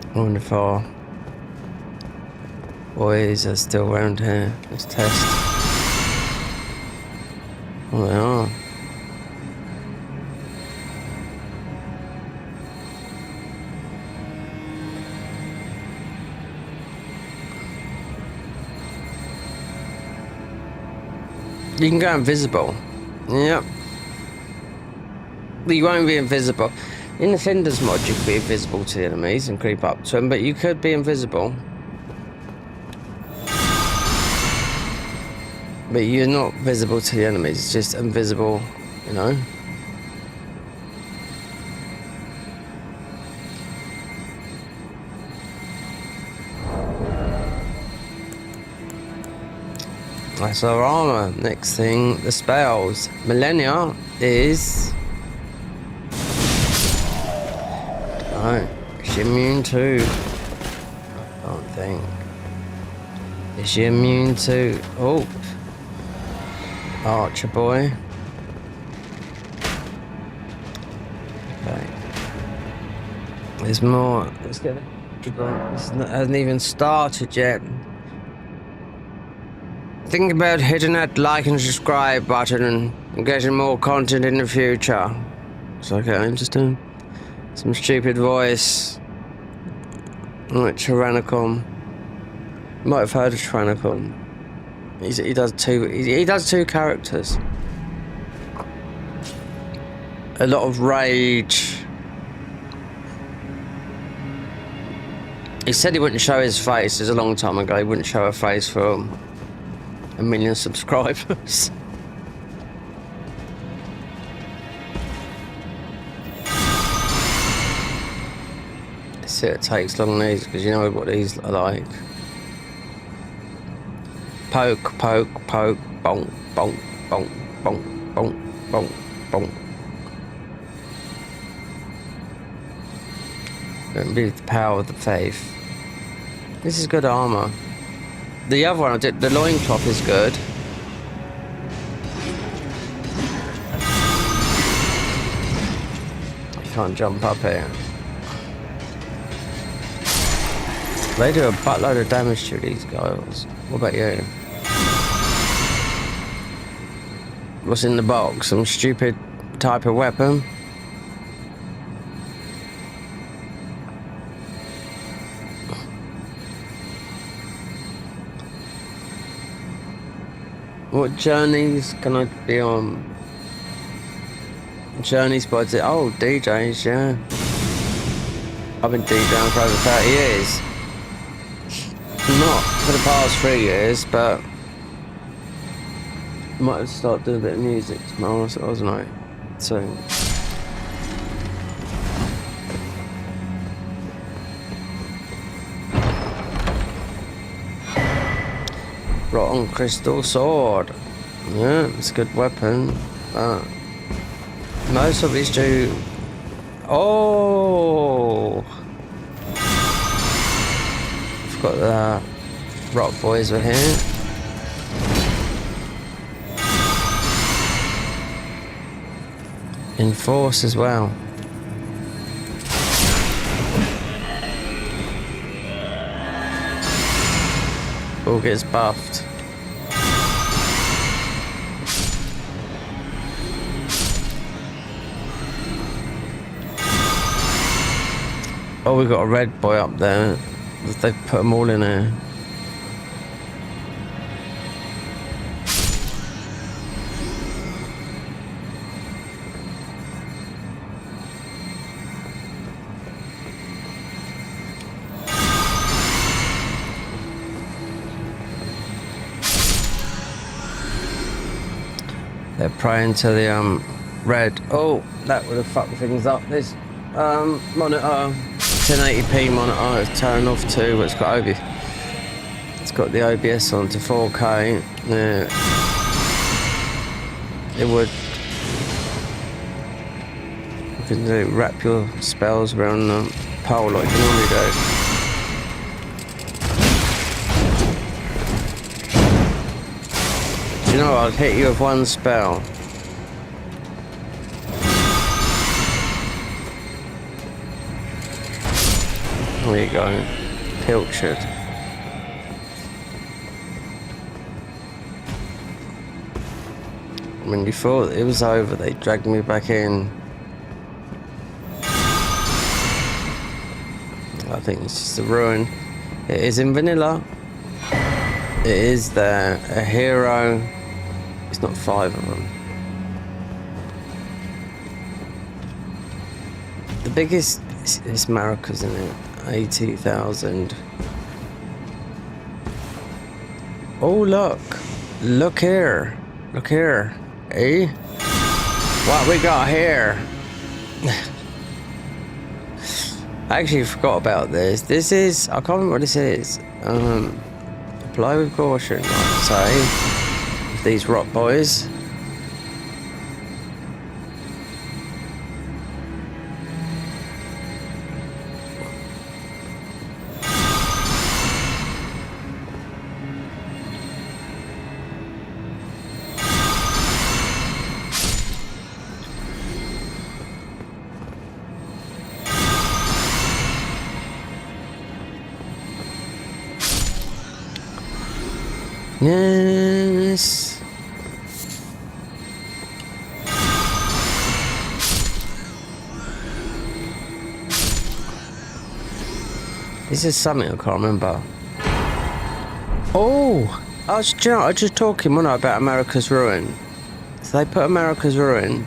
I wonder if our boys are still around here. Let's test. Oh, they are. You can go invisible. Yep. But you won't be invisible. In the Finders mod, you could be invisible to the enemies and creep up to them, but you could be invisible. But you're not visible to the enemies, it's just invisible, you know? That's our armor. Next thing, the spells. Millennia is... Oh, is she immune to... I don't think. Is she immune to... Oh. Archer boy. Okay. There's more. Let's get it. This hasn't even started yet. Think about hitting that like and subscribe button and getting more content in the future. It's okay, I'm just doing some stupid voice. Like Tyrannicon. You might have heard of Tyrannicon. He does two characters. A lot of rage. He said he wouldn't show his face. It was a long time ago. He wouldn't show a face for 1 million subscribers. See, it takes long these because you know what these are like. Poke, poke, poke, bonk, bonk, bonk, bonk, bonk, bonk, bonk. Don't be the power of the faith. This is good armor. The other one I did, the loincloth is good. You can't jump up here. They do a buttload of damage to these guys. What about you? What's in the box? Some stupid type of weapon? What journeys can I be on? Journeys by oh, DJs, yeah. I've been DJing for over 30 years. Not for the past 3 years, but might have started doing a bit of music tomorrow, wasn't I? So rotten crystal sword. Yeah, it's a good weapon. Most of these do. Oh, I've got the rock boys over here. Enforce as well. All gets buffed. Oh, we got a red boy up there. They've put them all in there. They're praying to the red. Oh, that would have fucked things up. This monitor, 1080p monitor, is turned off too, but it's got OBS. It's got the OBS on to 4K. Yeah. It would. You can do wrap your spells around the pole like you normally do. You know, I'd hit you with one spell. There you go. Pilchard. When you thought it was over, they dragged me back in. I think it's just a ruin. It is in vanilla. It is there. A hero It's not 5 of them. The biggest is America's, isn't it? 80,000. Oh, look. Look here. Look here. Eh? What we got here? I actually forgot about this. This is... I can't remember what this is. Apply with caution, I'd say. These rock boys. Yes. This is something I can't remember. Oh, I was just talking, wasn't I, about America's Ruin. So they put America's Ruin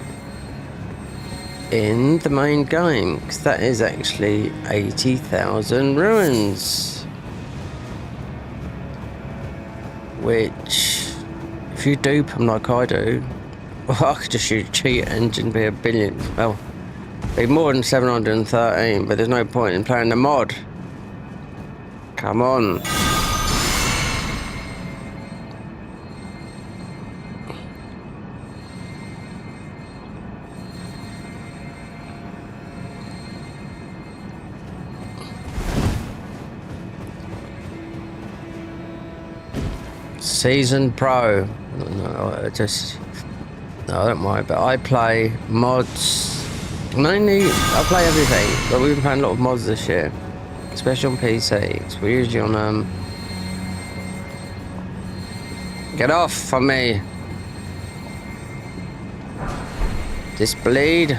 in the main game, because that is actually 80,000 ruins. Which, if you dupe them like I do, well, I could just use a cheat engine and be a billion. Well, be more than 713, but there's no point in playing the mod. Come on. Seasoned pro. No, I don't mind, but I play mods. Mainly, I play everything, but we've been playing a lot of mods this year, especially on PC. So we're usually on get off from me. Disbleed.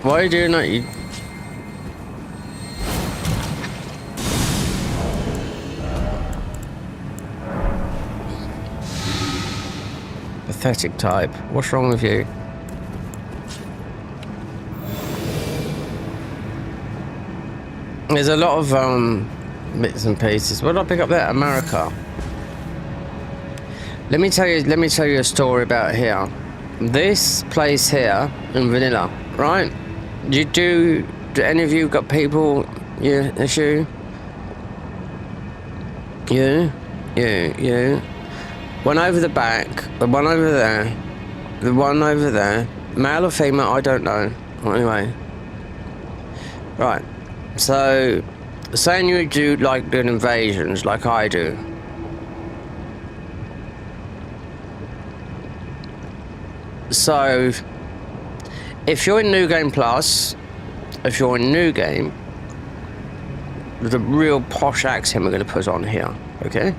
Why are you doing that? You... Pathetic type. What's wrong with you? There's a lot of bits and pieces. Where did I pick up that? America. Let me tell you a story about here. This place here in vanilla, right? Do any of you got people you issue? You? One over the back, the one over there, the one over there. Male or female, I don't know. Well, anyway. Right. So, saying you do like doing invasions like I do. So, if you're in New Game Plus, if you're in New Game, the real posh accent we're going to put on here, okay?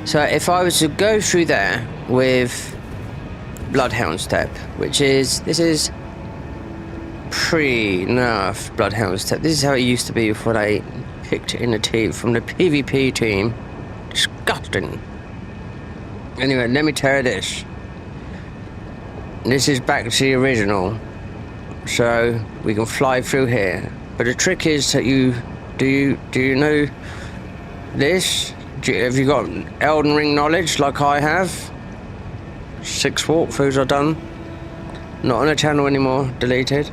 So if I was to go through there with Bloodhound Step, which is, this is pre-nerf Bloodhound Step. This is how it used to be before they picked it in the team from the PvP team. Disgusting. Anyway, let me tell you this. This is back to the original. So we can fly through here. But the trick is that do you know this? Have you got Elden Ring knowledge like I have? 6 walkthroughs I've done. Not on the channel anymore, deleted.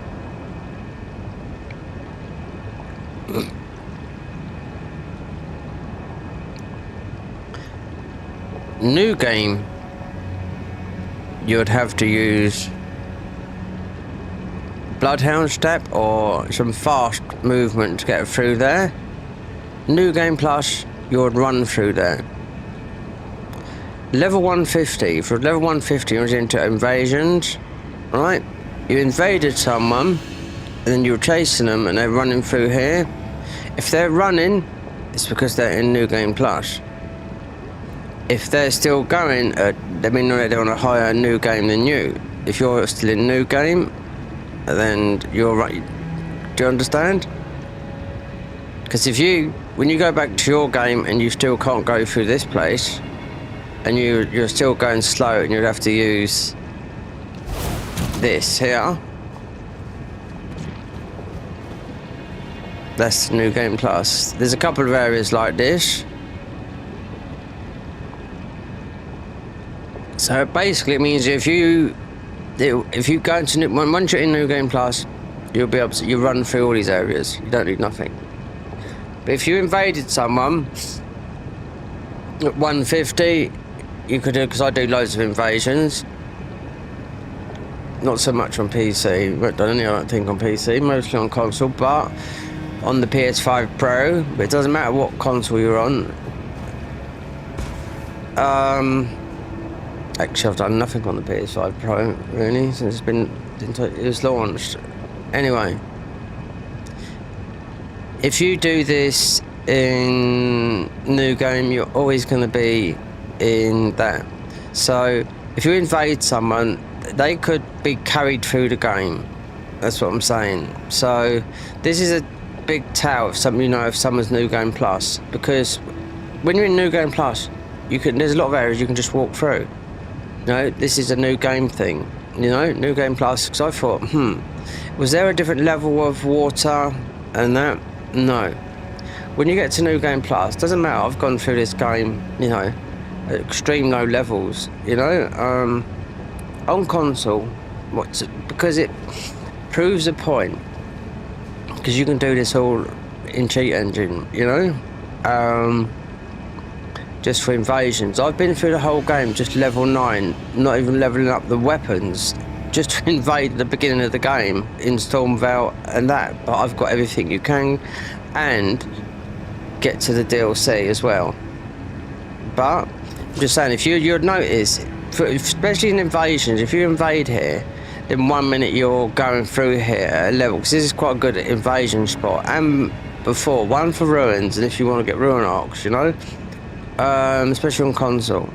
New game, you would have to use Bloodhound Step or some fast movement to get through there. New Game Plus, you would run through there. Level 150, for level 150 you was into invasions, right? You invaded someone, and then you were chasing them and they're running through here. If they're running, it's because they're in New Game Plus. If they're still going, they mean they're on a higher New Game than you. If you're still in New Game, then you're right. Do you understand? Because if you when you go back to your game and you still can't go through this place, and you're still going slow, and you'd have to use this here. That's New Game Plus. There's a couple of areas like this. So basically it means if you go into once you're in New Game Plus, you'll be able to, you run through all these areas. You don't need nothing. But if you invaded someone at 150, you could do, because I do loads of invasions. Not so much on PC, but I don't think on PC, mostly on console, but on the PS5 Pro, but it doesn't matter what console you're on. Actually, I've done nothing on the PS5 Pro, really, since it was launched. Anyway, if you do this in New Game, you're always going to be in that. So, if you invade someone, they could be carried through the game. That's what I'm saying. So, this is a big tell if someone's New Game Plus, because when you're in New Game Plus, there's a lot of areas you can just walk through. This is a new game thing, New Game Plus, because I thought, was there a different level of water and that? No. When you get to New Game Plus, doesn't matter, I've gone through this game, at extreme low levels, on console, because it proves a point, because you can do this all in cheat engine, just for invasions. I've been through the whole game just level 9, not even leveling up the weapons, just to invade the beginning of the game in Stormvale and that, but I've got everything you can, and get to the DLC as well. But I'm just saying, if you'd notice, especially in invasions, if you invade here, then 1 minute you're going through here at a level, because this is quite a good invasion spot, and before, one for ruins, and if you want to get ruin arcs, especially on console.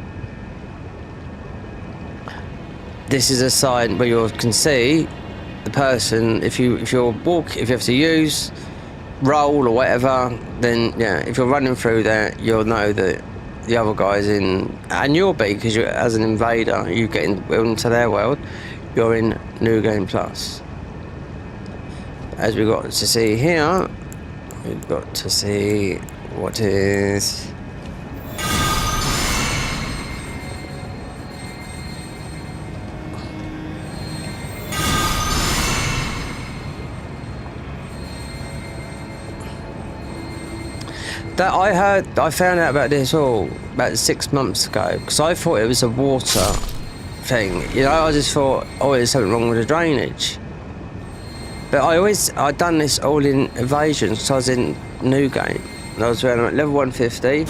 This is a sign where you can see the person. If you have to use roll or whatever, then if you're running through there, you'll know that the other guy's in, and you'll be, because you're, as an invader, you get into their world, you're in New Game Plus. As we got to see here, we've got to see what is. That I found out about this all about 6 months ago, because I thought it was a water thing. I just thought, there's something wrong with the drainage. But I'd done this all in evasions, so I was in New Game. And I was around at level 150.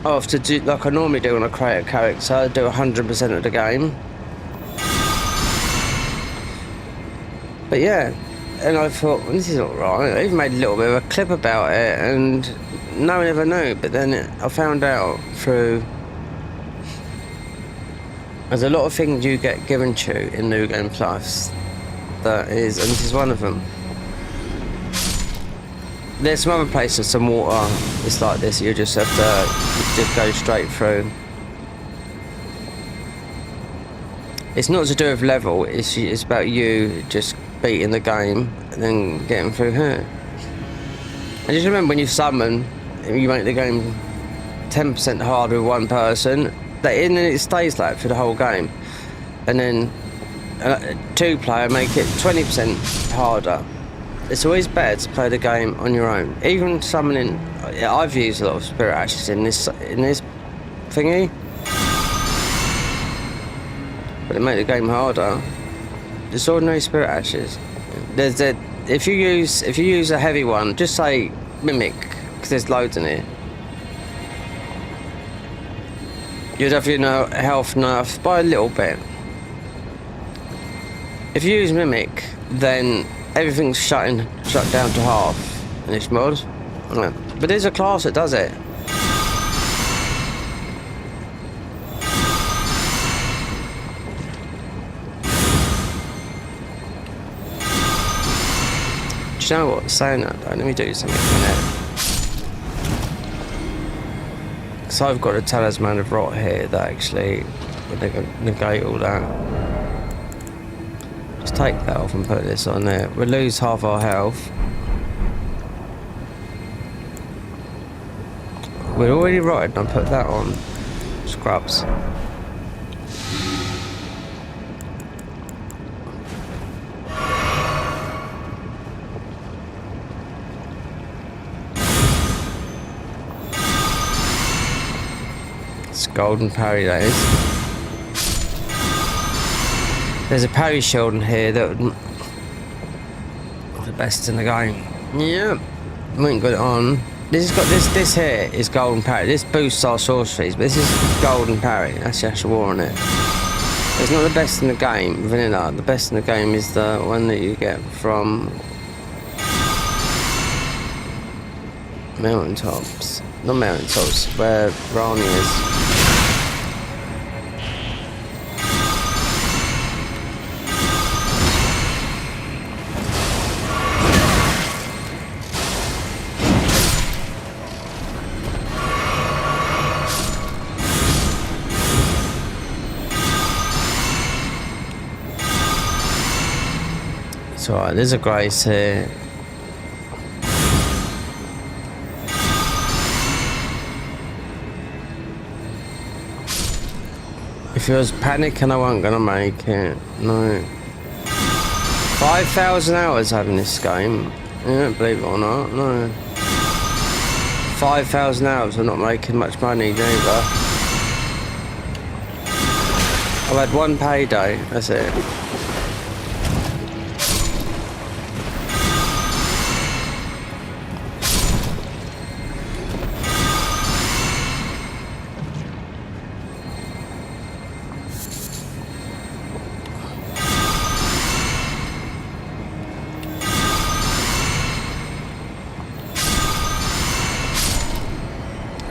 I have to do, like I normally do when I create a character, I do 100% of the game. But yeah. And I thought, this is alright. I even made a little bit of a clip about it, and no one ever knew. But then I found out through. There's a lot of things you get given to you in New Game Plus. And this is one of them. There's some other places, some water. It's like this. You just have to just go straight through. It's not to do with level. It's about you just beating the game and then getting through here. And just remember, when you summon, you make the game 10% harder with one person, and then it stays like for the whole game. And then 2-player make it 20% harder. It's always better to play the game on your own. Even summoning, I've used a lot of spirit ashes in this thingy, but it make the game harder. Just ordinary spirit ashes. If you use a heavy one, just say mimic, because there's loads in here. You'd have your health nerfed by a little bit. If you use mimic, then everything's shut down to half in this mod. Yeah. But there's a class that does it. Do you know what? Saying that though, let me do something for that. So I've got a talisman of rot here that actually would negate all that. Let's take that off and put this on there. We'll lose half our health. We're already rotted and I put that on. Scrubs. It's golden parry, that is. There's a parry shield in here that would... the best in the game. Yeah. We ain't got it on. This has got this here is golden parry. This boosts our sorceries, but this is golden parry. That's the actual war on it. It's not the best in the game, vanilla. The best in the game is the one that you get from mountaintops. Not mountaintops, where Rani is. It's alright, there's a grace here. If I was panicking, I wasn't gonna make it. No. 5,000 hours having this game. Yeah, believe it or not. No. 5,000 hours, I'm not making much money either. I've had one payday, that's it.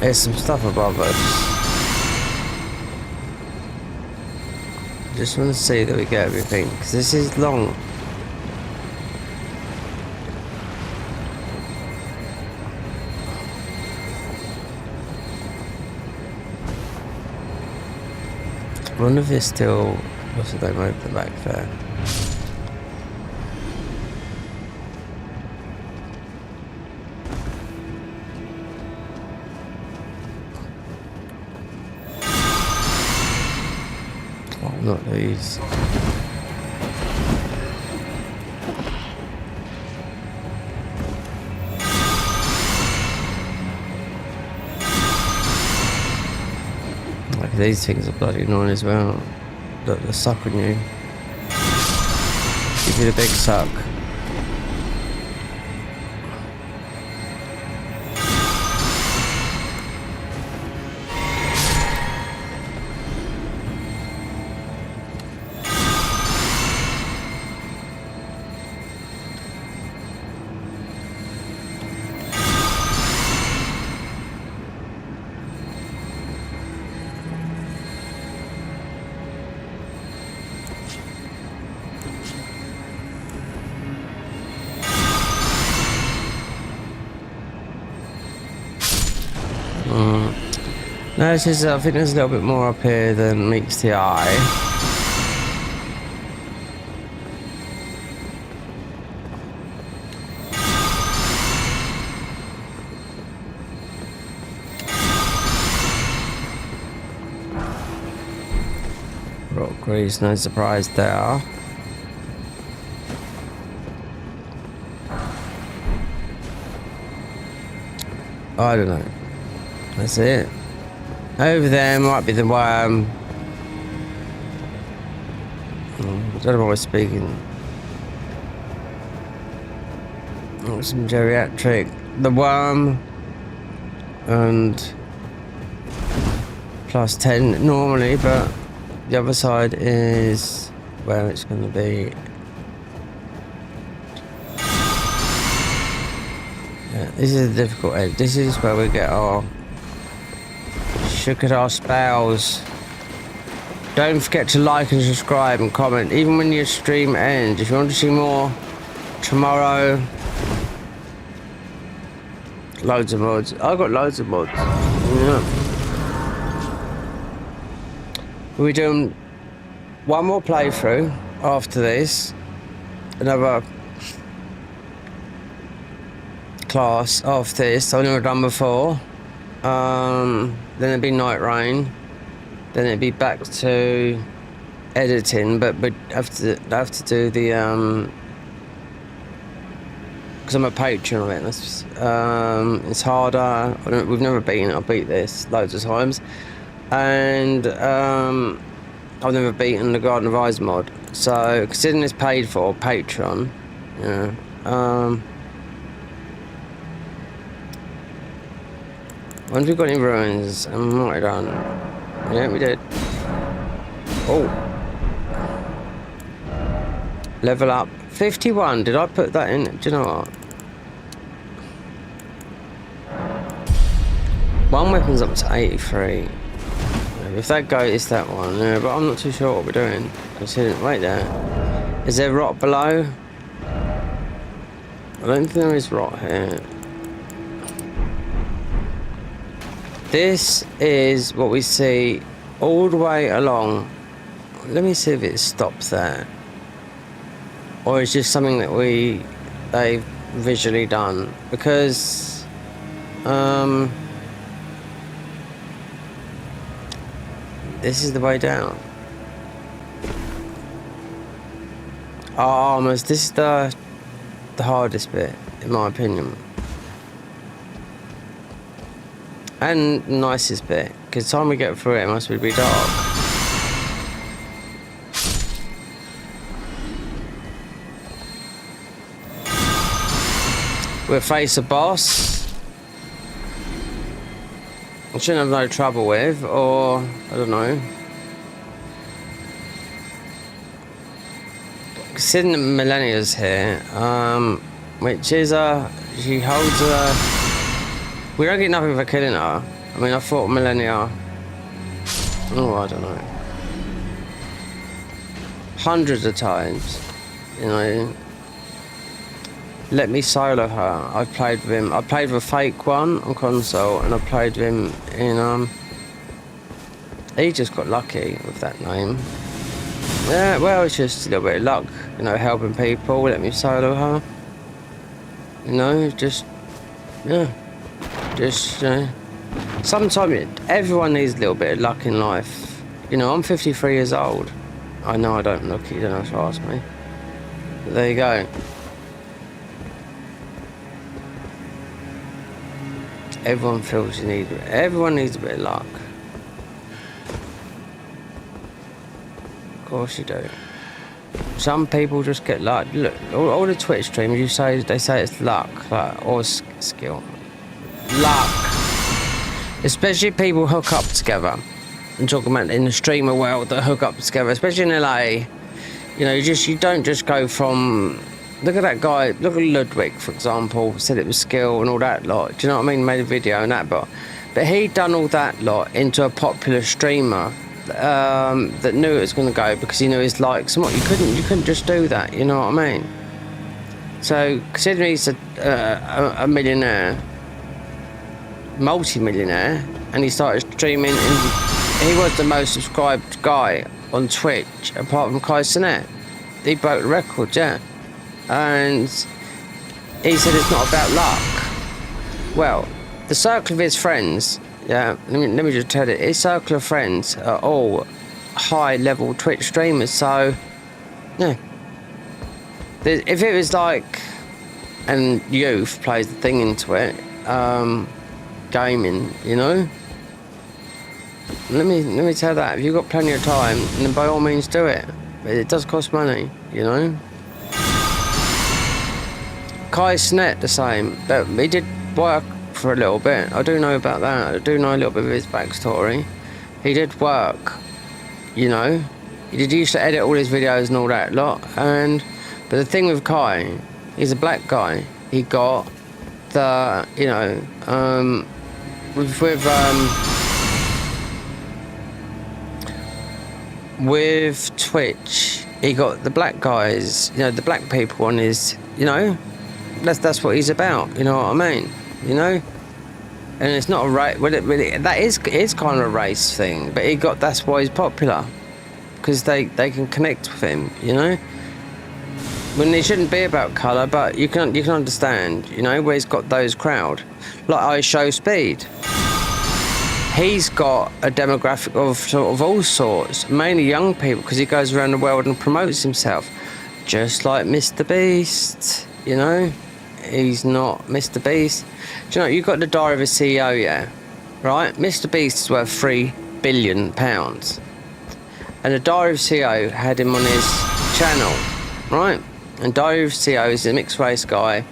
There's some stuff above us. Just want to see that we get everything, because this is long. I wonder if it's still... what's the name over the back there? Not these. Like these things are bloody annoying as well. Look, they're sucking you. Give you the big suck. No, this is, I think there's a little bit more up here than meets the eye. Rock grease, no surprise there. I don't know. That's it. Over there might be the worm. I don't know what we're speaking. Oh, some geriatric. The worm. And plus 10 normally, but the other side is where it's going to be. Yeah, this is a difficult edge. This is where we get our shook at our spells. Don't forget to like and subscribe and comment even when your stream ends. If you want to see more tomorrow, loads of mods. I've got loads of mods. Yeah. We're doing one more playthrough after this. Another class after this. I've never done before. Then it'd be Night Rain. Then it'd be back to editing, but have to do the because I'm a patron of it. It's harder. We've never beaten it. I've beat this loads of times, and I've never beaten the Garden of Eyes mod. So considering it's paid for Patreon, once we've got any ruins, I'm not done. Yeah, we did. Oh, level up 51. Did I put that in? Do you know what? One weapon's up to 83. If that goes, it's that one. Yeah, but I'm not too sure what we're doing. Considering, wait there. Is there rot below? I don't think there is rot here. This is what we see all the way along. Let me see if it stops there. Or it's just something that they've visually done. Because this is the way down. Almost. This is the hardest bit, in my opinion. And the nicest bit, because the time we get through it must be dark. We'll face a boss I shouldn't have no trouble with, or I don't know. Considering the Millennia's here, which is she holds we don't get nothing for killing her. I mean, I thought Millennia. Oh, I don't know. Hundreds of times, you know. Let me solo her. I've played with him. I played with a fake one on console, and I played with him in he just got lucky with that name. Yeah, well, it's just a little bit of luck, you know, helping people. Let me solo her. You know, just sometimes everyone needs a little bit of luck in life. You know, I'm 53 years old. I know I don't look it, you don't have to ask me. But there you go. Everyone feels everyone needs a bit of luck. Of course you do. Some people just get luck. Look, all the Twitch streamers, they say it's luck, or skill. Luck. Especially people hook up together. I'm talking about in the streamer world that hook up together, especially in LA. You know, you don't just go from. Look at that guy. Look at Ludwig, for example. Said it was skill and all that lot. Do you know what I mean? Made a video and that, but he done all that lot into a popular streamer that knew it was going to go because he knew his likes. And what you couldn't just do that. You know what I mean? So considering he's a millionaire, multi-millionaire, and he started streaming, and he was the most subscribed guy on Twitch apart from Kai Cenat. He broke the record, yeah. And he said it's not about luck. Well, the circle of his friends, yeah, let me just tell you, his circle of friends are all high-level Twitch streamers, so, yeah. If it was like, and youth plays the thing into it, gaming, you know? Let me tell that, if you've got plenty of time, then by all means do it. But it does cost money, you know? Kai Cenat the same, but he did work for a little bit. I do know about that. I do know a little bit of his backstory. He did work, you know. He used to edit all his videos and all that lot. But the thing with Kai, he's a black guy. He got the, you know, with Twitch, he got the black guys, you know, the black people on his, you know. That's what he's about, you know what I mean? You know? And it's not a race. Well, it really that is kind of a race thing. But that's why he's popular, because they can connect with him. You know. When it shouldn't be about colour, but you can understand. You know, where he's got those crowd, like I Show Speed. He's got a demographic of sort of all sorts, mainly young people, because he goes around the world and promotes himself, just like Mr. Beast. You know, he's not Mr. Beast. Do you know, you've got the Diary of a CEO, yeah, right? Mr. Beast is worth £3 billion, and the Diary of a CEO had him on his channel, right? And Diary of a CEO is a mixed race guy.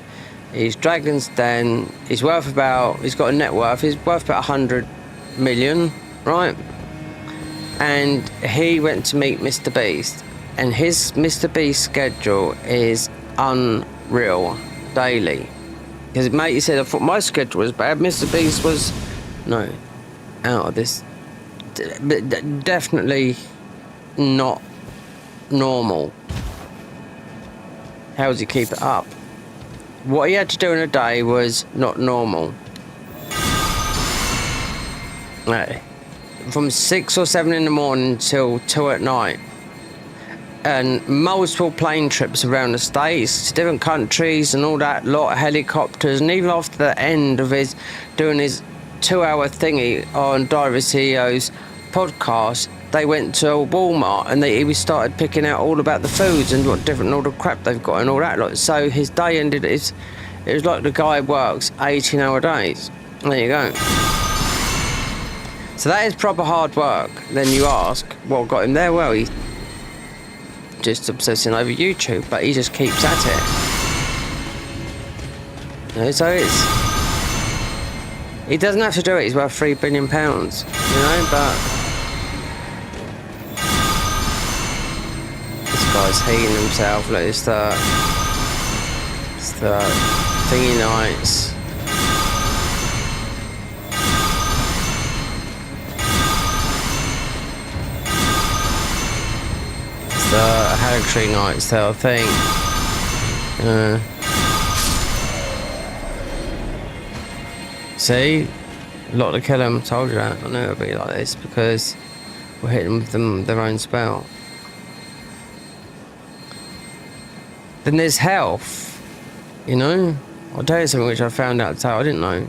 He's Dragon's Den. He's got a net worth. He's worth about 100 million, right? And he went to meet Mr. Beast, and his Mr. Beast schedule is unreal daily. Because mate, he said, I thought my schedule was bad. Mr. Beast was out of this. Definitely not normal. How does he keep it up? What he had to do in a day was not normal. From 6 or 7 in the morning till 2 at night, and multiple plane trips around the States to different countries and all that lot of helicopters. And even after the end of doing his 2-hour thingy on Diary of a CEO's podcast, they went to Walmart and he started picking out all about the foods and what different, all the crap they've got and all that lot. So his day ended. It was like the guy works 18-hour days. There you go. So that is proper hard work. Then you ask, what got him there? Well, he just obsessing over YouTube, but he just keeps at it. You know, so he doesn't have to do it. He's worth £3 billion, you know. But this guy's hating himself. Look, it's the thingy nights. The Harry nights, they'll think. See? A lot to kill them. Told you that. I knew it would be like this because we're hitting with their own spell. Then there's health. You know? I'll tell you something which I found out today. I didn't know.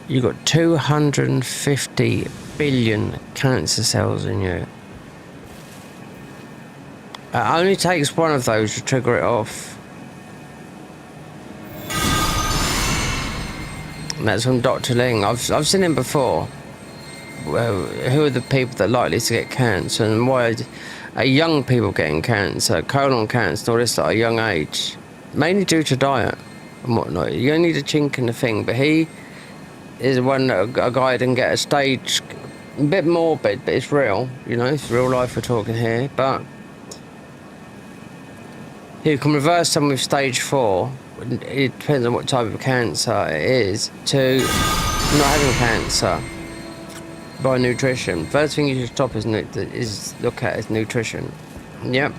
You've got 250 billion cancer cells in you. It only takes one of those to trigger it off. And that's from Dr. Ling. I've seen him before. Well, who are the people that are likely to get cancer, and why are young people getting cancer, colon cancer, all this at a young age? Mainly due to diet and whatnot. You only need a chink in the thing, but he is one that a guy didn't get a stage, a bit morbid, but it's real. You know, it's real life we're talking here, but you can reverse some with stage 4. It depends on what type of cancer it is, to not having cancer by nutrition. First thing you should stop is look at is nutrition. Yep.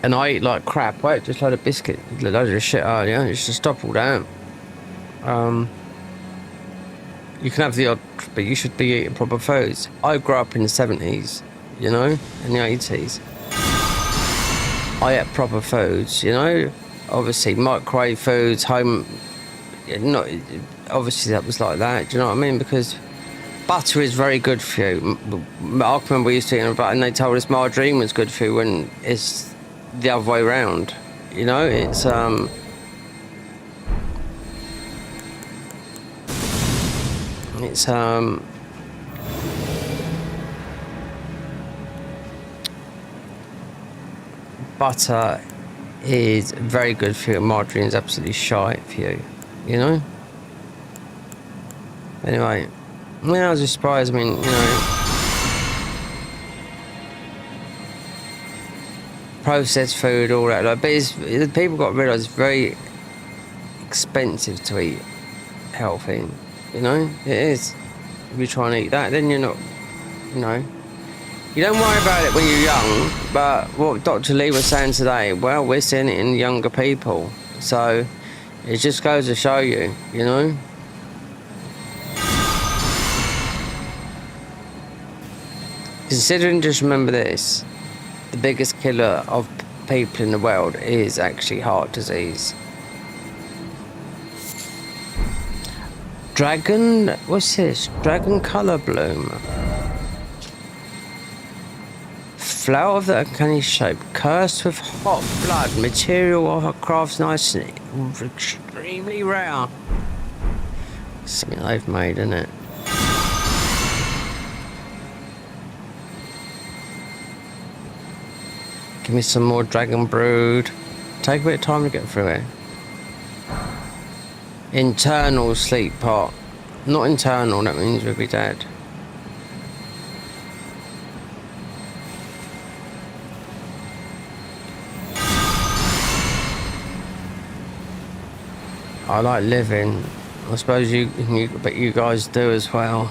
And I eat like crap. I ate just a load of biscuit, loads of shit earlier. You should stop all that. You can have the odd, but you should be eating proper foods. I grew up in the 70s, you know, in the 80s. I ate proper foods, you know, obviously microwave foods, home, not obviously that was like that. Do you know what I mean? Because butter is very good for you. I remember we used to eat butter, and they told us margarine was good for you when it's the other way around. You know, it's butter is very good for you. Margarine is absolutely shite for you, you know. Anyway, I was just surprised. I mean, you know, processed food, all that. Like, but people got to realise it's very expensive to eat healthy. You know, it is. If you try and eat that, then you're not, you know. You don't worry about it when you're young, but what Dr. Lee was saying today, well, we're seeing it in younger people. So It just goes to show you, you know? Considering, just remember this, the biggest killer of people in the world is actually heart disease. Dragon, what's this? Dragon colour bloom. Flower of the uncanny shape, cursed with hot blood, material of her craft's nice and extremely rare. Something they've made, isn't it? Give me some more dragon brood. Take a bit of time to get through it. Internal sleep pot. Not internal, that means we'll be dead. I like living. I suppose but you guys do as well.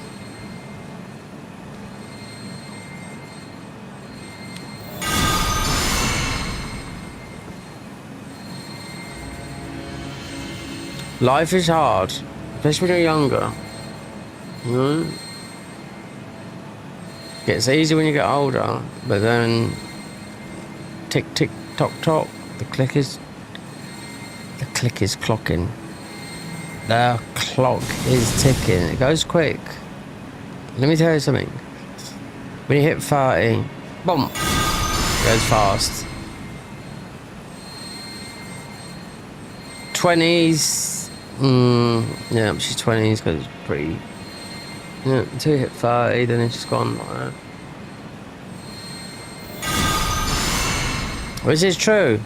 Life is hard, especially when you're younger. You know? Gets easy when you get older, but then tick tick tock tock, the click is clocking. The clock is ticking. It goes quick. Let me tell you something. When you hit 30, boom, it goes fast. 20s. Yeah, she's 20s because it's pretty. Yeah, until you hit 30, then it's just gone like that. Which is true.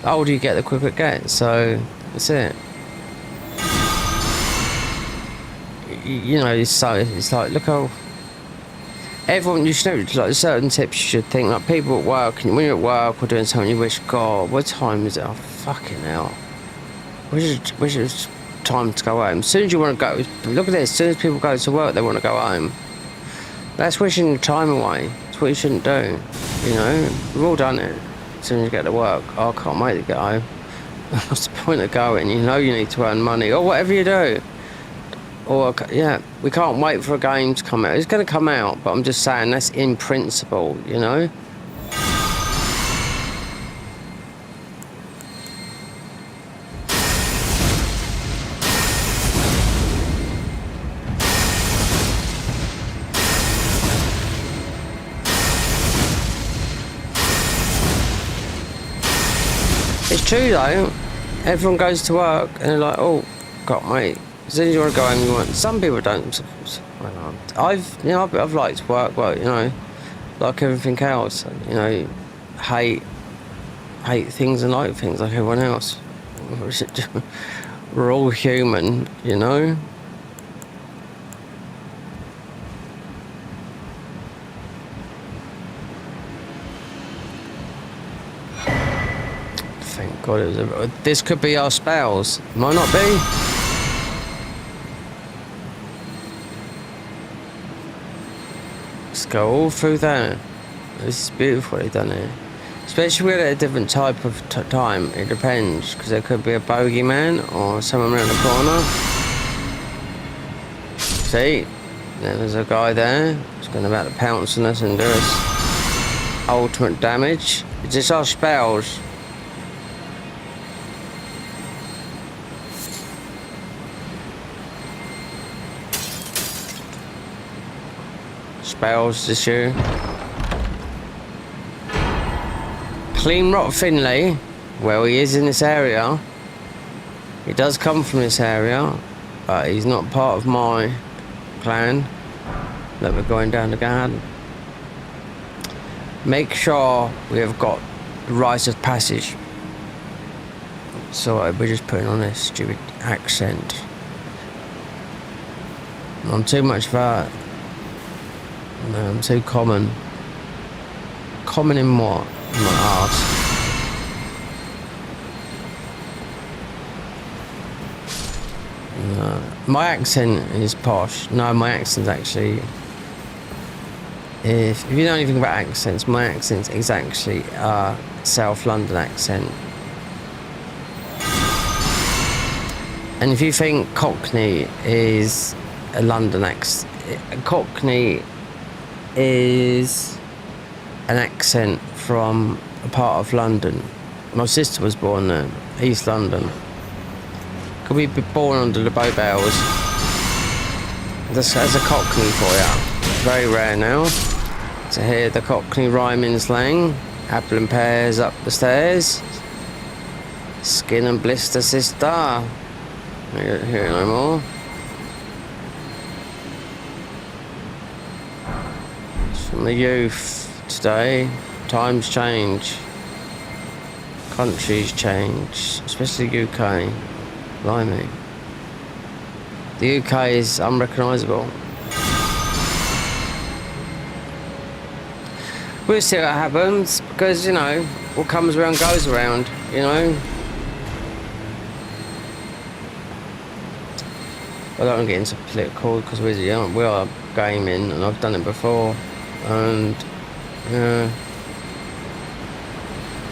The older you get, the quicker it gets. So that's it. You know, it's like look how everyone you should know, like certain tips you should think, like people at work, and when you're at work or doing something, you wish, God, what time is it? Oh, fucking hell. Wish it was time to go home. As soon as you want to go, look at this, as soon as people go to work, they want to go home. That's wishing the time away. That's what you shouldn't do. You know, we've all done it. As soon as you get to work, oh, I can't wait to get home. What's the point of going? You know you need to earn money, or whatever you do. Or, yeah, we can't wait for a game to come out. It's going to come out, but I'm just saying that's in principle, you know? It's true, though. Everyone goes to work, and they're like, oh, God, mate. As soon as you want to go home, you want. Some people don't. I've liked work, well, you know, like everything else. You know, hate things and like things like everyone else. We're all human, you know. Thank God it was. This could be our spells. Might not be. Go all through that. This is beautiful what they've done here. Especially with a different type of time. It depends, because there could be a bogeyman or someone around the corner. See? There's a guy there who's going about to pounce on us and do us ultimate damage. It's just our spells. Spells issue. Clean Rot Finley, well, he is in this area. He does come from this area, but he's not part of my clan that we're going down the garden. Make sure we have got the rites of passage. So we're just putting on this stupid accent. I'm too much for that. No, I'm too common. Common in what? In my arse. No. My accent is posh. No, my accent's actually... If you know anything about accents, my accent is actually a South London accent. And if you think Cockney is a London accent, Cockney is an accent from a part of London. My sister was born there, East London. Could we be born under the bow bells? That's a Cockney for you. Very rare now to hear the Cockney rhyming slang. Apple and pears up the stairs. Skin and blister sister. I don't hear it no more. It's from the youth today. Times change. Countries change. Especially UK. Blimey. The UK is unrecognisable. We'll see what happens, because, you know, what comes around goes around, you know. I don't want to get into political, because we are gaming, and I've done it before, and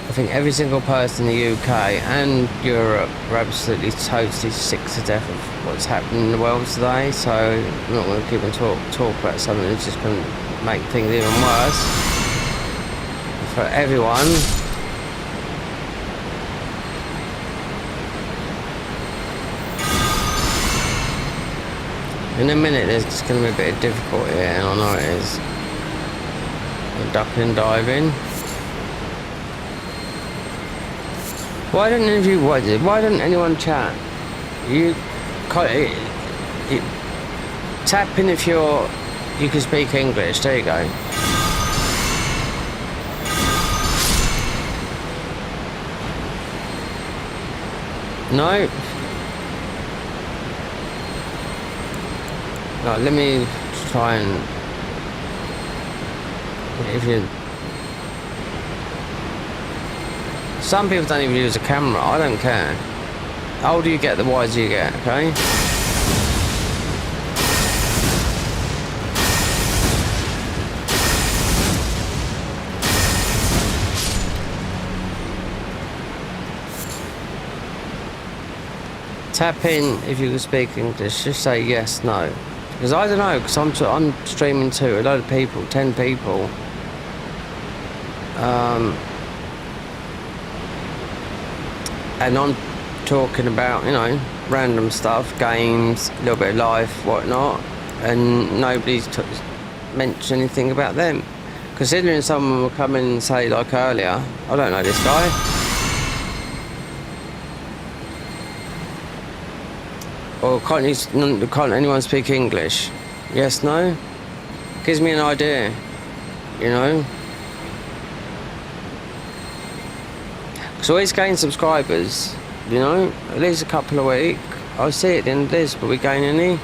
I think every single person in the UK and Europe are absolutely totally sick to death of what's happening in the world today, so I'm not going to keep on talk about something that's just going to make things even worse for everyone. In a minute there's just going to be a bit of difficulty here, and I know it is. Ducking and diving. Why don't anyone chat? You tap in if you can speak English. There you go. No. Right, let me try and if you. Some people don't even use a camera. I don't care. The older you get, the wiser you get. Okay. Tap in if you can speak English. Just say yes, no. Because I don't know. Because I'm streaming to a load of people, 10 people. And I'm talking about, you know, random stuff, games, a little bit of life, whatnot, and nobody's mentioned anything about them. Considering someone will come in and say, like earlier, I don't know this guy. Or can't anyone speak English? Yes, no? Gives me an idea, you know? So always gain subscribers, you know, at least a couple a week. I'll see it at the end of this, but we gain any?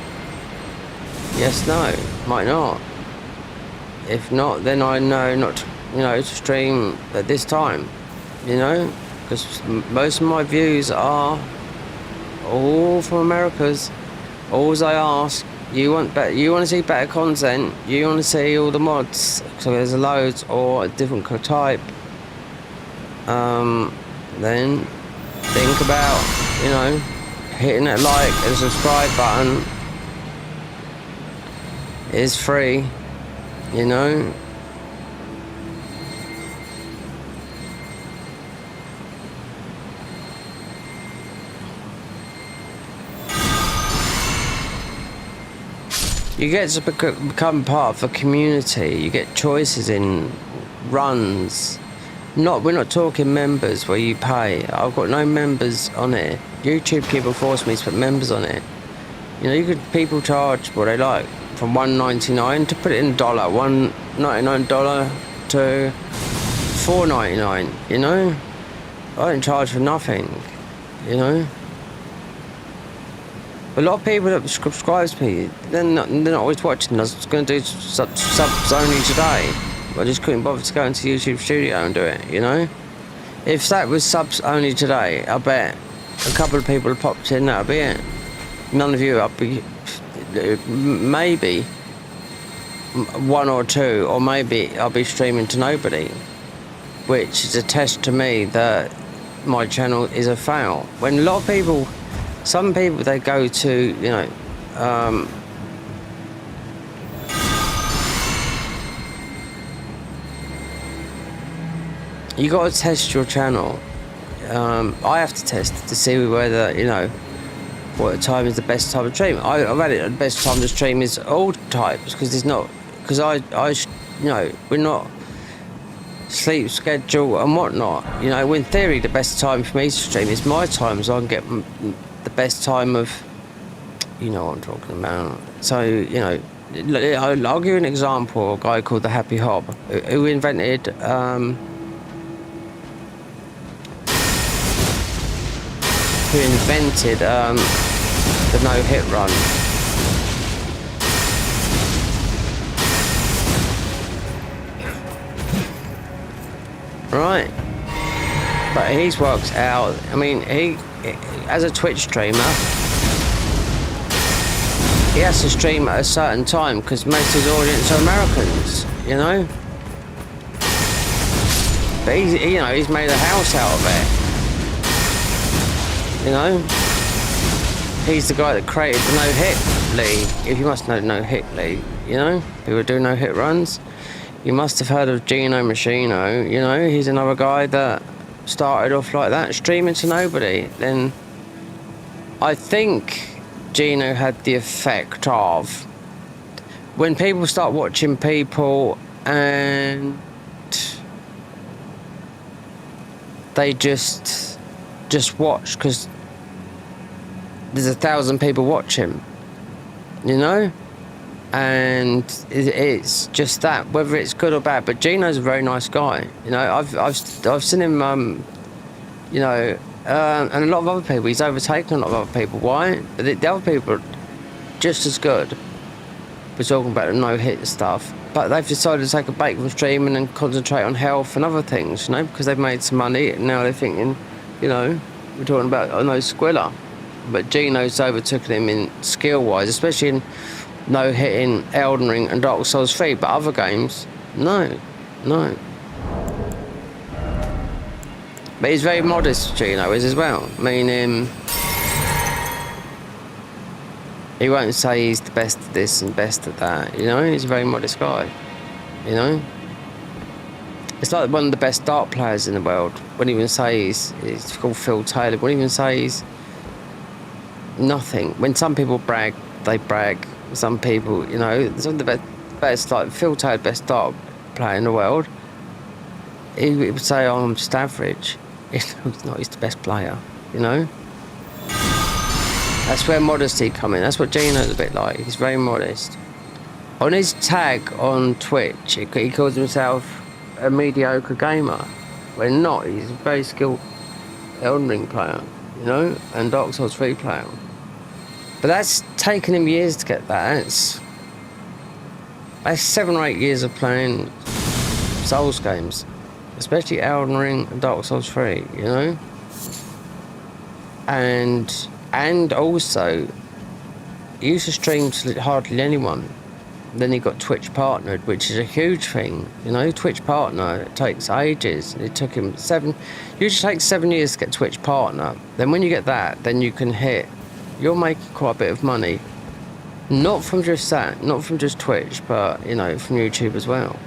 Yes, no, might not. If not, then I know not to, you know, to stream at this time, you know, because most of my views are all from Americas. Alls I ask, you want to see better content, you want to see all the mods, so there's loads or a different type. Then think about, you know, hitting that like and subscribe button. It's free, you know. You get to become part of a community. You get choices in runs. We're not talking members where you pay. I've got no members on it. YouTube people force me to put members on it. You know, people charge what they like, from $1.99 to put it in dollar, $1.99 to $4.99. You know, I don't charge for nothing. You know, a lot of people that subscribe to me, they're not always watching. I was going to do subs only today. I just couldn't bother to go into YouTube Studio and do it, you know? If that was subs only today, I bet a couple of people popped in, that'll be it. None of you, I'll be maybe one or two, or maybe I'll be streaming to nobody, which is a test to me that my channel is a fail. When a lot of people Some people, they go to, you know, you got to test your channel. I have to test to see whether, you know, what time is the best time to stream. I've had it, the best time to stream is all times, because there's not, because you know, we're not sleep schedule and whatnot. You know, in theory, the best time for me to stream is my time, so I can get the best time of, you know what I'm talking about. So, you know, I'll give you an example. A guy called the Happy Hob, who invented the no-hit run. Right, but he's worked out. I mean, he as a Twitch streamer, he has to stream at a certain time because most of his audience are Americans, you know. But you know, he's made a house out of it. You know, he's the guy that created the no-hit league. If you must know no-hit league, you know, people do no-hit runs. You must have heard of Gino Machino, you know, he's another guy that started off like that, streaming to nobody. Then I think Gino had the effect of, when people start watching people and they just watch because there's 1,000 people watching, you know? And it's just that, whether it's good or bad. But Gino's a very nice guy, you know. I've seen him, you know, and a lot of other people. He's overtaken a lot of other people. Why? But the other people are just as good. We're talking about the no-hit stuff, but they've decided to take a break from streaming and concentrate on health and other things, you know, because they've made some money and now they're thinking, you know, we're talking about Squilla, but Gino's overtaken him in skill-wise, especially in no-hitting Elden Ring and Dark Souls 3, but other games, no. But he's very modest, Gino is as well. I mean, he won't say he's the best at this and best at that, you know. He's a very modest guy, you know. It's like one of the best dart players in the world. Wouldn't even say he's called Phil Taylor. Wouldn't even say he's nothing. When some people brag, they brag. Some people, you know, some of the best, like Phil Taylor, best dart player in the world, he would say, oh, I'm just average. He's not, he's the best player, you know. That's where modesty comes in. That's what Gino's a bit like. He's very modest. On his tag on Twitch, he calls himself a mediocre gamer. When not, he's a very skilled Elden Ring player, you know, and Dark Souls 3 player. But that's taken him years to get that. That's 7 or 8 years of playing Souls games, especially Elden Ring and Dark Souls 3, you know. And also, he used to stream to hardly anyone. Then he got Twitch partnered, which is a huge thing, you know. Twitch partner, it takes ages. It took him usually takes 7 years to get Twitch partner. Then when you get that, then you can hit. You're making quite a bit of money, not from just that, not from just Twitch, but, you know, from YouTube as well.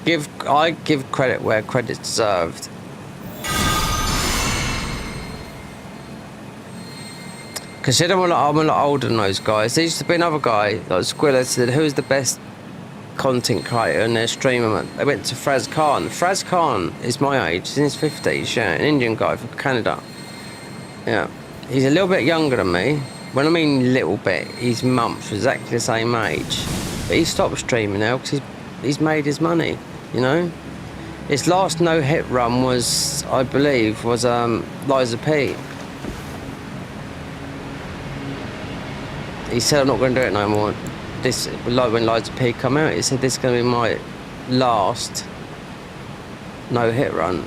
I give credit where credit's deserved. Consider I'm a lot older than those guys. There used to be another guy, like Squilla, said, who's the best content creator in their streamer? They went to Fraz Khan. Fraz Khan is my age, he's in his 50s, yeah, an Indian guy from Canada. Yeah, he's a little bit younger than me. When I mean little bit, he's months, exactly the same age. But he stopped streaming now because he's made his money, you know. His last no-hit run was, I believe, was Liza P. He said, I'm not going to do it no more. This, like when Liza P come out, he said this is going to be my last no-hit run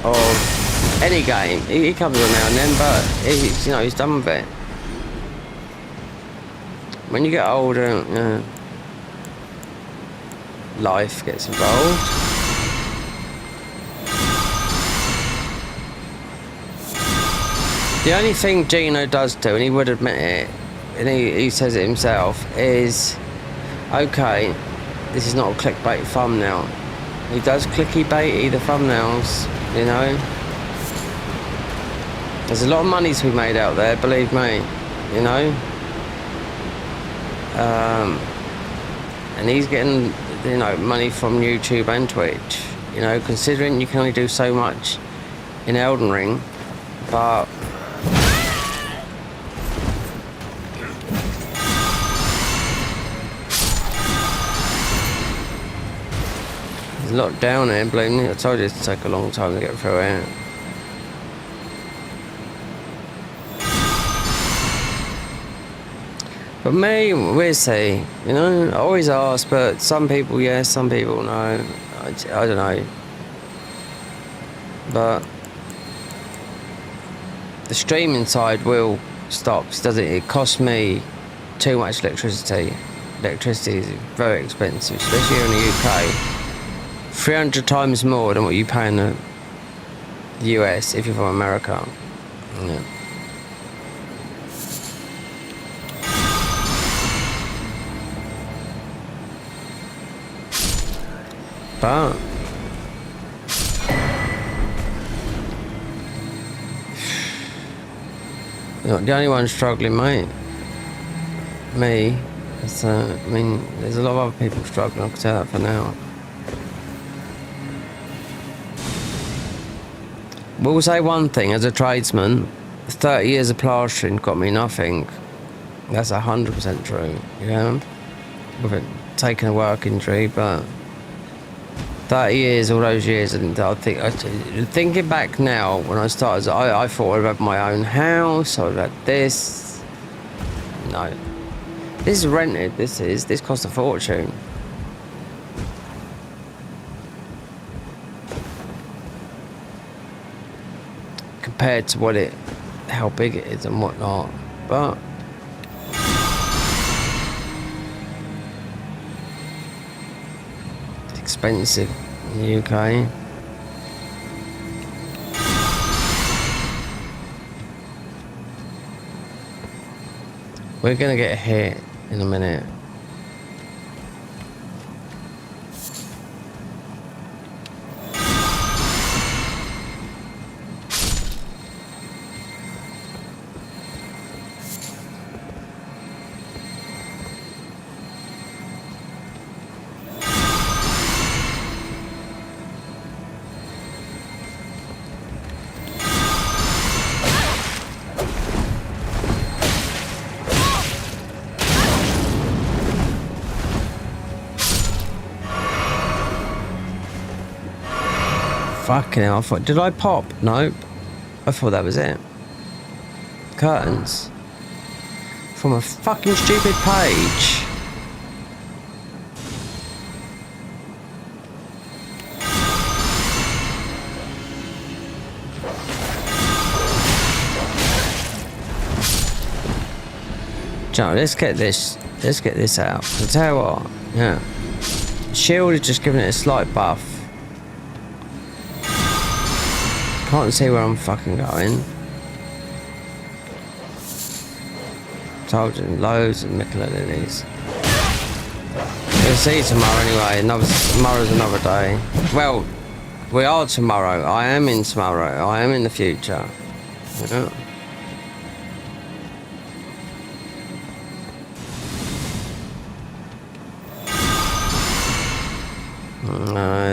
of any game. He comes on now and then, but he's, you know, he's done with it. When you get older, life gets involved. The only thing Gino does do, and he would admit it, and he says it himself, is, okay, this is not a clickbait thumbnail. He does clicky-baity the thumbnails, you know. There's a lot of money to be made out there, believe me, you know. And he's getting, you know, money from YouTube and Twitch, you know, considering you can only do so much in Elden Ring, but there's a lot down there, believe me. I told you it'd take a long time to get through it. But me, we'll see, you know. I always ask, but some people yes, some people no. I don't know. But the streaming side will stop, does it? It costs me too much electricity. Electricity is very expensive, especially here in the UK. 300 times more than what you pay in the US if you're from America. Yeah. But you're not the only one struggling, mate. Me. I mean, there's a lot of other people struggling, I can tell that for now. We'll say one thing, as a tradesman, 30 years of plastering got me nothing. That's 100% true, you know? With it taking a work injury, but 30 years, all those years, and I think, thinking back now, when I started, I thought I'd have my own house, I'd have this. No. This is rented, this costs a fortune. Compared to how big it is and whatnot, but it's expensive in the UK. We're gonna get hit in a minute. Fucking hell, I thought, did I pop? Nope. I thought that was it. Curtains. From a fucking stupid page. Joe, let's get this out. I'll tell you what, yeah. Shield is just giving it a slight buff. Can't see where I'm fucking going. Told you, loads of Mikola lilies. We'll see you tomorrow anyway. Tomorrow's another day. Well, we are tomorrow. I am in tomorrow. I am in the future. Yeah.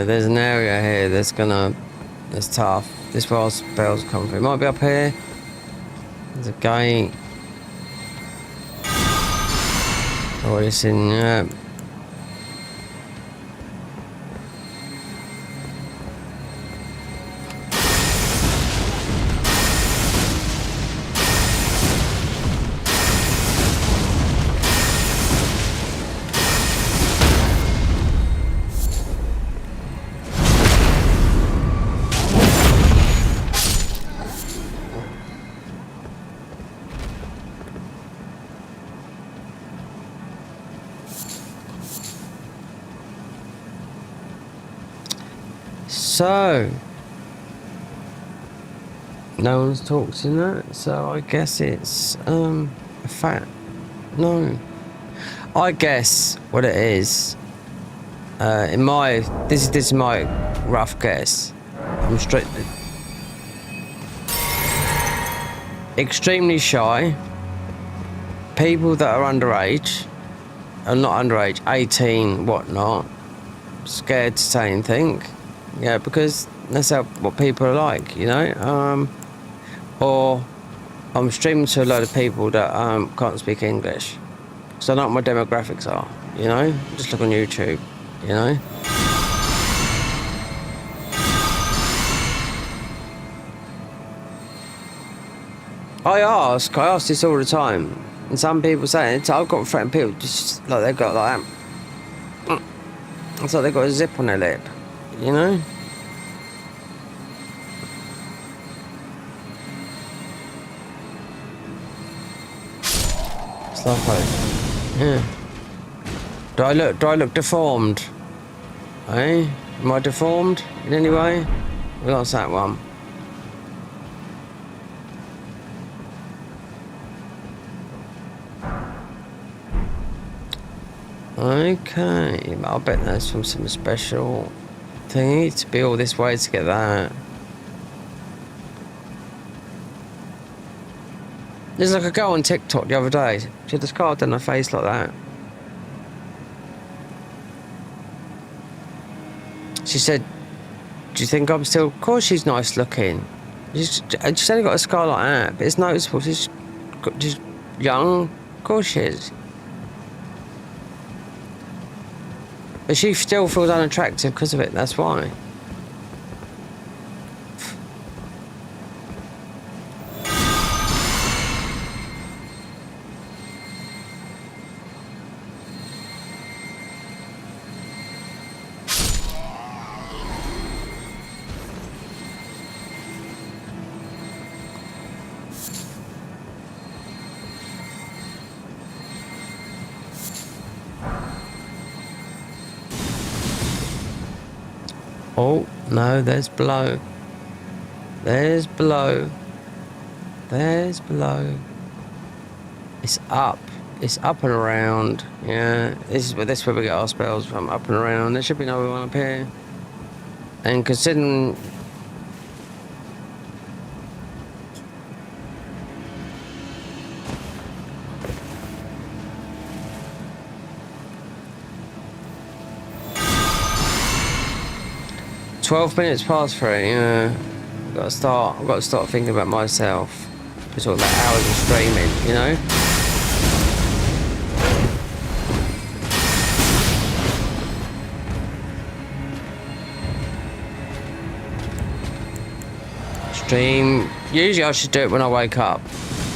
There's an area here that's tough. This is where our spells come from. It might be up here. There's a gate. Oh, it's in, yeah. So, No one's talked in that, so I guess it's a fact. No, I guess what it is. This is my rough guess. I'm extremely shy. People that are underage, not underage, 18, whatnot, scared to say anything. Yeah, because that's what people are like, you know. Or I'm streaming to a load of people that can't speak English, so I know what my demographics are. You know, just look on YouTube. You know. I ask this all the time, and some people say it. I've got friends, people just like they've got like that. It's like they've got a zip on their lip, you know. It's like, yeah. Do I look deformed? Eh? Am I deformed in any way? Well, that's that one. Okay, I'll bet that's from some special thingy to be all this way to get that. There's like a girl on TikTok the other day. She had this card on her face like that. She said, "Do you think I'm still?" Of course, she's nice looking. She's only got a scar like that, but it's noticeable. She's young. Of course she is. But she still feels unattractive because of it, that's why. Oh, no, there's below. There's below. There's below. It's up. It's up and around. Yeah, this is where we get our spells from, up and around. There should be no one up here. And considering... "12 minutes past 3, yeah. I've got to start thinking about myself. We're talking about hours of streaming, you know? Stream, usually I should do it when I wake up.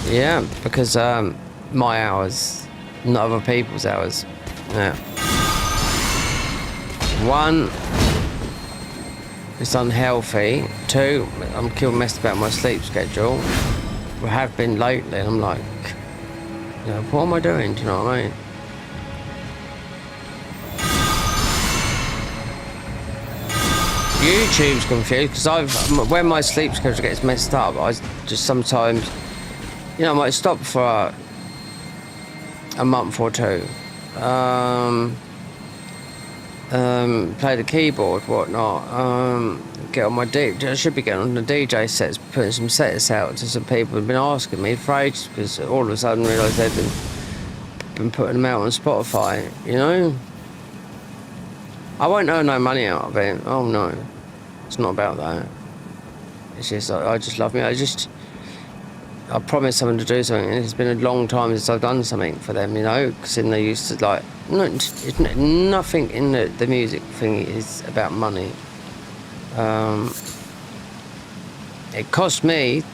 Yeah, because my hours, not other people's hours. Yeah. 1, it's unhealthy. 2, I'm messed about my sleep schedule. I have been lately, and I'm like, you know, what am I doing? Do you know what I mean? YouTube's confused because when my sleep schedule gets messed up, I just sometimes, you know, I might stop for a month or two. Play the keyboard, whatnot. Get on my I should be getting on the DJ sets, putting some sets out to some people who've been asking me for ages, because all of a sudden realised they've been putting them out on Spotify, you know? I won't earn no money out of it. Oh no, it's not about that. It's just I just love me. I promised someone to do something, and it's been a long time since I've done something for them, you know, because then they used to like, nothing in the music thing is about money. It cost me,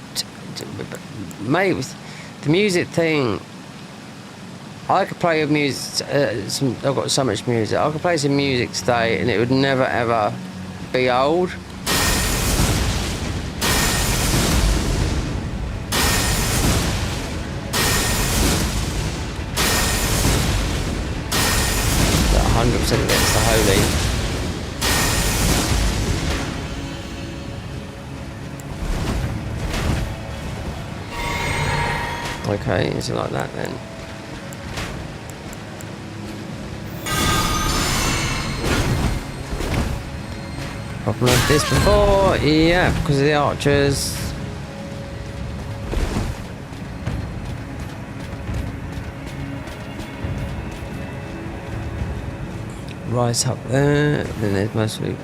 mate, the music thing, I could play music, I've got so much music, I could play some music today and it would never ever be old. That 100% against the holy. Okay, is it like that then? I've learned this before, yeah, because of the archers. Right up there, then there's mostly.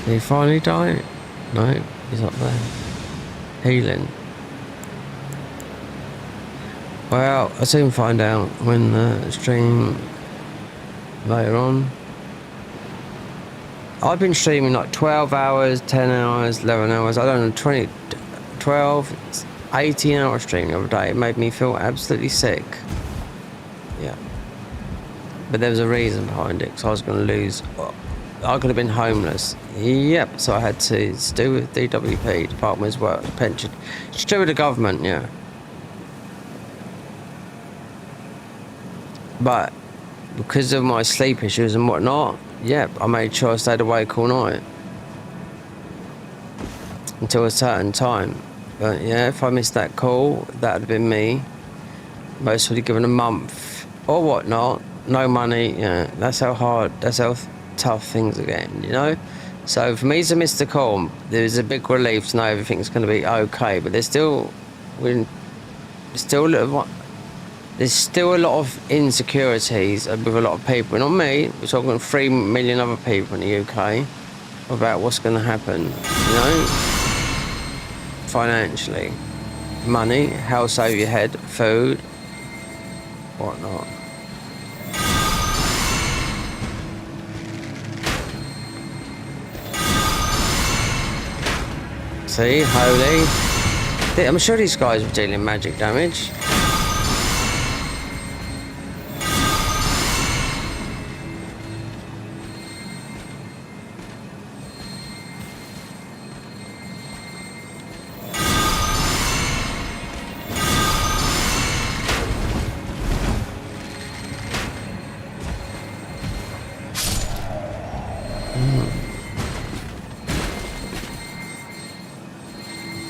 Did he finally die? No, he's up there. Healing. Well, I'll soon find out when the stream later on. I've been streaming like 12 hours, 10 hours, 11 hours, I don't know, 20, 12, 18-hour stream the other day. It made me feel absolutely sick. Yeah. But there was a reason behind it, because I was going to lose. I could have been homeless. Yep, so I had to do with DWP, Department of Work, pension. Just do with the government, yeah. But because of my sleep issues and whatnot, yep, I made sure I stayed awake all night. Until a certain time. But yeah, if I missed that call, that would have been me. Most would have given a month or whatnot. No money, yeah. That's how hard, that's how tough things are getting, you know? So for me to miss the call, there's a big relief to know everything's going to be okay. But there's still a lot of insecurities with a lot of people. Not me, we're talking 3 million other people in the UK about what's going to happen, you know? Financially. Money, house over your head, food, whatnot. See, holy. I'm sure these guys were dealing magic damage.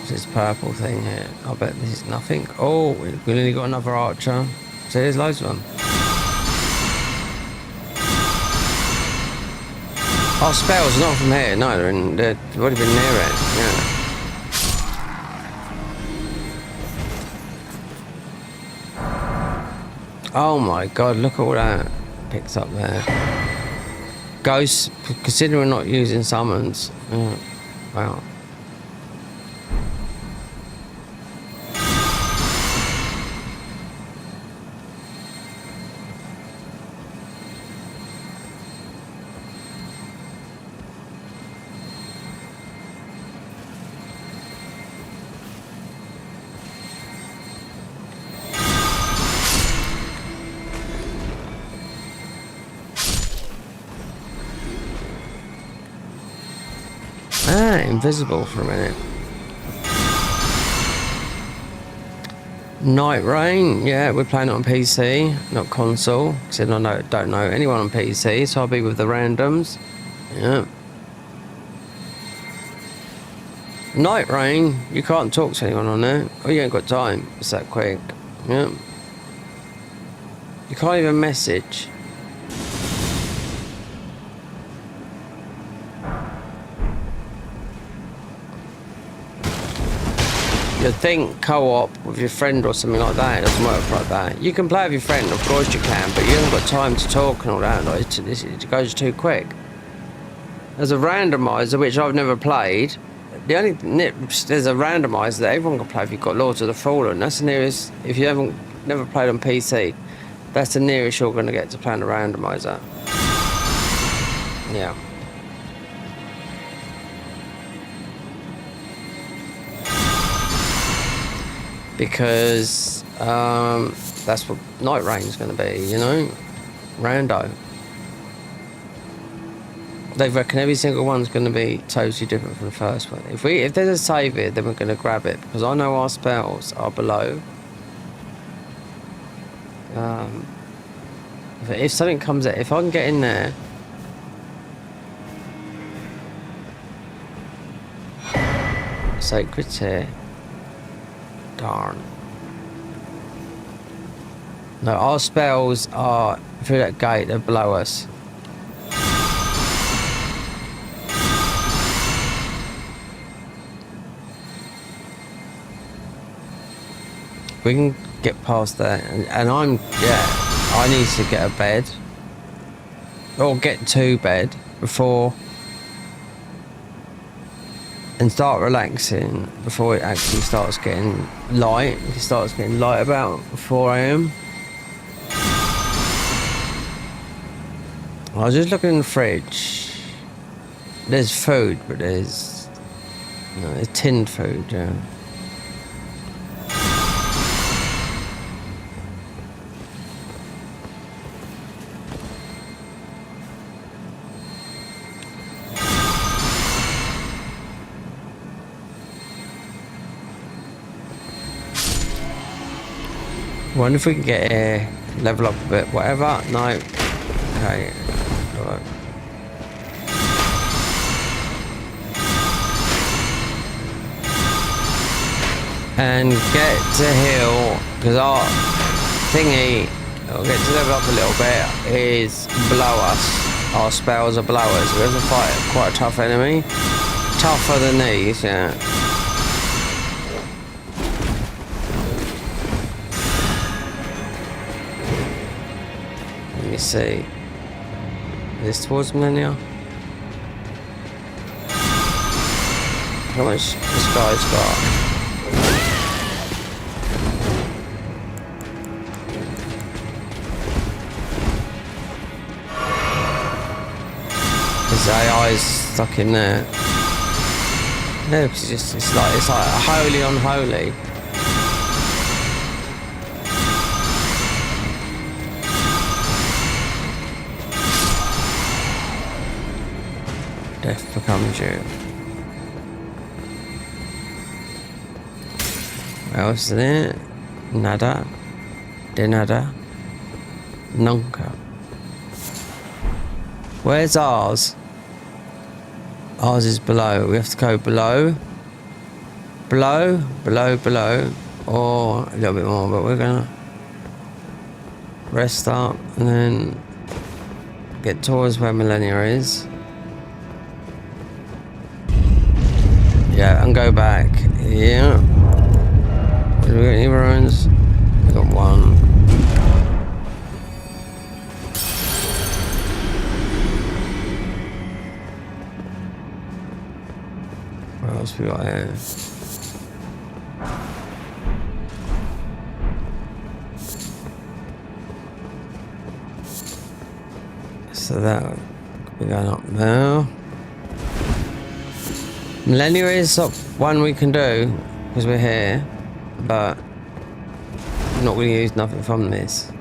This purple thing here. I bet this is nothing. Oh, we only got another archer. So there's loads of them. Oh, spells not from here. No, they've already been near it. Yeah. Oh my god, look at all that picked up there. Ghosts, considering not using summons. Wow. Invisible for a minute. Night Rain, yeah, we're playing it on PC, not console, because I don't know anyone on PC, so I'll be with the randoms. Yeah. Night Rain, you can't talk to anyone on there. Oh, you ain't got time. It's that quick. Yeah. You can't even message. You'd think co-op with your friend or something like that, it doesn't work like that. You can play with your friend, of course you can, but you haven't got time to talk and all that. Like, it goes too quick. There's a randomizer, which I've never played. There's a randomizer that everyone can play if you've got Lords of the Fallen. That's the nearest, if you haven't never played on PC, that's the nearest you're going to get to playing a randomizer. Yeah. Because that's what Night Rain's going to be, you know? Rando. They reckon every single one's going to be totally different from the first one. If there's a save here, then we're going to grab it because I know our spells are below. If something comes out, if I can get in there. Sacred tear. Darn. No, our spells are through that gate, they're below us. We can get past that, and I need to get a bed or get to bed before and start relaxing before it actually starts getting light. It starts getting light about 4 AM. I was just looking in the fridge. There's food, but there's tinned food. Yeah. Wonder if we can get here, level up a bit, whatever. No. Okay. Right. And get to heal, because our thingy, we'll get to level up a little bit, is below us. Our spells are below us. We have to fight quite a tough enemy. Tougher than these, yeah. Let me see. This towards Millennia? How much this guy's got? His AI is stuck in there. No, because it's like holy unholy. Death becomes you. What else is there? Nada. De nada. Nunca. Where's ours? Ours is below. We have to go below. Below, or a little bit more, but we're gonna rest up and then get towards where Millennia is. Yeah, and go back. Yeah. Do we got any ruins? We got one. What else we got here? So that could be going up there. Millennia is one we can do because we're here, but I'm not going to use nothing from this.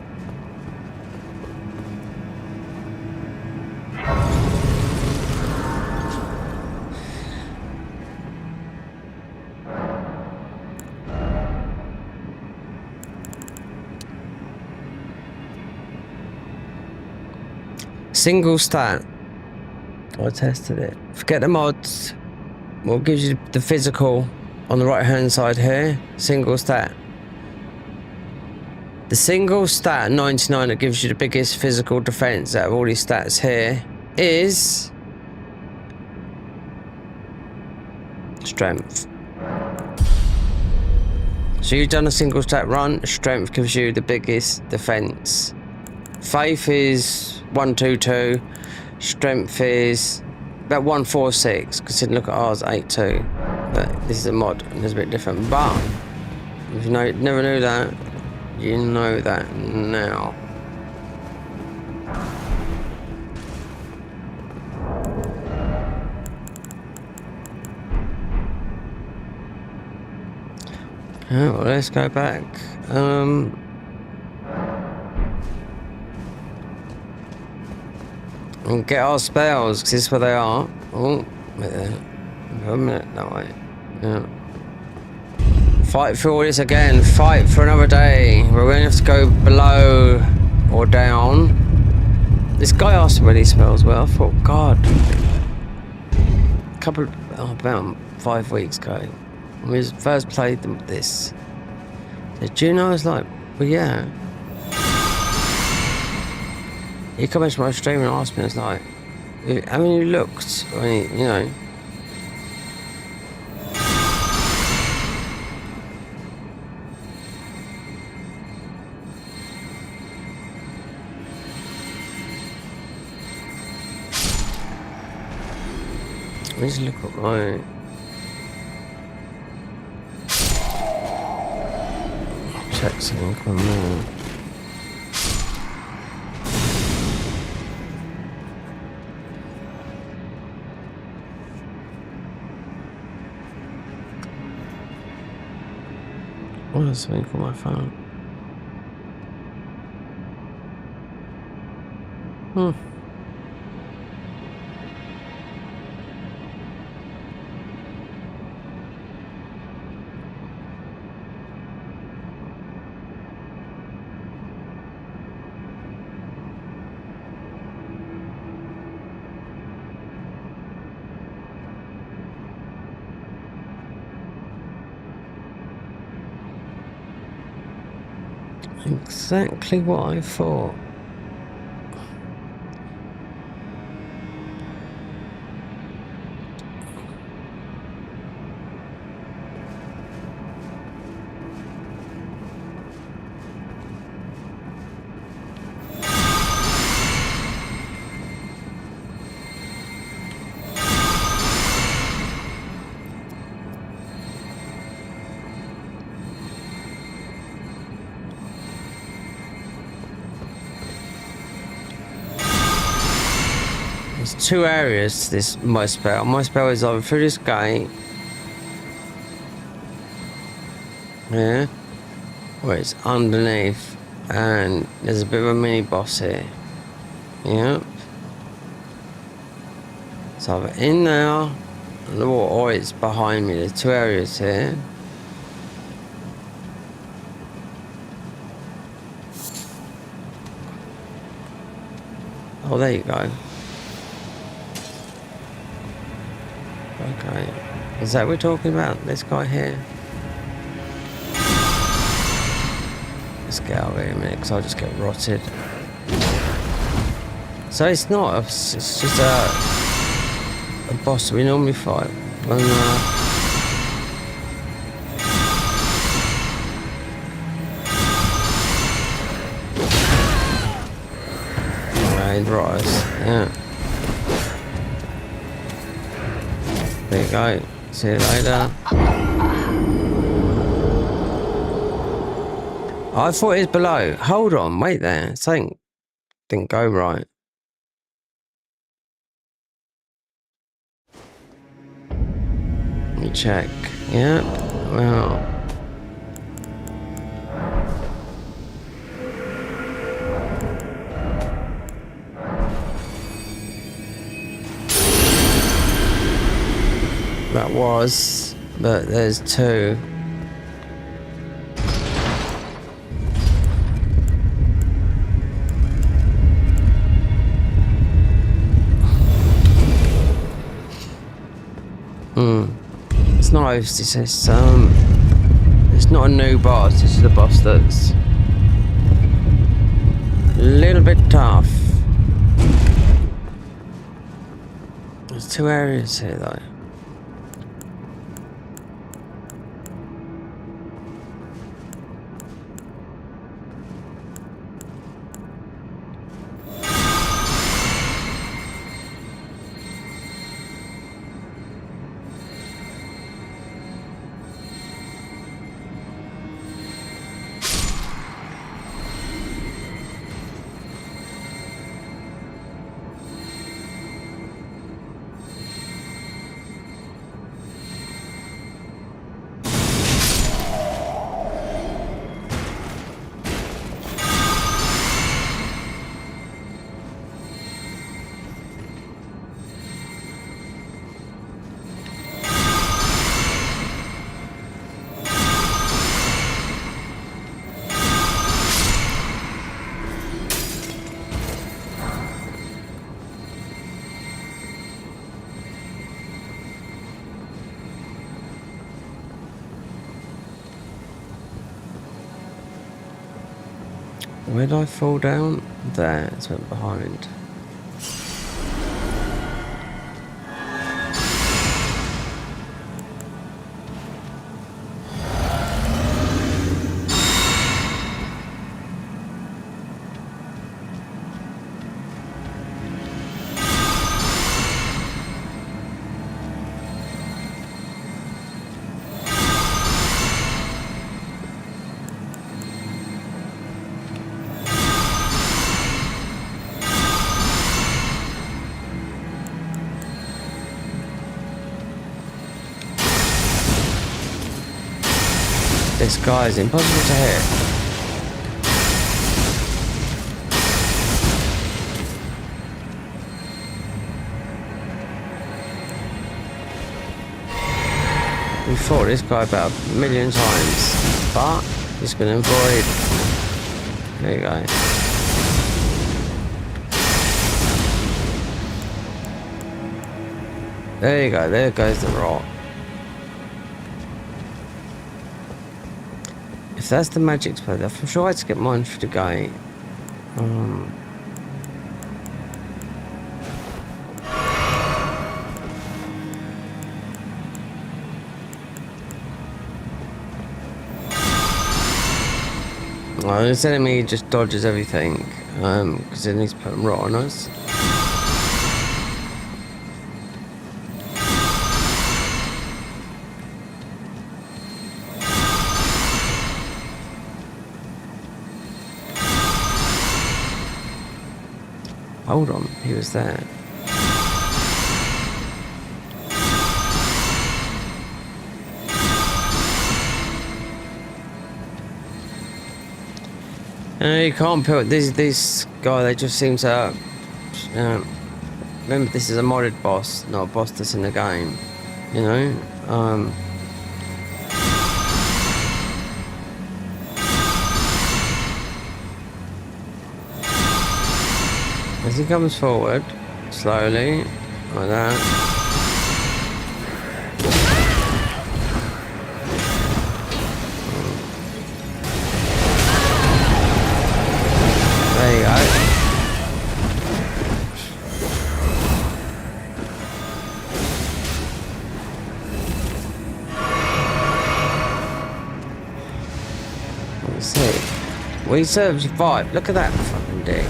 Single stat. I tested it. Forget the mods. What gives you the physical on the right hand side here? Single stat. The single stat 99 that gives you the biggest physical defense out of all these stats here is strength. So you've done a single stat run, strength gives you the biggest defense. Faith is 122, strength is about 146, because look at ours, 82. But this is a mod, and it's a bit different. But if you never knew that, you know that now. Oh, well, let's go back. And get our spells, because this is where they are. Oh, wait there. A minute, that way. Yeah. Fight for all this again. Fight for another day. We're going to have to go below or down. This guy asked me where these spells were. I thought, God. About 5 weeks ago. When we first played this. Did you know? I was like, well, yeah. He come into my stream and asked me, it's like, haven't you looked? I mean, you know. Let's look at my check something on there. What is something on my phone? Exactly what I thought. There's 2 areas to this my spell. My spell is either through this gate, yeah, or it's underneath, and there's a bit of a mini boss here. Yeah. It's either in there, or it's behind me. There's 2 areas here. Oh, there you go. Okay. Is that what we're talking about? This guy here? Let's get out of here a minute, because I'll just get rotted. So it's not, it's just a boss we normally fight. When, rise, yeah. There you go. See you later. I thought it was below. Hold on, wait there. Something didn't go right. Let me check. Yeah. Well. That was, but there's 2. It's not it's not a new boss. This is a boss that's a little bit tough. There's 2 areas here though. Where did I fall down? There, it's went behind. This guy is impossible to hit. We fought this guy about a million times, but he's going to avoid. There you go. There you go, there goes the rock. If that's the magic spell, I'm sure I'd skip mine for the guy. Well, this enemy just dodges everything, because it needs to put rot on us. Hold on, he was there. You can't put this guy. They just seem to. Remember, this is a modded boss, not a boss that's in the game. You know. As he comes forward, slowly, like that. There you go. Let's see. We survived. Look at that fucking dick.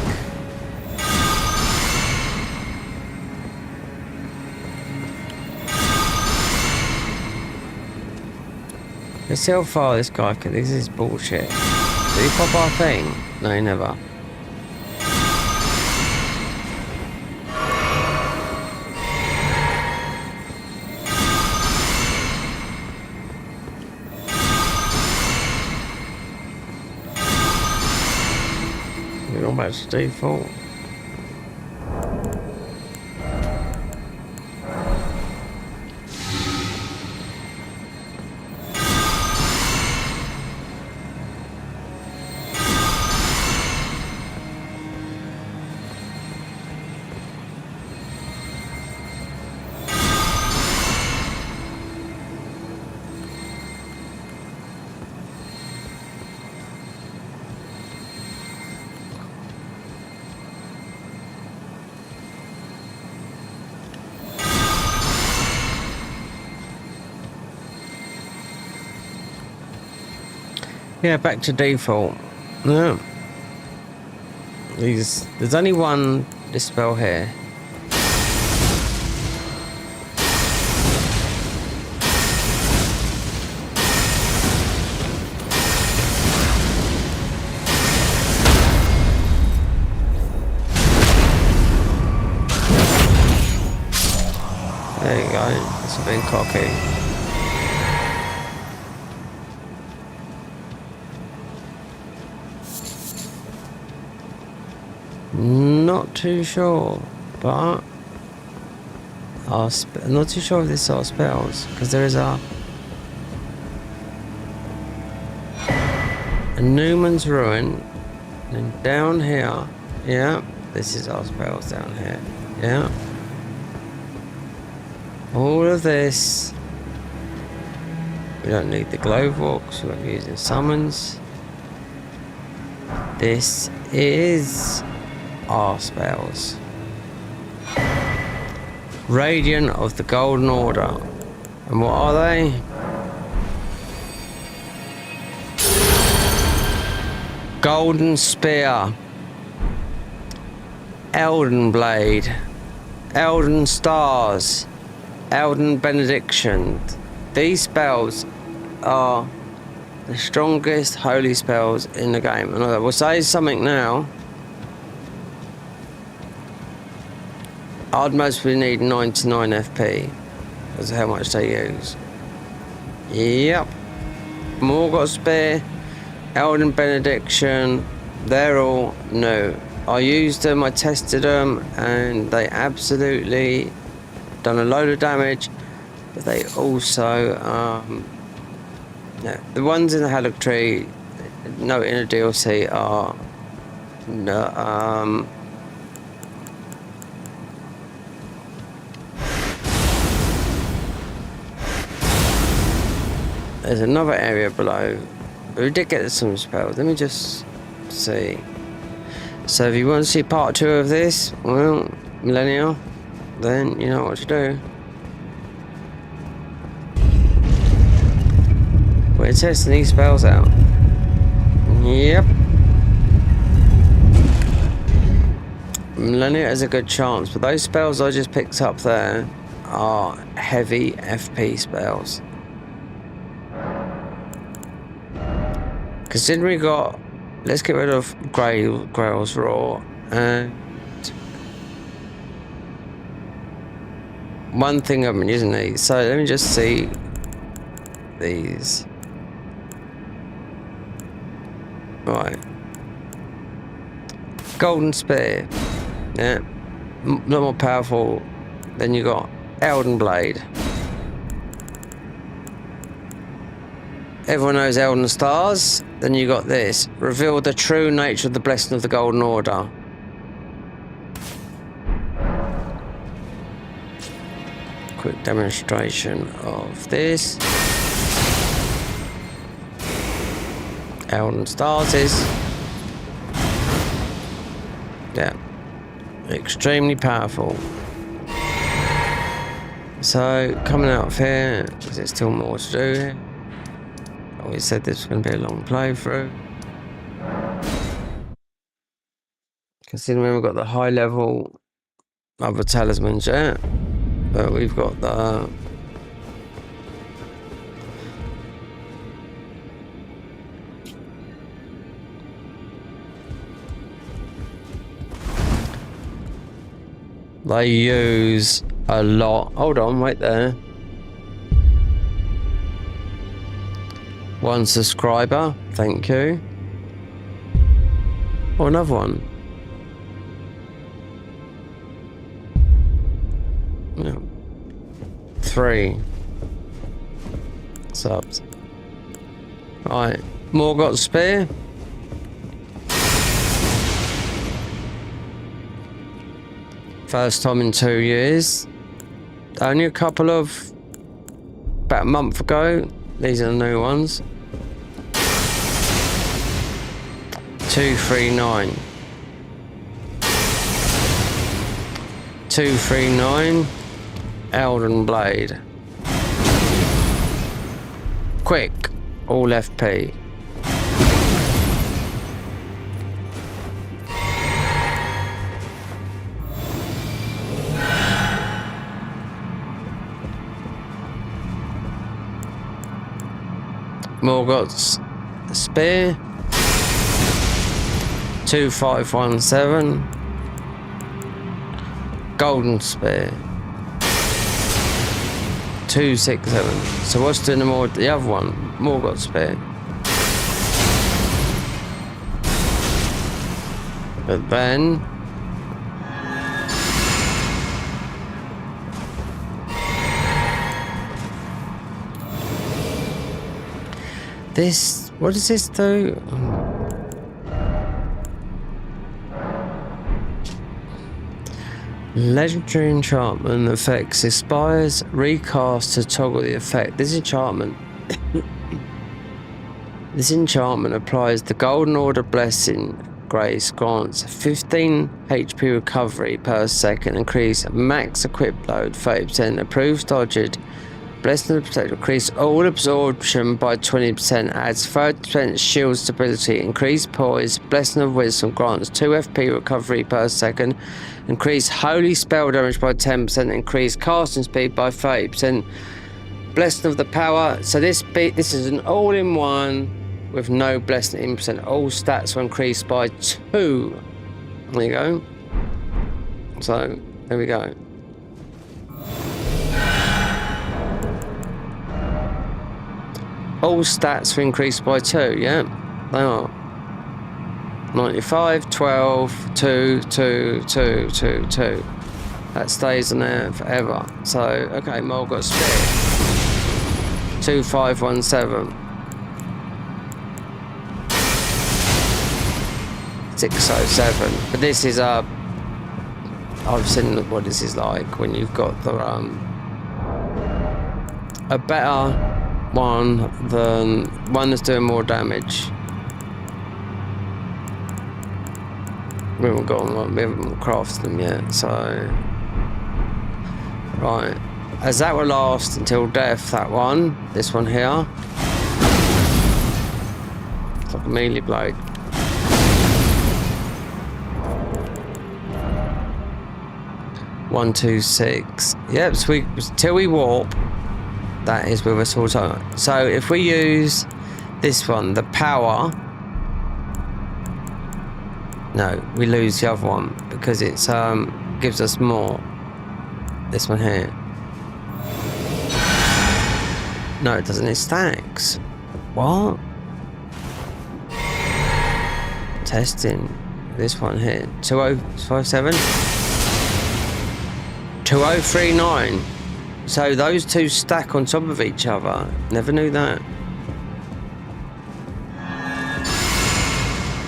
Let's see how far this guy can. This is bullshit. Did he pop our thing? No, he never. We're almost default. Yeah, back to default. No. There's only one dispel here. There you go. It's a bit cocky. Not too sure, but I'm not too sure if this are spells, because there is a Newman's Ruin, and down here, yeah, this is our spells down here, yeah. All of this, we don't need the glove walks, we won't be using summons. This is our spells. Radiant of the Golden Order. And what are they? Golden Spear. Elden Blade. Elden Stars. Elden Benediction. These spells are the strongest holy spells in the game. And I will say something now. I'd mostly need 99 FP as how much they use. Yep. Morgott Spear, Elden Benediction, they're all new. I used them, I tested them, and they absolutely done a load of damage. But they also, yeah, the ones in the Hallock Tree, no, in a DLC are, no, there's another area below. We did get some spells. Let me just see. So if you want to see part 2 of this, well, Millennial, then you know what to do. We're testing these spells out. Yep. Millennial has a good chance, but those spells I just picked up there are heavy FP spells. Considering we got, let's get rid of Grail's Roar, and one thing I've been using these, so let me just see these. Right. Golden Spear, yeah, a lot more powerful. Then you got Elden Blade. Everyone knows Elden Stars. Then you got this. Reveal the true nature of the blessing of the Golden Order. Quick demonstration of this. Elden Stars is, yeah, extremely powerful. So coming out of here, is there still more to do here? We said this was going to be a long playthrough. Considering we've got the high level other talismans yet, but we've got the they use a lot. Hold on, wait there. 1 subscriber, thank you. Oh, another one. No. 3 subs. Right, Morgott Spear. First time in 2 years. Only a couple of, about a month ago. These are the new ones. 239. 239. Elden Blade. Quick. All FP. Morgott's Spear. 2517. Golden Spear. 267. So what's doing the other one? Morgott Spear. But then this, what does this do? Legendary enchantment effects expires, recast to toggle the effect. This enchantment this enchantment applies the Golden Order blessing Grace grants 15 HP recovery per second, increase max equip load 30%, approves dodged, blessing of protect, increase all absorption by 20%, adds 30% shield stability, increase poise, blessing of wisdom grants 2 FP recovery per second, increase holy spell damage by 10%, increase casting speed by 30%, blessing of the power. So this is an all-in-one with no blessing percent. All stats are increased by 2. There you go. So there we go. All stats are increased by 2, yeah? They are. 95, 12, 2, 2, 2, 2, 2. That stays in there forever. So, okay, Mole got spit. 2517. 607. But this is I've seen what this is like when you've got the a better one than one that's doing more damage. We haven't got one, we haven't crafted them yet, so right. As that will last until death, that one, this one here. It's like a melee blade. One, 2, 6. Yep, so till we warp, that is with us all the time. So if we use this one, the power, no, we lose the other one because it's gives us more. This one here. No, it doesn't. It stacks. What? Testing. This one here. 2057. 2039. So those two stack on top of each other. Never knew that.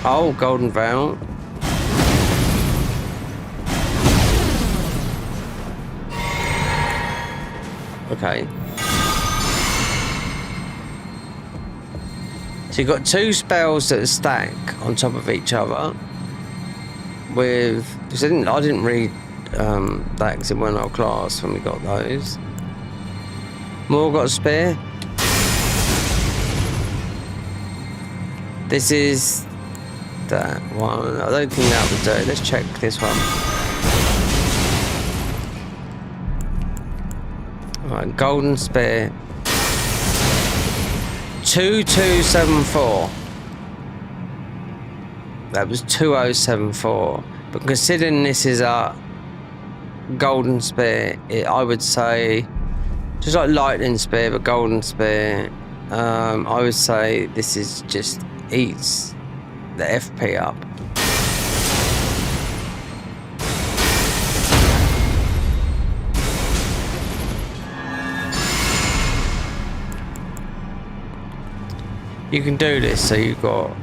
Oh, Golden Veil. Okay. So you've got 2 spells that stack on top of each other. With, because I didn't read that because it weren't our class when we got those. More got a spear. This is that one. I don't think that would do it. Let's check this one. Alright, golden spear. 2274. That was 2074. But considering this is a golden spear, I would say, just like lightning spear, but golden spear, I would say this is just eats the FP up. You can do this, so you've got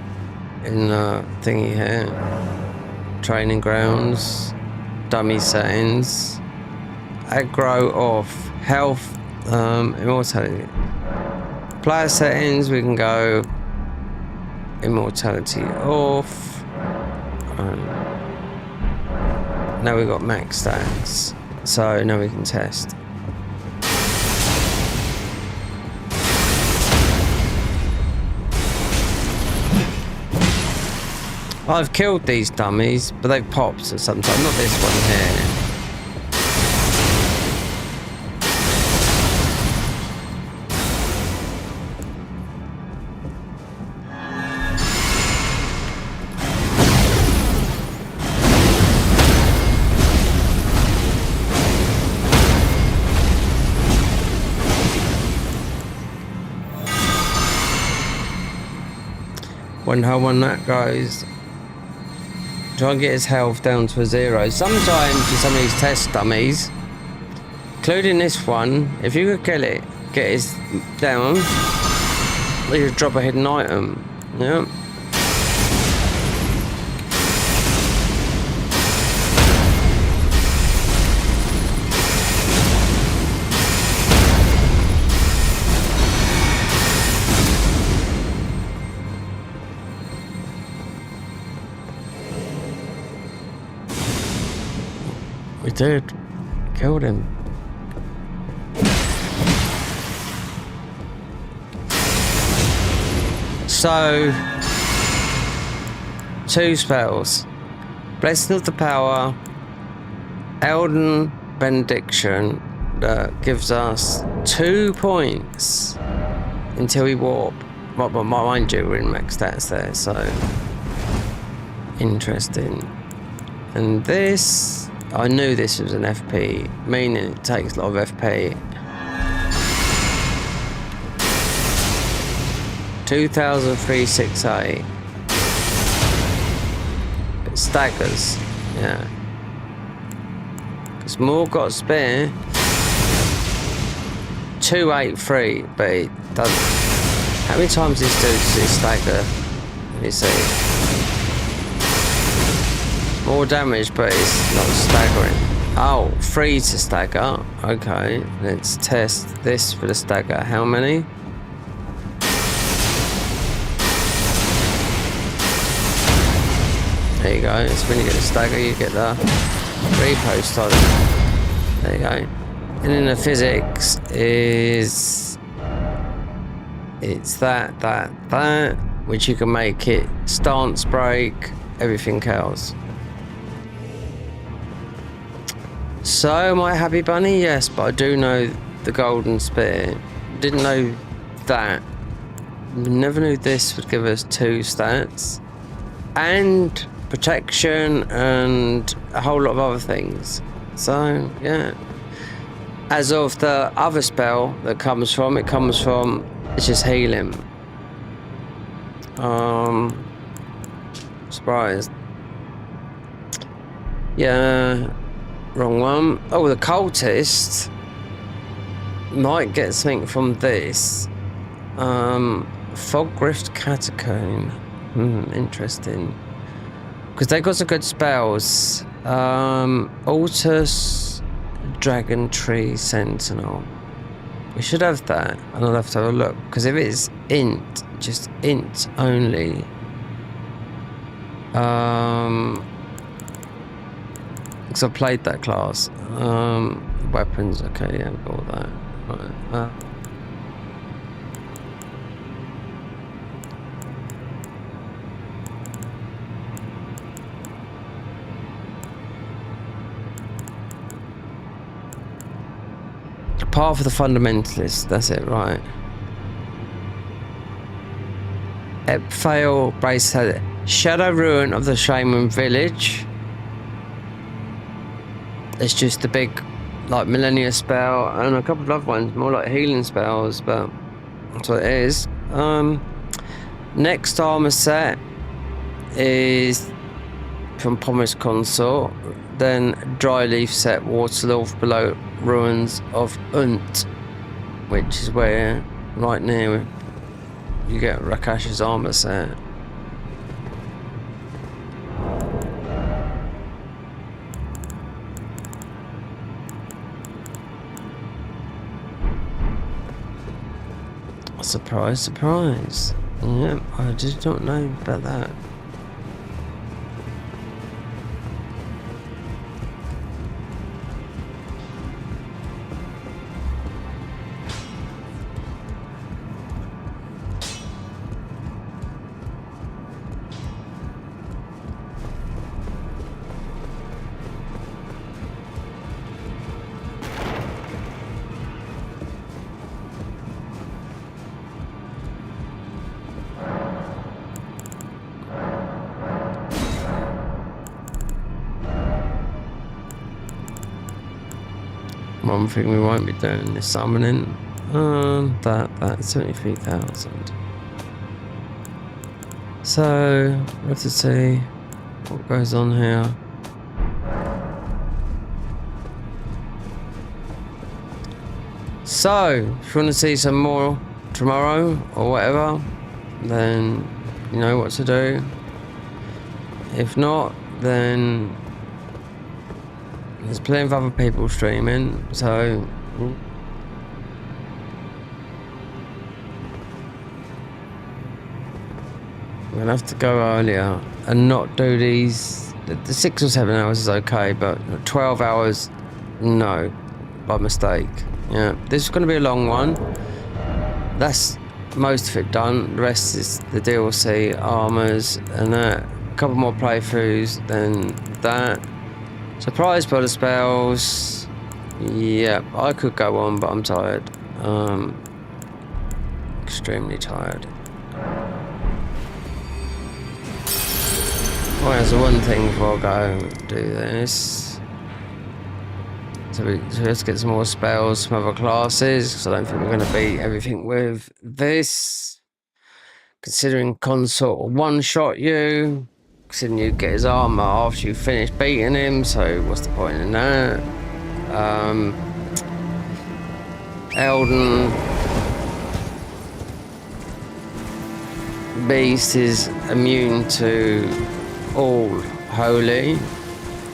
in the thingy here, training grounds, dummy settings, aggro off, health, immortality. Player settings, we can go immortality off. Now we've got max stats, so now we can test. I've killed these dummies, but they've popped sometimes. Not this one here. Wonder how one that goes. Try and get his health down to a 0. Sometimes with some of these test dummies, including this one, if you could kill it, get his down, you just drop a hidden item. Yeah. did. Killed him. So, 2 spells. Blessing of the Power, Elden Benediction, that gives us 2 points until we warp. But mind you, we're in max stats there, so interesting. And this, I knew this was an FP, meaning it takes a lot of FP. 2,368. It staggers, yeah. Because more got spare. 283, but it doesn't. How many times does this stagger? Let me see. More damage, but it's not staggering. Oh, 3 to stagger. Okay, let's test this for the stagger. How many? There you go. It's when you get the stagger, you get the repost on it. There you go. And then the physics is, it's that, which you can make it stance break, everything else. So, am I a happy bunny? Yes, but I do know the golden spear. Didn't know that. Never knew this would give us 2 stats. And protection and a whole lot of other things. So, yeah. As of the other spell that comes from, it's just healing. Surprised. Yeah, wrong one. Oh, the cultist might get something from this. Fogrift Catacomb. Interesting. Because they got some good spells. Altus Dragon Tree Sentinel. We should have that, and I'll have to have a look. Because if it's int, just int only. Because I played that class. Weapons, okay, yeah, I've got all that. Right. Path of the fundamentalist, that's it, right. Epfail Bracelet. Shadow Ruin of the Shaman Village. It's just a big, like, Millennia spell, and a couple of other ones, more like healing spells, but that's what it is. Next armor set is from Pommers Consort. Then Dry Leaf set, Waterloof below Ruins of Unt, which is where, right near, you get Rakash's armor set. Surprise, surprise. Yep, I just don't know about that. One thing we won't be doing is summoning. That's 73,000. So let's see what goes on here. So if you want to see some more tomorrow or whatever, then you know what to do. If not, then there's plenty of other people streaming, so I'm gonna have to go earlier and not do these the 6 or 7 hours is okay, but 12 hours, no, by mistake. Yeah, this is going to be a long one. That's most of it done. The rest is the DLC, armors, and that. A couple more playthroughs, then that. Surprised by the spells. Yeah, I could go on, but I'm tired. Extremely tired. Well, there's one thing before I go do this. So let's get some more spells, some other classes, because I don't think we're going to beat everything with this. Considering Consort will one-shot you, considering you get his armor after you finish beating him, so what's the point in that? Elden Beast is immune to all holy,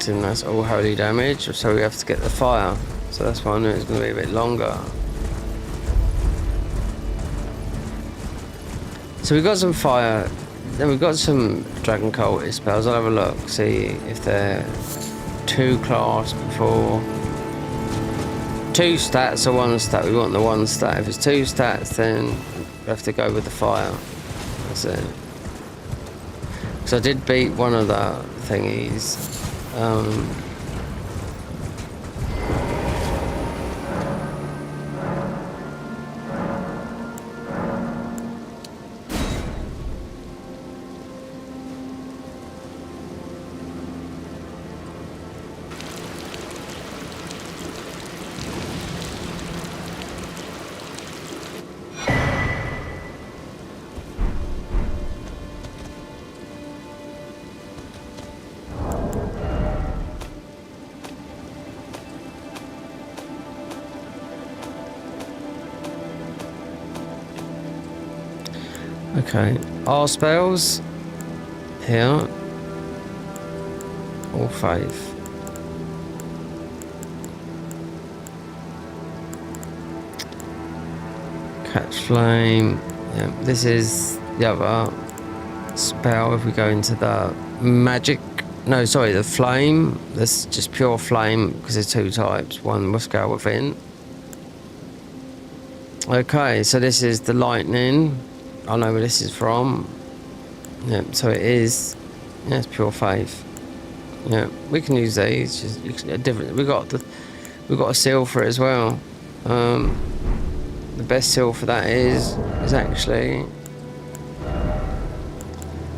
and that's all holy damage, so we have to get the fire, so that's why I knew it's going to be a bit longer. So we've got some fire, then we've got some dragon cultist spells. I'll have a look, see if they're 2 class before. 2 stats or 1 stat, we want the 1 stat. If it's 2 stats, then we have to go with the fire. That's it. So I did beat one of the thingies. Okay, our spells here, all 5. Catch flame. Yeah, this is the other spell. If we go into the magic, no, sorry, the flame. That's just pure flame because there's 2 types. One must go within. Okay, so this is the lightning. I know where this is from. Yeah, so it is. Yeah, it's pure faith. Yeah, we can use these. Just different. We got a seal for it as well. The best seal for that is actually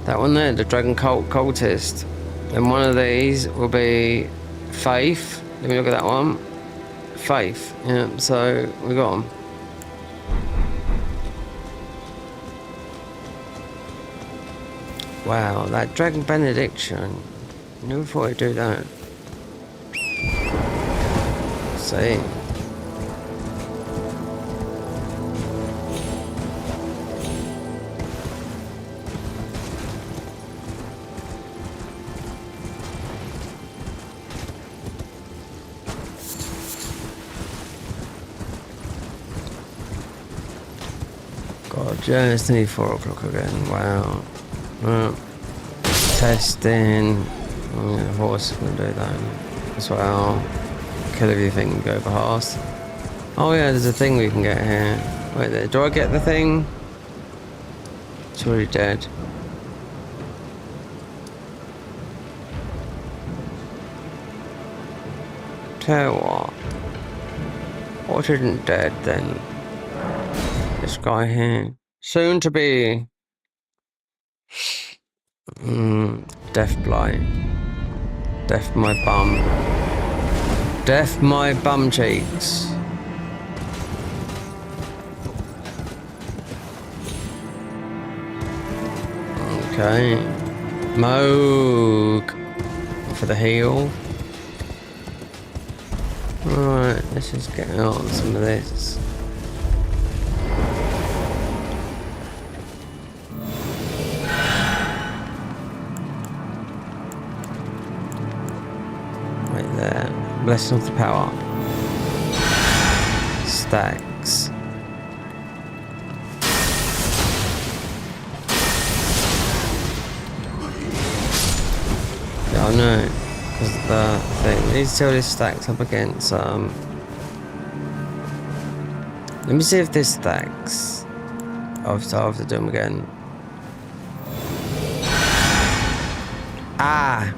that one there, the dragon cultist. And one of these will be faith. Let me look at that one. Faith. Yeah, so we got them. Wow, that Dragon Benediction. Never thought I'd do that. See. God, yeah, it's nearly 4 o'clock again. Wow. Testing. Oh, yeah, the horse is going to do that as well. Kill everything and go past. Oh yeah, there's a thing we can get here. Wait there, do I get the thing? It's already dead. Tell you what isn't dead then? This guy here. Soon to be death blight. Death my bum. Death my bum cheeks. Okay. Moog for the heal. Alright, let's just get on some of this. Blessing of the power. Stacks. Yeah, Oh no, because the thing. These two is stacked up against let me see if this stacks. I'll have to do them again. Ah,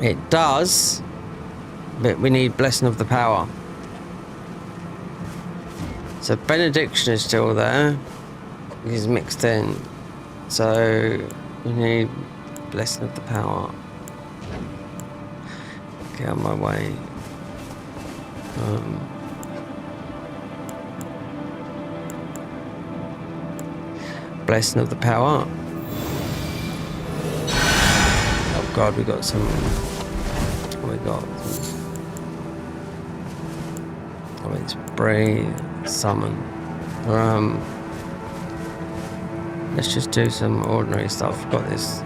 it does, but we need Blessing of the Power. So Benediction is still there. He's mixed in. So we need Blessing of the Power. Get out of my way. Blessing of the Power. Oh god, we got some. We got. I mean, spray, summon. Let's just do some ordinary stuff. Got this.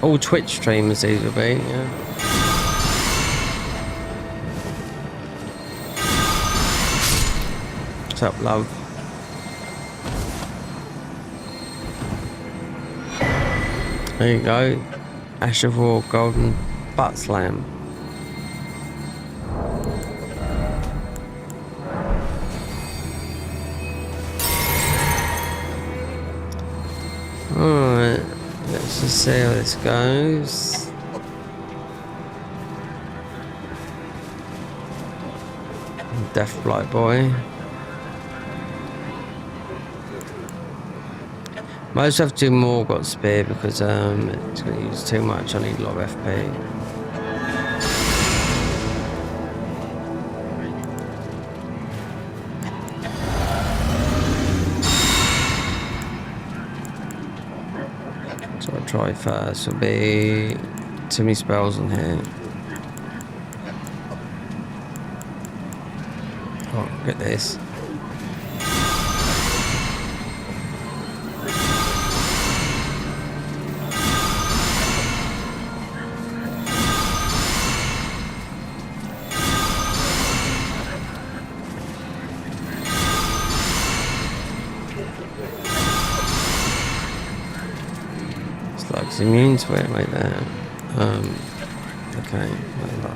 All Twitch streamers these will be, yeah. What's up, love? There you go. Ash of War, Golden Butt Slam. Alright, let's just see how this goes. Deathblight Boy. Might just have to do more got spear because it's going to use too much. I need a lot of FP. So I'll try first. Will be too many spells on here. Oh, look at this. It's immune to it right there. Okay, whatever.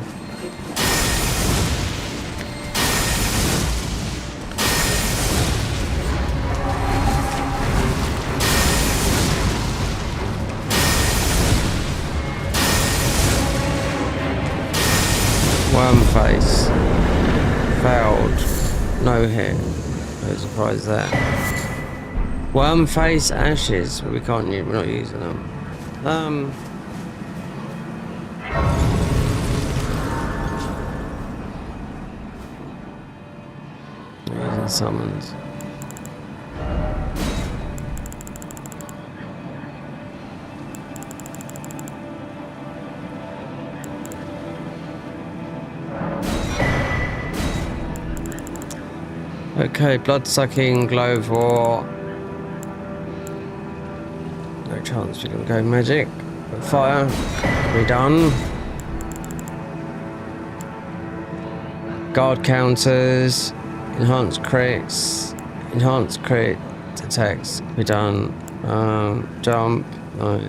Worm face. Failed. No hit. No surprise there. Worm face ashes. We can't use, we're not using them. Using summons. Okay, blood-sucking glove war. No chance we're gonna go magic. But fire can be done. Guard counters, enhanced crits, enhanced crit attacks can be done. Jump,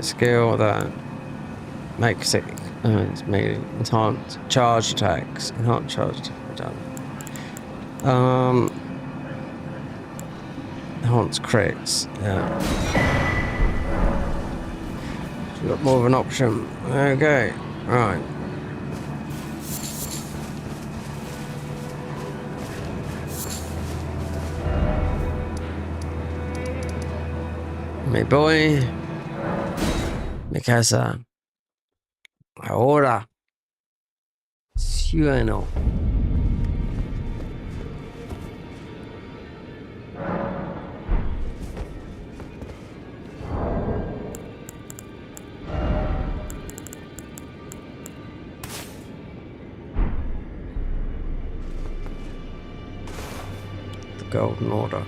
skill that makes it. It's maybe enhanced charge attacks, enhanced charge attacks can be done. Enhanced crits, yeah. So we've got more of an option. Okay, right. Mi boy, mi casa. Ahora. Ciudadano. Golden Order.